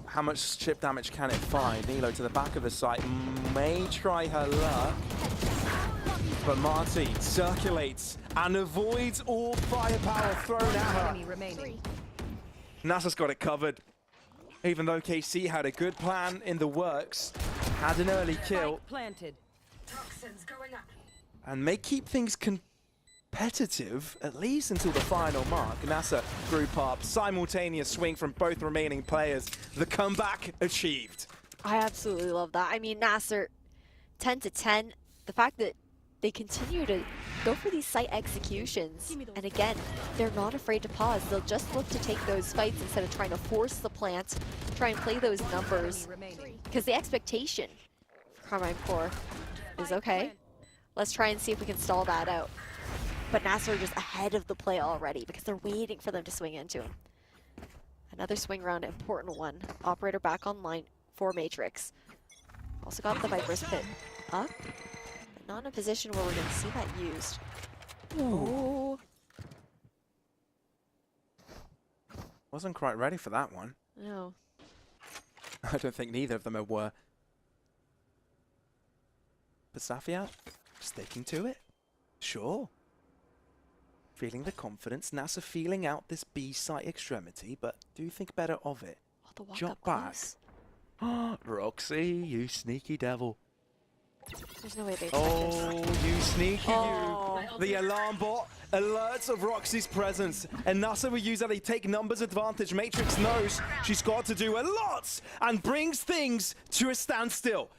How much chip damage can it find? Nilo to the back of the site, may try her luck. But Marty circulates and avoids all firepower thrown at her. NASR's got it covered. Even though KC had a good plan in the works, had an early kill, Planted. and may keep things competitive, at least until the final mark. NASR group up, simultaneous swing from both remaining players. The comeback achieved. I absolutely love that. I mean, NASR, 10 to 10, the fact that they continue to go for these site executions, and again, they're not afraid to pause. They'll just look to take those fights instead of trying to force the plant, try and play those numbers, because the expectation for Carmine Core is, okay, let's try and see if we can stall that out. But NASR are just ahead of the play already because they're waiting for them to swing into him. Another swing round, important one. Operator back online for Matrix. Also got the Viper's Pit up. Not in a position where we're going to see that used. Oh. Wasn't quite ready for that one. No. I don't think neither of them were. But Safia, sticking to it. Sure. Feeling the confidence. NASR feeling out this B site extremity, but do think better of it. Oh, the walk Jump up back. close. Roxy, you sneaky devil. There's no way they Oh, you sneaky you. The alarm bot alerts of Roxy's presence. And NASR will use that to take numbers advantage. Matrix knows she's got to do a lot and brings things to a standstill.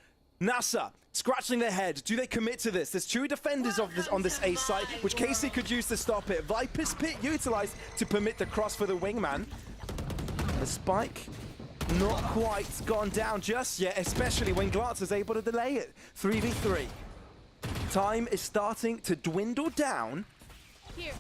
NASR scratching their head. Do they commit to this? There's 2 defenders of this on this A site, which KC could use to stop it. Viper's Pit utilized to permit the cross for the wingman. The spike not quite gone down just yet, especially when Glance is able to delay it. 3v3. Time is starting to dwindle down. Here.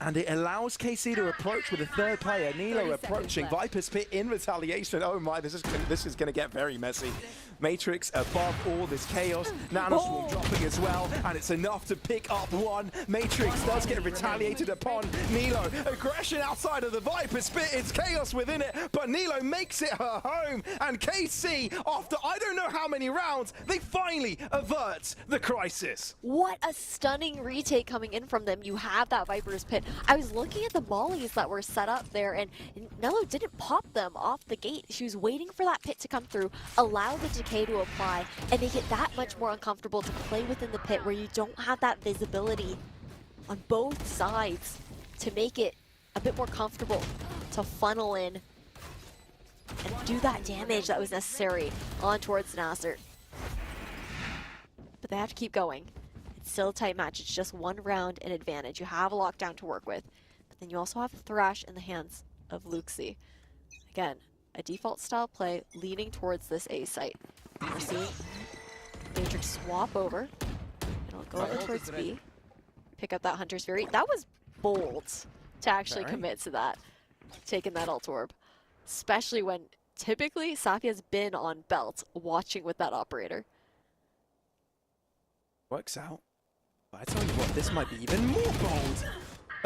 And it allows KC to approach with a third player. Nilo approaching. Viper's Pit in retaliation. Oh my, this is going to get very messy. Matrix above all this chaos. Nanoswarm dropping as well, and it's enough to pick up one. Matrix does get retaliated upon. Nilo, aggression outside of the Viper's Pit. It's chaos within it, but Nilo makes it her home. And KC, after I don't know how many rounds, they finally avert the crisis. What a stunning retake coming in from them. You have that Viper's Pit. I was looking at the mollies that were set up there, and Nello didn't pop them off the gate. She was waiting for that pit to come through, allow the decay to apply, and make it that much more uncomfortable to play within the pit where you don't have that visibility on both sides to make it a bit more comfortable to funnel in and do that damage that was necessary on towards NASR. But they have to keep going. It's still a tight match. It's just 1 round in advantage. You have a lockdown to work with, but then you also have a Thrash in the hands of Luxie. Again, a default style play leaning towards this A site. We're seeing Matrix swap over. It'll go over towards B. Pick up that Hunter's Fury. That was bold to actually commit to that. Taking that ult orb. Especially when typically Safia's been on belt watching with that operator. Works out. But I tell you what, this might be even more bold.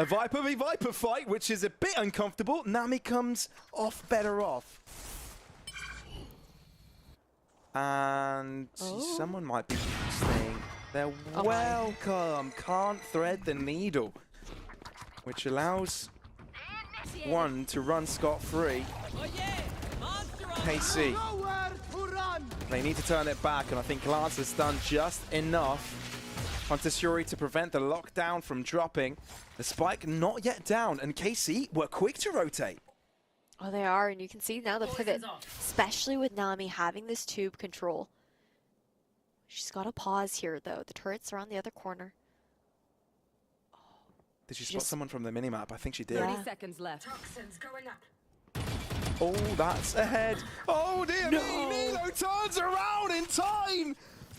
A Viper v Viper fight, which is a bit uncomfortable. Nami comes off better off. And someone might be staying. They're welcome. Can't thread the needle, which allows one to run scot-free. KC. They need to turn it back, and I think Glance has done just enough. Hunter Fury to prevent the lockdown from dropping. The spike not yet down, and KC were quick to rotate. Oh, they are, and you can see now the pivot, especially with Nami having this tube control. She's got to pause here, though. The turrets are on the other corner. Did she spot someone from the minimap? I think she did. 30 seconds left. Toxins going up. Oh, that's ahead. Oh, dear me. Nilo turns around in time.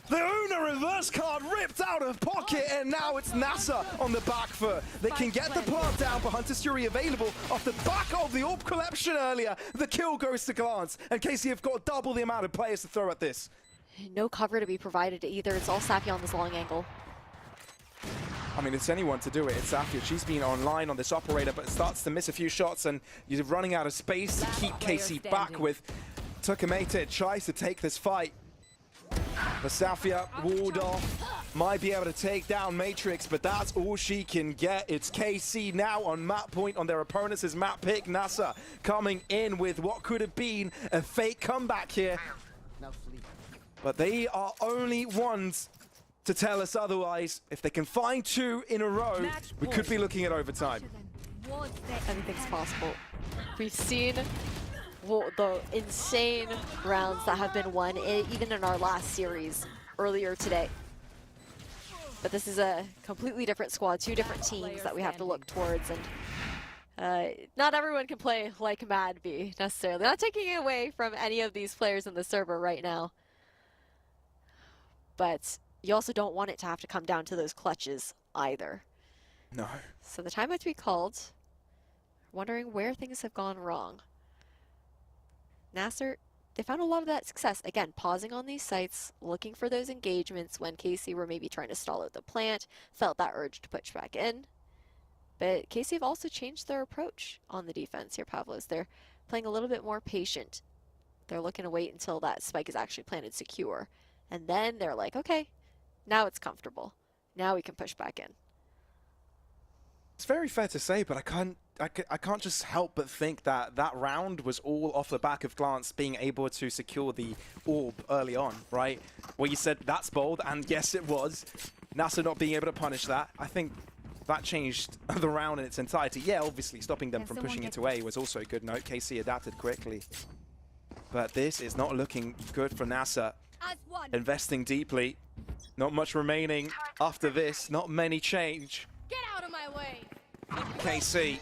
The Una reverse card ripped out of pocket, and now it's NASR on the back foot. They can get the plant down, but Hunter's Fury available off the back of the orb collection earlier. The kill goes to Glance, and KC have got double the amount of players to throw at this. No cover to be provided either. It's all Sappy on this long angle. I mean, it's anyone to do it. It's Safia. She's been online on this operator, but starts to miss a few shots, and you're running out of space to keep KC back with Tukamete. Tries to take this fight. The Safia walled off, might be able to take down Matrix, but that's all she can get. It's KC now on map point on their opponents' map pick. NASR coming in with what could have been a fake comeback here. But they are only ones to tell us otherwise. If they can find 2 in a row, we could be looking at overtime. Anything's possible. We've seen the insane rounds that have been won, even in our last series earlier today. But this is a completely different squad, 2 different teams that we have to look towards, and not everyone can play like Mad B necessarily. Not taking it away from any of these players in the server right now, but you also don't want it to have to come down to those clutches either. No. So the time has to be called. Wondering where things have gone wrong. NASR, they found a lot of that success. Again, pausing on these sites, looking for those engagements when KC were maybe trying to stall out the plant, felt that urge to push back in. But KC have also changed their approach on the defense here, Pavlos. They're playing a little bit more patient. They're looking to wait until that spike is actually planted secure. And then they're like, okay, now it's comfortable. Now we can push back in. It's very fair to say, but I can't just help but think that that round was all off the back of Glance being able to secure the orb early on, right? Well, you said that's bold, and yes, it was. NASR not being able to punish that, I think that changed the round in its entirety. Yeah, obviously, stopping them from pushing into A was also a good note. KC adapted quickly. But this is not looking good for NASR. Investing deeply. Not much remaining after this. Not many change. Get out of my way. KC,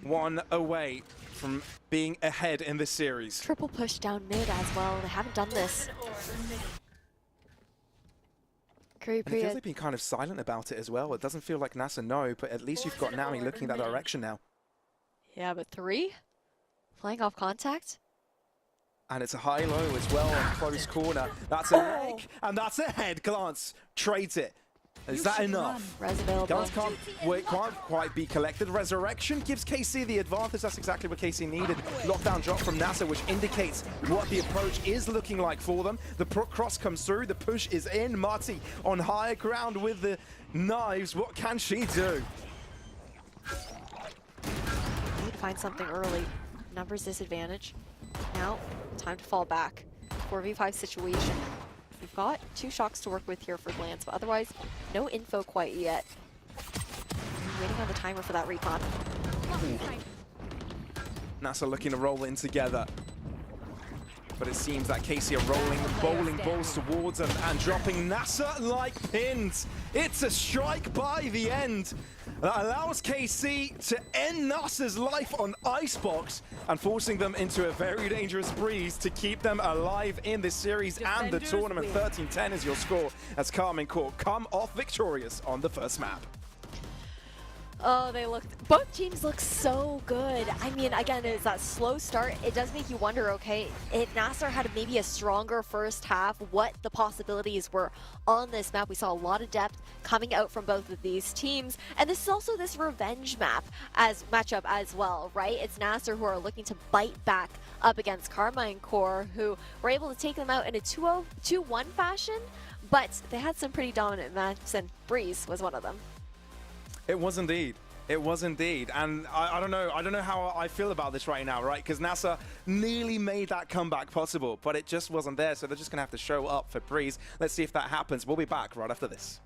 1 away from being ahead in this series. Triple push down mid as well. They haven't done this. It feels like being kind of silent about it as well. It doesn't feel like NASR know, but at least you've got Nami looking that direction now. Yeah, but 3? Playing off contact? And it's a high-low as well on close corner. That's a leg, and that's a head. Glance trades it. Is that enough? Glance can't quite be collected. Resurrection gives KC the advantage. That's exactly what KC needed. Lockdown drop from NASR, which indicates what the approach is looking like for them. The cross comes through. The push is in. Marty on higher ground with the knives. What can she do? Need to find something early. Numbers disadvantage. Now, time to fall back. 4v5 situation. We've got 2 shocks to work with here for Glance, but otherwise, no info quite yet. Waiting on the timer for that recon. NASR looking to roll in together. But it seems that KC are rolling bowling balls towards them and dropping NASR like pins. It's a strike by the end that allows KC to end NASR's life on Icebox and forcing them into a very dangerous breeze to keep them alive in this series and the tournament. 13-10 is your score as Carmen Court come off victorious on the first map. Oh, both teams look so good. I mean, again, it's that slow start. It does make you wonder, okay, if NASR had maybe a stronger first half, what the possibilities were on this map. We saw a lot of depth coming out from both of these teams. And this is also this revenge matchup as well, right? It's NASR who are looking to bite back up against Karma and Core, who were able to take them out in a 2-1 fashion, but they had some pretty dominant maps, and Breeze was one of them. It was indeed. It was indeed. And I don't know how I feel about this right now, right? Because NASR nearly made that comeback possible, but it just wasn't there. So they're just going to have to show up for Breeze. Let's see if that happens. We'll be back right after this.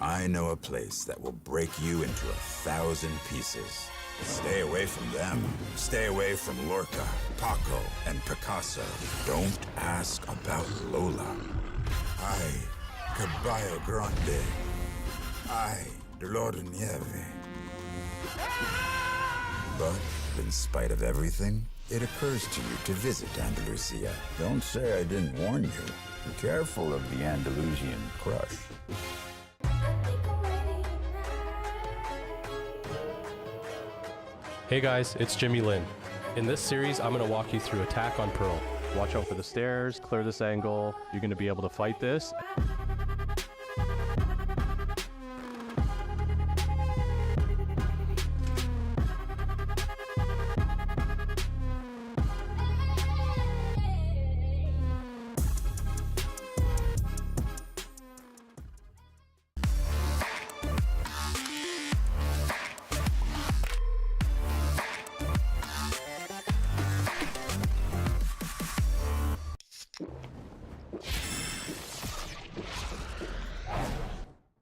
I know a place that will break you into 1,000 pieces. Stay away from them. Stay away from Lorca, Paco, and Picasso. Don't ask about Lola. Ay, Caballo Grande. Ay, Dolor de Nieve. But in spite of everything, it occurs to you to visit Andalusia. Don't say I didn't warn you. Be careful of the Andalusian crush. Hey guys, it's Jimmy Lin. In this series, I'm going to walk you through Attack on Pearl. Watch out for the stairs, clear this angle. You're going to be able to fight this.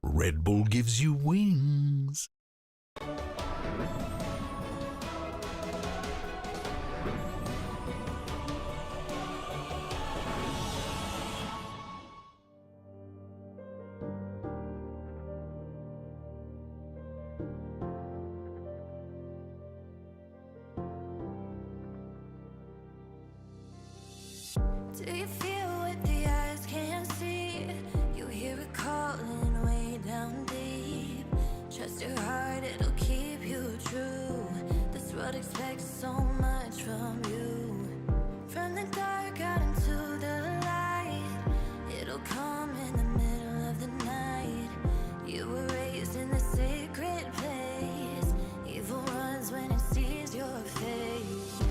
Red Bull gives you wings. Do you feel what the eyes can't see? You hear it calling way down deep. Trust your heart, it'll keep you true. This world expects so much from you. From the dark out into the light, it'll come in the middle of the night. You were raised in the sacred place. Evil runs when it sees your face.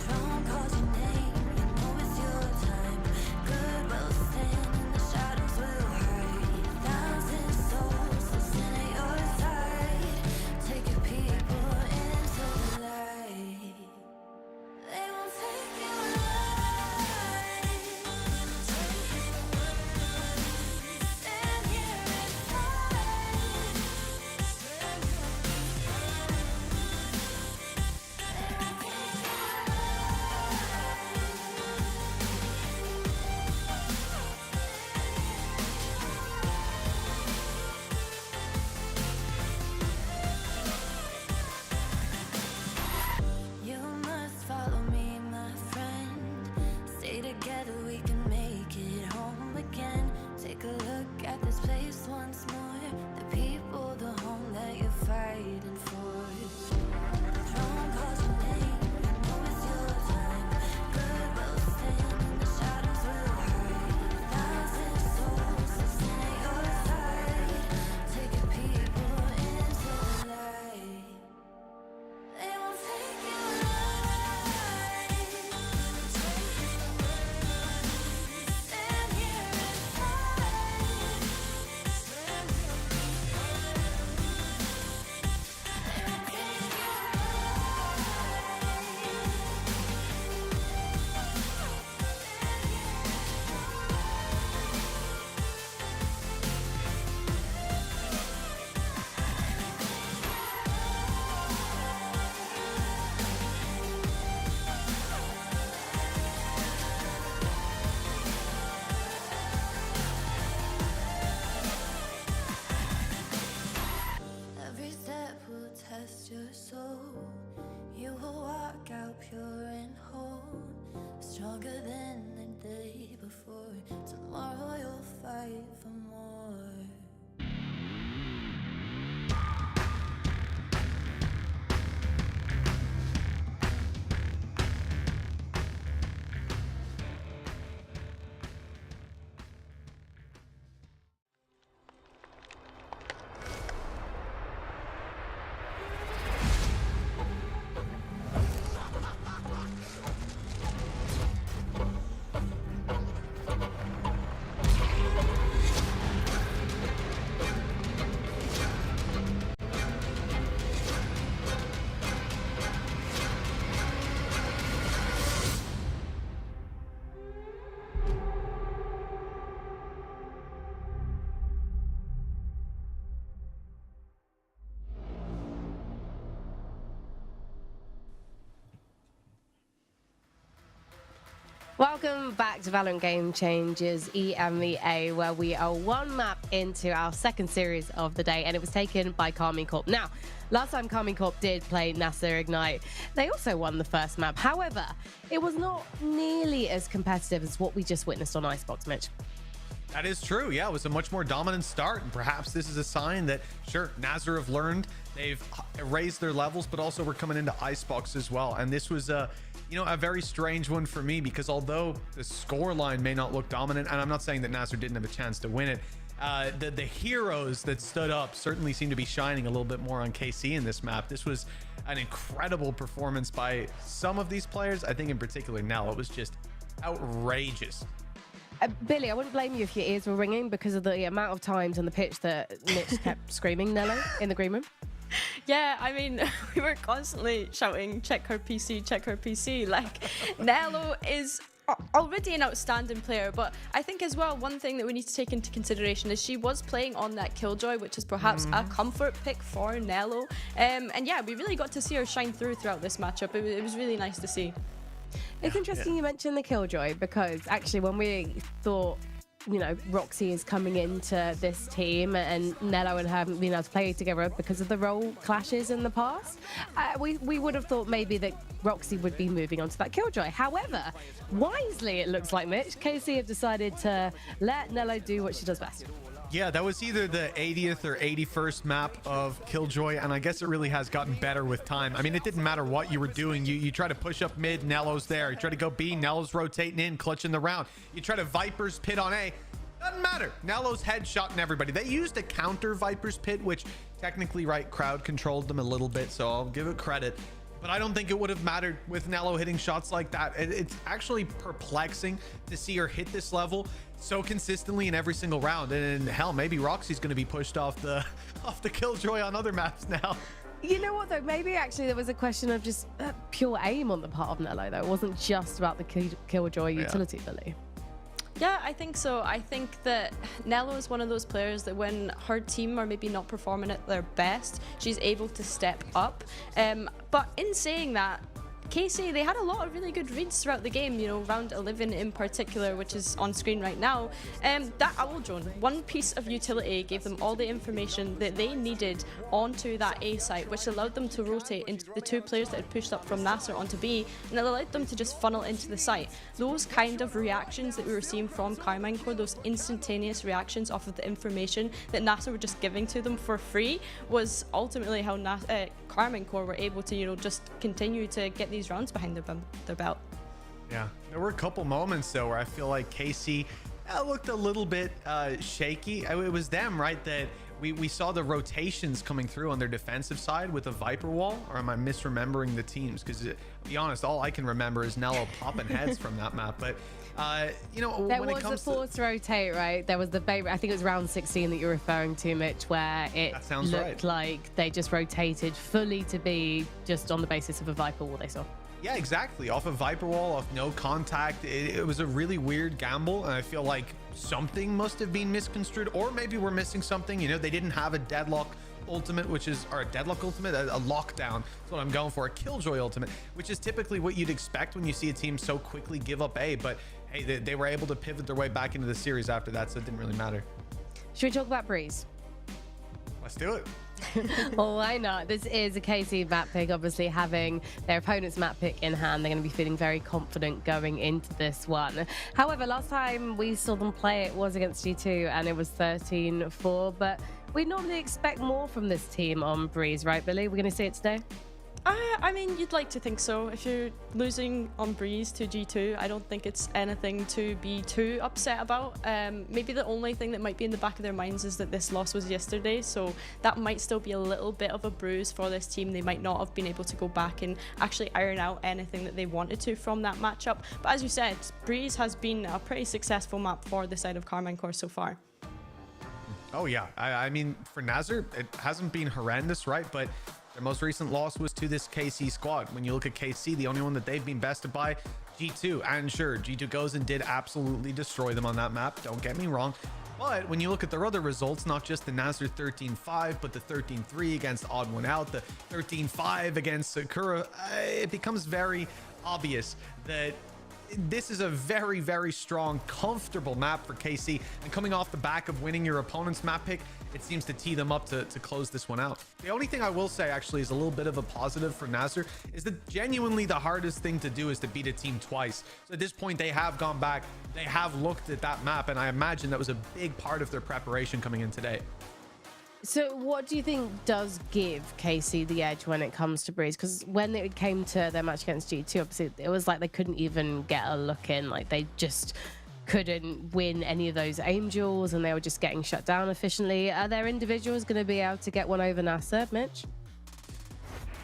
Throne calls your name, you know it's your time. Good will stand and the shadows will hide. 1,000 souls listen at your side. Take your people into the light. Welcome back to Valorant Game Changers EMEA, where we are one map into our second series of the day, and it was taken by Carmine Corp. Now, last time Carmine Corp did play NASR Ignite, they also won the first map. However, it was not nearly as competitive as what we just witnessed on Icebox, Mitch. That is true. Yeah, it was a much more dominant start, and perhaps this is a sign that, sure, NASR have learned, they've raised their levels, but also we're coming into Icebox as well. And this was a very strange one for me, because although the score line may not look dominant, and I'm not saying that NASR didn't have a chance to win it, the heroes that stood up certainly seem to be shining a little bit more on KC in this map. This was an incredible performance by some of these players. I think in particular Nell, it was just outrageous. Billy, I wouldn't blame you if your ears were ringing because of the amount of times on the pitch that Mitch kept screaming Nello in the green room. Yeah, I mean, we were constantly shouting, check her PC, check her PC. Like, Nello is already an outstanding player, but I think as well, one thing that we need to take into consideration is she was playing on that Killjoy, which is perhaps a comfort pick for Nello. And yeah, we really got to see her shine throughout this matchup. It was really nice to see. It's interesting you mentioned the Killjoy, because actually when we thought, you know, Roxy is coming into this team and Nello and her haven't been able to play together because of the role clashes in the past, we would have thought maybe that Roxy would be moving on to that Killjoy. However, wisely it looks like, Mitch, KC have decided to let Nello do what she does best. Yeah, that was either the 80th or 81st map of Killjoy, and I guess it really has gotten better with time. I mean, it didn't matter what you were doing. You try to push up mid, Nello's there. You try to go B, Nello's rotating in, clutching the round. You try to Viper's pit on A. Doesn't matter. Nello's headshotting everybody. They used a counter Viper's pit, which technically, right, crowd controlled them a little bit, so I'll give it credit. But I don't think it would have mattered with Nello hitting shots like that. It's actually perplexing to see her hit this level so consistently in every single round. And hell, maybe Roxy's going to be pushed off the Killjoy on other maps now. You know what, though? Maybe actually there was a question of just pure aim on the part of Nello, though. It wasn't just about the Killjoy utility, Billy. Yeah, I think so. I think that Nello is one of those players that when her team are maybe not performing at their best, she's able to step up. But in saying that, KC, they had a lot of really good reads throughout the game, you know, round 11 in particular, which is on screen right now. That owl drone, one piece of utility, gave them all the information that they needed onto that A site, which allowed them to rotate into the two players that had pushed up from NASR onto B, and it allowed them to just funnel into the site. Those kind of reactions that we were seeing from Carmine Corp, those instantaneous reactions off of the information that NASR were just giving to them for free, was ultimately how Carmine Corp were able to, you know, just continue to get these rounds behind their belt. Yeah, there were a couple moments though where I feel like KC looked a little bit shaky. It was them, right, that we saw the rotations coming through on their defensive side with a Viper wall, or am I misremembering the teams? Because to be honest, all I can remember is Nello popping heads from that map. But you know, there when was it comes the forced rotate, right? There was the I think it was round 16 that you're referring to, Mitch, where it looked like they just rotated fully to be just on the basis of a Viper wall they saw. Yeah, exactly. Off a Viper wall, off no contact. It was a really weird gamble, and I feel like something must have been misconstrued, or maybe we're missing something. You know, they didn't have a deadlock ultimate, which is, or a deadlock ultimate, a lockdown. That's what I'm going for. A Killjoy ultimate, which is typically what you'd expect when you see a team so quickly give up A. But hey, they were able to pivot their way back into the series after that, so it didn't really matter. Should we talk about Breeze? Let's do it. Well, why not? This is a KC map pick. Obviously, having their opponent's map pick in hand, they're going to be feeling very confident going into this one. However, last time we saw them play, it was against G2, and it was 13-4. But we normally expect more from this team on Breeze, right, Billy? We're going to see it today? I mean, you'd like to think so. If you're losing on Breeze to G2, I don't think it's anything to be too upset about. Maybe the only thing that might be in the back of their minds is that this loss was yesterday, so that might still be a little bit of a bruise for this team. They might not have been able to go back and actually iron out anything that they wanted to from that matchup. But as you said, Breeze has been a pretty successful map for the side of Carmine Corp so far. Oh yeah, I mean, for NASR, it hasn't been horrendous, right? But their most recent loss was to this KC squad. When you look at KC, the only one that they've been bested by, G2. And sure, G2 goes and did absolutely destroy them on that map. Don't get me wrong. But when you look at their other results, not just the NASR 13-5, but the 13-3 against Odd One Out, the 13-5 against Sakura, it becomes very obvious that this is a very, very strong, comfortable map for KC. And coming off the back of winning your opponent's map pick, it seems to tee them up to close this one out. The only thing I will say actually is a little bit of a positive for NASR is that genuinely the hardest thing to do is to beat a team twice. So at this point, they have gone back, they have looked at that map, and I imagine that was a big part of their preparation coming in today. So what do you think does give KC the edge when it comes to Breeze? Because when it came to their match against G2, obviously it was like they couldn't even get a look in. Like they just couldn't win any of those aim duels and they were just getting shut down efficiently. Are their individuals going to be able to get one over NASR, Mitch?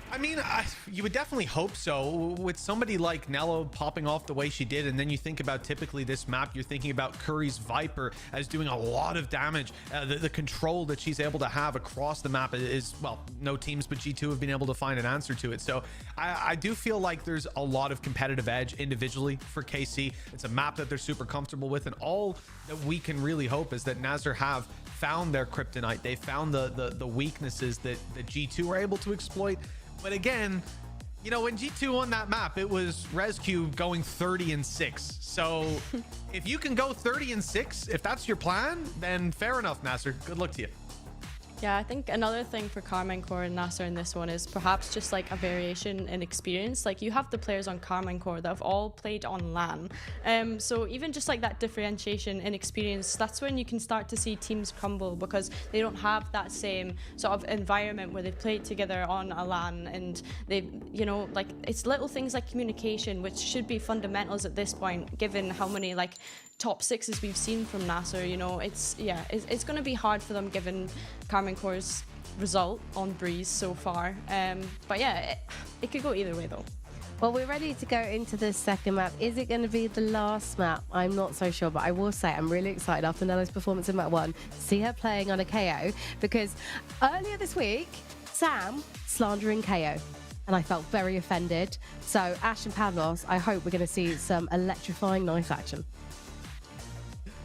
I mean, you would definitely hope so. With somebody like Nello popping off the way she did, and then you think about typically this map, you're thinking about Curry's Viper as doing a lot of damage. The control that she's able to have across the map is, well, no teams but G2 have been able to find an answer to it. So I do feel like there's a lot of competitive edge individually for KC. It's a map that they're super comfortable with, and all that we can really hope is that NASR have found their kryptonite. They found the weaknesses that G2 were able to exploit. But again, you know, when G2 won that map, it was ResQ going 30-6. So if you can go 30-6, if that's your plan, then fair enough, NASR. Good luck to you. Yeah, I think another thing for Carmine Core and NASR in this one is perhaps just like a variation in experience. Like you have the players on Carmine Core that have all played on LAN. So even just like that differentiation in experience, that's when you can start to see teams crumble because they don't have that same sort of environment where they've played together on a LAN and they, you know, like it's little things like communication, which should be fundamentals at this point, given how many like top sixes we've seen from NASR. You know, it's going to be hard for them given Carmine Core's result on Breeze so far. But yeah, it could go either way though. Well, we're ready to go into the second map. Is it going to be the last map? I'm not so sure, but I will say I'm really excited after Nello's performance in map 1 to see her playing on a KO, because earlier this week, Sam slandering KO. And I felt very offended. So Ash and Pavlos, I hope we're going to see some electrifying knife action.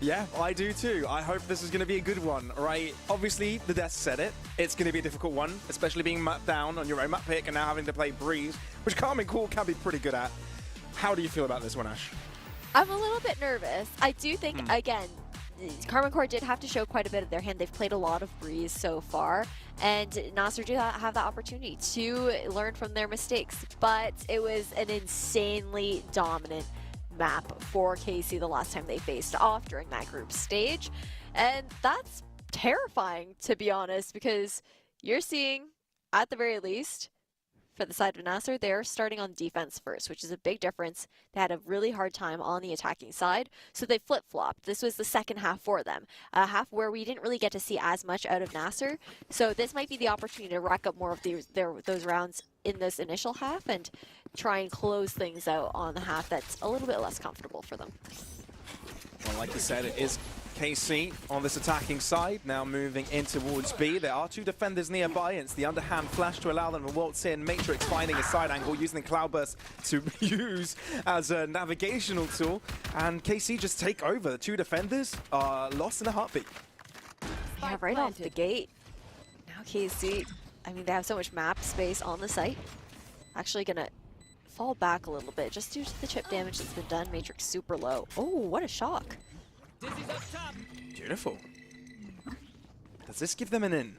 Yeah, I do too. I hope this is going to be a good one, right? Obviously, the desk said it. It's going to be a difficult one, especially being mapped down on your own map pick and now having to play Breeze, which Carmine Core can be pretty good at. How do you feel about this one, Ash? I'm a little bit nervous. I do think, again, Carmine Core did have to show quite a bit of their hand. They've played a lot of Breeze so far, and NASR do have the opportunity to learn from their mistakes, but it was an insanely dominant map for KC the last time they faced off during that group stage, and that's terrifying, to be honest, because you're seeing, at the very least, for the side of NASR, they're starting on defense first, which is a big difference. They had a really hard time on the attacking side, so they flip-flopped. This was the second half for them, a half where we didn't really get to see as much out of NASR, so this might be the opportunity to rack up more of those rounds in this initial half and try and close things out on the half that's a little bit less comfortable for them. Well, like you said, it is KC on this attacking side, now moving in towards B. There are two defenders nearby. It's the underhand flash to allow them to waltz in. Matrix finding a side angle, using the Cloudburst to use as a navigational tool. And KC just take over. The two defenders are lost in a heartbeat. Yeah, right off the gate. Now KC, I mean, they have so much map space on the site. Actually gonna fall back a little bit just due to the chip damage that's been done. Matrix super low. Oh, what a shock. Beautiful. Does this give them an in?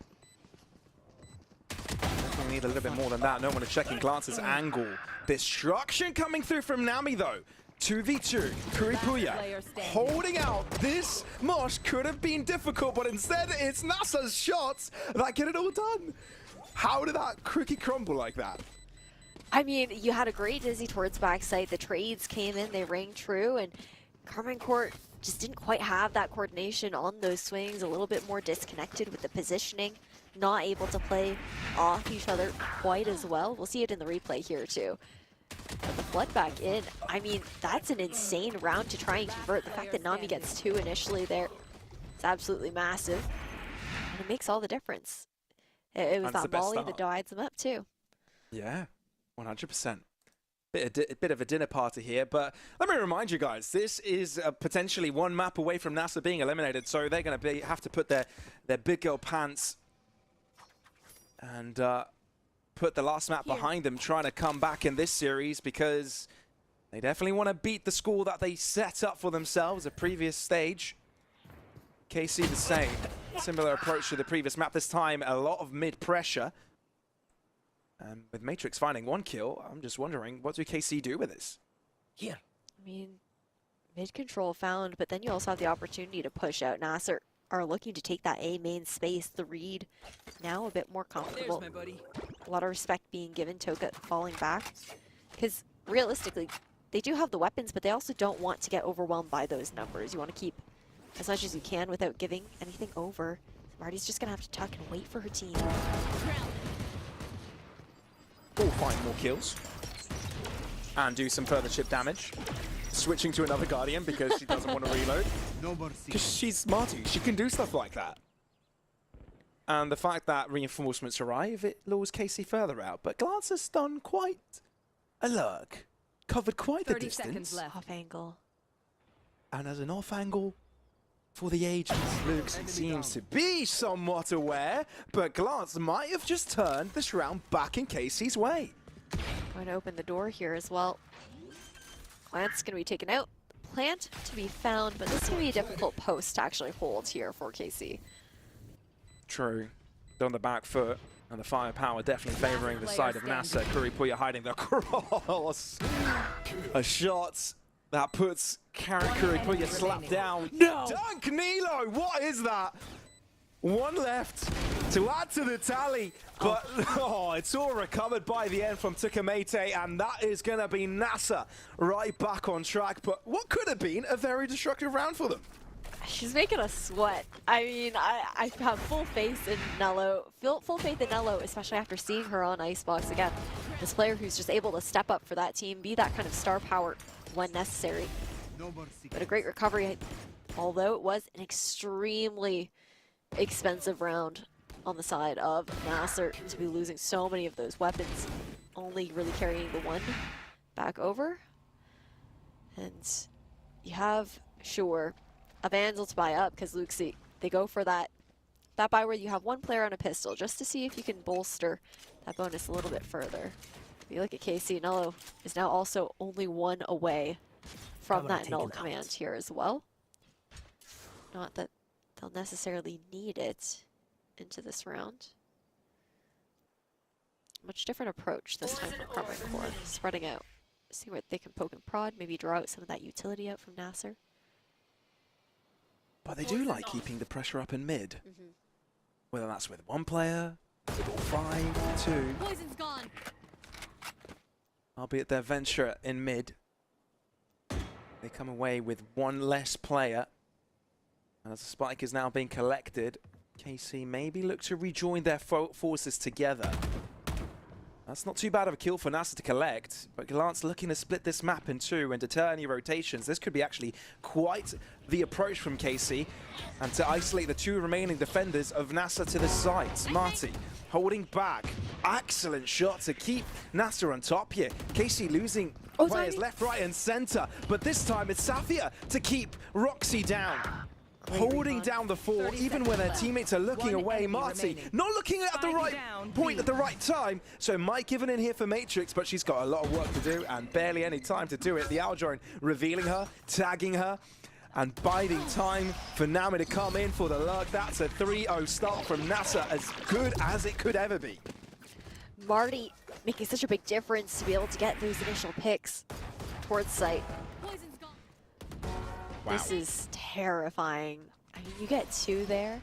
We need a little bit more than that. No one is checking glances angle. Destruction coming through from Nami though. 2v2, Kuripuya holding out. This mosh could have been difficult, but instead it's NASR's shots that get it all done. How did that cookie crumble like that? I mean, you had a great Dizzy towards backside. The trades came in, they rang true, and Carmine Core just didn't quite have that coordination on those swings, a little bit more disconnected with the positioning, not able to play off each other quite as well. We'll see it in the replay here too. But the flood back in, I mean, that's an insane round to try and convert. The fact that Nami gets 2 initially there is absolutely massive, and it makes all the difference. It was that volley that divides them up too. Yeah, 100%. Bit of a dinner party here, but let me remind you guys, this is potentially one map away from NASR being eliminated, so they're going to have to put their big girl pants and put the last map behind them, trying to come back in this series, because They definitely want to beat the score that they set up for themselves, a previous stage. KC the same. Similar approach to the previous map. This time, a lot of mid-pressure. And with Matrix finding 1 kill, I'm just wondering, what do KC do with this? Here. I mean, mid-control found, but then you also have the opportunity to push out. NASR are looking to take that A main space. The read now a bit more comfortable. There's my buddy. A lot of respect being given. Toka falling back. Because realistically, they do have the weapons, but they also don't want to get overwhelmed by those numbers. You want to keep as much as you can without giving anything over. Marty's just going to have to tuck and wait for her team. Will find more kills. And do some further chip damage. Switching to another Guardian because she doesn't want to reload. Because she's smarty. She can do stuff like that. And the fact that reinforcements arrive, it lures KC further out. But Glance has done quite a lurk. Covered quite the 30 distance. seconds left. Off angle. And as an off angle for the ages, Luxie seems to be somewhat aware, but Glance might have just turned this round back in KC's way. Going to open the door here as well. Plant's going to be taken out. Plant to be found, but this is going to be a difficult post to actually hold here for KC. True. On the back foot, and the firepower definitely favoring the side of NASR. Kuripuya hiding the cross. A shot that puts Kuripuya slapped down. No! Dunk Nilo! What is that? 1 left to add to the tally, but it's all recovered by the end from Tukamete, and that is going to be NASR right back on track. But what could have been a very destructive round for them? She's making us sweat. I mean, I have full faith in Nello. Full faith in Nello, especially after seeing her on Icebox again. This player who's just able to step up for that team, be that kind of star power when necessary. But a great recovery, although it was an extremely expensive round on the side of NASR to be losing so many of those weapons, only really carrying the 1 back over. And you have, sure, a Vandal to buy up because Luxie, they go for that buy where you have 1 player on a pistol just to see if you can bolster that bonus a little bit further. If you look at KC, Nello is now also only 1 away from that null command here as well. Not that they'll necessarily need it into this round. Much different approach this time from Crumbling Core, spreading out. See what they can poke and prod, maybe draw out some of that utility out from NASR. But they do like keeping the pressure up in mid. Whether that's with 1 player, or 5, 2. Poison's gone. Albeit their venture in mid. They come away with 1 less player. And as the spike is now being collected, KC maybe look to rejoin their forces together. That's not too bad of a kill for NASR to collect, but Glance looking to split this map in 2 and deter any rotations. This could be actually quite the approach from KC, and to isolate the 2 remaining defenders of NASR to the side. Smarty holding back. Excellent shot to keep NASR on top here. KC losing players left, right, and center, but this time it's Safia to keep Roxy down. Holding down the 4, even when their teammates are looking away. Marty not looking at the right point at the right time. So Mike giving in here for Matrix, but she's got a lot of work to do and barely any time to do it. The Aldrone revealing her, tagging her, and biding time for Nami to come in for the lurk. That's a 3-0 start from NASR, as good as it could ever be. Marty making such a big difference to be able to get those initial picks towards site. Wow. This is terrifying. I mean, you get 2 there.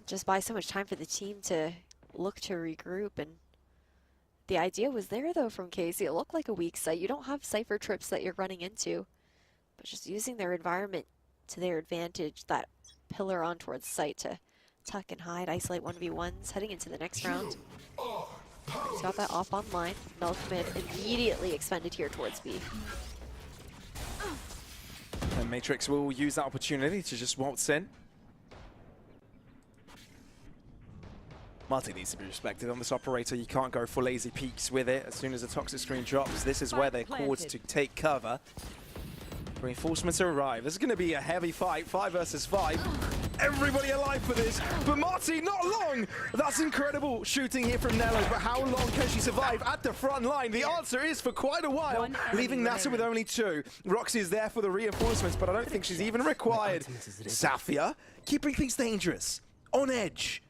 Just buy so much time for the team to look to regroup, and the idea was there though from KC. It looked like a weak site. You don't have Cypher trips that you're running into, but just using their environment to their advantage, that pillar on towards site to tuck and hide, isolate 1v1s, heading into the next round. He's got that off online. Null command immediately expended here towards B. And Matrix will use that opportunity to just waltz in. Marty needs to be respected on this operator. You can't go for lazy peeks with it. As soon as the toxic screen drops, this is where they're called to take cover. Reinforcements arrive. This is going to be a heavy fight, 5 versus 5. everybody alive for this. But Marty, not long. That's incredible shooting here from Nello, but how long can she survive at the front line? The answer is for quite a while, leaving NASR with only 2. Roxy is there for the reinforcements, but I don't think she's even required. Safia keeping things dangerous, on edge.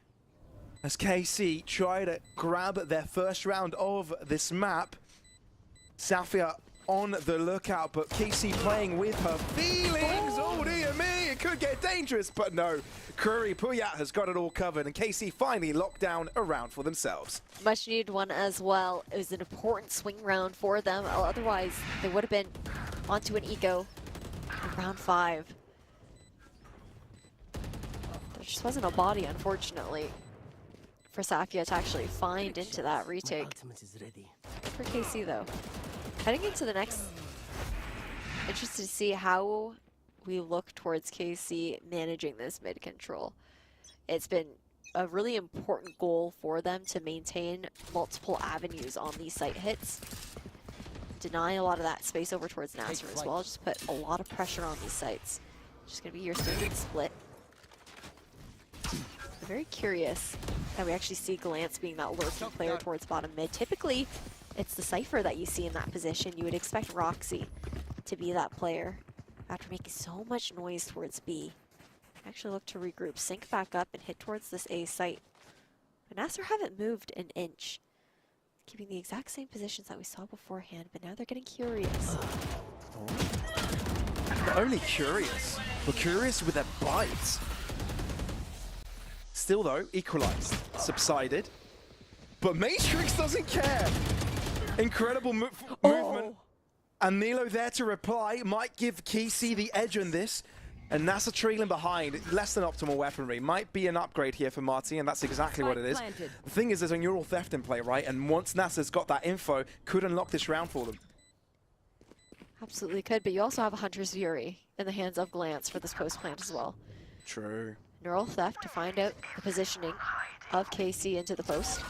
As KC try to grab their first round of this map. Safia on the lookout, but KC playing with her feelings. Oh dear me, it could get dangerous, but no. Curry Puyat has got it all covered, and KC finally locked down a round for themselves. Much needed one as well. It was an important swing round for them. Otherwise, they would have been onto an eco in round 5. There just wasn't a body, unfortunately, for Safia to actually find into that retake. For KC though. Heading into the next, interested to see how we look towards KC managing this mid control. It's been a really important goal for them to maintain multiple avenues on these site hits. Deny a lot of that space over towards NASR as well. Just put a lot of pressure on these sites. Just gonna be your standard split. I'm very curious that we actually see Glance being that lurking player towards bottom mid. Typically, it's the Cypher that you see in that position. You would expect Roxy to be that player after making so much noise towards B. Actually look to regroup, sync back up, and hit towards this A site. But NASR haven't moved an inch, keeping the exact same positions that we saw beforehand, but now they're getting curious. Not only curious, but curious with their bites. Still though, equalized, subsided. But Matrix doesn't care. Incredible movement. And Nilo there to reply, might give KC the edge on this. And NASR trailing behind, less than optimal weaponry. Might be an upgrade here for Marty, and that's exactly what it is. The thing is, there's a neural theft in play, right? And once NASR's got that info, could unlock this round for them. Absolutely could, but you also have a Hunter's Fury in the hands of Glance for this post plant as well. True. Neural theft to find out the positioning of KC into the post.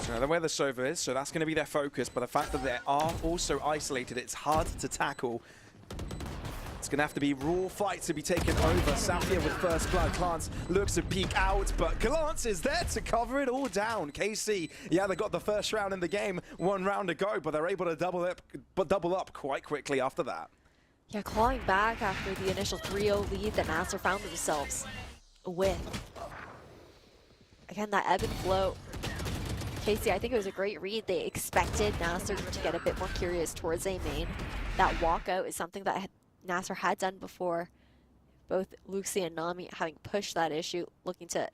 So they're where the Sova is, so that's going to be their focus, but the fact that they are also isolated, it's hard to tackle. It's going to have to be raw fights to be taken over. Safia with first blood. Glance looks to peek out, but Glance is there to cover it all down. KC, yeah, they got the first round in the game, 1 round to go, but they're able to double up quite quickly after that. Yeah, clawing back after the initial 3-0 lead that NASR found themselves with. Again, that ebb and flow. KC, I think it was a great read. They expected NASR to get a bit more curious towards A main. That walkout is something that NASR had done before. Both Luxi and Nami having pushed that issue, looking to,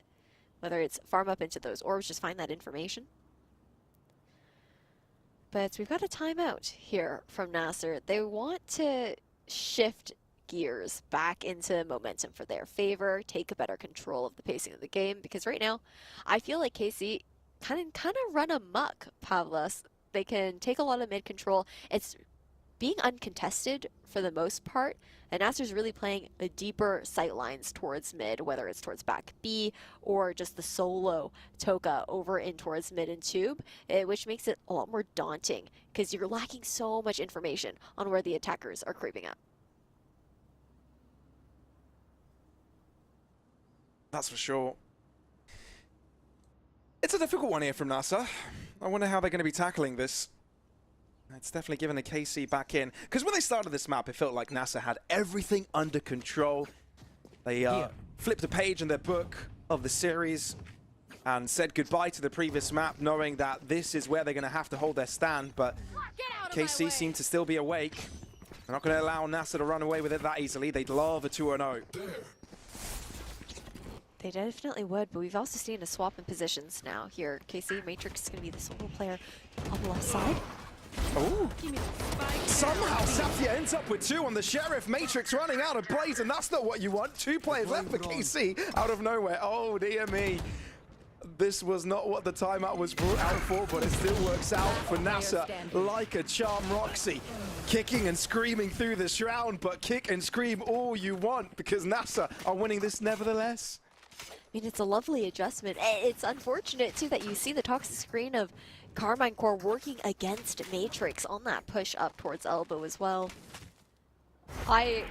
whether it's farm up into those orbs, just find that information. But we've got a timeout here from NASR. They want to shift gears back into momentum for their favor, take a better control of the pacing of the game, because right now, I feel like KC kind of run amok, Pavlos. They can take a lot of mid control. It's being uncontested for the most part, and NASR's really playing a deeper sight lines towards mid, whether it's towards back B or just the solo Toka over in towards mid and tube, which makes it a lot more daunting because you're lacking so much information on where the attackers are creeping up. That's for sure. It's a difficult one here from NASR. I wonder how they're going to be tackling this. It's definitely given the KC back in. Because when they started this map, it felt like NASR had everything under control. They flipped a page in their book of the series and said goodbye to the previous map, knowing that this is where they're going to have to hold their stand. But KC seem to still be awake. They're not going to allow NASR to run away with it that easily. They'd love a 2-0. They definitely would, but we've also seen a swap in positions now here. KC Matrix is going to be the solo player on the left side. Oh! Somehow Safia ends up with 2 on the Sheriff. Matrix running out of plays, and that's not what you want. 2 players left for KC out of nowhere. Oh, dear me. This was not what the timeout was brought out for, but it still works out for NASR like a charm. Roxy kicking and screaming through the shroud, but kick and scream all you want because NASR are winning this nevertheless. I mean, it's a lovely adjustment. It's unfortunate, too, that you see the toxic screen of Carmine Core working against Matrix on that push up towards elbow as well. I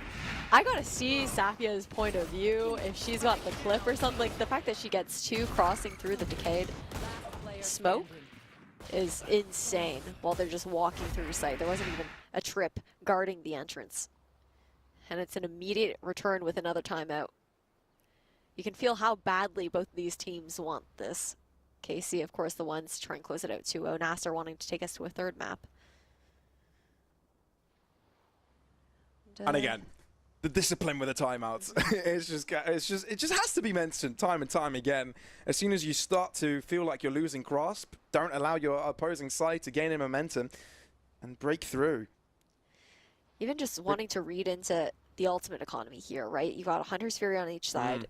I gotta see Safia's point of view, if she's got the clip or something. Like, the fact that she gets 2 crossing through the decayed smoke is insane while they're just walking through site. There wasn't even a trip guarding the entrance. And it's an immediate return with another timeout. You can feel how badly both of these teams want this. KC, of course, the ones to try and close it out 2-0. NASR wanting to take us to a 3rd map. And again, the discipline with the timeouts. it just has to be mentioned time and time again. As soon as you start to feel like you're losing grasp, don't allow your opposing side to gain in momentum and break through. Even just wanting to read into the ultimate economy here, right? You got a Hunter's Fury on each side.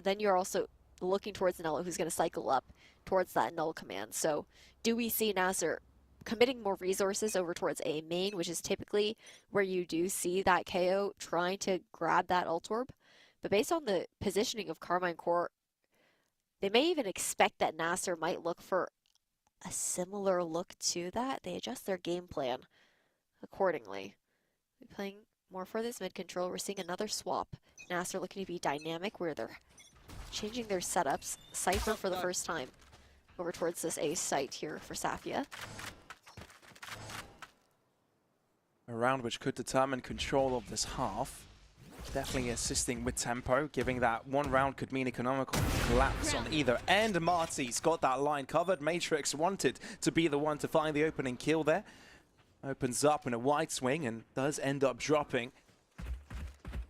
Then you're also looking towards Nella, who's going to cycle up towards that null command. So do we see NASR committing more resources over towards A main, which is typically where you do see that KO trying to grab that ult orb? But based on the positioning of Carmine Core, they may even expect that NASR might look for a similar look to that. They adjust their game plan accordingly. We're playing more for this mid control. We're seeing another swap. NASR looking to be dynamic where they're changing their setups. Cypher for the first time over towards this A site here for Safia. A round which could determine control of this half. Definitely assisting with tempo, giving that 1 round could mean economical collapse on either end. Marty's got that line covered. Matrix wanted to be the one to find the opening kill there. Opens up in a wide swing and does end up dropping.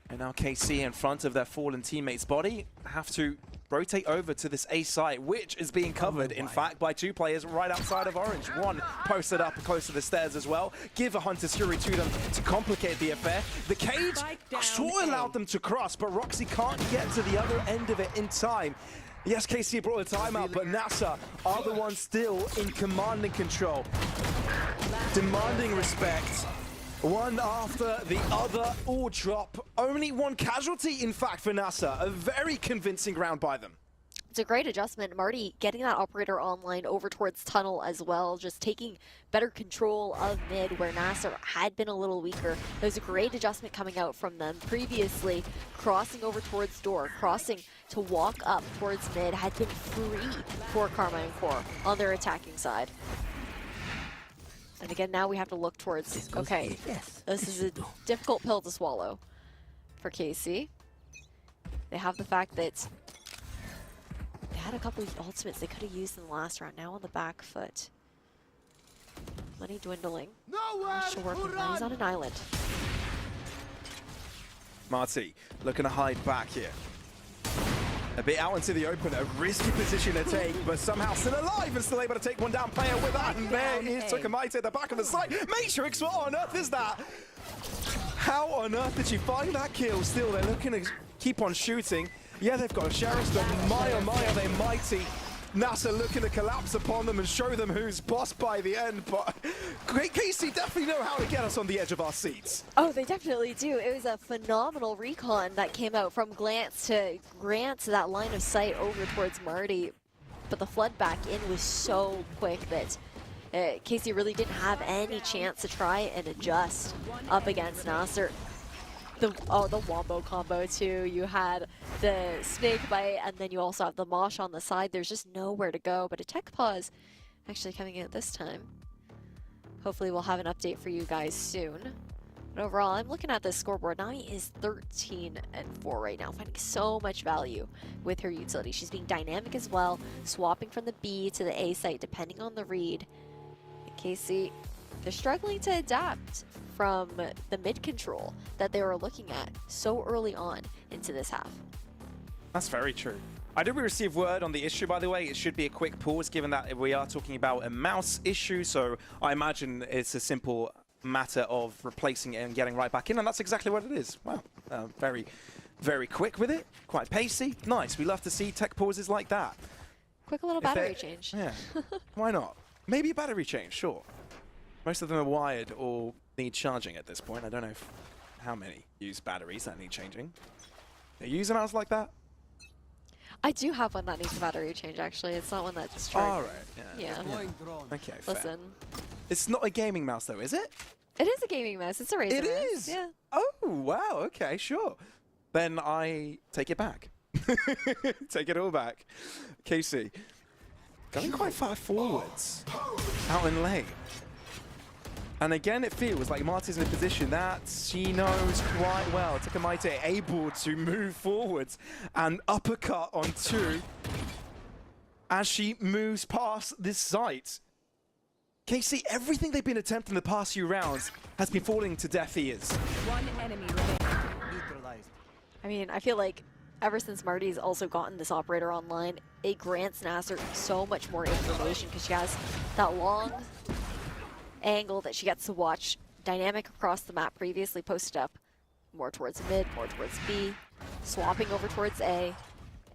And now KC in front of their fallen teammate's body have to rotate over to this A site, which is being covered, in fact, by 2 players right outside of Orange. One posted up close to the stairs as well. Give a Hunter's Fury to them to complicate the affair. The cage sure allowed them to cross, but Roxy can't get to the other end of it in time. Yes, KC brought a timeout, but NASR are the ones still in command and control. Demanding respect. One after the other, all drop. Only 1 casualty, in fact, for NASR. A very convincing round by them. It's a great adjustment. Marty getting that operator online over towards tunnel as well, just taking better control of mid where NASR had been a little weaker. It was a great adjustment coming out from them previously. Crossing over towards door, crossing to walk up towards mid had been free for Carmine Core on their attacking side. And again, now we have to look towards, okay, this is a difficult pill to swallow for KC. They have the fact that they had a couple of ultimates they could have used in the last round, now on the back foot. Money dwindling. Should work. He's on an island. Marty looking to hide back here. A bit out into the open, a risky position to take, but somehow still alive and still able to take one down player with that. And there is Tokamite at the back of the site. Matrix, what on earth is that? How on earth did she find that kill? Still, they're looking to keep on shooting. Yeah, they've got a sheriff, but my oh my, are they mighty. NASR looking to collapse upon them and show them who's boss by the end, but KC definitely know how to get us on the edge of our seats. Oh, they definitely do. It was a phenomenal recon that came out from Glance to Grant to that line of sight over towards Marty. But the flood back in was so quick that KC really didn't have any chance to try and adjust up against NASR. The wombo combo too. You had the snake bite and then you also have the mosh on the side. There's just nowhere to go, but a tech pause actually coming out this time. Hopefully we'll have an update for you guys soon. But overall, I'm looking at the scoreboard. Nami is 13-4 right now, finding so much value with her utility. She's being dynamic as well, swapping from the B to the A site depending on the read. And KC, they're struggling to adapt from the mid control that they were looking at so early on into this half. That's very true. I did receive word on the issue, by the way. It should be a quick pause, given that we are talking about a mouse issue, so I imagine it's a simple matter of replacing it and getting right back in, and that's exactly what it is. Wow, very, very quick with it, quite pacey. Nice, we love to see tech pauses like that. Quick little battery change. Yeah, why not? Maybe a battery change, sure. Most of them are wired or need charging at this point. I don't know how many use batteries that need changing. They use a mouse like that? I do have one that needs a battery change, actually. It's not one that's destroyed. All right, yeah. Yeah. Okay, fair. Listen. It's not a gaming mouse, though, is it? It is a gaming mouse. It's a Razer It mouse. is? Yeah. Oh, wow. Okay, sure. Then I take it back. Take it all back. Casey, going quite far forwards out in lane. And again, it feels like Marty's in a position that she knows quite well. Takamaite able to move forwards and uppercut on 2 as she moves past this site. Casey, everything they've been attempting the past few rounds has been falling to deaf ears. One enemy remaining. Neutralized. I mean, I feel like ever since Marty's also gotten this operator online, it grants NASR so much more information because she has that long angle that she gets to watch dynamic across the map previously posted up, more towards mid, more towards B, swapping over towards A,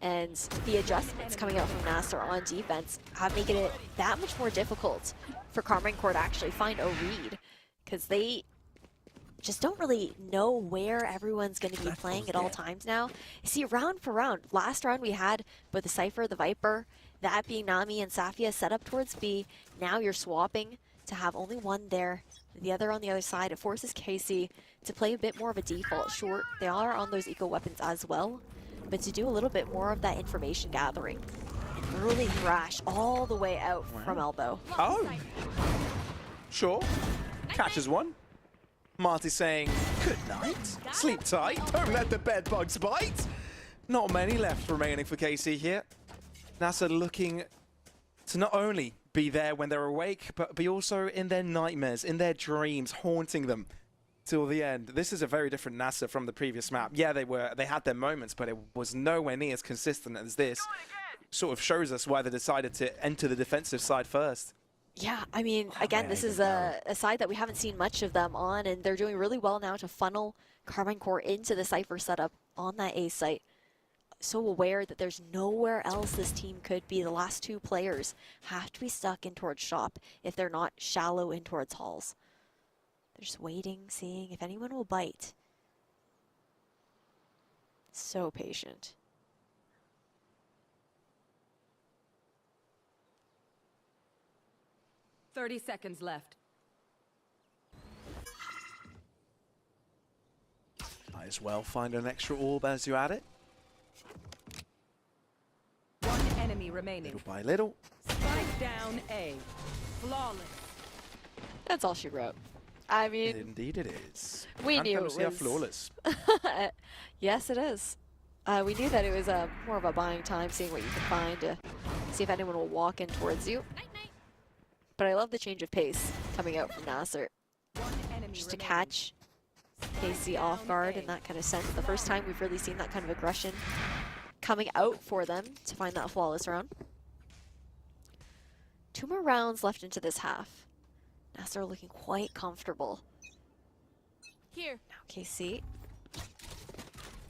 and the adjustments coming out from NASR on defense have made it that much more difficult for Karmine Corps to actually find a read, because they just don't really know where everyone's going to be playing at all times now. You see, round for round, last round we had with the Cypher, the Viper, that being Nami and Safia set up towards B. Now you're swapping to have only one there, the other on the other side. It forces Casey to play a bit more of a default. Sure, they are on those eco weapons as well, but to do a little bit more of that information gathering. And early thrash all the way out from elbow. Oh, sure. Catches one. Marty saying, good night, sleep tight, don't let the bed bugs bite. Not many left remaining for KC here. NASR looking to not only be there when they're awake, but be also in their nightmares, in their dreams, haunting them till the end. This is a very different NASR from the previous map. Yeah, they had their moments, but it was nowhere near as consistent as this. Sort of shows us why they decided to enter the defensive side first. Yeah, I mean, again, this is a side that we haven't seen much of them on, and they're doing really well now to funnel Karmine Corps into the Cypher setup on that A site. So aware that there's nowhere else this team could be. The last 2 players have to be stuck in towards shop if they're not shallow in towards halls. They're just waiting, seeing if anyone will bite. So patient. "30 seconds left. Might as well find an extra orb as you add it. One enemy remaining. Little by little. Spike down A. Flawless. That's all she wrote. I mean, Indeed it is. we And knew it Pelusia was flawless. Yes, it is. We knew that it was more of a buying time, seeing what you can find to see if anyone will walk in towards you. But I love the change of pace coming out from NASR. Just to catch KC off guard in that kind of sense. The first time we've really seen that kind of aggression coming out for them to find that flawless round. 2 more rounds left into this half. NASR looking quite comfortable. Here. Now KC.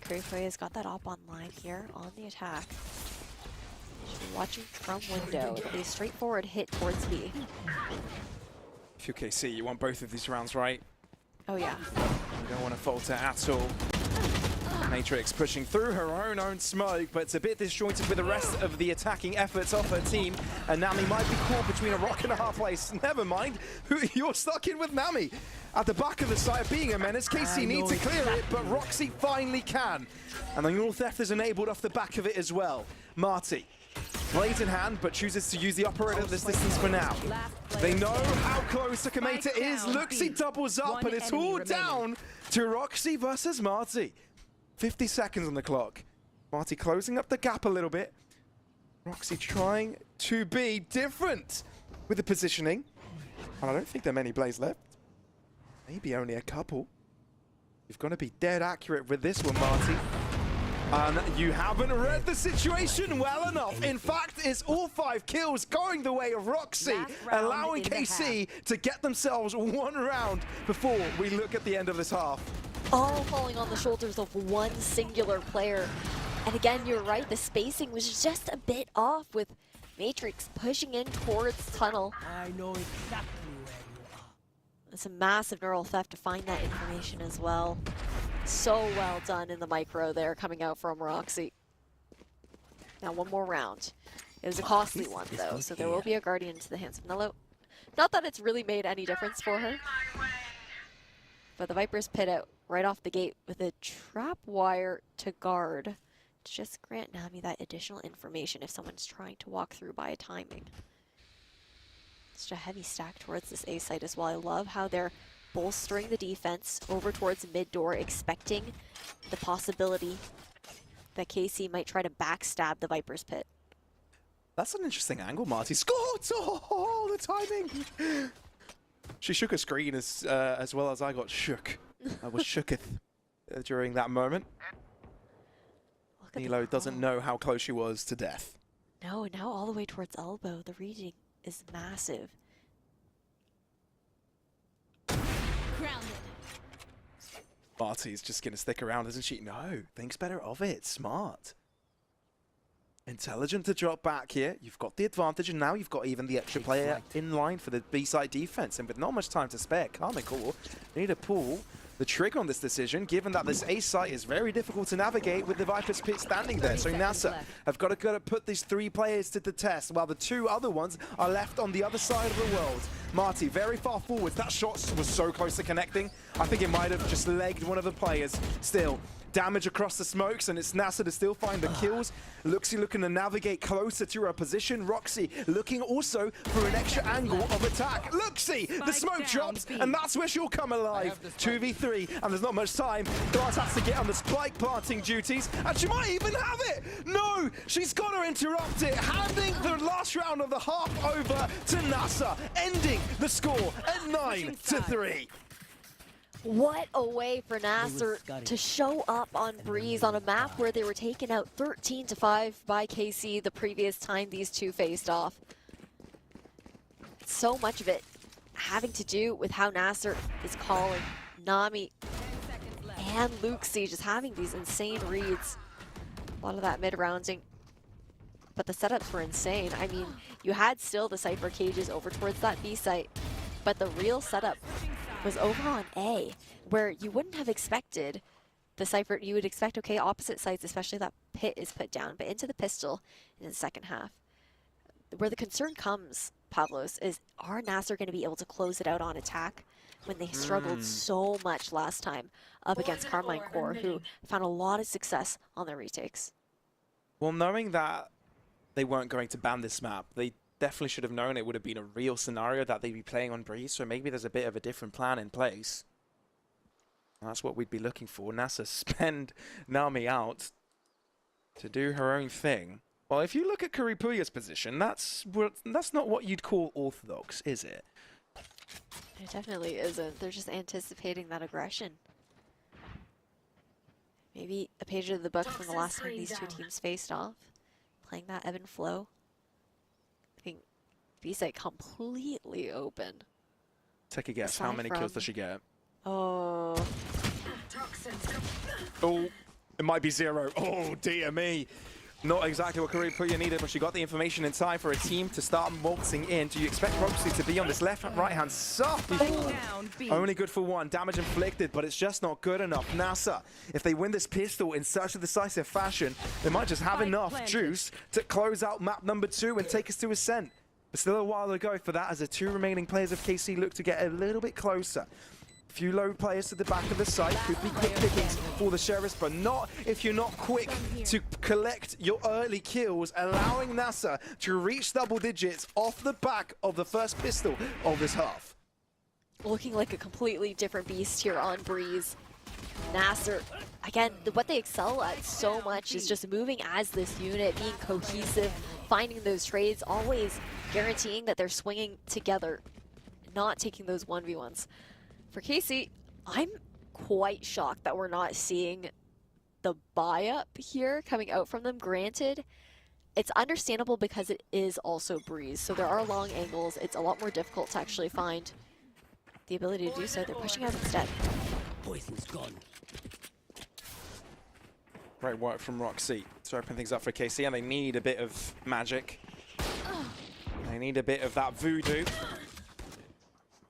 Crayfoy has got that op online here on the attack. Watching from window. It'll be a straightforward hit towards B. If you're KC, you want both of these rounds right. Oh yeah. You don't want to falter at all. Matrix pushing through her own smoke, but it's a bit disjointed with the rest of the attacking efforts of her team. And Nami might be caught between a rock and a hard place. Never mind, you're stuck in with Nami. At the back of the site, being a menace, KC needs to clear it, but Roxy finally can. And the North Theft is enabled off the back of it as well. Marty, blade in hand, but chooses to use the operator at this distance for now. They know how close Takamata is. Luxie doubles up, and it's all down to Roxy versus Marty. 50 seconds on the clock. Marty closing up the gap a little bit. Roxy trying to be different with the positioning. And I don't think there are many blades left. Maybe only a couple. You've got to be dead accurate with this one, Marty. And you haven't read the situation well enough. In fact, it's all 5 kills going the way of Roxy, allowing KC to get themselves 1 round before we look at the end of this half. All falling on the shoulders of one singular player. And again, you're right, the spacing was just a bit off with Matrix pushing in towards tunnel. I know exactly where you are. It's a massive neural theft to find that information as well. So well done in the micro there coming out from Roxy. Now 1 more round. It was a costly one though, so there will be a Guardian into the hands of Nello. Not that it's really made any difference for her. But the Viper's pit out right off the gate with a trap wire to guard to just grant Nami that additional information if someone's trying to walk through by a timing. Just a heavy stack towards this A site as well. I love how they're bolstering the defense over towards mid door, expecting the possibility that KC might try to backstab the Viper's pit. That's an interesting angle, Marty. Scored! Oh, the timing! She shook a screen as well as I got shook. I was shooketh during that moment. Nilo doesn't know how close she was to death. No, now all the way towards elbow. The reading is massive. Marty's just going to stick around, isn't she? No, thinks better of it. Smart. Intelligent to drop back here. You've got the advantage, and now you've got even the extra player in line for the B-side defense. And with not much time to spare, calm and cool, need to pull the trigger on this decision, given that this A site is very difficult to navigate with the Viper's pit standing there. So NASR have got to put these 3 players to the test, while the 2 other ones are left on the other side of the world. Marty, very far forwards. That shot was so close to connecting. I think it might have just legged one of the players. Still, damage across the smokes, and it's NASR to still find the kills. Luxie looking to navigate closer to her position. Roxy looking also for an extra angle of attack. Luxie, the smoke drops, and that's where she'll come alive. 2v3, and there's not much time. Glass has to get on the spike planting duties, and she might even have it. No, she's got to interrupt it, handing the last round of the half over to NASR, ending the score at 9-3. What a way for NASR to show up on Breeze on a map where they were taken out 13-5 by KC the previous time these two faced off. So much of it having to do with how NASR is calling Nami and Luxie, just having these insane reads. A lot of that mid-rounding. But the setups were insane. I mean, you had still the Cypher cages over towards that B site, but the real setup was over on A, where you wouldn't have expected the Cypher. You would expect, okay, opposite sides, especially that pit is put down, but into the pistol in the second half. Where the concern comes, Pavlos, is are NASR going to be able to close it out on attack when they struggled so much last time up against Carmine Core, who found a lot of success on their retakes? Well, knowing that they weren't going to ban this map, they definitely should have known it would have been a real scenario that they'd be playing on Breeze, so maybe there's a bit of a different plan in place. That's what we'd be looking for. NASR spend Nami out to do her own thing. Well, if you look at Kuripuya's position, that's not what you'd call orthodox, is it? It definitely isn't. They're just anticipating that aggression. Maybe a page of the book from the last time these two teams faced off. Playing that ebb and flow. I think B-site completely open. Take a guess. How many kills does she get? Oh. Oh, it might be 0. Oh, dear me. Not exactly what Kuripuya needed, but she got the information in time for a team to start waltzing in. Do you expect Roxy to be on this left and right-hand side? Only good for 1. Damage inflicted, but it's just not good enough. NASR, if they win this pistol in such a decisive fashion, they might just have enough juice to close out map number 2 and take us to Ascent. But still a while to go for that, as the 2 remaining players of KC look to get a little bit closer. A few low players to the back of the site could be quick pickings for the Sheriffs, but not if you're not quick to collect your early kills, allowing NASR to reach double digits off the back of the first pistol of this half. Looking like a completely different beast here on Breeze. NASR, again, what they excel at so much is just moving as this unit, being cohesive, finding those trades, always guaranteeing that they're swinging together, not taking those 1v1s. For KC, I'm quite shocked that we're not seeing the buy-up here coming out from them. Granted, it's understandable because it is also Breeze, so there are long angles. It's a lot more difficult to actually find the ability to do so. They're pushing out instead. Poison's gone. Great work from Roxy to open things up for KC, and they need a bit of magic. They need a bit of that voodoo.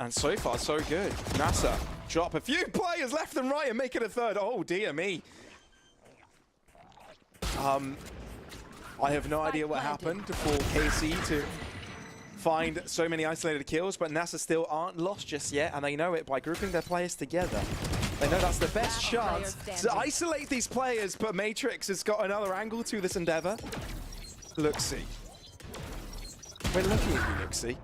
And so far, so good. NASR drop a few players left and right and make it a 3rd. Oh, dear me. I have no idea what happened for KC to find so many isolated kills, but NASR still aren't lost just yet, and they know it by grouping their players together. They know that's the best chance to isolate these players, but Matrix has got another angle to this endeavor. Luxie. We're looking at you, Luxie.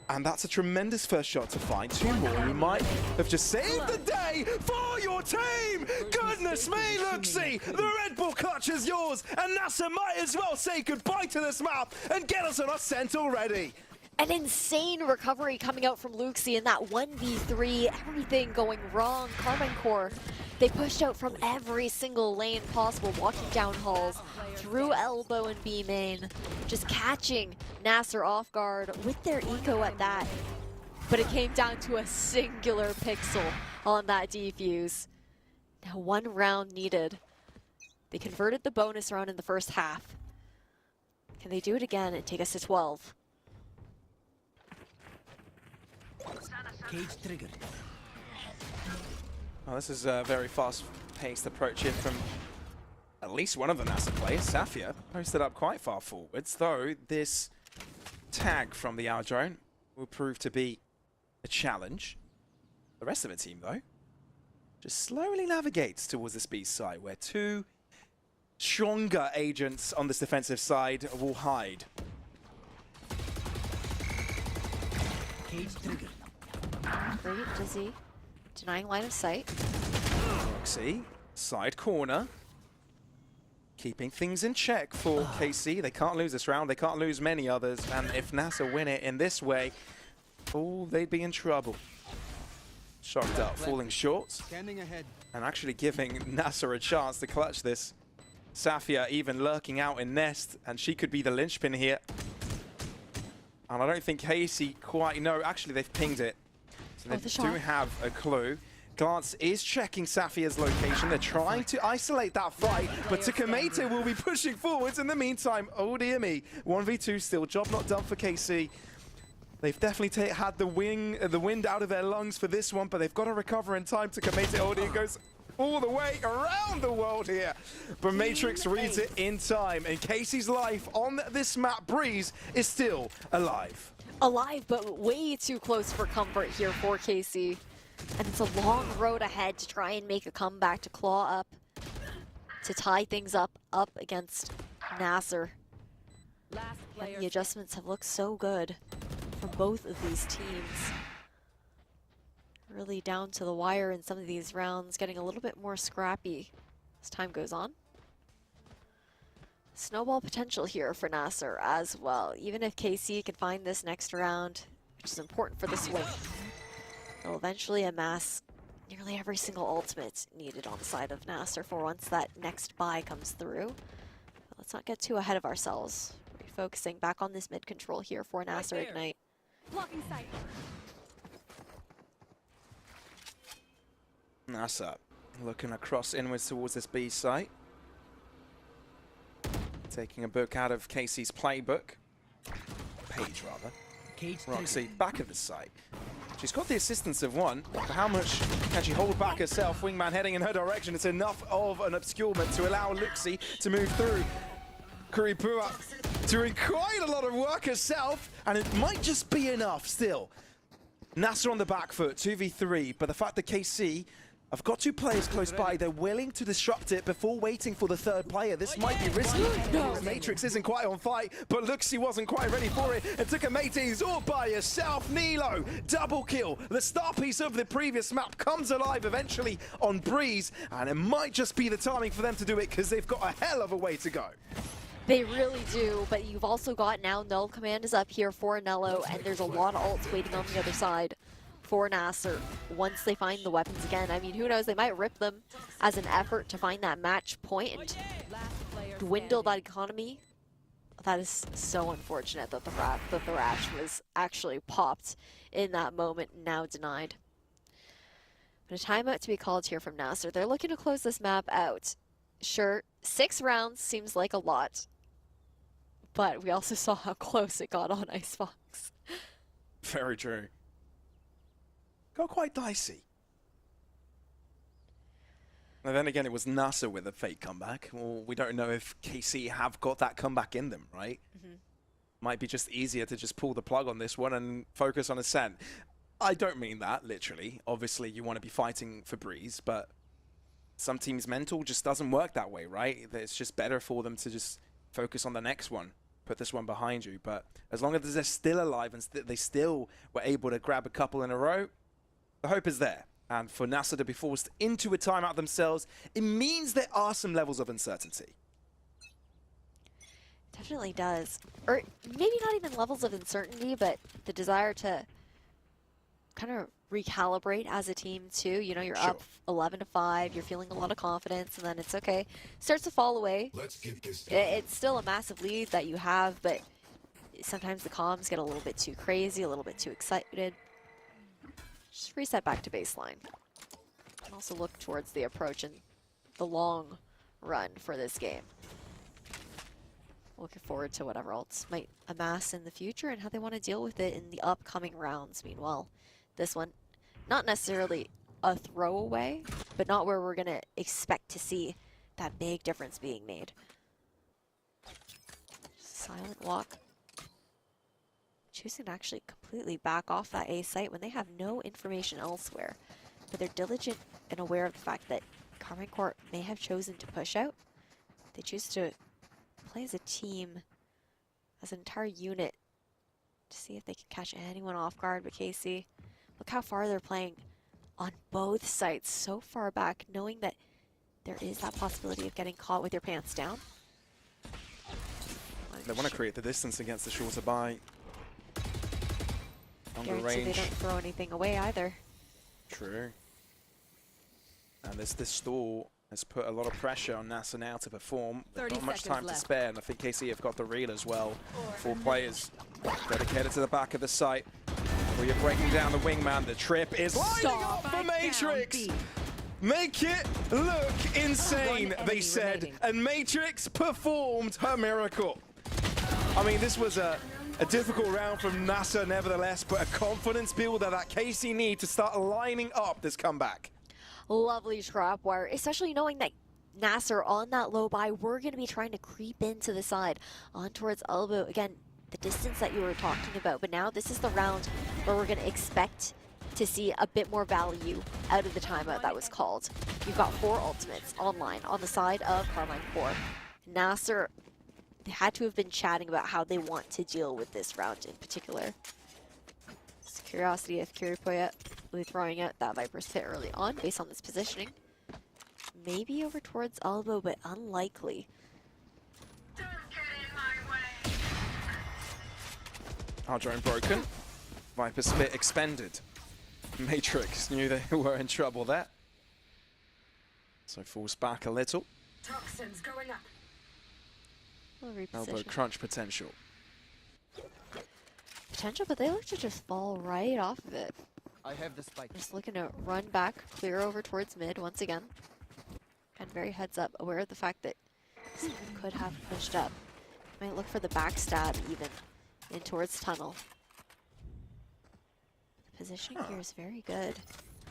And that's a tremendous first shot to find. 2 more who might have just saved the day for your team! Goodness me, Luxie! The Red Bull clutch is yours, and NASR might as well say goodbye to this map and get us on Ascent already. An insane recovery coming out from Luxie in that 1v3, everything going wrong. Karmine Corps, they pushed out from every single lane possible, walking down halls, through elbow and B main, just catching NASR off guard with their eco at that. But it came down to a singular pixel on that defuse. Now 1 round needed. They converted the bonus round in the first half. Can they do it again and take us to 12? Cage triggered. Well, this is a very fast-paced approach here from at least one of the NASR players. Safia posted up quite far forwards, though this tag from the Hour Drone will prove to be a challenge. The rest of the team, though, just slowly navigates towards this B side, where 2 stronger agents on this defensive side will hide. Cage triggered. Great, Dizzy. Denying line of sight. Roxy, side corner. Keeping things in check for KC. They can't lose this round. They can't lose many others. And if NASR win it in this way, oh, they'd be in trouble. Shocked up, falling short. Scanning ahead. And actually giving NASR a chance to clutch this. Safia even lurking out in Nest, and she could be the linchpin here. And I don't think Casey quite know. Actually, they've pinged it. So they do have a clue. Glance is checking Safia's location. They're trying to isolate that fight, but Takamete will be pushing forwards in the meantime. Oh dear me. 1v2 still. Job not done for KC. They've definitely had the wind out of their lungs for this one, but they've got to recover in time. Takamete Odin goes all the way around the world here. But Matrix reads it in time, and Casey's life on this map, Breeze, is still alive. Alive, but way too close for comfort here for KC. And it's a long road ahead to try and make a comeback, to claw up, to tie things up against NASR. And the adjustments have looked so good from both of these teams. Really down to the wire in some of these rounds, getting a little bit more scrappy as time goes on. Snowball potential here for NASR as well. Even if KC can find this next round, which is important for the swing, they'll eventually amass nearly every single ultimate needed on the side of NASR for once that next buy comes through. But let's not get too ahead of ourselves. Refocusing back on this mid control here for NASR Ignite. Blocking sight. NASR looking across inwards towards this B site. Taking a book out of Casey's playbook. Page, rather. Roxy back at the site. She's got the assistance of 1, but how much can she hold back herself? Wingman heading in her direction. It's enough of an obscurement to allow Luxie to move through. Kuripua doing quite a lot of work herself, and it might just be enough still. NASR on the back foot, 2v3, but the fact that KC have got 2 players close by, they're willing to disrupt it before waiting for the 3rd player. This might be risky. Matrix isn't quite on fight, but Luxie wasn't quite ready for it. And Takamete all by herself. Nilo, double kill. The star piece of the previous map comes alive eventually on Breeze, and it might just be the timing for them to do it because they've got a hell of a way to go. They really do, but you've also got now Null Command is up here for Nello, and there's a lot of ults waiting on the other side for NASR once they find the weapons again. I mean, who knows, they might rip them as an effort to find that match point and dwindle that economy. That is so unfortunate that the Thrash was actually popped in that moment, now denied. But a timeout to be called here from NASR. They're looking to close this map out. Sure, 6 rounds seems like a lot, but we also saw how close it got on Icebox. Very true. Got quite dicey. And then again, it was NASR with a fake comeback. Well, we don't know if KC have got that comeback in them, right? might be just easier to just pull the plug on this one and focus on Ascent. I don't mean that, literally. Obviously, you want to be fighting for Breeze, but some teams' mental just doesn't work that way, right? It's just better for them to just focus on the next one, put this one behind you. But as long as they're still alive and they still were able to grab a couple in a row, the hope is there. And for NASR to be forced into a timeout themselves, it means there are some levels of uncertainty. Definitely does. Or maybe not even levels of uncertainty, but the desire to kind of recalibrate as a team too. You know, you're up 11-5, you're feeling a lot of confidence, and then it's okay. Starts to fall away. It's still a massive lead that you have, but sometimes the comms get a little bit too crazy, a little bit too excited. Just reset back to baseline. And also look towards the approach and the long run for this game. Looking forward to whatever else might amass in the future and how they want to deal with it in the upcoming rounds. Meanwhile, this one, not necessarily a throwaway, but not where we're going to expect to see that big difference being made. Silent walk. Choosing to actually completely back off that A site when they have no information elsewhere. But they're diligent and aware of the fact that Karmine Corp may have chosen to push out. They choose to play as a team, as an entire unit, to see if they can catch anyone off guard. But KC, look how far they're playing on both sides, so far back, knowing that there is that possibility of getting caught with your pants down. They want to create the distance against the shorter buy. Longer Guarantee range. they don't throw anything away either. True. And this stall has put a lot of pressure on NASR now to perform. There's not much time to spare, and I think KC have got the reel as well. 4 players dedicated to the back of the site. Well, you're breaking down the wingman. The trip is lining up for Matrix. Make it look insane, they said. And Matrix performed her miracle. I mean, this was a difficult round from NASR, nevertheless, but a confidence builder that KC need to start lining up this comeback. Lovely trap wire, especially knowing that NASR on that low buy, we're going to be trying to creep into the side on towards elbow. Again, the distance that you were talking about, but now this is the round where we're going to expect to see a bit more value out of the timeout that was called. You've got 4 ultimates online on the side of Karmine Corp. NASR, they had to have been chatting about how they want to deal with this round in particular. It's curiosity if Kiripoya will be throwing out that Viper's Pit early on based on this positioning. Maybe over towards elbow, but unlikely. Our drone broken. Viper's Spit expended. Matrix knew they were in trouble there. So falls back a little. Toxins going up. Elbow crunch potential. Potential, but they look to just fall right off of it. I have the spike. Just looking to run back, clear over towards mid once again. And very heads up, aware of the fact that someone could have pushed up. Might look for the backstab even in towards tunnel. The positioning here is very good.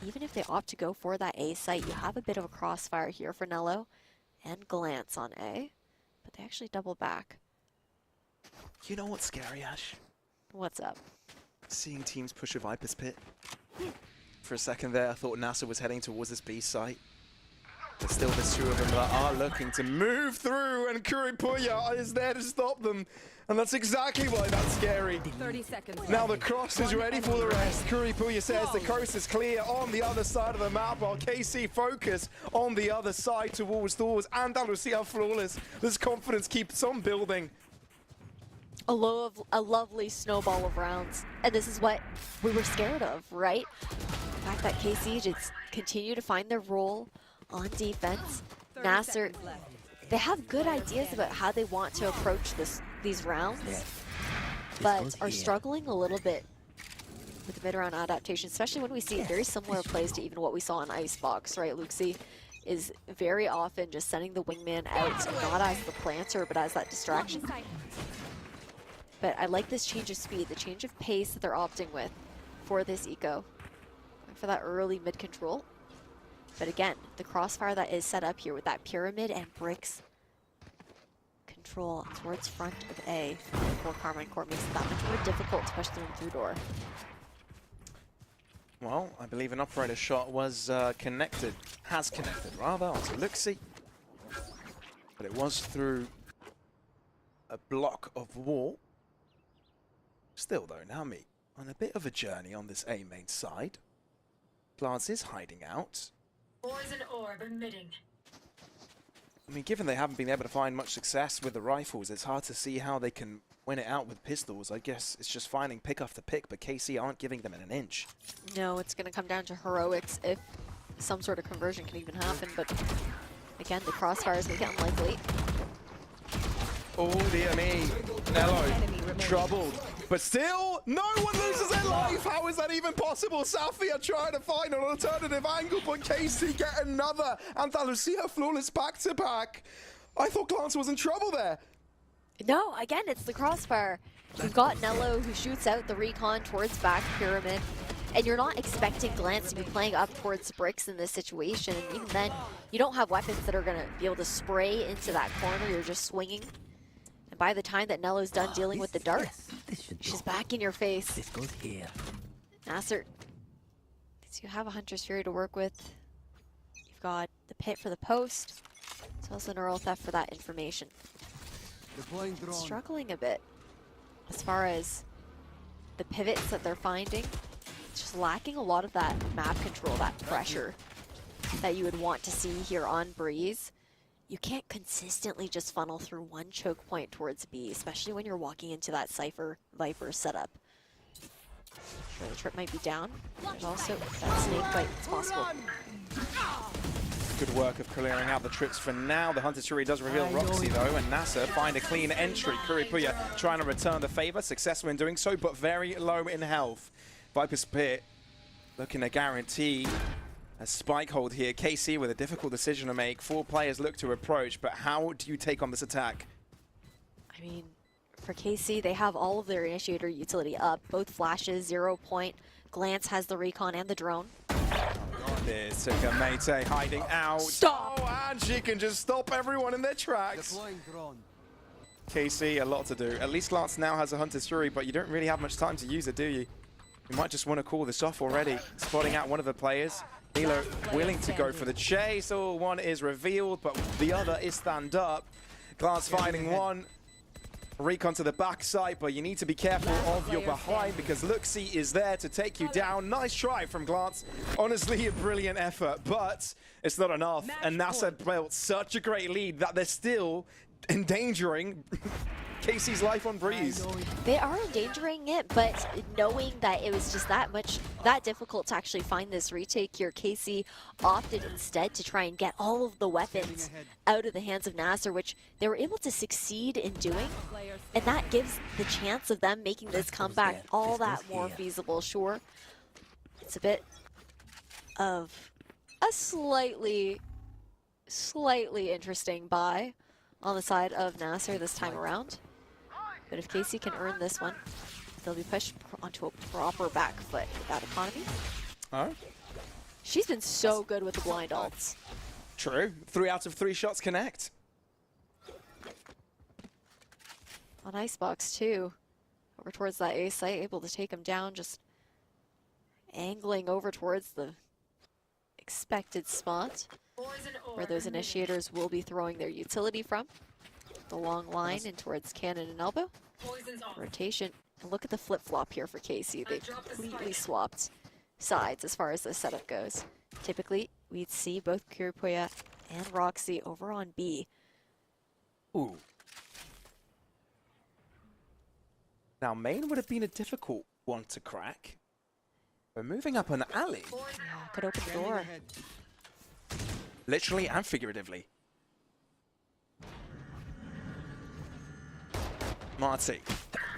Even if they opt to go for that A site, you have a bit of a crossfire here for Nello and Glance on A, but they actually double back. You know what's scary, Ash? What's up? Seeing teams push a Viper's Pit. For a second there, I thought NASR was heading towards this B site. But still, there's 2 of them that are looking to move through, and Kuripuya is there to stop them. And that's exactly why that's scary. 30 seconds. Now the cross is ready for the rest. Kuripuya says the coast is clear on the other side of the map, while KC focus on the other side towards doors. Andalusia flawless. This confidence keeps on building. A lovely snowball of rounds. And this is what we were scared of, right? The fact that KC just continue to find their role on defense. NASR, they have good ideas about how they want to approach these rounds, but are struggling a little bit with the mid-round adaptation, especially when we see very similar plays to even what we saw in Icebox, right? Luxie is very often just sending the wingman out, not as the planter, but as that distraction. But I like this change of speed, the change of pace that they're opting with for this eco, for that early mid-control. But again, the crossfire that is set up here with that pyramid and bricks control towards front of A before Carmine Court makes it that much more difficult to push them through door. Well, I believe an operator shot was connected, has connected rather, onto Luxi. But it was through a block of wall. Still though, Nami on a bit of a journey on this A main side. Glance is hiding out. Poison orb emitting. I mean, given they haven't been able to find much success with the rifles, it's hard to see how they can win it out with pistols. I guess it's just finding pick after pick, but KC aren't giving them an inch. No, it's going to come down to heroics if some sort of conversion can even happen, but again, the crossfires make it unlikely. Oh dear me, Nello troubled, but still no one loses their life. How is that even possible? Safi are trying to find an alternative angle, but KC get another Andalusia flawless back-to-back. I thought Glance was in trouble there. No, again, it's the crossfire. You've got Nello who shoots out the recon towards back pyramid, and you're not expecting Glance to be playing up towards bricks in this situation. And even then, you don't have weapons that are going to be able to spray into that corner. You're just swinging. And by the time that Nello's done dealing with the dart, she's back in your face. This goes here. NASR, so you have a Hunter's Fury to work with. You've got the pit for the post. It's also neural theft for that information. Struggling a bit as far as the pivots that they're finding. It's just lacking a lot of that map control, that pressure that you would want to see here on Breeze. You can't consistently just funnel through one choke point towards B, especially when you're walking into that Cypher Viper setup. Sure, the trip might be down. There's also that snake bite, it's possible. Good work of clearing out the trips for now. The Hunter's Fury does reveal Roxy though, and NASR find a clean entry. Kuripuya trying to return the favor, successful in doing so, but very low in health. Viper's Pit looking to guarantee a spike hold here. KC with a difficult decision to make. 4 players look to approach, but how do you take on this attack? I mean, for KC, they have all of their initiator utility up. Both flashes, 0 point. Glance has the recon and the drone. There's Tuka Mate hiding out. Stop! Oh, and she can just stop everyone in their tracks. KC, a lot to do. At least Glance now has a Hunter's Fury, but you don't really have much time to use it, do you? You might just want to call this off already. Spotting out one of the players. Hilo willing to go for the chase. Oh, one is revealed, but the other is stand up. Glance finding one. Recon to the backside, but you need to be careful of your behind because Luxi is there to take you down. Nice try from Glance. Honestly, a brilliant effort, but it's not enough. And NASR built such a great lead that they're still endangering KC's life on Breeze. They are endangering it, but knowing that it was just that difficult to actually find this retake here, KC opted instead to try and get all of the weapons out of the hands of NASR, which they were able to succeed in doing, and that gives the chance of them making this comeback all that more feasible. Sure, it's a bit of a slightly interesting buy on the side of NASR this time around. But if KC can earn this one, they'll be pushed onto a proper back foot with that economy. Oh. She's been so good with the blind ults. True. 3 out of 3 shots connect. On Icebox too. Over towards that A site, able to take him down, just angling over towards the expected spot where those initiators will be throwing their utility from. The long line in towards cannon and elbow. Rotation. And look at the flip-flop here for KC. They've completely swapped sides as far as the setup goes. Typically, we'd see both Kuripuya and Roxy over on B. Ooh. Now, main would have been a difficult one to crack. We're moving up an alley. Yeah, could open the door. Literally and figuratively. Marty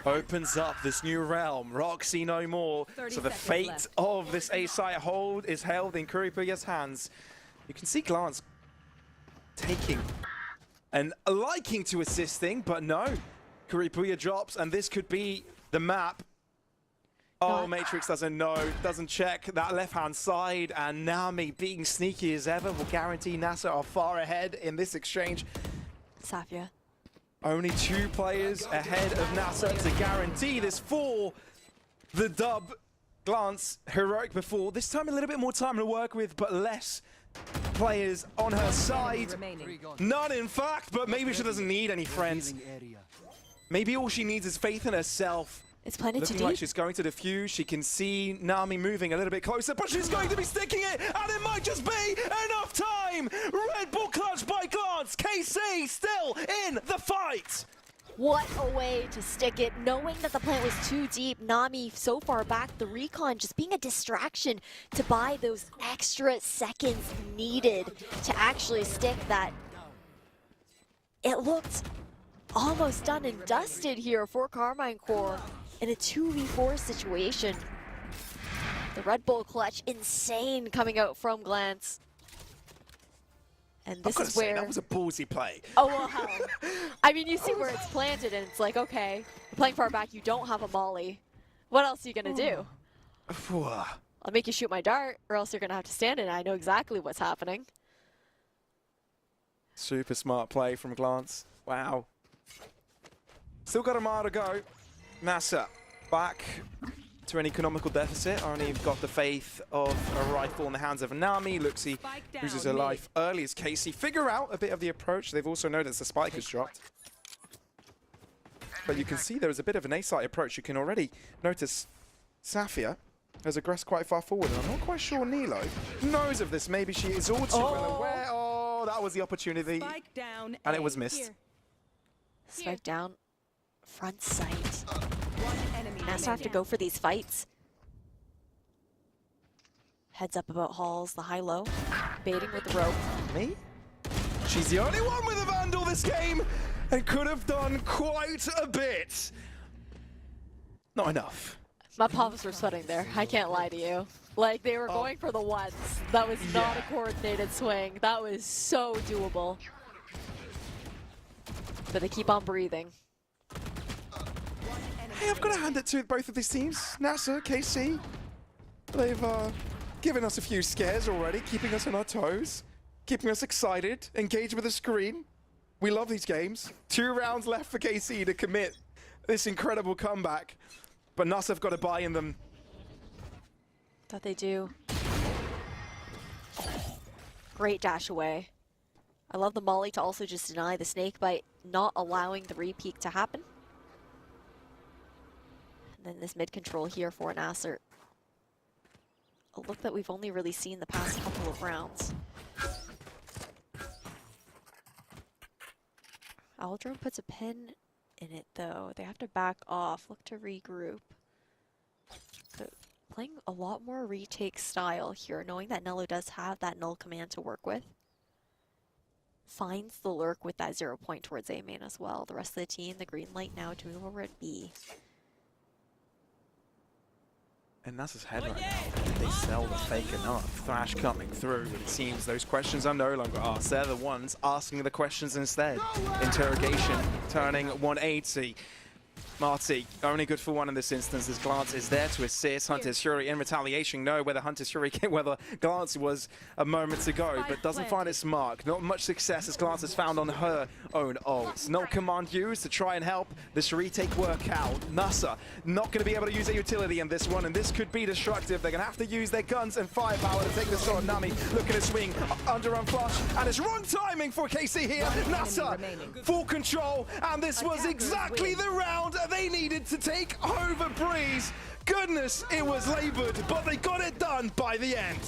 opens up this new realm. Roxy no more. So the fate of this A site hold is held in Kuripuya's hands. You can see Glance taking and liking to assisting, but no. Kuripuya drops, and this could be the map. Oh, Matrix doesn't know, doesn't check that left-hand side, and Nami, being sneaky as ever, will guarantee NASR are far ahead in this exchange. Safia Only 2 players ahead of NASR to guarantee this for the dub. Glance, heroic before. This time a little bit more time to work with, but less players on her side. None, in fact, but maybe she doesn't need any friends. Maybe all she needs is faith in herself. It's planted Looking too like deep. she's going to defuse. She can see Nami moving a little bit closer, but she's going to be sticking it, and it might just be enough time. Red Bull clutch by Glance. KC still in the fight. What a way to stick it, knowing that the plant was too deep. Nami so far back, the recon just being a distraction to buy those extra seconds needed to actually stick that. It looked almost done and dusted here for Carmine Corps in a 2v4 situation. The Red Bull clutch, insane coming out from Glance. And this is where that was a ballsy play. Oh, wow. I mean, you see where it's planted, and it's like, okay, you're playing far back, you don't have a molly. What else are you going to do? I'll make you shoot my dart, or else you're going to have to stand in it. I know exactly what's happening. Super smart play from Glance. Wow. Still got a mile to go. NASR back to an economical deficit. Only got the faith of a rifle in the hands of Nami. Luxie loses her life early as Casey figure out a bit of the approach. They've also noticed the spike has dropped. But you can see there is a bit of an A-site approach. You can already notice Safia has aggressed quite far forward. And I'm not quite sure Nilo knows of this. Maybe she is all too well aware. Oh, that was the opportunity. And it was missed. Spike down. Front sight. NASR have to go for these fights. Heads up about Halls, the high-low. Baiting with the rope. Me? She's the only one with a Vandal this game and could have done quite a bit. Not enough. My palms were sweating there. I can't lie to you. Like, they were going for the ones. That was not a coordinated swing. That was so doable. But they keep on breathing. Hey, I've got to hand it to both of these teams. NASR, KC. They've given us a few scares already, keeping us on our toes, keeping us excited, engaged with the screen. We love these games. 2 rounds left for KC to commit this incredible comeback. But NASR have got to buy in them. That they do. Oh, great dash away. I love the molly to also just deny the snake bite, not allowing the repeat to happen. And then this mid control here for NASR. A look that we've only really seen the past couple of rounds. Aldrin puts a pin in it though. They have to back off, look to regroup. But playing a lot more retake style here, knowing that Nello does have that null command to work with. Finds the lurk with that 0 point towards A main as well. The rest of the team, the green light now to move over at B. And NASR's head right now. Did they sell the fake enough? Thrash coming through. It seems those questions are no longer asked. They're the ones asking the questions instead. Interrogation turning 180. Marty, only good for one in this instance. His Glance is there to assist. Hunter's Fury in retaliation. No, whether Hunter's Fury came, whether Glance was a moment ago, but doesn't find its mark. Not much success as Glance has found on her own ults. No command used to try and help this retake work out. NASR not going to be able to use a utility in this one, and this could be destructive. They're going to have to use their guns and firepower to take this on. Nami looking to swing under on flush, and it's wrong timing for KC here. NASR full control, and this was exactly the round they needed to take over Breeze. Goodness, it was labored, but they got it done by the end.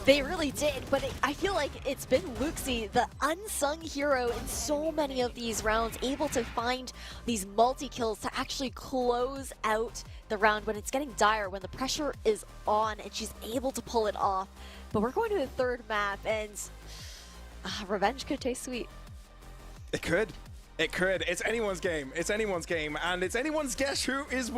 They really did, but I feel like it's been Luxie, the unsung hero in so many of these rounds, able to find these multi-kills to actually close out the round when it's getting dire, when the pressure is on, and she's able to pull it off. But we're going to the third map, and revenge could taste sweet. It could. It could. It's anyone's game. It's anyone's game, and it's anyone's guess who is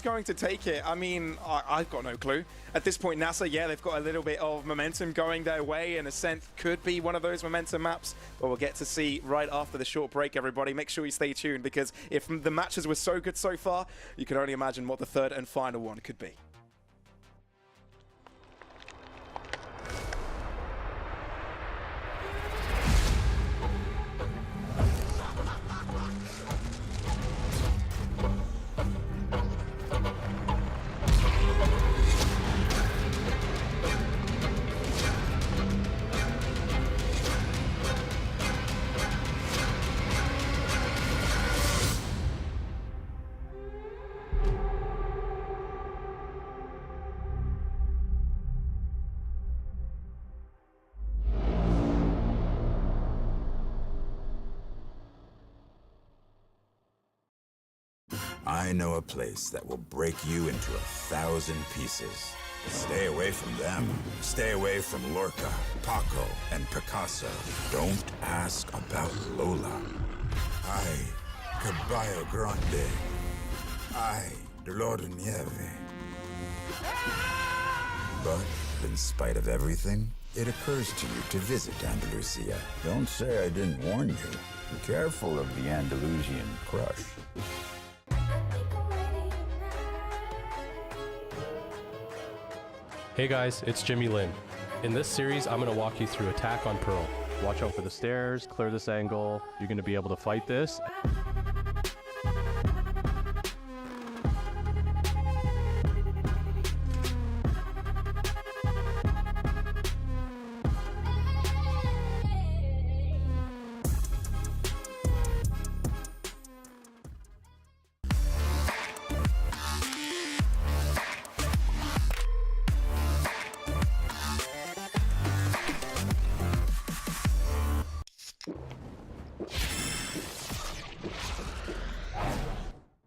going to take it. I mean, I've got no clue. At this point, NASR, yeah, they've got a little bit of momentum going their way, and Ascent could be one of those momentum maps. But we'll get to see right after the short break, everybody. Make sure you stay tuned, because if the matches were so good so far, you can only imagine what the third and final one could be. I know a place that will break you into 1,000 pieces. Stay away from them. Stay away from Lorca, Paco, and Picasso. Don't ask about Lola. Ay, Caballo Grande. Ay, Dolor de Nieve. But in spite of everything, it occurs to you to visit Andalusia. Don't say I didn't warn you. Be careful of the Andalusian crush. Hey guys, it's Jimmy Lin. In this series, I'm going to walk you through Attack on Pearl. Watch out for the stairs, clear this angle. You're going to be able to fight this.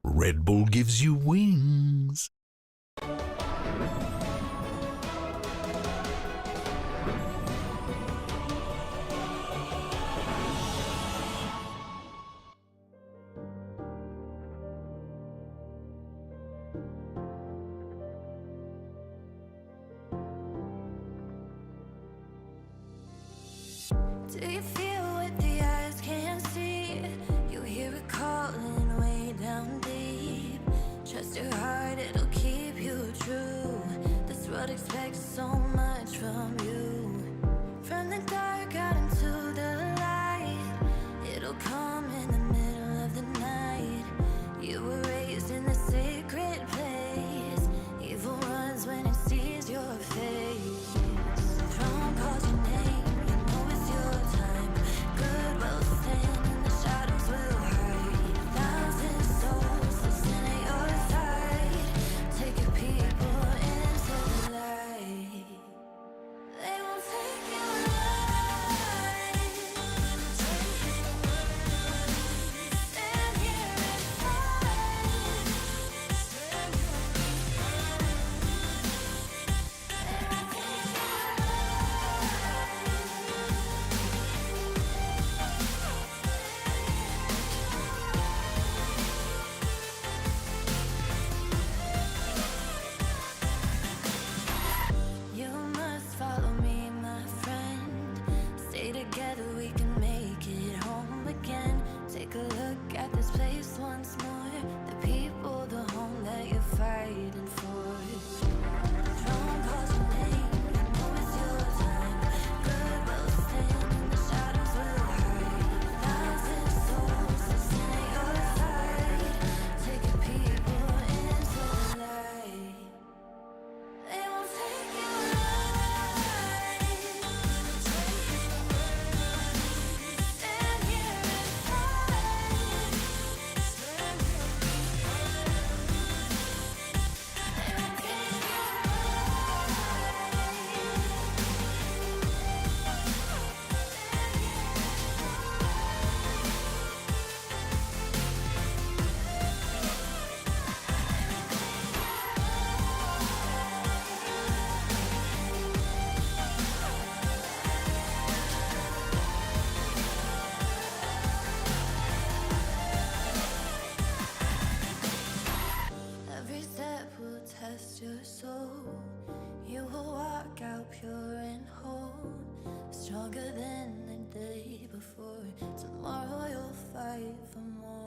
Red Bull gives you wings. Do you feel what the eyes can't see? You hear it calling way down deep. Trust your heart, it'll keep you true. This world expects so much from you. From the dark out into the light, it'll come in the middle of the night. You were raised in the sacred place. Evil runs when it sees your face. Throne calls your name. Your soul, you will walk out pure and whole, stronger than the day before. Tomorrow you'll fight for more.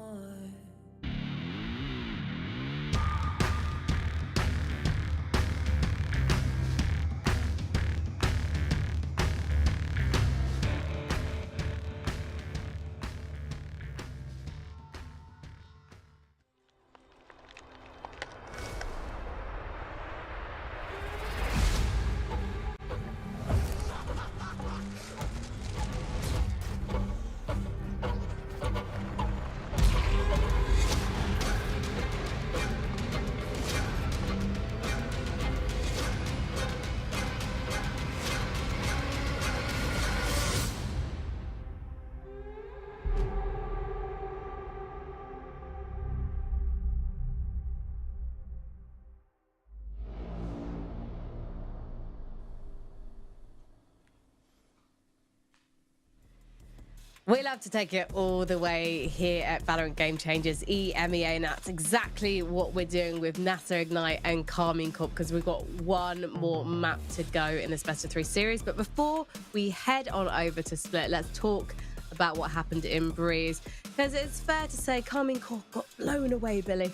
We love to take it all the way here at Valorant Game Changers EMEA, and that's exactly what we're doing with NASR Ignite and Carmine Corp, because we've got one more map to go in this best of 3 series. But before we head on over to Split, let's talk about what happened in Breeze, because it's fair to say Carmine Corp got blown away, Billy.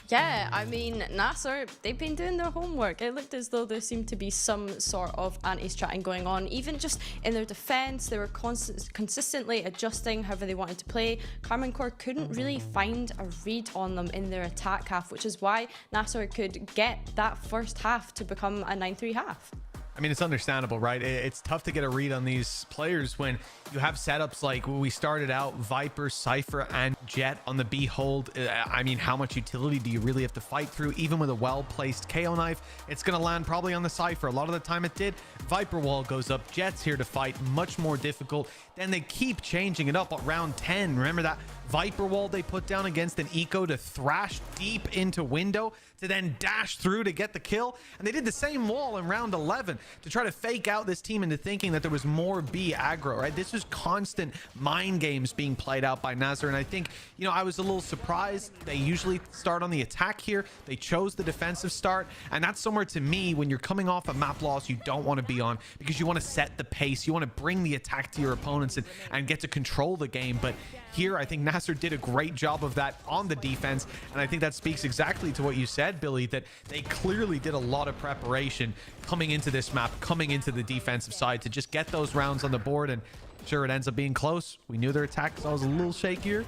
Yeah, I mean, NASR, they've been doing their homework. It looked as though there seemed to be some sort of anti-stratting going on. Even just in their defense, they were consistently adjusting however they wanted to play. Carmine Corp couldn't really find a read on them in their attack half, which is why NASR could get that first half to become a 9-3 half. I mean, it's understandable, right? It's tough to get a read on these players when you have setups like we started out Viper, Cypher, and Jet on the Behold. I mean, how much utility do you really have to fight through? Even with a well-placed KO knife, it's going to land probably on the Cypher. A lot of the time it did. Viper wall goes up. Jet's here to fight. Much more difficult. Then they keep changing it up at round 10. Remember that Viper wall they put down against an Eco to thrash deep into window to then dash through to get the kill? And they did the same wall in round 11 to try to fake out this team into thinking that there was more B aggro, right? This was constant mind games being played out by NASR. And I think, you know, I was a little surprised. They usually start on the attack here. They chose the defensive start. And that's somewhere, to me, when you're coming off a map loss you don't want to be on, because you want to set the pace. You want to bring the attack to your opponents and get to control the game. But here, I think NASR did a great job of that on the defense. And I think that speaks exactly to what you said, Billy, that they clearly did a lot of preparation coming into this map, coming into the defensive side to just get those rounds on the board. And sure, it ends up being close. We knew their attack was a little shakier,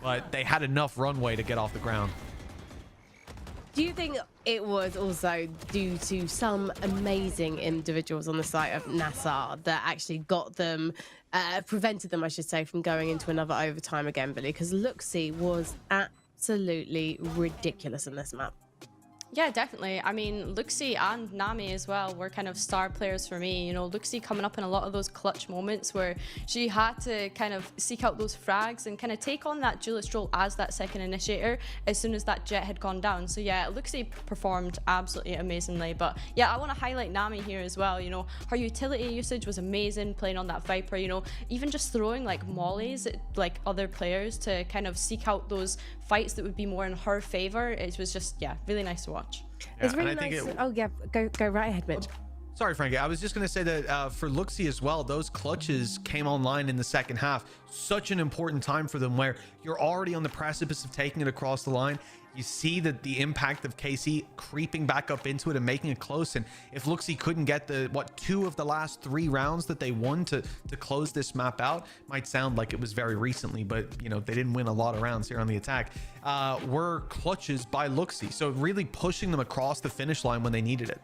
but they had enough runway to get off the ground. Do you think it was also due to some amazing individuals on the side of NASR that actually got them, prevented them, I should say, from going into another overtime again, Billy? Because Luxy was absolutely ridiculous in this map. Yeah, definitely. I mean, Luxy and Nami as well were kind of star players for me. You know, Luxy coming up in a lot of those clutch moments where she had to kind of seek out those frags and kind of take on that duelist role as that second initiator as soon as that Jet had gone down. So yeah, Luxy performed absolutely amazingly. But yeah, I want to highlight Nami here as well. You know, her utility usage was amazing playing on that Viper. You know, even just throwing like mollies at like other players to kind of seek out those fights that would be more in her favor. It was just, yeah, really nice to watch. Yeah, it's really nice. Oh yeah, go right ahead, Mitch. Sorry, Frankie. I was just going to say that for Luxy as well, those clutches came online in the second half. Such an important time for them where you're already on the precipice of taking it across the line. You see that the impact of KC creeping back up into it and making it close. And if Luxy couldn't get the, 2 of the last 3 rounds that they won to close this map out, might sound like it was very recently, but, you know, they didn't win a lot of rounds here on the attack, were clutches by Luxy. So really pushing them across the finish line when they needed it.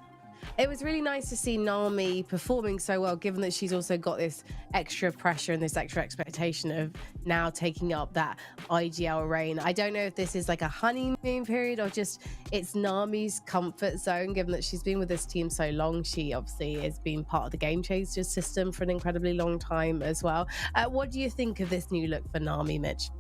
It was really nice to see Nami performing so well, given that she's also got this extra pressure and this extra expectation of now taking up that IGL reign. I don't know if this is like a honeymoon period or just it's Nami's comfort zone, given that she's been with this team so long. She obviously has been part of the Game Changers system for an incredibly long time as well. What do you think of this new look for Nami, Mitch?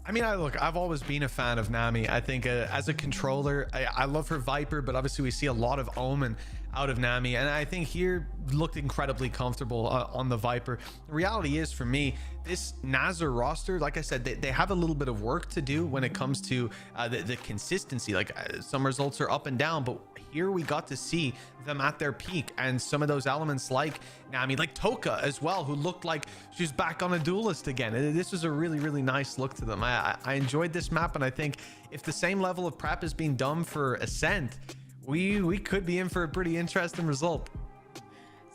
I mean, I've always been a fan of Nami. I think as a controller, I love her Viper, but obviously we see a lot of Omen out of Nami, and I think here looked incredibly comfortable on the Viper. The reality is, for me, this NASR roster, like I said, they have a little bit of work to do when it comes to the consistency. Like some results are up and down, but here we got to see them at their peak, and some of those elements like Nami, like Toka as well, who looked like she's back on a duelist again. This was a really, really nice look to them. I enjoyed this map, and I think if the same level of prep is being done for Ascent, we could be in for a pretty interesting result.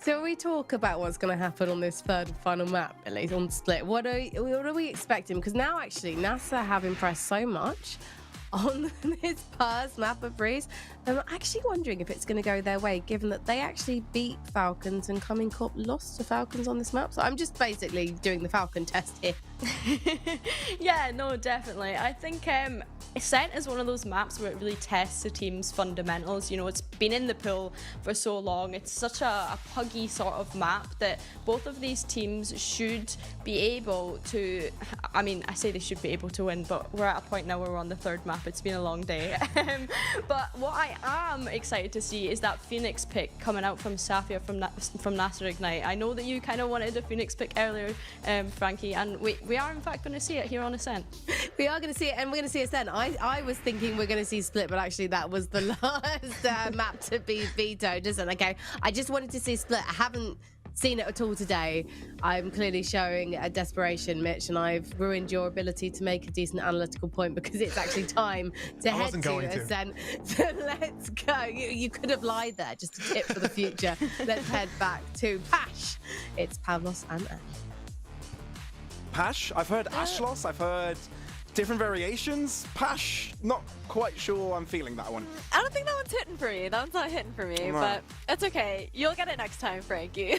So we talk about what's going to happen on this third and final map, Billy, on Split. What are we expecting? Because now actually NASR have impressed so much on this past map of Breeze. I'm actually wondering if it's going to go their way, given that they actually beat Falcons and Carmine Corp lost to Falcons on this map. So I'm just basically doing the Falcon test here. Yeah, no, definitely. I think Ascent is one of those maps where it really tests the team's fundamentals. You know, it's been in the pool for so long. It's such a puggy sort of map that both of these teams should be able to, I mean, I say they should be able to win, but we're at a point now where we're on the third map. It's been a long day. But what I am excited to see is that Phoenix pick coming out from Safia from NASR Ignite. I know that you kind of wanted a Phoenix pick earlier, Frankie, and we are in fact going to see it here on Ascent. We are going to see it, and we're going to see Ascent. I was thinking we're going to see Split, but actually that was the last map to be vetoed, isn't it? Okay, I just wanted to see Split. I haven't seen it at all today. I'm clearly showing a desperation, Mitch, and I've ruined your ability to make a decent analytical point because it's actually time to head to Ascent. So let's go. You could have lied there, just a tip for the future. Let's head back to Pash. It's Pavlos and Ash. Pash? I've heard Ashlos, I've heard different variations. Pash, not quite sure I'm feeling that one. I don't think that one's hitting for me. That one's not hitting for me, but it's okay. You'll get it next time, Frankie.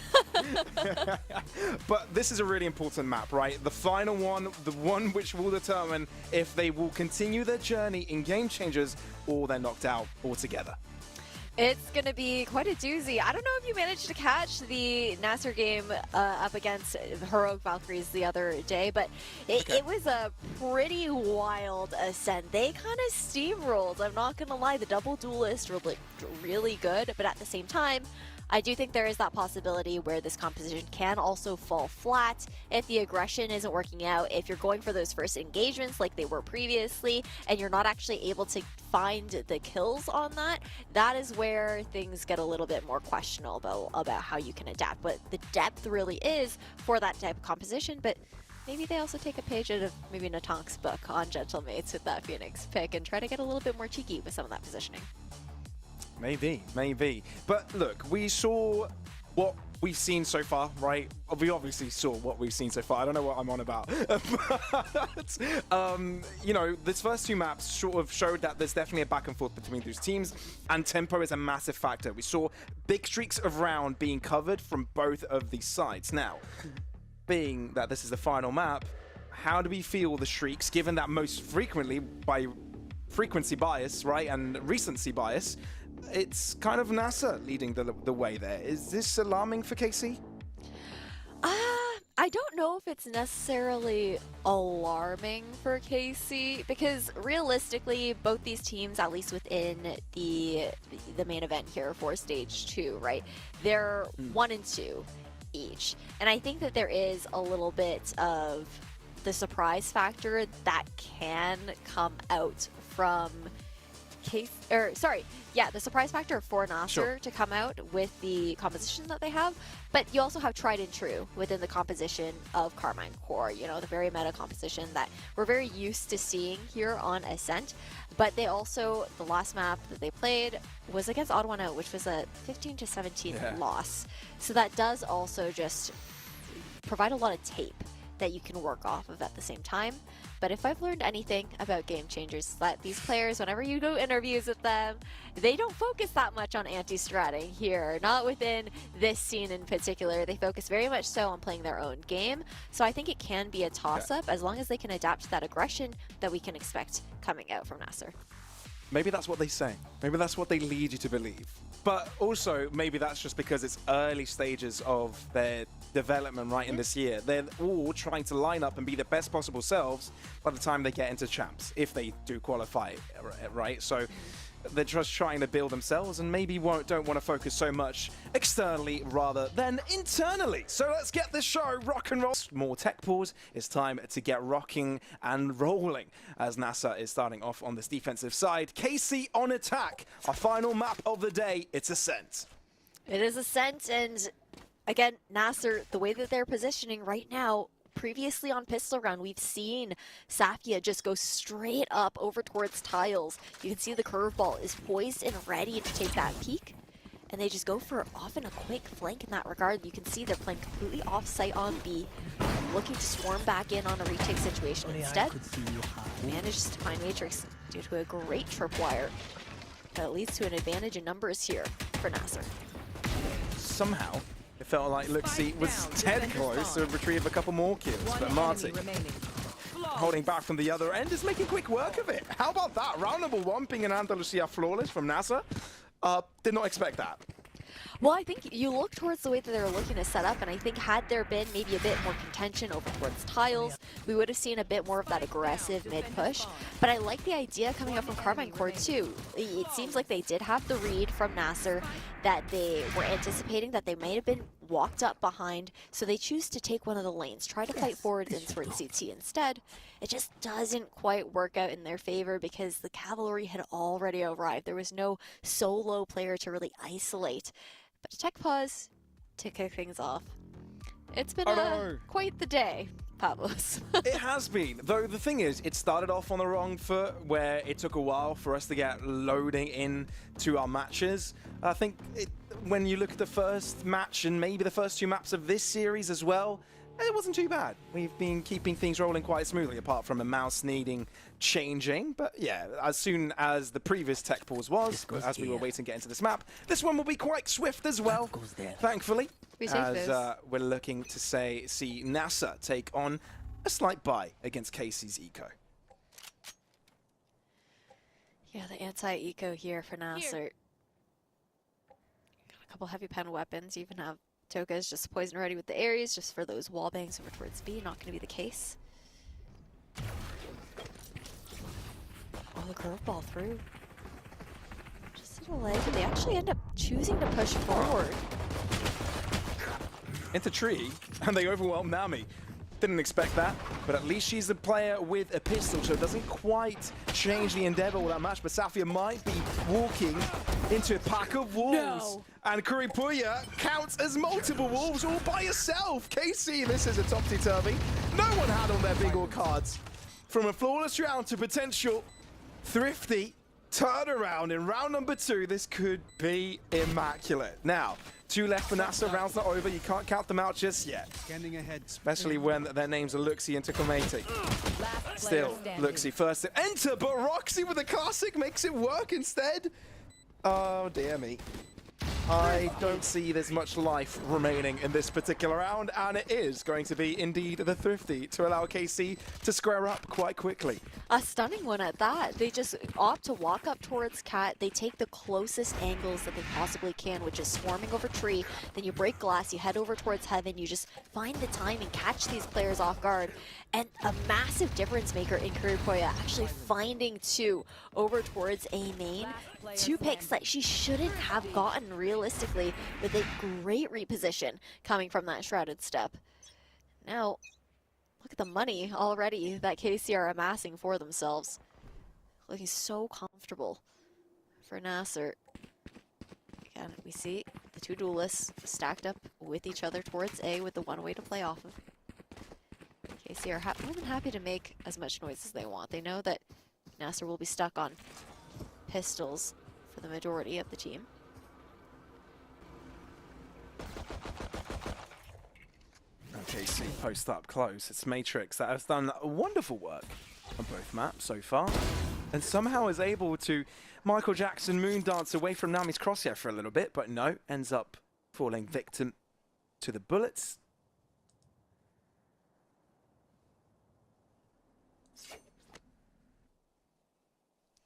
But this is a really important map, right? The final one, the one which will determine if they will continue their journey in Game Changers or they're knocked out altogether. It's going to be quite a doozy. I don't know if you managed to catch the NASR game up against Heroic Valkyries the other day, but it was a pretty wild Ascent. They kind of steamrolled. I'm not going to lie. The double duelist were really good, but at the same time, I do think there is that possibility where this composition can also fall flat if the aggression isn't working out, if you're going for those first engagements like they were previously, and you're not actually able to find the kills on that. That is where things get a little bit more questionable about how you can adapt. But the depth really is for that type of composition, but maybe they also take a page out of maybe Natank's book on Gentle Mates with that Phoenix pick and try to get a little bit more cheeky with some of that positioning. Maybe, maybe. But look, we saw what we've seen so far, right? We obviously saw what we've seen so far. I don't know what I'm on about. But, you know, this first two maps sort of showed that there's definitely a back and forth between those teams, and tempo is a massive factor. We saw big streaks of round being covered from both of these sides. Now, being that this is the final map, how do we feel the streaks, given that most frequently, by frequency bias, right, and recency bias, it's kind of NASR leading the way there. Is this alarming for KC? I don't know if it's necessarily alarming for KC, because realistically, both these teams, at least within the main event here for Stage 2, right, they're 1 and 2 each. And I think that there is a little bit of the surprise factor that can come out from the surprise factor for NASR to come out with the composition that they have, but you also have tried and true within the composition of Carmine Core, you know, the very meta composition that we're very used to seeing here on Ascent. But they also, the last map that they played was against Odd One Out, which was a 15-17 loss. So that does also just provide a lot of tape that you can work off of at the same time. But if I've learned anything about Game Changers, that these players, whenever you go interviews with them, they don't focus that much on anti-stratting here, not within this scene in particular. They focus very much so on playing their own game. So I think it can be a toss-up as long as they can adapt to that aggression that we can expect coming out from NASR. Maybe that's what they say. Maybe that's what they lead you to believe. But also, maybe that's just because it's early stages of their development right in this year. They're all trying to line up and be the best possible selves by the time they get into champs, if they do qualify, right? So they're just trying to build themselves and maybe don't want to focus so much externally rather than internally. So let's get this show rock and roll. More tech pause. It's time to get rocking and rolling as NASR is starting off on this defensive side. KC on attack. Our final map of the day, it's Ascent. It is Ascent, and again, NASR, the way that they're positioning right now, previously on Pistol Round, we've seen Safia just go straight up over towards tiles. You can see the curveball is poised and ready to take that peek, and they just go for often a quick flank in that regard. You can see they're playing completely off-site on B, looking to swarm back in on a retake situation. Instead, manages to find Matrix due to a great tripwire that leads to an advantage in numbers here for NASR. Somehow, if felt like Luxie was dead close to retrieve a couple more kills, but Marty, holding back from the other end, is making quick work of it. How about that? Round number 1 being an Andalusia flawless from NASR. Did not expect that. Well, I think you look towards the way that they were looking to set up, and I think had there been maybe a bit more contention over towards tiles, we would have seen a bit more of that aggressive mid-push. But I like the idea coming up from Carmine Core too. It seems like they did have the read from NASR that they were anticipating that they might have been walked up behind, so they choose to take one of the lanes, try to fight forward in towards CT instead. It just doesn't quite work out in their favor because the cavalry had already arrived. There was no solo player to really isolate. But a tech pause to kick things off. It's been quite the day, Pavlos. It has been. Though the thing is, it started off on the wrong foot where it took a while for us to get loading in to our matches. I think when you look at the first match and maybe the first 2 maps of this series as well, it wasn't too bad. We've been keeping things rolling quite smoothly, apart from a mouse needing changing. But yeah, as soon as the previous tech pause was, as we were waiting to get into this map, this one will be quite swift as well, thankfully. As we're looking to see NASR take on a slight bye against Casey's Eco. Yeah, the anti-eco here for NASR. Got a couple heavy pen weapons. You even have Toka is just poison ready with the Ares, just for those wall bangs over towards B. Not going to be the case. Oh, the curveball through. Just a leg, and they actually end up choosing to push forward. Into tree, and they overwhelm Nami. Didn't expect that, but at least she's a player with a pistol, so it doesn't quite change the endeavor all that much. But Safia might be walking into a pack of wolves. And Kuripuya counts as multiple wolves all by herself. KC, this is a topsy-turvy. No one had on their bingo cards. From a flawless round to potential thrifty turnaround in round number 2, this could be immaculate. Now, 2 left for NASR, round's not over, you can't count them out just yet. Scanning ahead. Especially when their names are Luxie and Tukomati. Still, Luxie first to enter, but Roxy with a classic makes it work instead. Oh dear me. I don't see there's much life remaining in this particular round, and it is going to be indeed the thrifty to allow KC to square up quite quickly. A stunning one at that. They just opt to walk up towards Cat. They take the closest angles that they possibly can, which is swarming over tree. Then you break glass, you head over towards heaven. You just find the time and catch these players off guard. And a massive difference maker in Kuripoya actually finding 2 over towards A main. 2 picks that she shouldn't have gotten realistically, with a great reposition coming from that shrouded step. Now, look at the money already that KC are amassing for themselves. Looking so comfortable for NASR. Again, we see the 2 duelists stacked up with each other towards A with the 1 way to play off of. KC are more than happy to make as much noise as they want. They know that NASR will be stuck on pistols for the majority of the team. KC post up close. It's Matrix that has done wonderful work on both maps so far, and somehow is able to Michael Jackson moon dance away from Nami's crosshair for a little bit, but no, ends up falling victim to the bullets.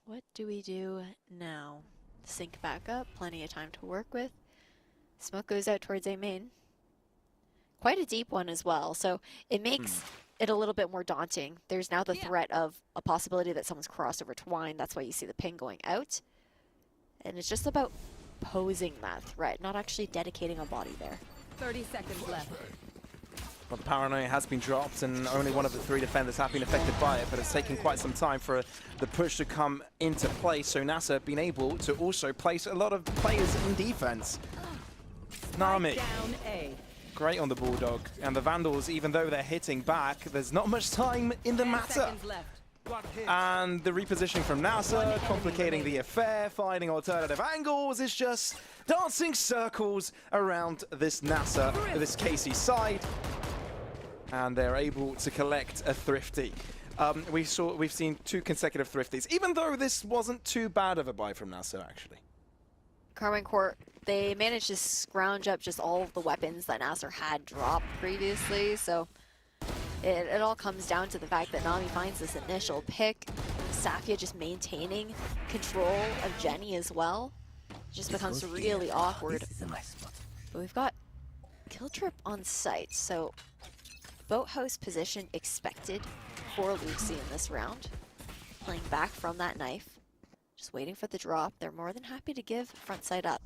What do we do now? Sync back up, plenty of time to work with. Smoke goes out towards A main. Quite a deep one as well, so it makes it a little bit more daunting. There's now the threat of a possibility that someone's crossed over Twine. That's why you see the ping going out. And it's just about posing that threat, not actually dedicating a body there. 30 seconds left. Well, the paranoia has been dropped, and only one of the 3 defenders have been affected by it, but it's taken quite some time for the push to come into play, so NASR have been able to also place a lot of players in defense. Nami. Down A. Great on the Bulldog, and the Vandals, even though they're hitting back, there's not much time in the matter. And the repositioning from NASR, complicating the affair, finding alternative angles, is just dancing circles around this NASR, this KC side. And they're able to collect a thrifty. We've seen 2 consecutive thrifties, even though this wasn't too bad of a buy from NASR, actually. Carmine Court they managed to scrounge up just all of the weapons that NASR had dropped previously, so it all comes down to the fact that Nami finds this initial pick. Safia just maintaining control of Jenny as well. It just becomes really awkward. But we've got kill trip on site, so boathouse position expected for Luxie in this round. Playing back from that knife, just waiting for the drop. They're more than happy to give front side up.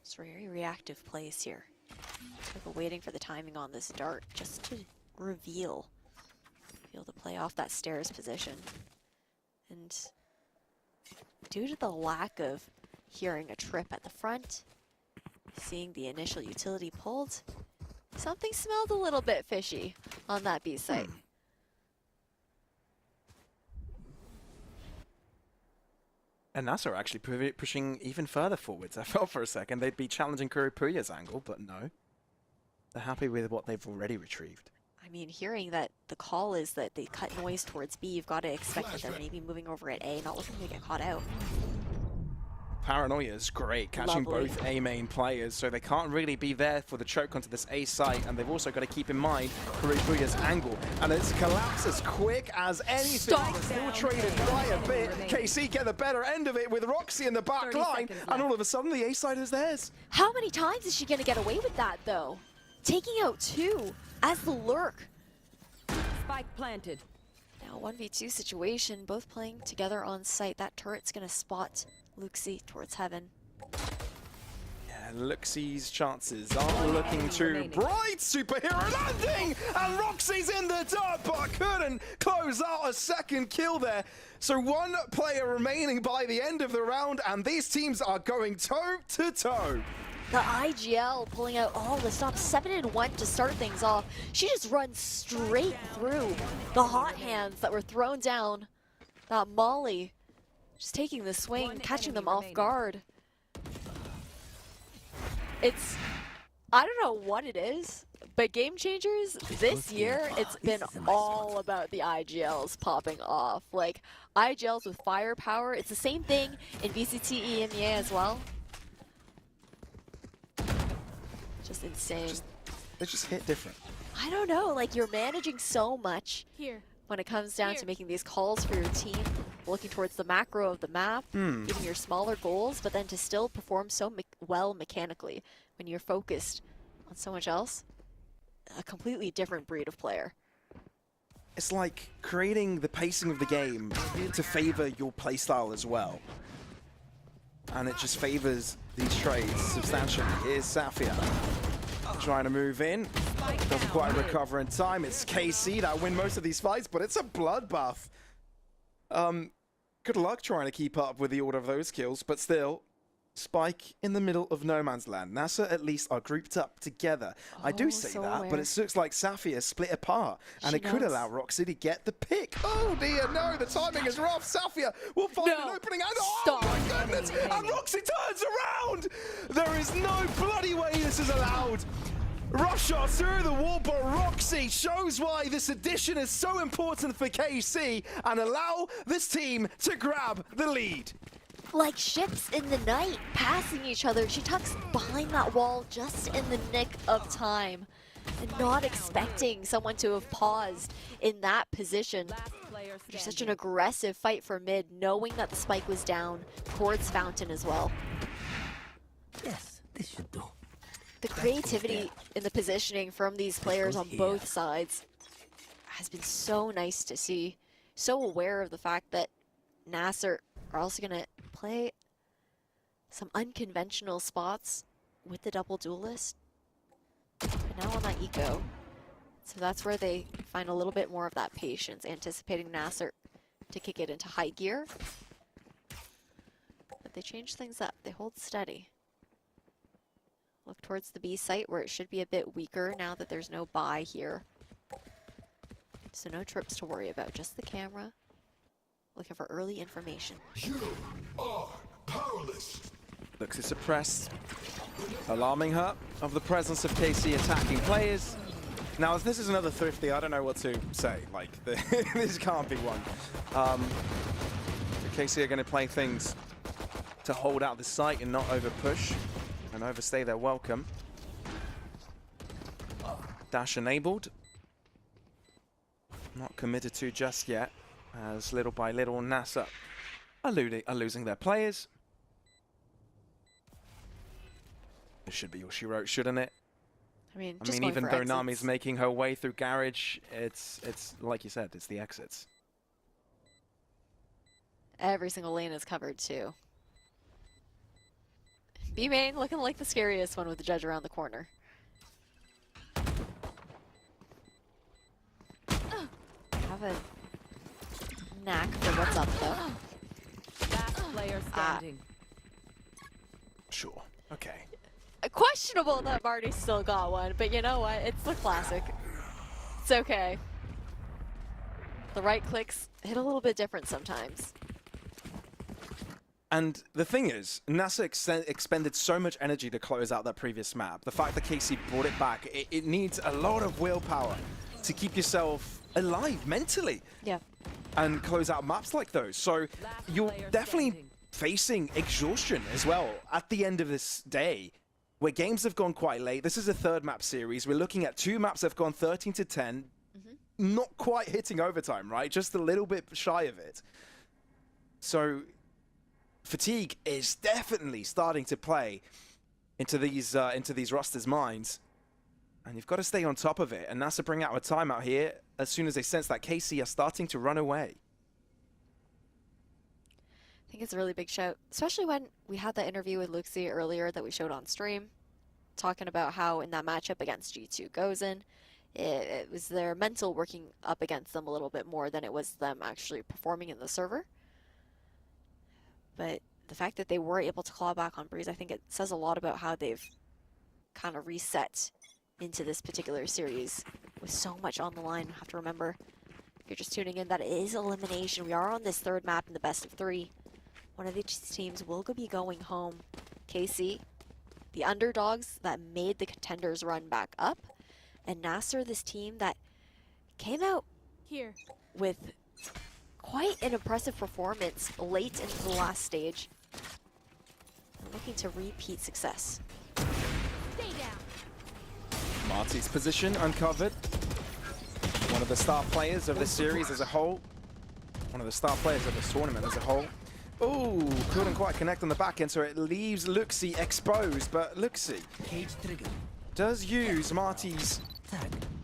It's very reactive plays here. We're waiting for the timing on this dart just to reveal. Be able to play off that stairs position. And due to the lack of hearing a trip at the front, seeing the initial utility pulled, something smelled a little bit fishy on that B site. And NASR actually pushing even further forwards. I felt for a second they'd be challenging Kuripuya's angle, but no. They're happy with what they've already retrieved. I mean, hearing that the call is that they cut noise towards B, you've got to expect that they're maybe moving over at A, not looking to get caught out. Paranoia is great, catching both A main players, so they can't really be there for the choke onto this A site, and they've also got to keep in mind Kuripuya's angle. And it's collapsed as quick as anything. Still traded by a bit. KC get the better end of it with Roxy in the back line, and all of a sudden the A side is theirs. How many times is she going to get away with that, though? Taking out 2 as the lurk. Spike planted. Now 1v2 situation, both playing together on site. That turret's going to spot Luxie towards heaven. Yeah, Luxie's chances aren't looking too bright. Superhero landing! And Roxy's in the dirt, but couldn't close out a second kill there. So 1 player remaining by the end of the round, and these teams are going toe-to-toe. The IGL pulling out all the stops, 7-1 to start things off. She just runs straight through the hot hands that were thrown down. That Molly just taking the swing, catching them off guard. It's, I don't know what it is, but Game Changers this year, it's been all about the IGLs popping off. Like, IGLs with firepower. It's the same thing in VCT EMEA as well. Just insane. They just hit different. I don't know, like you're managing so much when it comes down to making these calls for your team, looking towards the macro of the map, giving your smaller goals, but then to still perform so well mechanically when you're focused on so much else. A completely different breed of player. It's like creating the pacing of the game to favor your playstyle as well. And it just favors these trades substantially. Here's Safia trying to move in. Doesn't quite recover in time. It's KC that win most of these fights, but it's a bloodbath. Good luck trying to keep up with the order of those kills, but still, Spike in the middle of no man's land. NASR at least are grouped up together. I do say so that, aware. but it looks like Safia split apart, and it could allow Roxy to get the pick. Oh dear, no, the timing is rough. Safia will find an opening, and oh my goodness, and Roxy turns around! There is no bloody way this is allowed. Rush shot through the wall, but Roxy shows why this addition is so important for KC and allow this team to grab the lead. Like ships in the night, passing each other. She tucks behind that wall just in the nick of time. And not expecting someone to have paused in that position. There's such an aggressive fight for mid, knowing that the spike was down towards Fountain as well. Yes, this should do. The creativity in the positioning from these players on both sides has been so nice to see. So aware of the fact that NASR are also going to play some unconventional spots with the double duelist. But now on that eco. So that's where they find a little bit more of that patience, anticipating NASR to kick it into high gear. But they change things up. They hold steady. Look towards the B site where it should be a bit weaker now that there's no buy here. So no trips to worry about, just the camera. Looking for early information. You are powerless. Looks is suppressed, alarming her of the presence of KC attacking players. Now, if this is another Thrifty, I don't know what to say. Like, this can't be one. KC are going to play things to hold out the site and not over-push and overstay their welcome. Dash enabled. Not committed to just yet, as little by little NASR are losing their players. This should be all she wrote, shouldn't it? I mean, Even though Nami's making her way through Garage, it's like you said, it's the exits. Every single lane is covered too. B main looking like the scariest one with the judge around the corner. Have a knack for what's up though. Last player standing. Sure. Okay. Questionable that Marty still got one, but you know what? It's the classic. It's okay. The right clicks hit a little bit different sometimes. And the thing is, NASR expended so much energy to close out that previous map. The fact that KC brought it back, it needs a lot of willpower to keep yourself alive mentally. Yeah. And close out maps like those. So you're definitely facing exhaustion as well at the end of this day, where games have gone quite late. This is a third map series. We're looking at 2 maps that have gone 13 to 10. Not quite hitting overtime, right? Just a little bit shy of it. So fatigue is definitely starting to play into these rosters' minds. And you've got to stay on top of it. And NASR bring out a timeout here as soon as they sense that KC are starting to run away. I think it's a really big shout, especially when we had that interview with Luxie earlier that we showed on stream, talking about how in that matchup against G2 Gozen, it was their mental working up against them a little bit more than it was them actually performing in the server. But the fact that they were able to claw back on Breeze, I think it says a lot about how they've kind of reset into this particular series with so much on the line. You have to remember, if you're just tuning in, that it is elimination. We are on this third map in the best of 3. One of these teams will be going home. KC, the underdogs that made the contenders run back up, and NASR, this team that came out here with quite an impressive performance late into the last stage. And looking to repeat success. Stay down. Marty's position uncovered. One of the star players of this series as a whole. One of the star players of this tournament as a whole. Ooh, couldn't quite connect on the back end, so it leaves Luxie exposed. But Luxie does use Marty's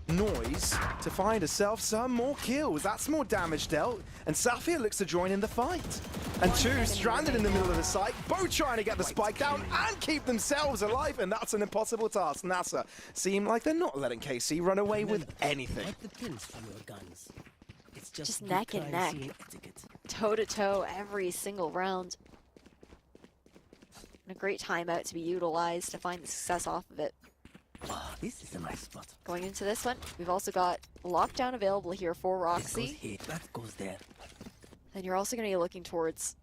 noise to find herself some more kills. That's more damage dealt. And Safia looks to join in the fight. And 2 stranded in the middle of the site, both trying to get the spike down and keep themselves alive. And that's an impossible task. NASR seem like they're not letting KC run away with anything. It's just neck and neck, toe-to-toe every single round. And a great timeout to be utilized to find the success off of it. Oh, this is a nice spot. Going into this one, we've also got lockdown available here for Roxy. This goes here, that goes there. And you're also going to be looking towards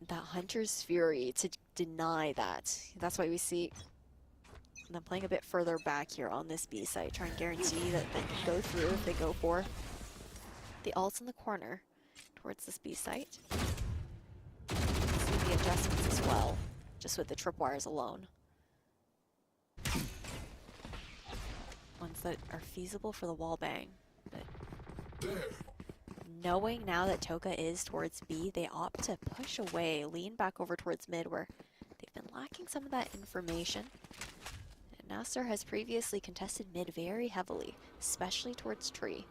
that Hunter's Fury to deny that. That's why we see them playing a bit further back here on this B site, trying to guarantee that they can go through if they go for the ults in the corner towards this B site. See the adjustments as well, just with the tripwires alone. Ones that are feasible for the wall bang. But knowing now that Toka is towards B, they opt to push away, lean back over towards mid where they've been lacking some of that information. And NASR has previously contested mid very heavily, especially towards tree.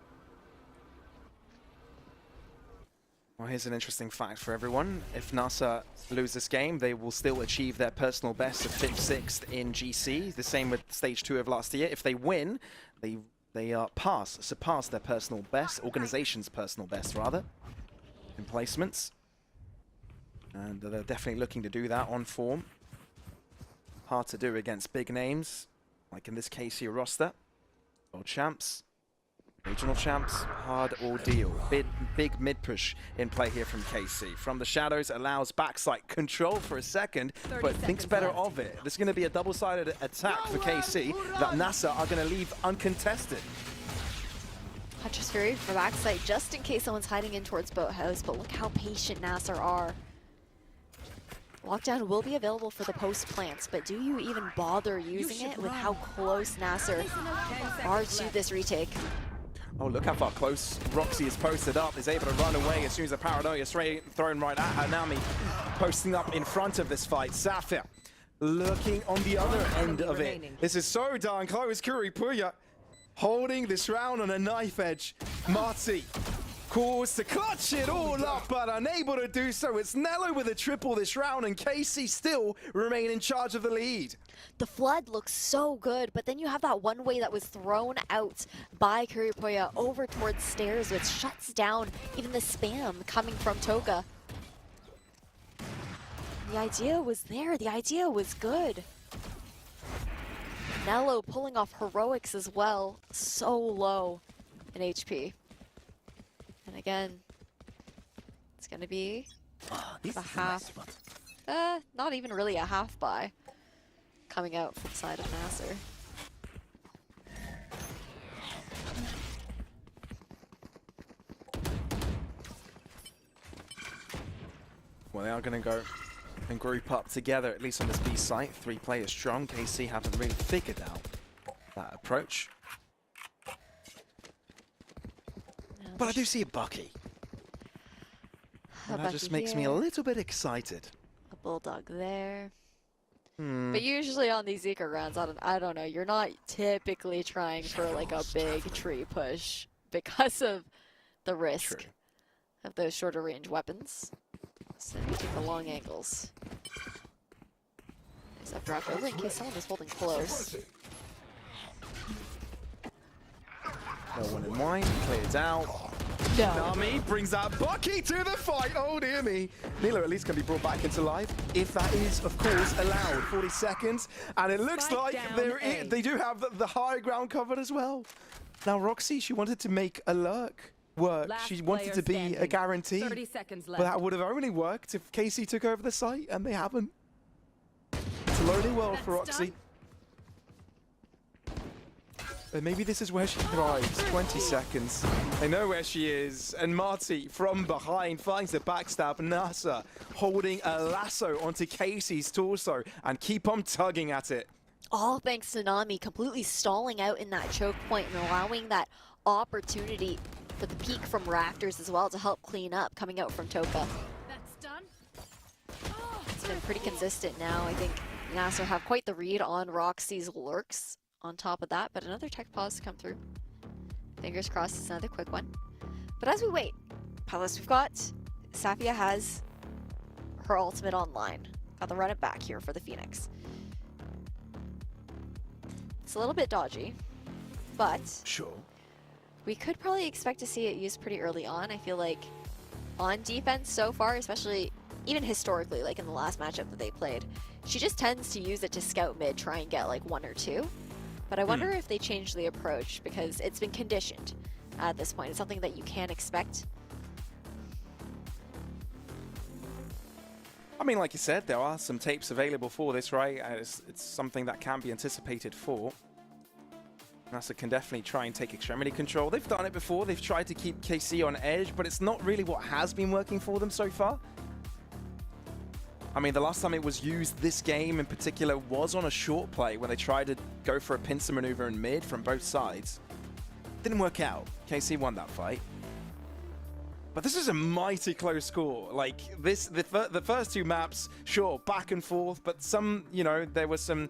Well, here's an interesting fact for everyone. If NASR lose this game, they will still achieve their personal best of 5th, 6th in GC. The same with stage 2 of last year. If they win, they surpass their personal best, organization's personal best rather, in placements. And they're definitely looking to do that on form. Hard to do against big names, like in this case here, roster. World champs. Regional champs, hard ordeal. Big mid push in play here from KC. From the shadows, allows backside control for a second, but thinks better of it. This is going to be a double-sided attack for KC that NASR are going to leave uncontested. Hunter's Fury for backside, just in case someone's hiding in towards Boathouse, but look how patient NASR are. Lockdown will be available for the post plants, but do you even bother using it with how close NASR are to this retake? Oh, look how far close Roxy is posted up, is able to run away as soon as the paranoia is thrown right at her. Nami posting up in front of this fight. Sapphire looking on the other end of it. This is so darn close. Kuripuya holding this round on a knife edge. Marty calls to clutch it all up, but unable to do so. It's Nello with a triple this round, and Casey still remain in charge of the lead. The flood looks so good, but then you have that one way that was thrown out by Kuripuya over towards stairs, which shuts down even the spam coming from Toga. The idea was there. The idea was good. Nello pulling off heroics as well. So low in HP. And again, it's going to be a half. Not even really a half buy coming out from the side of NASR. Well, they are going to go and group up together, at least on this B site. 3 players strong. KC haven't really figured out that approach. But I do see a Bucky. And that just makes me a little bit excited. A Bulldog there. But usually on these Zika rounds, I don't know, you're not typically trying for like a big tree push because of the risk of those shorter range weapons. So you take the long angles. There's that drop over in case someone is holding close. No one in mind, cleared out. Nami brings that Bucky to the fight. Oh dear me. Nilo at least can be brought back into life, if that is, of course, allowed. 40 seconds, and it looks like they do have the high ground covered as well. Now Roxy, she wanted to make a lurk work. She wanted to be a guarantee. 30 seconds left. But that would have only worked if Casey took over the site, and they haven't. It's a lonely world for Roxy. And maybe this is where she thrives. 20 seconds. They know where she is. And Marty from behind finds the backstab. NASR holding a lasso onto Casey's torso and keep on tugging at it. All thanks to Nami completely stalling out in that choke point and allowing that opportunity for the peek from Rafters as well to help clean up coming out from Toka. That's done. It's been pretty consistent now. I think NASR have quite the read on Roxy's lurks on top of that, but another tech pause to come through. Fingers crossed it's another quick one. But as we wait, Palace, we've got Safia has her ultimate online. Got to run it back here for the Phoenix. It's a little bit dodgy, but sure, we could probably expect to see it used pretty early on. I feel like on defense so far, especially even historically, like in the last matchup that they played, she just tends to use it to scout mid, try and get like 1 or 2. But I wonder if they change the approach because it's been conditioned at this point. It's something that you can expect. I mean, like you said, there are some tapes available for this, right? It's something that can be anticipated for. NASR can definitely try and take extremity control. They've done it before. They've tried to keep KC on edge, but it's not really what has been working for them so far. I mean, the last time it was used this game in particular was on a short play when they tried to go for a pincer maneuver in mid from both sides. Didn't work out. KC won that fight. But this is a mighty close score. Like, the first 2 maps, sure, back and forth, but some, you know, there were some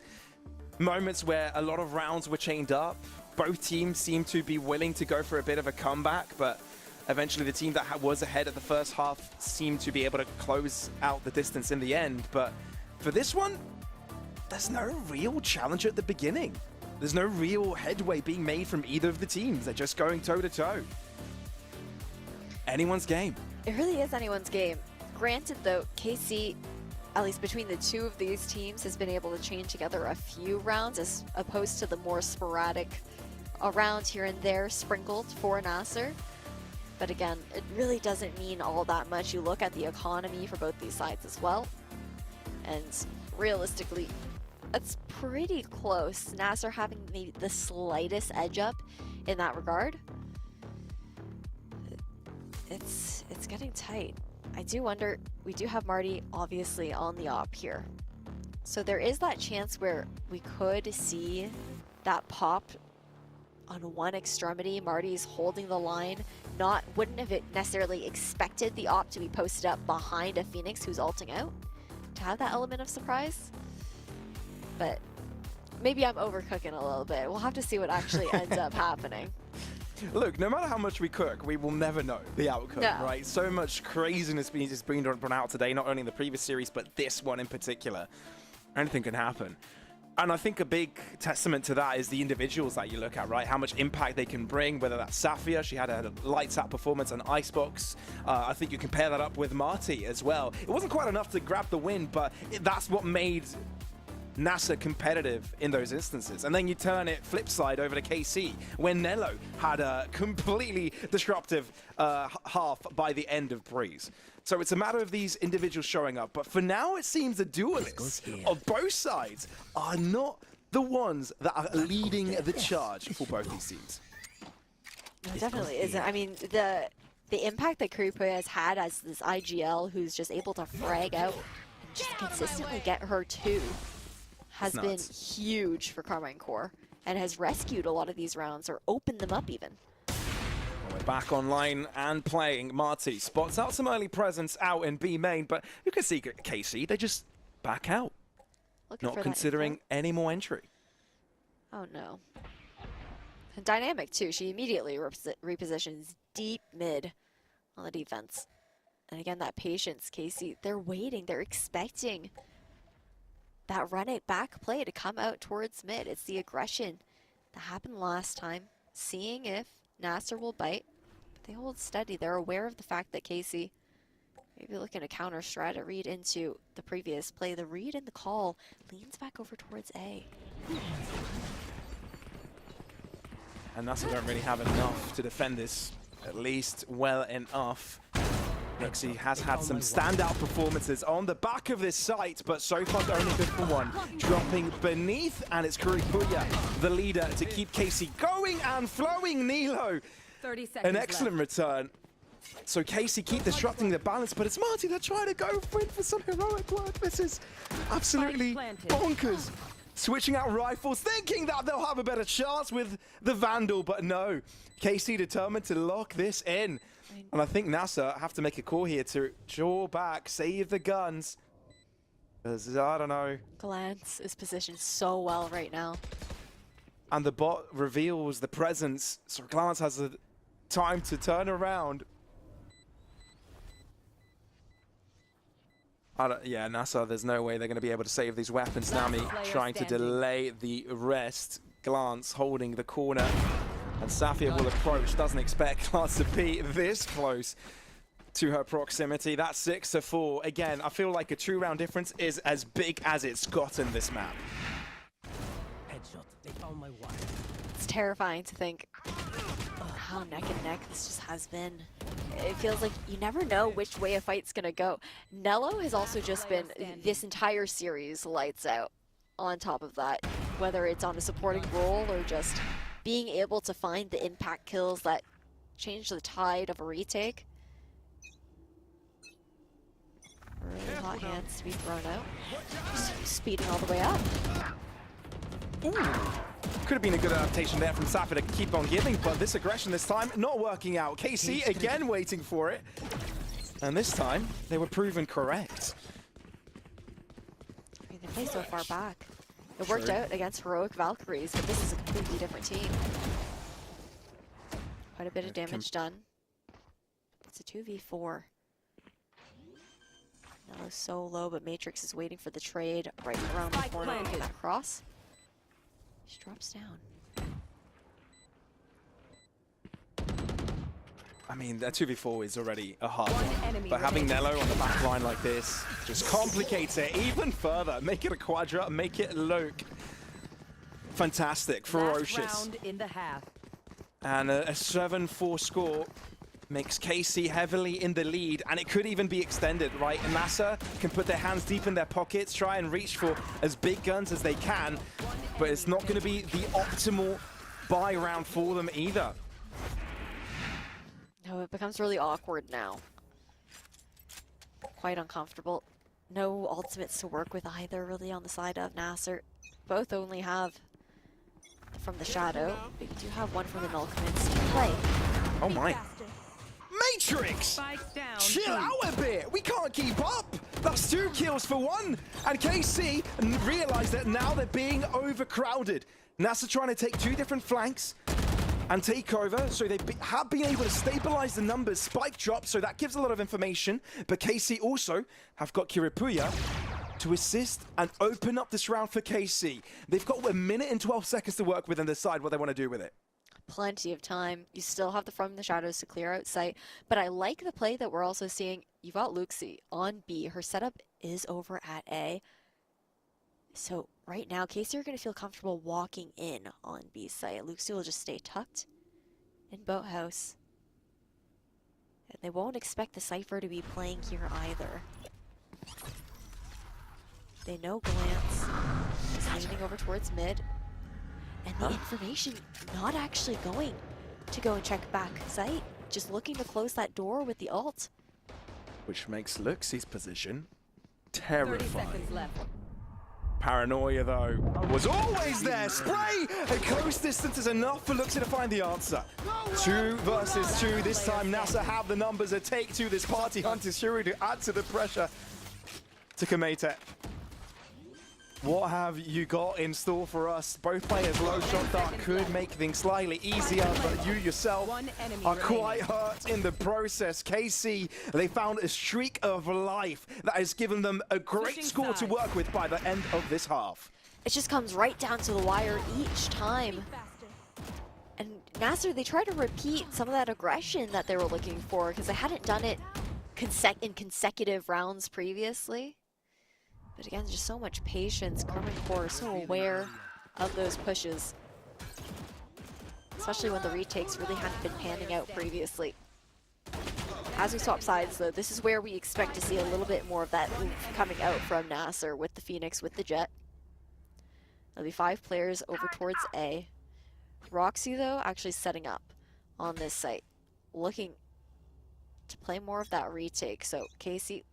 moments where a lot of rounds were chained up. Both teams seemed to be willing to go for a bit of a comeback, but eventually the team that was ahead at the first half seemed to be able to close out the distance in the end. But for this one, there's no real challenge at the beginning. There's no real headway being made from either of the teams. They're just going toe-to-toe. Anyone's game. It really is anyone's game. Granted, though, KC, at least between the 2 of these teams, has been able to chain together a few rounds as opposed to the more sporadic rounds here and there sprinkled for NASR. But again, it really doesn't mean all that much. You look at the economy for both these sides as well. And realistically, it's pretty close. NASR having maybe the slightest edge up in that regard. It's getting tight. I do wonder, we do have Marty obviously on the op here. So there is that chance where we could see that pop on one extremity. Marty's holding the line. Wouldn't have necessarily expected the op to be posted up behind a Phoenix who's ulting out to have that element of surprise. But maybe I'm overcooking a little bit. We'll have to see what actually ends up happening. Look, no matter how much we cook, we will never know the outcome, No. right? So much craziness is being brought out today, not only in the previous series, but this one in particular. Anything can happen. And I think a big testament to that is the individuals that you look at, right? How much impact they can bring, whether that's Safia, she had a lights out performance on Icebox. I think you can pair that up with Marty as well. It wasn't quite enough to grab the win, but that's what made NASR competitive in those instances. And then you turn it flip side over to KC, when Nello had a completely disruptive half by the end of Breeze. So it's a matter of these individuals showing up. But for now, it seems the duelists of both sides are not the ones that are leading the charge for both these teams. No, definitely isn't. I mean, the impact that Kuripo has had as this IGL who's just able to frag out and just consistently get her two has been huge for Carmine Core and has rescued a lot of these rounds or opened them up even. We're back online and playing. Marty spots out some early presence out in B main, but you can see KC, they just back out. Not considering any more entry. Oh no. And dynamic too, she immediately repositions deep mid on the defense. And again, that patience, KC, they're waiting, they're expecting that run it back play to come out towards mid. It's the aggression that happened last time, seeing if NASR will bite, but they hold steady. They're aware of the fact that KC maybe looking to counter strat a read into the previous play. The read and the call leans back over towards A. And NASR don't really have enough to defend this, at least well enough. Nixie has had some standout performances on the back of this site, but so far only good for one. Dropping beneath, and it's Kuripuya, the leader, to keep Casey going and flowing. Nilo, 30 seconds an excellent return. So Casey keep disrupting the balance, but it's Marty that trying to go for some heroic work. This is absolutely bonkers. Switching out rifles, thinking that they'll have a better chance with the Vandal, but no. Casey determined to lock this in. And I think NASR have to make a call here to draw back, save the guns. Because, I don't know. Glance is positioned so well right now. And the bot reveals the presence, so Glance has the time to turn around. Yeah, NASR, there's no way they're going to be able to save these weapons. Nami trying to delay the rest. Glance holding the corner. And Safia will approach, doesn't expect Glance to be this close to her proximity. That's 6-4. Again, I feel like a 2-round difference is as big as it's gotten this map. Headshot. They found my wire. It's terrifying to think how neck and neck this just has been. It feels like you never know which way a fight's gonna go. Nello has also just been this entire series lights out on top of that, whether it's on a supporting role or just being able to find the impact kills that change the tide of a retake. Really hot hands to be thrown out. Just speeding all the way up. Ooh. Could have been a good adaptation there from Safia to keep on giving, but this aggression this time not working out. KC again waiting for it. And this time, they were proven correct. I mean, they play so far back. It worked out against Heroic Valkyries, but this is a completely different team. Quite a bit of damage done. It's a 2v4. Nello's so low, but Matrix is waiting for the trade right around the corner for that cross. She drops down. I mean, that 2v4 is already a hard one, but having Nello on the back line like this just complicates it even further. Make it a quadra, make it look fantastic, ferocious. Round in the half. And a 7-4 score makes KC heavily in the lead, and it could even be extended, right? And NASR can put their hands deep in their pockets, try and reach for as big guns as they can, but it's not going to be the optimal buy round for them either. No, it becomes really awkward now. quite uncomfortable. No ultimates to work with either, really, on the side of NASR. Both only have from the Shadow, but you do have one from the Null Commands to play. Oh my. Matrix! Chill out a bit! We can't keep up! That's 2 kills for 1! And KC realize that now they're being overcrowded. NASR trying to take 2 different flanks and take over, so they have been able to stabilize the numbers. Spike drop, so that gives a lot of information. But KC also have got Kiripuya to assist and open up this round for KC. They've got 1 minute and 12 seconds to work with and decide what they want to do with it. Plenty of time. You still have the From the Shadows to clear out sight, but I like the play that we're also seeing. You've got Luxie on B. Her setup is over at A. So right now, KC are going to feel comfortable walking in on B site. Luxie will just stay tucked in Boathouse. And they won't expect the Cypher to be playing here either. They know Glance is leaning over towards mid. And the information not actually going to go and check back site. Just looking to close that door with the ult. Which makes Luxie's position terrifying. 30 seconds left. Paranoia, though, was always there. Spray at close distance is enough for Luxie to find the answer. 2 versus 2. This time, NASR have the numbers to take to this party hunter Shuri to add to the pressure to Kamete. What have you got in store for us? Both players low shot dart could make things slightly easier, but you yourself are quite hurt in the process. KC, they found a streak of life that has given them a great score to work with by the end of this half. It just comes right down to the wire each time. And NASR, they try to repeat some of that aggression that they were looking for because they hadn't done it in consecutive rounds previously. But again, just so much patience. Karman Core is so aware of those pushes. Especially when the retakes really hadn't been panning out previously. As we swap sides though, this is where we expect to see a little bit more of that oomph coming out from NASR with the Phoenix, with the Jet. There'll be 5 players over towards A. Roxy though, actually setting up on this site. Looking to play more of that retake. So Casey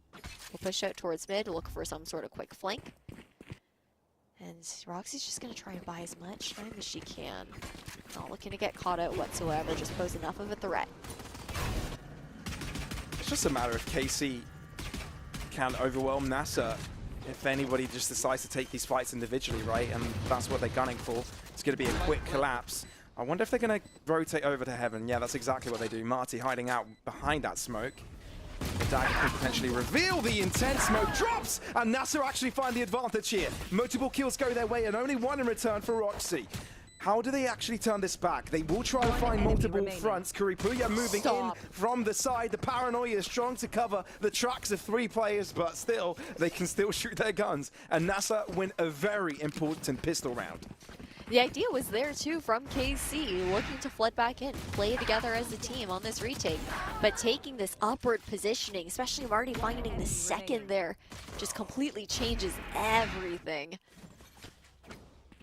will push out towards mid, look for some sort of quick flank. And Roxy's just going to try and buy as much time as she can. Not looking to get caught out whatsoever, just pose enough of a threat. It's just a matter of KC can overwhelm NASR if anybody just decides to take these fights individually, right? And that's what they're gunning for. It's going to be a quick collapse. I wonder if they're going to rotate over to Heaven. Yeah, that's exactly what they do. Marty hiding out behind that smoke. The dagger could potentially reveal the intent. Smoke drops, and NASR actually find the advantage here. Multiple kills go their way, and only 1 in return for Roxy. How do they actually turn this back? They will try to find multiple fronts. Kiripuya moving in from the side. The paranoia is strong to cover the tracks of 3 players, but still, they can still shoot their guns. And NASR win a very important pistol round. The idea was there too from KC, looking to flood back in, play together as a team on this retake. But taking this upward positioning, especially Marty finding the second there, just completely changes everything.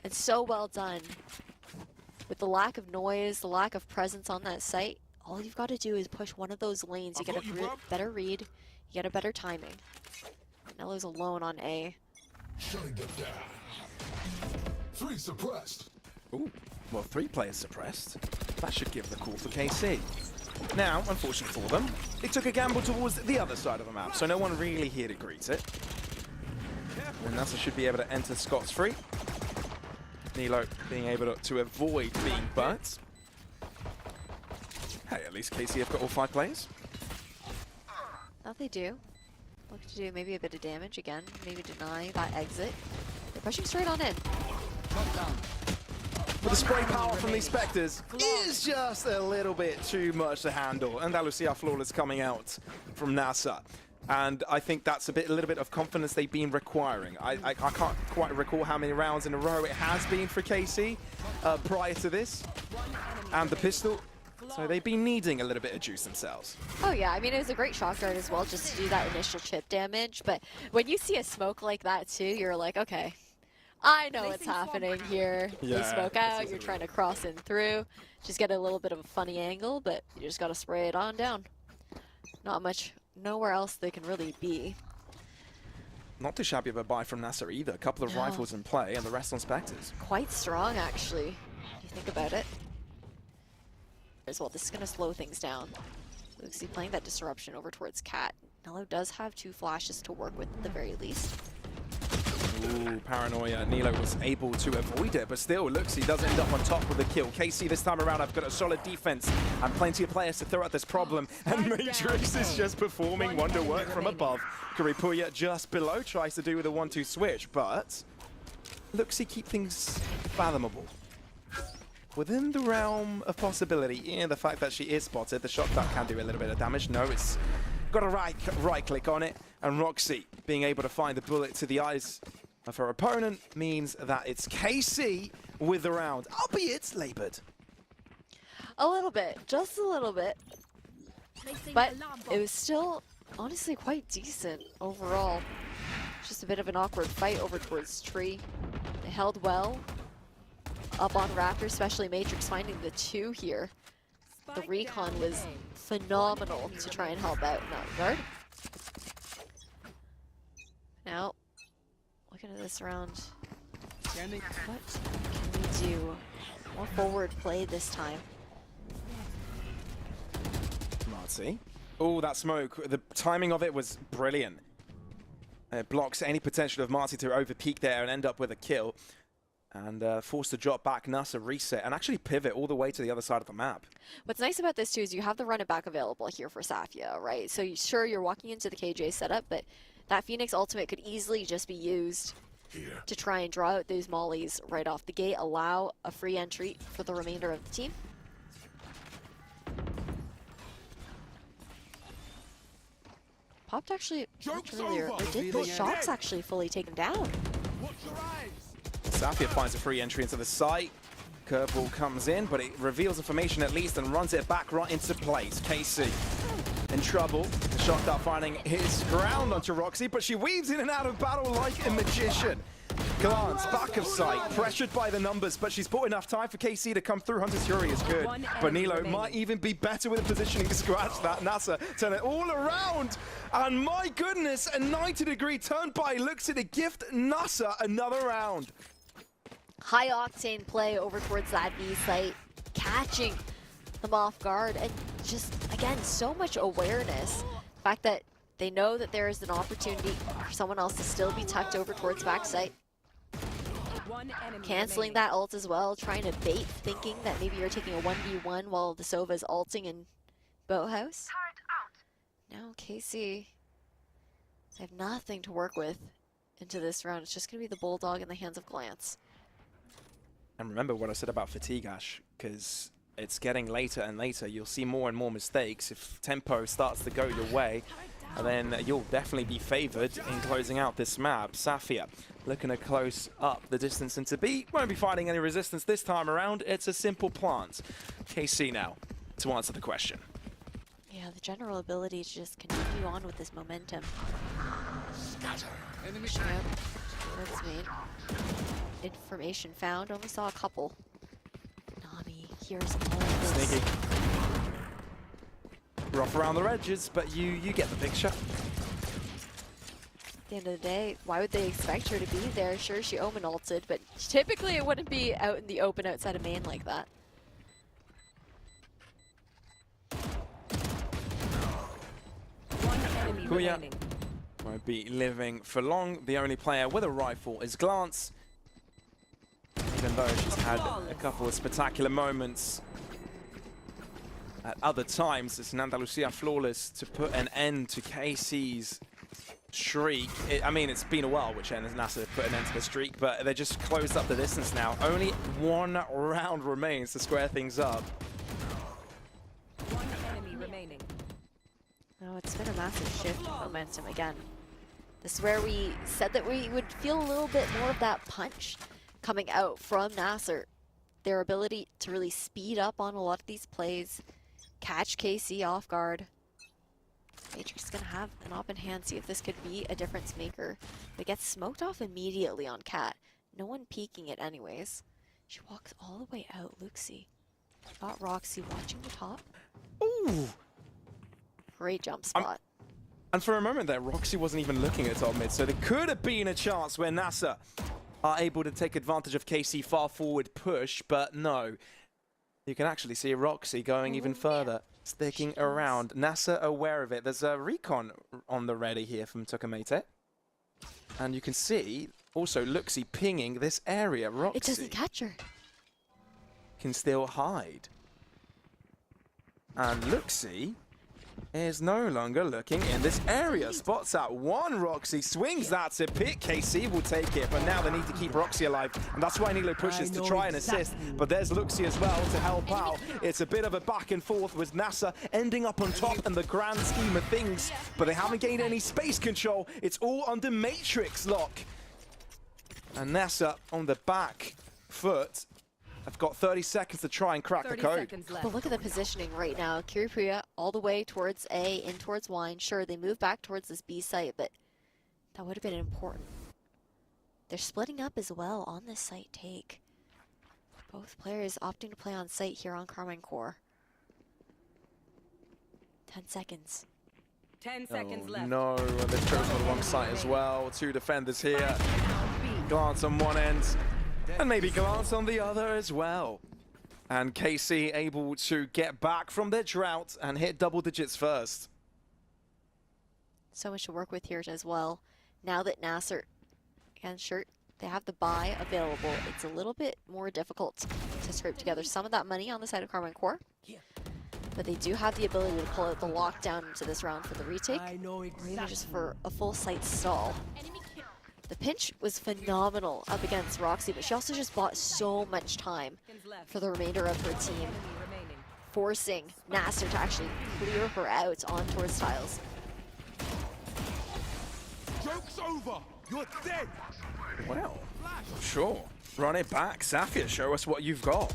And so well done. With the lack of noise, the lack of presence on that site, all you've got to do is push one of those lanes. You get a better read, you get a better timing. Nello's alone on A. Shutting them down. 3 suppressed. Ooh, well, 3 players suppressed. That should give the call for KC. Now, unfortunately for them, they took a gamble towards the other side of the map, so no one really here to greet it. And NASR should be able to enter scot-free. Nilo being able to avoid being burnt. Hey, at least KC have got all 5 players. Now they do. Look to do maybe a bit of damage again, maybe deny that exit. They're pushing straight on in. But the spray power from these Spectres is just a little bit too much to handle. Andalusia flawless coming out from NASR. And I think that's a little bit of confidence they've been requiring. I can't quite recall how many rounds in a row it has been for KC prior to this. And the pistol. So they've been needing a little bit of juice themselves. Oh yeah, I mean it was a great shock dart as well just to do that initial chip damage. But when you see a smoke like that too, you're like, okay, I know what's happening here. Yeah, they smoke out, you're trying to cross in through. Just get a little bit of a funny angle, but you just got to spray it on down. Not much nowhere else they can really be. Not too shabby of a buy from NASR either. A couple of No. rifles in play and the rest on Spectres. Quite strong, actually, if you think about it. As well, this is going to slow things down. Luxie playing that disruption over towards Cat. Nello does have 2 flashes to work with at the very least. Ooh, paranoia. Nilo was able to avoid it, but still, Luxie does end up on top with the kill. KC this time around, I've got a solid defense and plenty of players to throw at this problem. And Matrix is just performing wonder work from above. Kuripuya just below tries to do with a 1-2 switch, but Luxie keep things fathomable. Within the realm of possibility, yeah, the fact that she is spotted, the shot that can do a little bit of damage. No, it's got a right click on it, and Roxy being able to find the bullet to the eyes of her opponent means that it's KC with the round, albeit labored. A little bit, just a little bit. But it was still honestly quite decent overall. Just a bit of an awkward fight over towards Tree. They held well up on Raptor, especially Matrix finding the 2 here. The recon was phenomenal to try and help out in that regard. Now, looking at this round, what can we do? More forward play this time. Marty. Oh, that smoke. The timing of it was brilliant. It blocks any potential of Marty to overpeak there and end up with a kill. And forced to drop back, NASR reset, and actually pivot all the way to the other side of the map. What's nice about this too is you have the run it back available here for Safia, right? So sure, you're walking into the KJ setup, but that Phoenix ultimate could easily just be used to try and draw out those mollies right off the gate, allow a free entry for the remainder of the team. Popped actually much earlier. Did the shots actually fully take him down? Safia finds a free entry into the site. Curveball comes in, but it reveals information at least and runs it back right into place. KC in trouble. The shot dart finding his ground onto Roxy, but she weaves in and out of battle like a magician. Glance, back of sight, pressured by the numbers, but she's bought enough time for KC to come through. Hunter's Fury is good, but Nilo might even be better with the positioning to scratch that. NASR turn it all around, and my goodness, a 90-degree turn by Luxie to gift NASR another round. High octane play over towards that B site, catching them off guard, and just, again, so much awareness. The fact that they know that there is an opportunity for someone else to still be tucked over towards backside. Canceling that ult as well, trying to bait, thinking that maybe you're taking a 1v1 while the Sova is ulting in Boathouse. Now KC, they have nothing to work with into this round. It's just going to be the Bulldog in the hands of Glance. And remember what I said about fatigue, Ash, because it's getting later and later. You'll see more and more mistakes if tempo starts to go your way, and then you'll definitely be favored in closing out this map. Safia looking to close up the distance into B. Won't be finding any resistance this time around. It's a simple plant. KC now to answer the question. Yeah, the general ability to just continue on with this momentum. Yep. That's made. Information found. Only saw a couple. Nami hears all of this. Sneaky. Rough around the edges, but you get the picture. At the end of the day, why would they expect her to be there? Sure, she Omen ulted, but typically it wouldn't be out in the open outside of main like that. Kuya won't be living for long. The only player with a rifle is Glance. Even though she's had a couple of spectacular moments at other times, it's Andalusia flawless to put an end to KC's streak. I mean, it's been a while which NASR put an end to the streak, but they just closed up the distance now. Only one round remains to square things up. One enemy remaining. No, it's been a massive shift in momentum again. This is where we said that we would feel a little bit more of that punch coming out from NASR. Their ability to really speed up on a lot of these plays, catch KC off guard. Matrix is going to have an open hand, see if this could be a difference maker. But it gets smoked off immediately on Cat. No one peeking it anyways. She walks all the way out. Luxie got Roxy watching the top. Ooh! Great jump spot. And for a moment there, Roxy wasn't even looking at top mid, so there could have been a chance where NASR are able to take advantage of KC far forward push, but no. You can actually see Roxy going even further, sticking around. NASR aware of it. There's a recon on the ready here from Tokamete. And you can see also Luxy pinging this area. Roxy It doesn't catch her. can still hide. And Luxy is no longer looking in this area. Spots out one Roxy, swings that to pick. KC will take it, but now they need to keep Roxy alive. And that's why Nilo pushes to try and assist. But there's Luxy as well to help out. It's a bit of a back and forth with NASR ending up on top in the grand scheme of things. But they haven't gained any space control. It's all under Matrix lock. And NASR on the back foot. I've got 30 seconds to try and crack the code. But look at the positioning right now. Kiripuya all the way towards A, in towards Wine. Sure, they move back towards this B site, but that would have been important. They're splitting up as well on this site take. Both players opting to play on site here on Carmine Core. 10 seconds. 10 seconds left. No, they've chosen the wrong site as well. Two defenders here. Glance on one end. And maybe glance on the other as well. And KC able to get back from their drought and hit double digits first. So much to work with here as well. Now that NASR, again, sure, they have the buy available, it's a little bit more difficult to scrape together some of that money on the side of Carmine Core. But they do have the ability to pull out the lockdown into this round for the retake, or even just for a full site stall. The pinch was phenomenal up against Roxy, but she also just bought so much time for the remainder of her team, forcing NASR to actually clear her out on towards tiles. Joke's over! You're dead! Well, sure. Run it back. Safia, show us what you've got.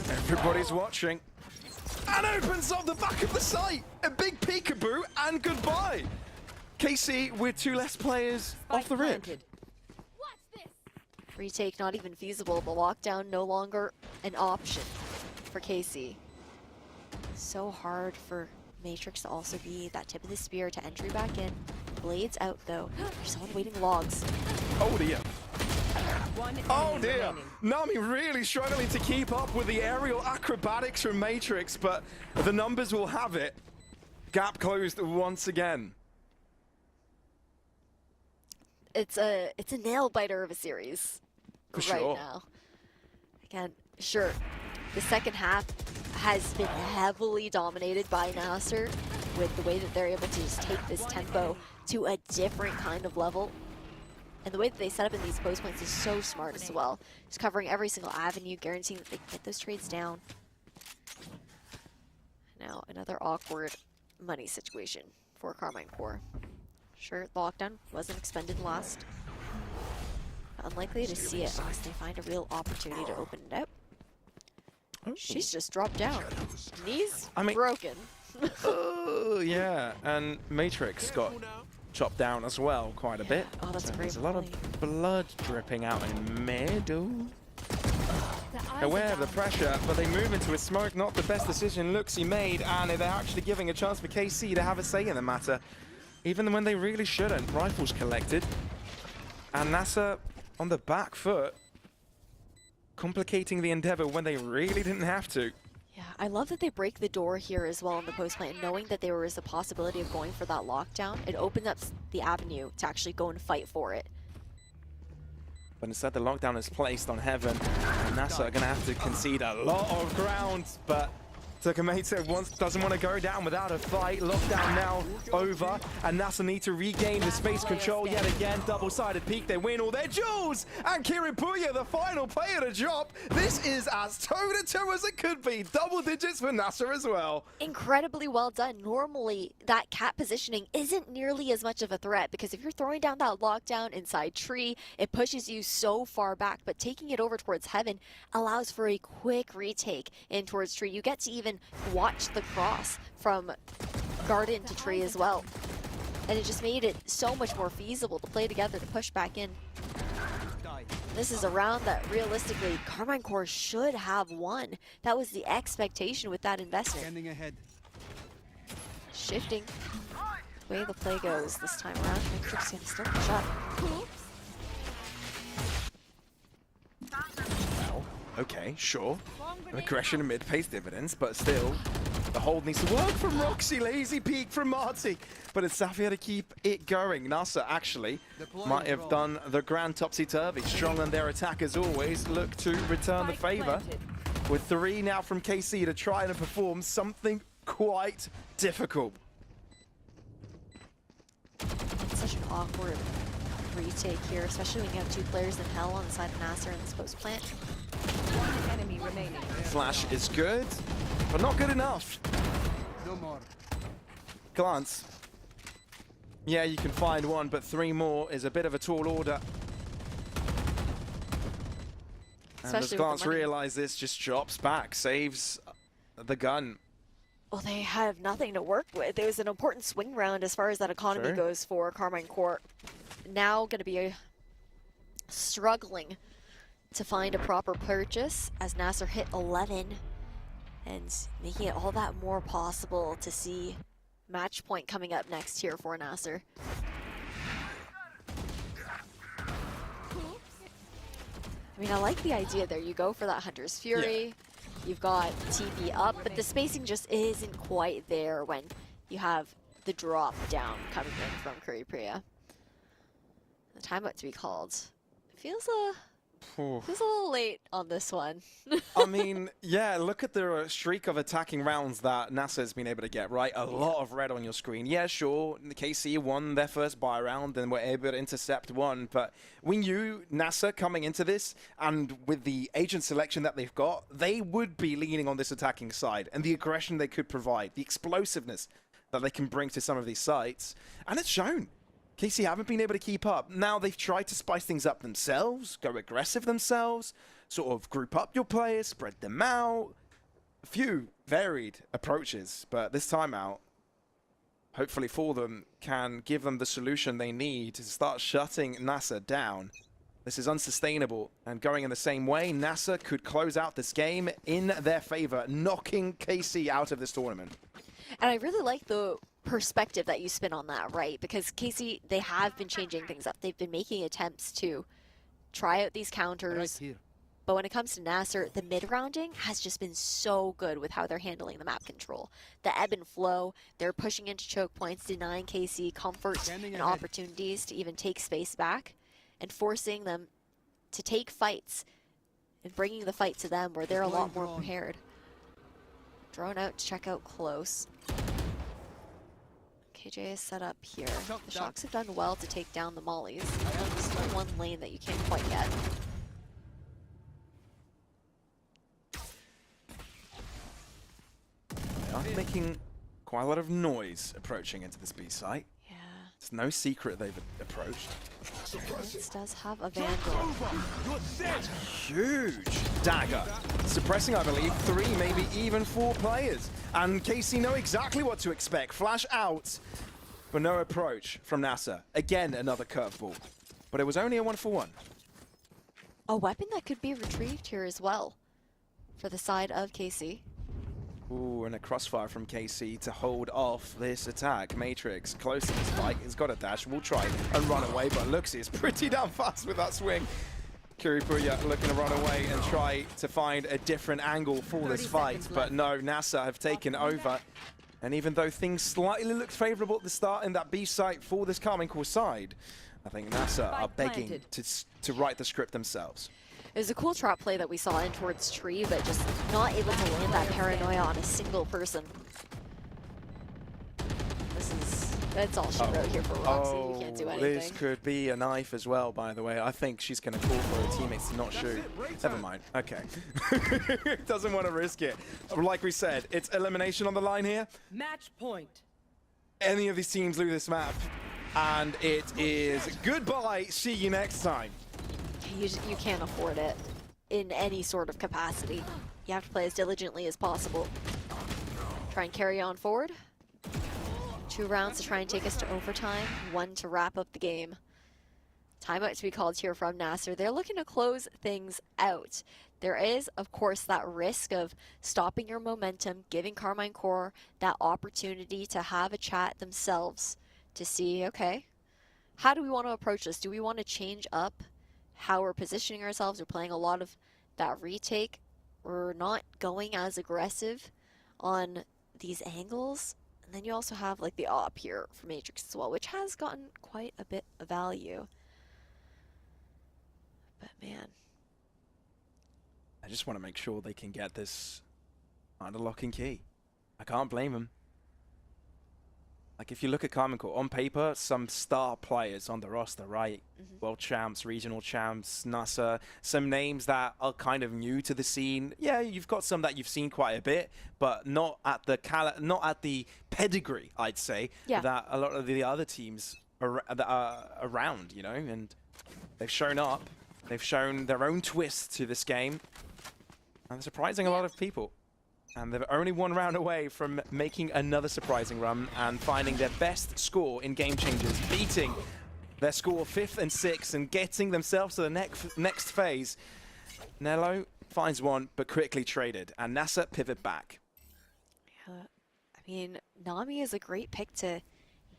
Everybody's watching. And opens up the back of the site. A big peekaboo and goodbye. KC with two less players off the rip. Retake not even feasible. The lockdown no longer an option for KC. So hard for Matrix to also be that tip of the spear to entry back in. Blades out though. There's someone waiting logs. Oh dear. Oh dear. Nami really struggling to keep up with the aerial acrobatics from Matrix, but the numbers will have it. Gap closed once again. It's a nail biter of a series right now. Again, sure, the second half has been heavily dominated by NASR with the way that they're able to just take this tempo to a different kind of level. And the way that they set up in these post points is so smart as well. Just covering every single avenue, guaranteeing that they can get those trades down. Now, another awkward money situation for Carmine Core. Sure, lockdown wasn't expended last. Unlikely to see it unless they find a real opportunity to open it up. She's just dropped down. Knees broken. Oh, yeah. And Matrix got chopped down as well quite a bit. Oh, that's so a great there's a lot of blood dripping out in middle. Aware of the pressure, but they move into a smoke. Not the best decision Luxy made, and they're actually giving a chance for KC to have a say in the matter. Even when they really shouldn't. Rifles collected. And NASR on the back foot, complicating the endeavor when they really didn't have to. Yeah, I love that they break the door here as well in the post plant, knowing that there was a possibility of going for that lockdown. It opened up the avenue to actually go and fight for it. But instead the lockdown is placed on Heaven, and NASR are going to have to concede a lot of ground, but Tokamete doesn't want to go down without a fight. Lockdown now over, and NASR need to regain the space control yet again. Double-sided peak, they win all their jewels! And Kiripuya, the final player to drop. This is as toe-to-toe as it could be. Double digits for NASR as well. Incredibly well done. Normally, that cat positioning isn't nearly as much of a threat, because if you're throwing down that lockdown inside tree, it pushes you so far back, but taking it over towards Heaven allows for a quick retake in towards tree. You get to even watch the cross from garden to tree as well, and it just made it so much more feasible to play together to push back in. This is a round that realistically Carmine Core should have won. That was the expectation with that investment. Shifting. The way the play goes this time around, Matrix gonna still push up. Well, okay, sure. Aggression and mid pays dividends, but still, the hold needs to work from Roxy. Lazy peek from Marty. But it's Safia to keep it going. NASR actually might have done the grand topsy-turvy. Strong on their attack as always. Look to return the favor. With 3 now from KC to try and perform something quite difficult. It's such an awkward retake here, especially when you have 2 players in hell on the side of NASR in this post plant. One enemy remaining. Flash is good, but not good enough. No more. Glance. Yeah, you can find one, but 3 more is a bit of a tall order. And as Glance realizes this, just drops back, saves the gun. Well, they have nothing to work with. It was an important swing round as far as that economy goes for Carmine Corp. Now going to be struggling to find a proper purchase as NASR hit 11 and making it all that more possible to see match point coming up next here for NASR. I mean, I like the idea there. You go for that Hunter's Fury. Yeah. You've got TP up, but the spacing just isn't quite there when you have the drop down coming in from Curry Priya. The timeout to be called. It feels a little late on this one. I mean, yeah, look at the streak of attacking rounds that NASR has been able to get, right? A lot of red on your screen. Yeah, sure, the KC won their first buy round and were able to intercept one, but we knew NASR coming into this, and with the agent selection that they've got, they would be leaning on this attacking side, and the aggression they could provide, the explosiveness that they can bring to some of these sites, and it's shown. KC haven't been able to keep up. Now they've tried to spice things up themselves, go aggressive themselves, sort of group up your players, spread them out. A few varied approaches, but this time out, hopefully for them, can give them the solution they need to start shutting NASR down. This is unsustainable, and going in the same way, NASR could close out this game in their favor, knocking KC out of this tournament. And I really like the perspective that you spin on that, right? Because KC, they have been changing things up. They've been making attempts to try out these counters. But when it comes to NASR, the mid-rounding has just been so good with how they're handling the map control. The ebb and flow, they're pushing into choke points, denying KC comfort and opportunities to even take space back, and forcing them to take fights and bringing the fight to them where they're a lot more prepared. Drone out to check out close. KJ is set up here. The Shocks have done well to take down the mollies. There's still one lane that you can't quite get. They are making quite a lot of noise approaching into this B site. Yeah. It's no secret they've approached. This does have a Vandal. Huge dagger. Suppressing, I believe, 3, maybe even 4 players. And KC know exactly what to expect. Flash out, but no approach from NASR. Again, another curveball. But it was only a 1-for-1. A weapon that could be retrieved here as well for the side of KC. Ooh, and a crossfire from KC to hold off this attack. Matrix, close to this fight. He's got a dash. We'll try and run away, but looks is pretty damn fast with that swing. Kuripuya looking to run away and try to find a different angle for this fight. But no, NASR have taken over. And even though things slightly looked favorable at the start in that B site for this Carmine Corp side, I think NASR are begging to write the script themselves. It was a cool trap play that we saw in towards Tree, but just not able to land that paranoia on a single person. That's all she wrote here for Roxy. You can't do anything. This could be a knife as well, by the way. I think she's going to call for her teammates to not shoot. Never mind. Okay. Doesn't want to risk it. Like we said, it's elimination on the line here. Match point. Any of these teams lose this map, and it is goodbye. See you next time. You can't afford it in any sort of capacity. You have to play as diligently as possible. Try and carry on forward. 2 rounds to try and take us to overtime, 1 to wrap up the game. Timeout to be called here from NASR. They're looking to close things out. There is, of course, that risk of stopping your momentum, giving Carmine Corp that opportunity to have a chat themselves to see, okay, how do we want to approach this? Do we want to change up how we're positioning ourselves? We're playing a lot of that retake. We're not going as aggressive on these angles. And then you also have like the op here for Matrix as well, which has gotten quite a bit of value. But man, I just want to make sure they can get this under lock and key. I can't blame them. Like, if you look at Carmen Court, on paper, some star players on the roster, right? World champs, regional champs, NASR, some names that are kind of new to the scene. Yeah, you've got some that you've seen quite a bit, but not at the pedigree, I'd say, that a lot of the other teams that are around, you know? And they've shown up. They've shown their own twist to this game. And they're surprising a lot of people. And they're only one round away from making another surprising run and finding their best score in Game Changers, beating their score 5th and 6th and getting themselves to the next phase. Nello finds one, but quickly traded, and NASR pivot back. Yeah, I mean, Nami is a great pick to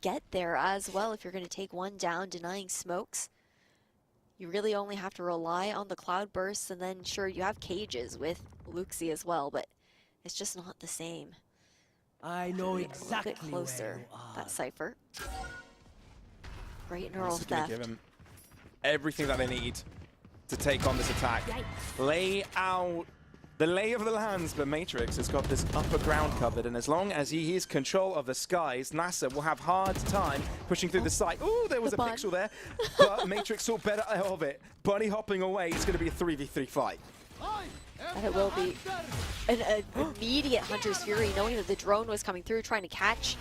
get there as well if you're going to take one down, denying smokes. You really only have to rely on the cloud bursts, and then sure, you have cages with Luxie as well, but it's just not the same. I know exactly a bit closer, where you are. that Cypher. Great neural This is gonna theft. give them everything that they need to take on this attack. Lay out the lay of the lands, but Matrix has got this upper ground covered, and as long as he has control of the skies, NASR will have hard time pushing through the site. Ooh, there was a pixel there, but Matrix saw better of it. Bunny hopping away, it's going to be a 3v3 fight. And it will be an immediate Hunter's Fury, knowing that the drone was coming through, trying to catch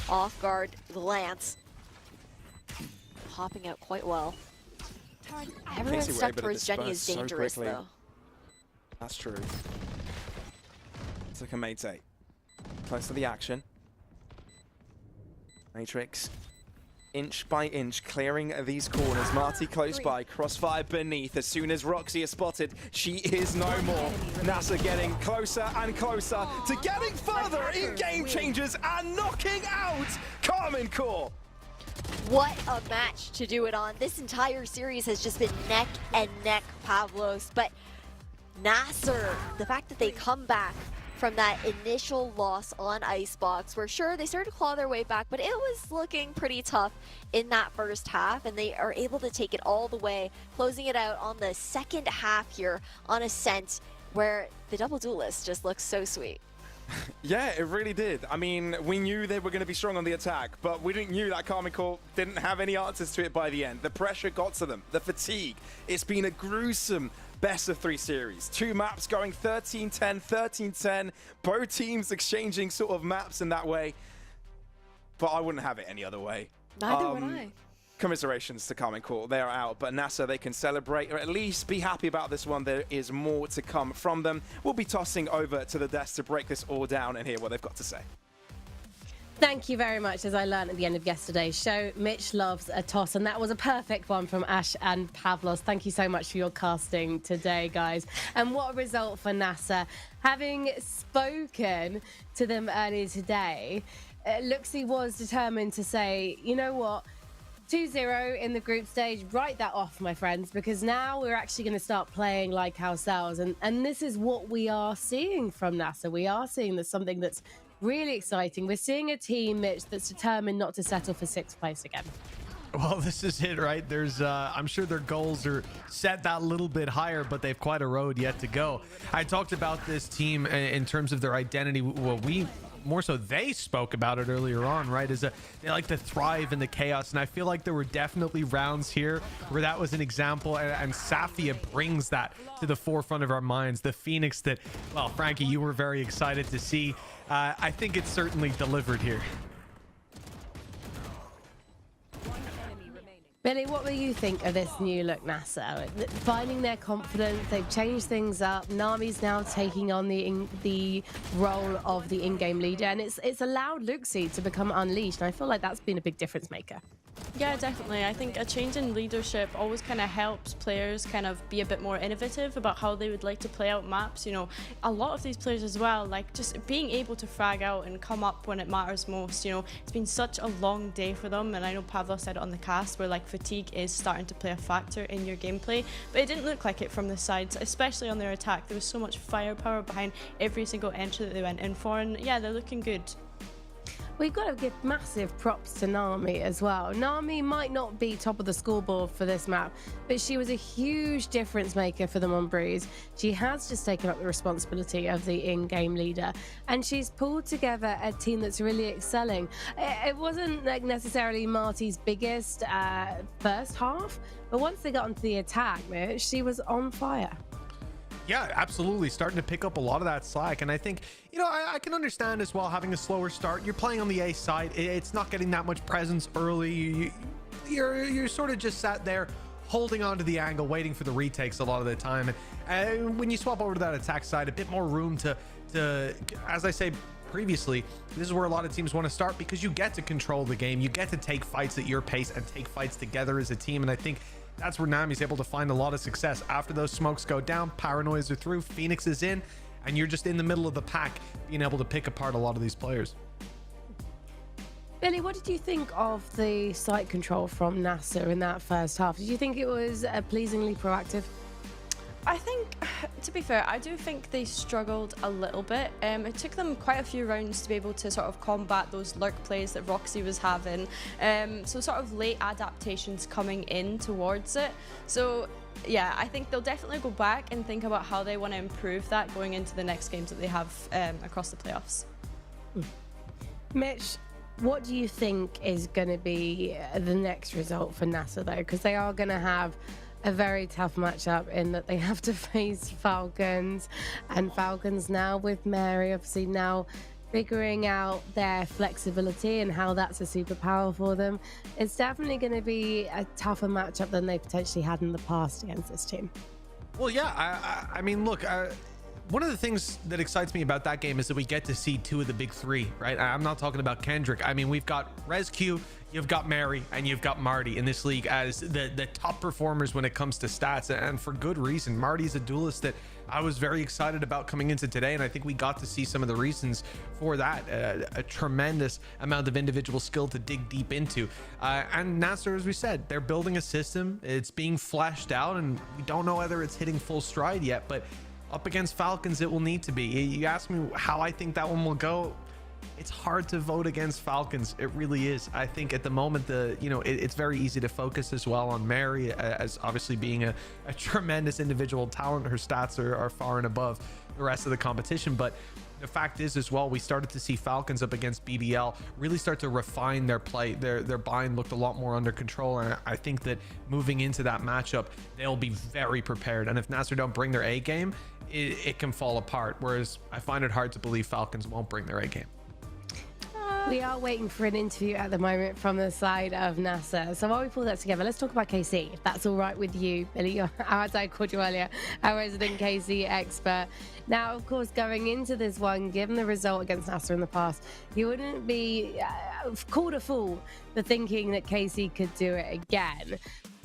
off guard the Lance. Hopping out quite well. Everyone Casey were stuck able to towards Jenny is disperse so dangerous, quickly. though. That's true. It's like a mate 8. Close to the action. Matrix, inch by inch, clearing these corners. Marty close by, crossfire beneath. As soon as Roxy is spotted, she is no more. NASR getting closer and closer to getting further in Game Changers and knocking out Carmen Core. What a match to do it on. This entire series has just been neck and neck, Pavlos. But NASR, the fact that they come back from that initial loss on Icebox, where sure, they started to claw their way back, but it was looking pretty tough in that first half, and they are able to take it all the way, closing it out on the second half here on Ascent, where the double duelist just looks so sweet. Yeah, it really did. I mean, we knew they were going to be strong on the attack, but we didn't knew that Carmen Core didn't have any answers to it by the end. The pressure got to them, the fatigue. It's been a gruesome best of 3 series. 2 maps going 13-10, 13-10. Both teams exchanging sort of maps in that way. But I wouldn't have it any other way. Neither would I. Commiserations to Carmen Court. They are out, but NASR, they can celebrate or at least be happy about this one. There is more to come from them. We'll be tossing over to the desk to break this all down and hear what they've got to say. Thank you very much. As I learned at the end of yesterday's show, Mitch loves a toss, and that was a perfect one from Ash and Pavlos. Thank you so much for your casting today, guys. And what a result for NASR. Having spoken to them earlier today, Luxie was determined to say, you know what, 2-0 in the group stage, write that off, my friends, because now we're actually going to start playing like ourselves. And this is what we are seeing from NASR. We are seeing there's something that's really exciting. We're seeing a team, Mitch, that's determined not to settle for 6th place again. Well, this is it, right? There's, I'm sure their goals are set that little bit higher, but they've quite a road yet to go. I talked about this team in terms of their identity. Well, more so they spoke about it earlier on, right? Is that they like to thrive in the chaos, and I feel like there were definitely rounds here where that was an example, and Safia brings that to the forefront of our minds. The Phoenix that, well, Frankie, you were very excited to see. I think it's certainly delivered here. Billy, what do you think of this new look NASR? Finding their confidence, they've changed things up. Nami's now taking on the role of the in-game leader, and it's allowed Luxie to become unleashed. And I feel like that's been a big difference maker. Yeah, definitely. I think a change in leadership always kind of helps players kind of be a bit more innovative about how they would like to play out maps. You know, a lot of these players as well, like just being able to frag out and come up when it matters most. You know, it's been such a long day for them, and I know Pavlo said it on the cast where like fatigue is starting to play a factor in your gameplay, but it didn't look like it from the sides, especially on their attack. There was so much firepower behind every single entry that they went in for, and yeah, they're looking good. We've got to give massive props to Nami as well. Nami might not be top of the scoreboard for this map, but she was a huge difference maker for them on Breeze. She has just taken up the responsibility of the in-game leader, and she's pulled together a team that's really excelling. It wasn't like necessarily Marty's biggest first half, but once they got onto the attack, Mitch, she was on fire. Yeah, absolutely. Starting to pick up a lot of that slack. And I think, you know, I can understand as well having a slower start. You're playing on the A side. It's not getting that much presence early. You're sort of just sat there holding on to the angle, waiting for the retakes a lot of the time. And when you swap over to that attack side, a bit more room to as I say previously, this is where a lot of teams want to start because you get to control the game. You get to take fights at your pace and take fights together as a team. And I think that's where Nami's able to find a lot of success. After those smokes go down, Paranoias are through, Phoenix is in, and you're just in the middle of the pack, being able to pick apart a lot of these players. Billy, what did you think of the site control from NASR in that first half? Did you think it was pleasingly proactive? I think, to be fair, I do think they struggled a little bit. It took them quite a few rounds to be able to sort of combat those lurk plays that Roxy was having. So sort of late adaptations coming in towards it. So yeah, I think they'll definitely go back and think about how they want to improve that going into the next games that they have across the playoffs. Mitch, what do you think is going to be the next result for NASR though? Because they are going to have a very tough matchup in that they have to face Falcons, and Falcons now with Mary obviously now figuring out their flexibility and how that's a superpower for them. It's definitely going to be a tougher matchup than they potentially had in the past against this team. Well, yeah, I mean, look, one of the things that excites me about that game is that we get to see two of the big three, right? I'm not talking about Kendrick. I mean, we've got ResQ, you've got Mary, and you've got Marty in this league as the top performers when it comes to stats, and for good reason. Marty's a duelist that I was very excited about coming into today, and I think we got to see some of the reasons for that. A tremendous amount of individual skill to dig deep into. And NASR, as we said, they're building a system. It's being fleshed out, and we don't know whether it's hitting full stride yet, but up against Falcons, it will need to be. You ask me how I think that one will go. It's hard to vote against Falcons. It really is. I think at the moment, it's very easy to focus as well on Mary as obviously being a tremendous individual talent. Her stats are far and above the rest of the competition. But the fact is as well, we started to see Falcons up against BBL really start to refine their play. Their bind looked a lot more under control. And I think that moving into that matchup, they'll be very prepared. And if NASR don't bring their A game, it can fall apart. Whereas I find it hard to believe Falcons won't bring their A game. We are waiting for an interview at the moment from the side of NASR. So while we pull that together, let's talk about KC, if that's all right with you, Billy. As I called you earlier, our resident KC expert. Now, of course, going into this one, given the result against NASR in the past, you wouldn't be called a fool for thinking that KC could do it again.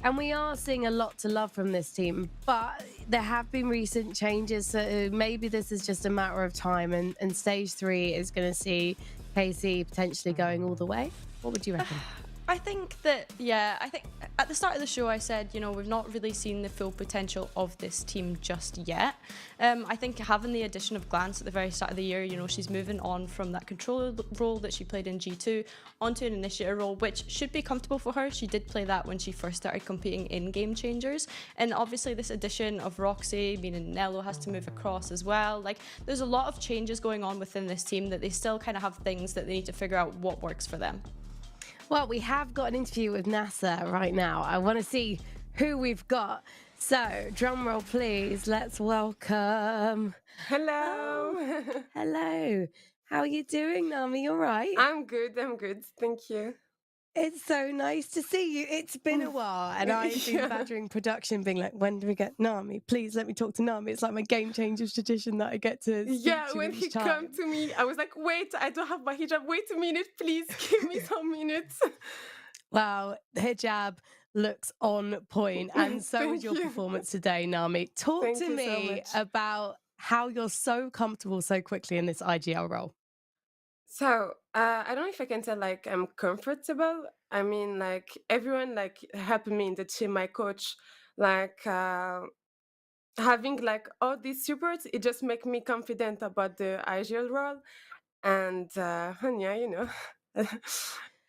And we are seeing a lot to love from this team, but there have been recent changes. So maybe this is just a matter of time, and stage 3 is going to see KC potentially going all the way. What would you reckon? I think that, yeah, I think at the start of the show I said, you know, we've not really seen the full potential of this team just yet. I think having the addition of Glance at the very start of the year, you know, she's moving on from that controller role that she played in G2 onto an initiator role, which should be comfortable for her. She did play that when she first started competing in Game Changers. And obviously this addition of Roxy, meaning Nello has to move across as well. Like, there's a lot of changes going on within this team that they still kind of have things that they need to figure out what works for them. Well, we have got an interview with NASR right now. I want to see who we've got. So, drum roll, please. Let's welcome. Hello. Hello. How are you doing, Nami? You all right? I'm good. Thank you. It's so nice to see you. It's been a while, and I've been badgering production, being like, "When do we get Nami? Please let me talk to Nami." It's like my Game Changers tradition that I get to speak Yeah, to when each he time. came to me, I was like, wait, I don't have my hijab. Wait a minute, please give me some minutes. Wow, hijab looks on point, and so Thank was your you. performance today, Nami. Talk Thank to you so me much. about how you're so comfortable so quickly in this IGL role. So I don't know if I can tell like I'm comfortable. I mean, like everyone like helped me in the team, my coach, like having like all these supports, it just make me confident about the IGL role, and yeah, you know,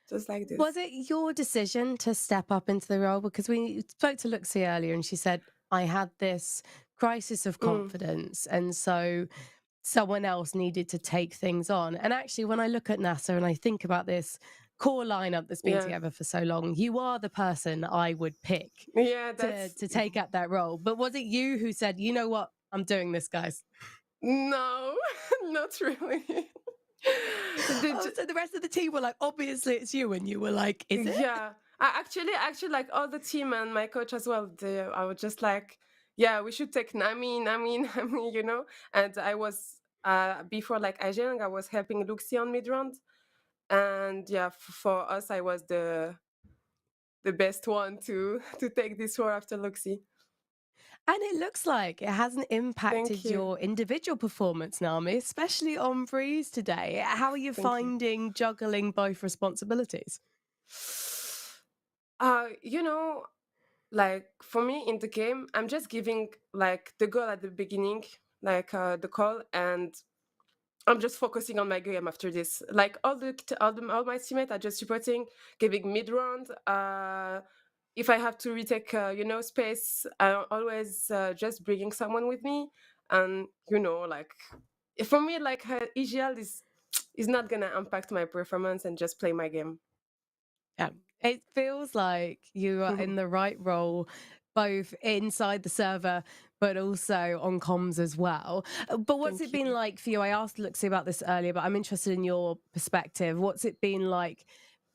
just like this. Was it your decision to step up into the role? Because we spoke to Luxie earlier, and she said, "I had this crisis of confidence, and so someone else needed to take things on." And actually, when I look at NASR and I think about this core lineup that's been Yeah. together for so long, you are the person I would pick Yeah, to, that's to take up that role. But was it you who said, "You know what? I'm doing this, guys"? no, not really. Oh, so the rest of the team were like, "Obviously it's you," and you were like, "Is it?" Yeah, actually, like all the team and my coach as well. I was just like, yeah, we should take Nami, you know. And I was before like Ajeng, I was helping Luxie on mid round, and yeah, for us, I was the best one to take this role after Luxie. And it looks like it hasn't impacted you. your individual performance, Nami, especially on Breeze today. How are you finding juggling both responsibilities? You know, like for me in the game, I'm just giving like the goal at the beginning, like the call, and I'm just focusing on my game after this. Like all my teammates are just supporting, giving mid round. If I have to retake, you know, space, I'm always just bringing someone with me, and you know, like for me, like EGL is not gonna impact my performance and just play my game. Yeah, it feels like you are in the right role, both inside the server, but also on comms as well. But what's it been like for you? I asked Luxie about this earlier, but I'm interested in your perspective. What's it been like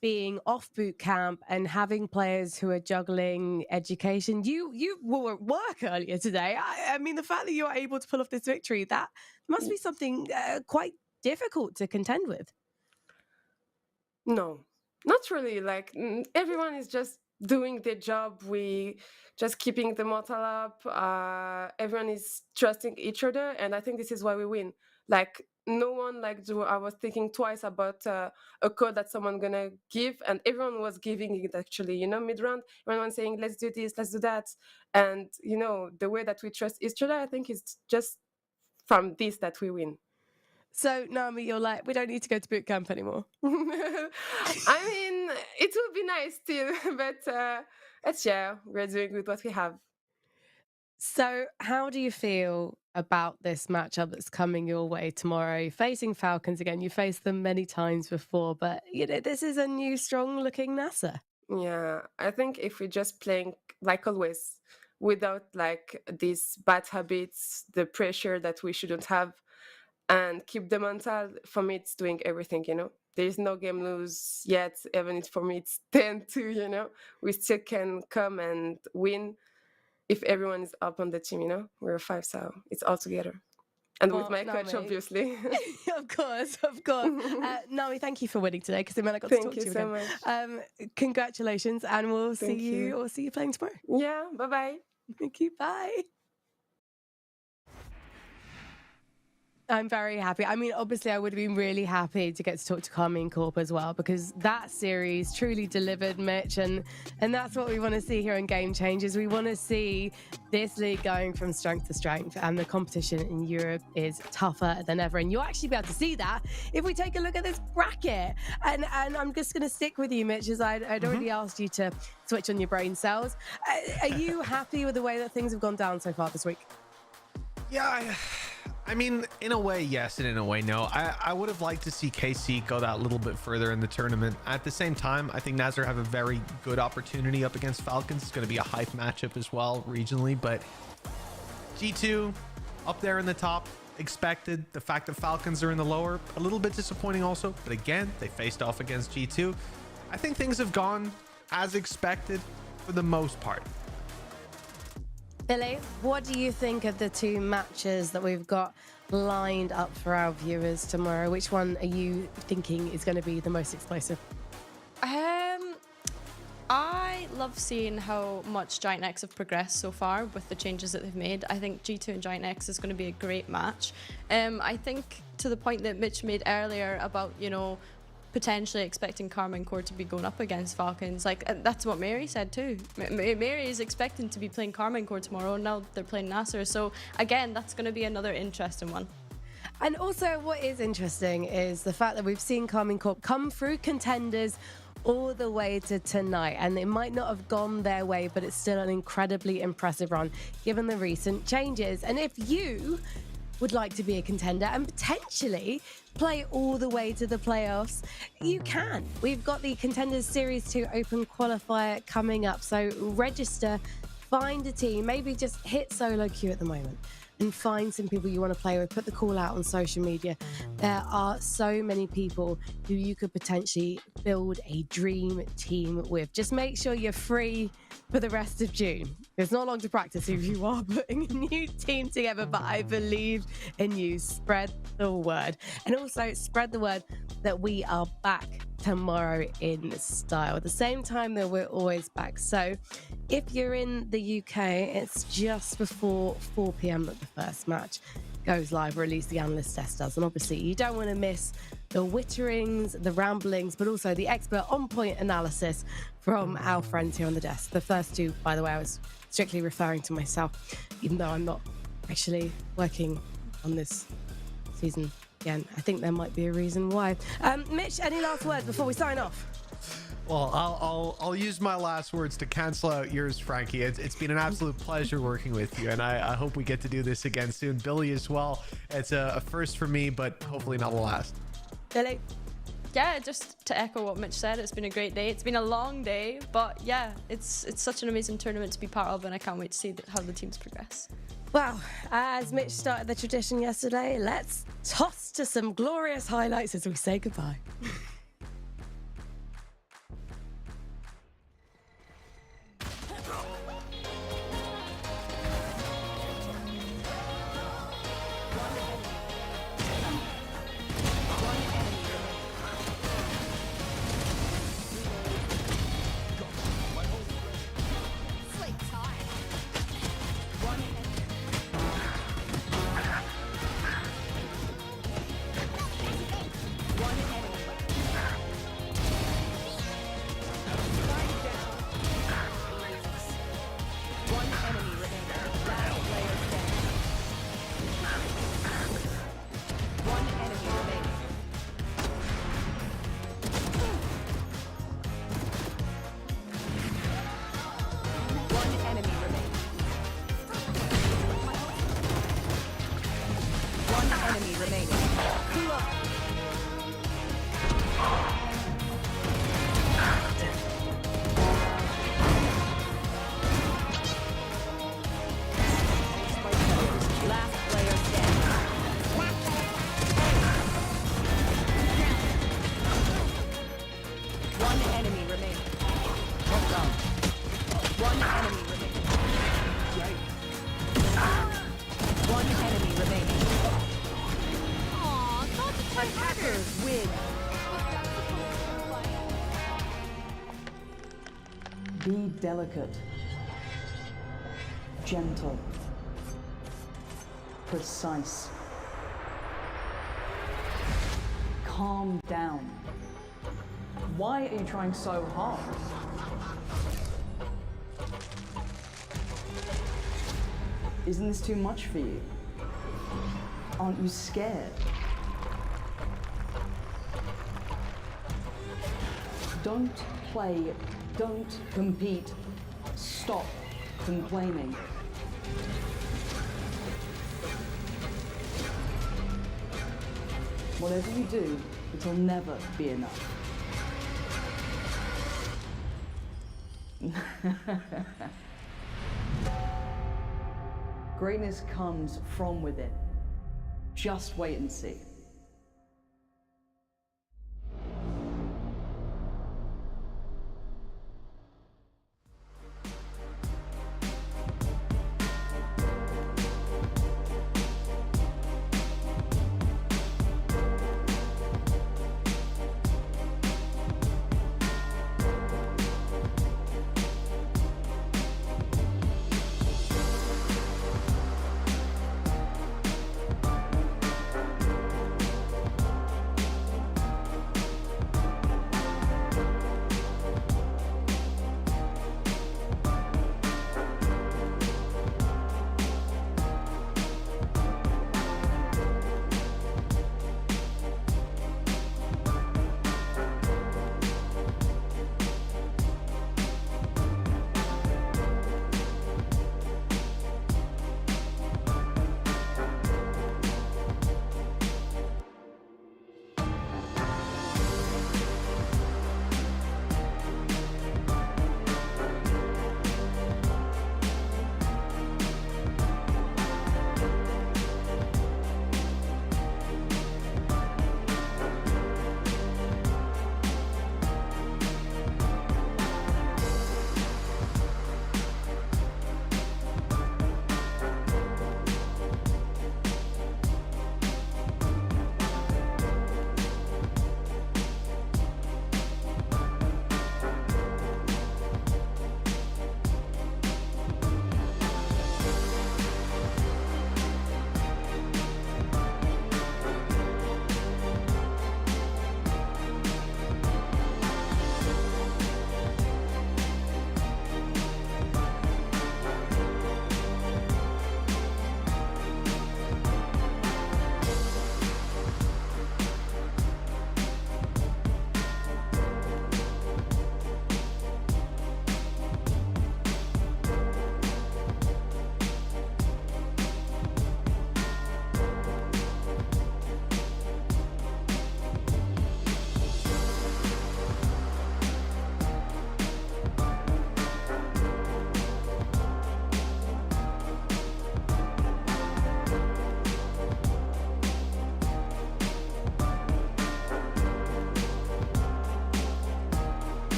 being off boot camp and having players who are juggling education? You were at work earlier today. I mean, the fact that you are able to pull off this victory, that must be something quite difficult to contend with. No, not really. Like everyone is just doing their job. We just keeping the mortal up. Everyone is trusting each other, and I think this is why we win. Like no one I was thinking twice about a code that someone gonna give, and everyone was giving it actually. You know, mid round, everyone saying let's do this, let's do that, and you know the way that we trust each other. I think is just from this that we win. So, Nami, you're like, we don't need to go to boot camp anymore. I mean, it would be nice still, but yeah, we're doing with what we have. So, how do you feel about this matchup that's coming your way tomorrow? Facing Falcons again, you faced them many times before, but you know this is a new, strong-looking NASR. Yeah, I think if we're just playing like always, without like these bad habits, the pressure that we shouldn't have, and keep the mental, for me, it's doing everything, you know. There is no game lose yet, even if for me it's 10-2, you know. We still can come and win if everyone is up on the team, you know. We're 5, so it's all together. And with my coach, obviously. Of course. Nami, thank you for winning today, because it meant I got to talk to you so again. much. Congratulations, and we'll see Thank you. you playing tomorrow. Yeah, bye-bye. Thank you, bye. I'm very happy. I mean, obviously, I would have been really happy to get to talk to Carmine Corp as well, because that series truly delivered, Mitch, and that's what we want to see here in Game Changers. We want to see this league going from strength to strength, and the competition in Europe is tougher than ever. And you'll actually be able to see that if we take a look at this bracket. And I'm just going to stick with you, Mitch, as I'd already asked you to switch on your brain cells. Are you happy with the way that things have gone down so far this week? Yeah, I mean, in a way, yes, and in a way, no. I would have liked to see KC go that little bit further in the tournament. At the same time, I think NASR have a very good opportunity up against Falcons. It's going to be a hype matchup as well regionally, but G2 up there in the top, expected. The fact that Falcons are in the lower, a little bit disappointing also, but again, they faced off against G2. I think things have gone as expected for the most part. Billy, what do you think of the two matches that we've got lined up for our viewers tomorrow? Which one are you thinking is going to be the most explosive? I love seeing how much Giant X have progressed so far with the changes that they've made. I think G2 and Giant X is going to be a great match. I think to the point that Mitch made earlier about, you know, potentially expecting Karma and Core to be going up against Falcons. Like, that's what Mary said too. Mary is expecting to be playing Karma and Core tomorrow, and now they're playing NASR. So again, that's going to be another interesting one. And also what is interesting is the fact that we've seen Karma Corp come through contenders all the way to tonight, and it might not have gone their way, but it's still an incredibly impressive run given the recent changes. And if you would like to be a contender and potentially play all the way to the playoffs, you can. We've got the Contenders Series 2 Open Qualifier coming up, so register, find a team, maybe just hit solo queue at the moment and find some people you want to play with. Put the call out on social media. There are so many people who you could potentially build a dream team with. Just make sure you're free for the rest of June. There's not long to practice if you are putting a new team together, but I believe in you. Spread the word. And also spread the word that we are back tomorrow in style at the same time that we're always back. So if you're in the UK, it's just before 4 p.m. that the first match goes live, or at least the analyst test does. And obviously you don't want to miss the witterings, the ramblings, but also the expert on-point analysis from our friends here on the desk. The first two, by the way, I was strictly referring to myself, even though I'm not actually working on this season again. I think there might be a reason why. Mitch, any last words before we sign off? Well, I'll use my last words to cancel out yours, Frankie. It's been an absolute pleasure working with you, and I hope we get to do this again soon. Billy as well. It's a first for me, but hopefully not the last. Billy? Yeah, just to echo what Mitch said, it's been a great day. It's been a long day, but yeah, it's such an amazing tournament to be part of, and I can't wait to see how the teams progress. Well, as Mitch started the tradition yesterday, let's toss to some glorious highlights as we say goodbye. Be delicate, gentle, precise. Calm down. Why are you trying so hard? Isn't this too much for you? Aren't you scared? Don't play. Don't compete. Stop complaining. Whatever you do, it'll never be enough. Greatness comes from within. Just wait and see.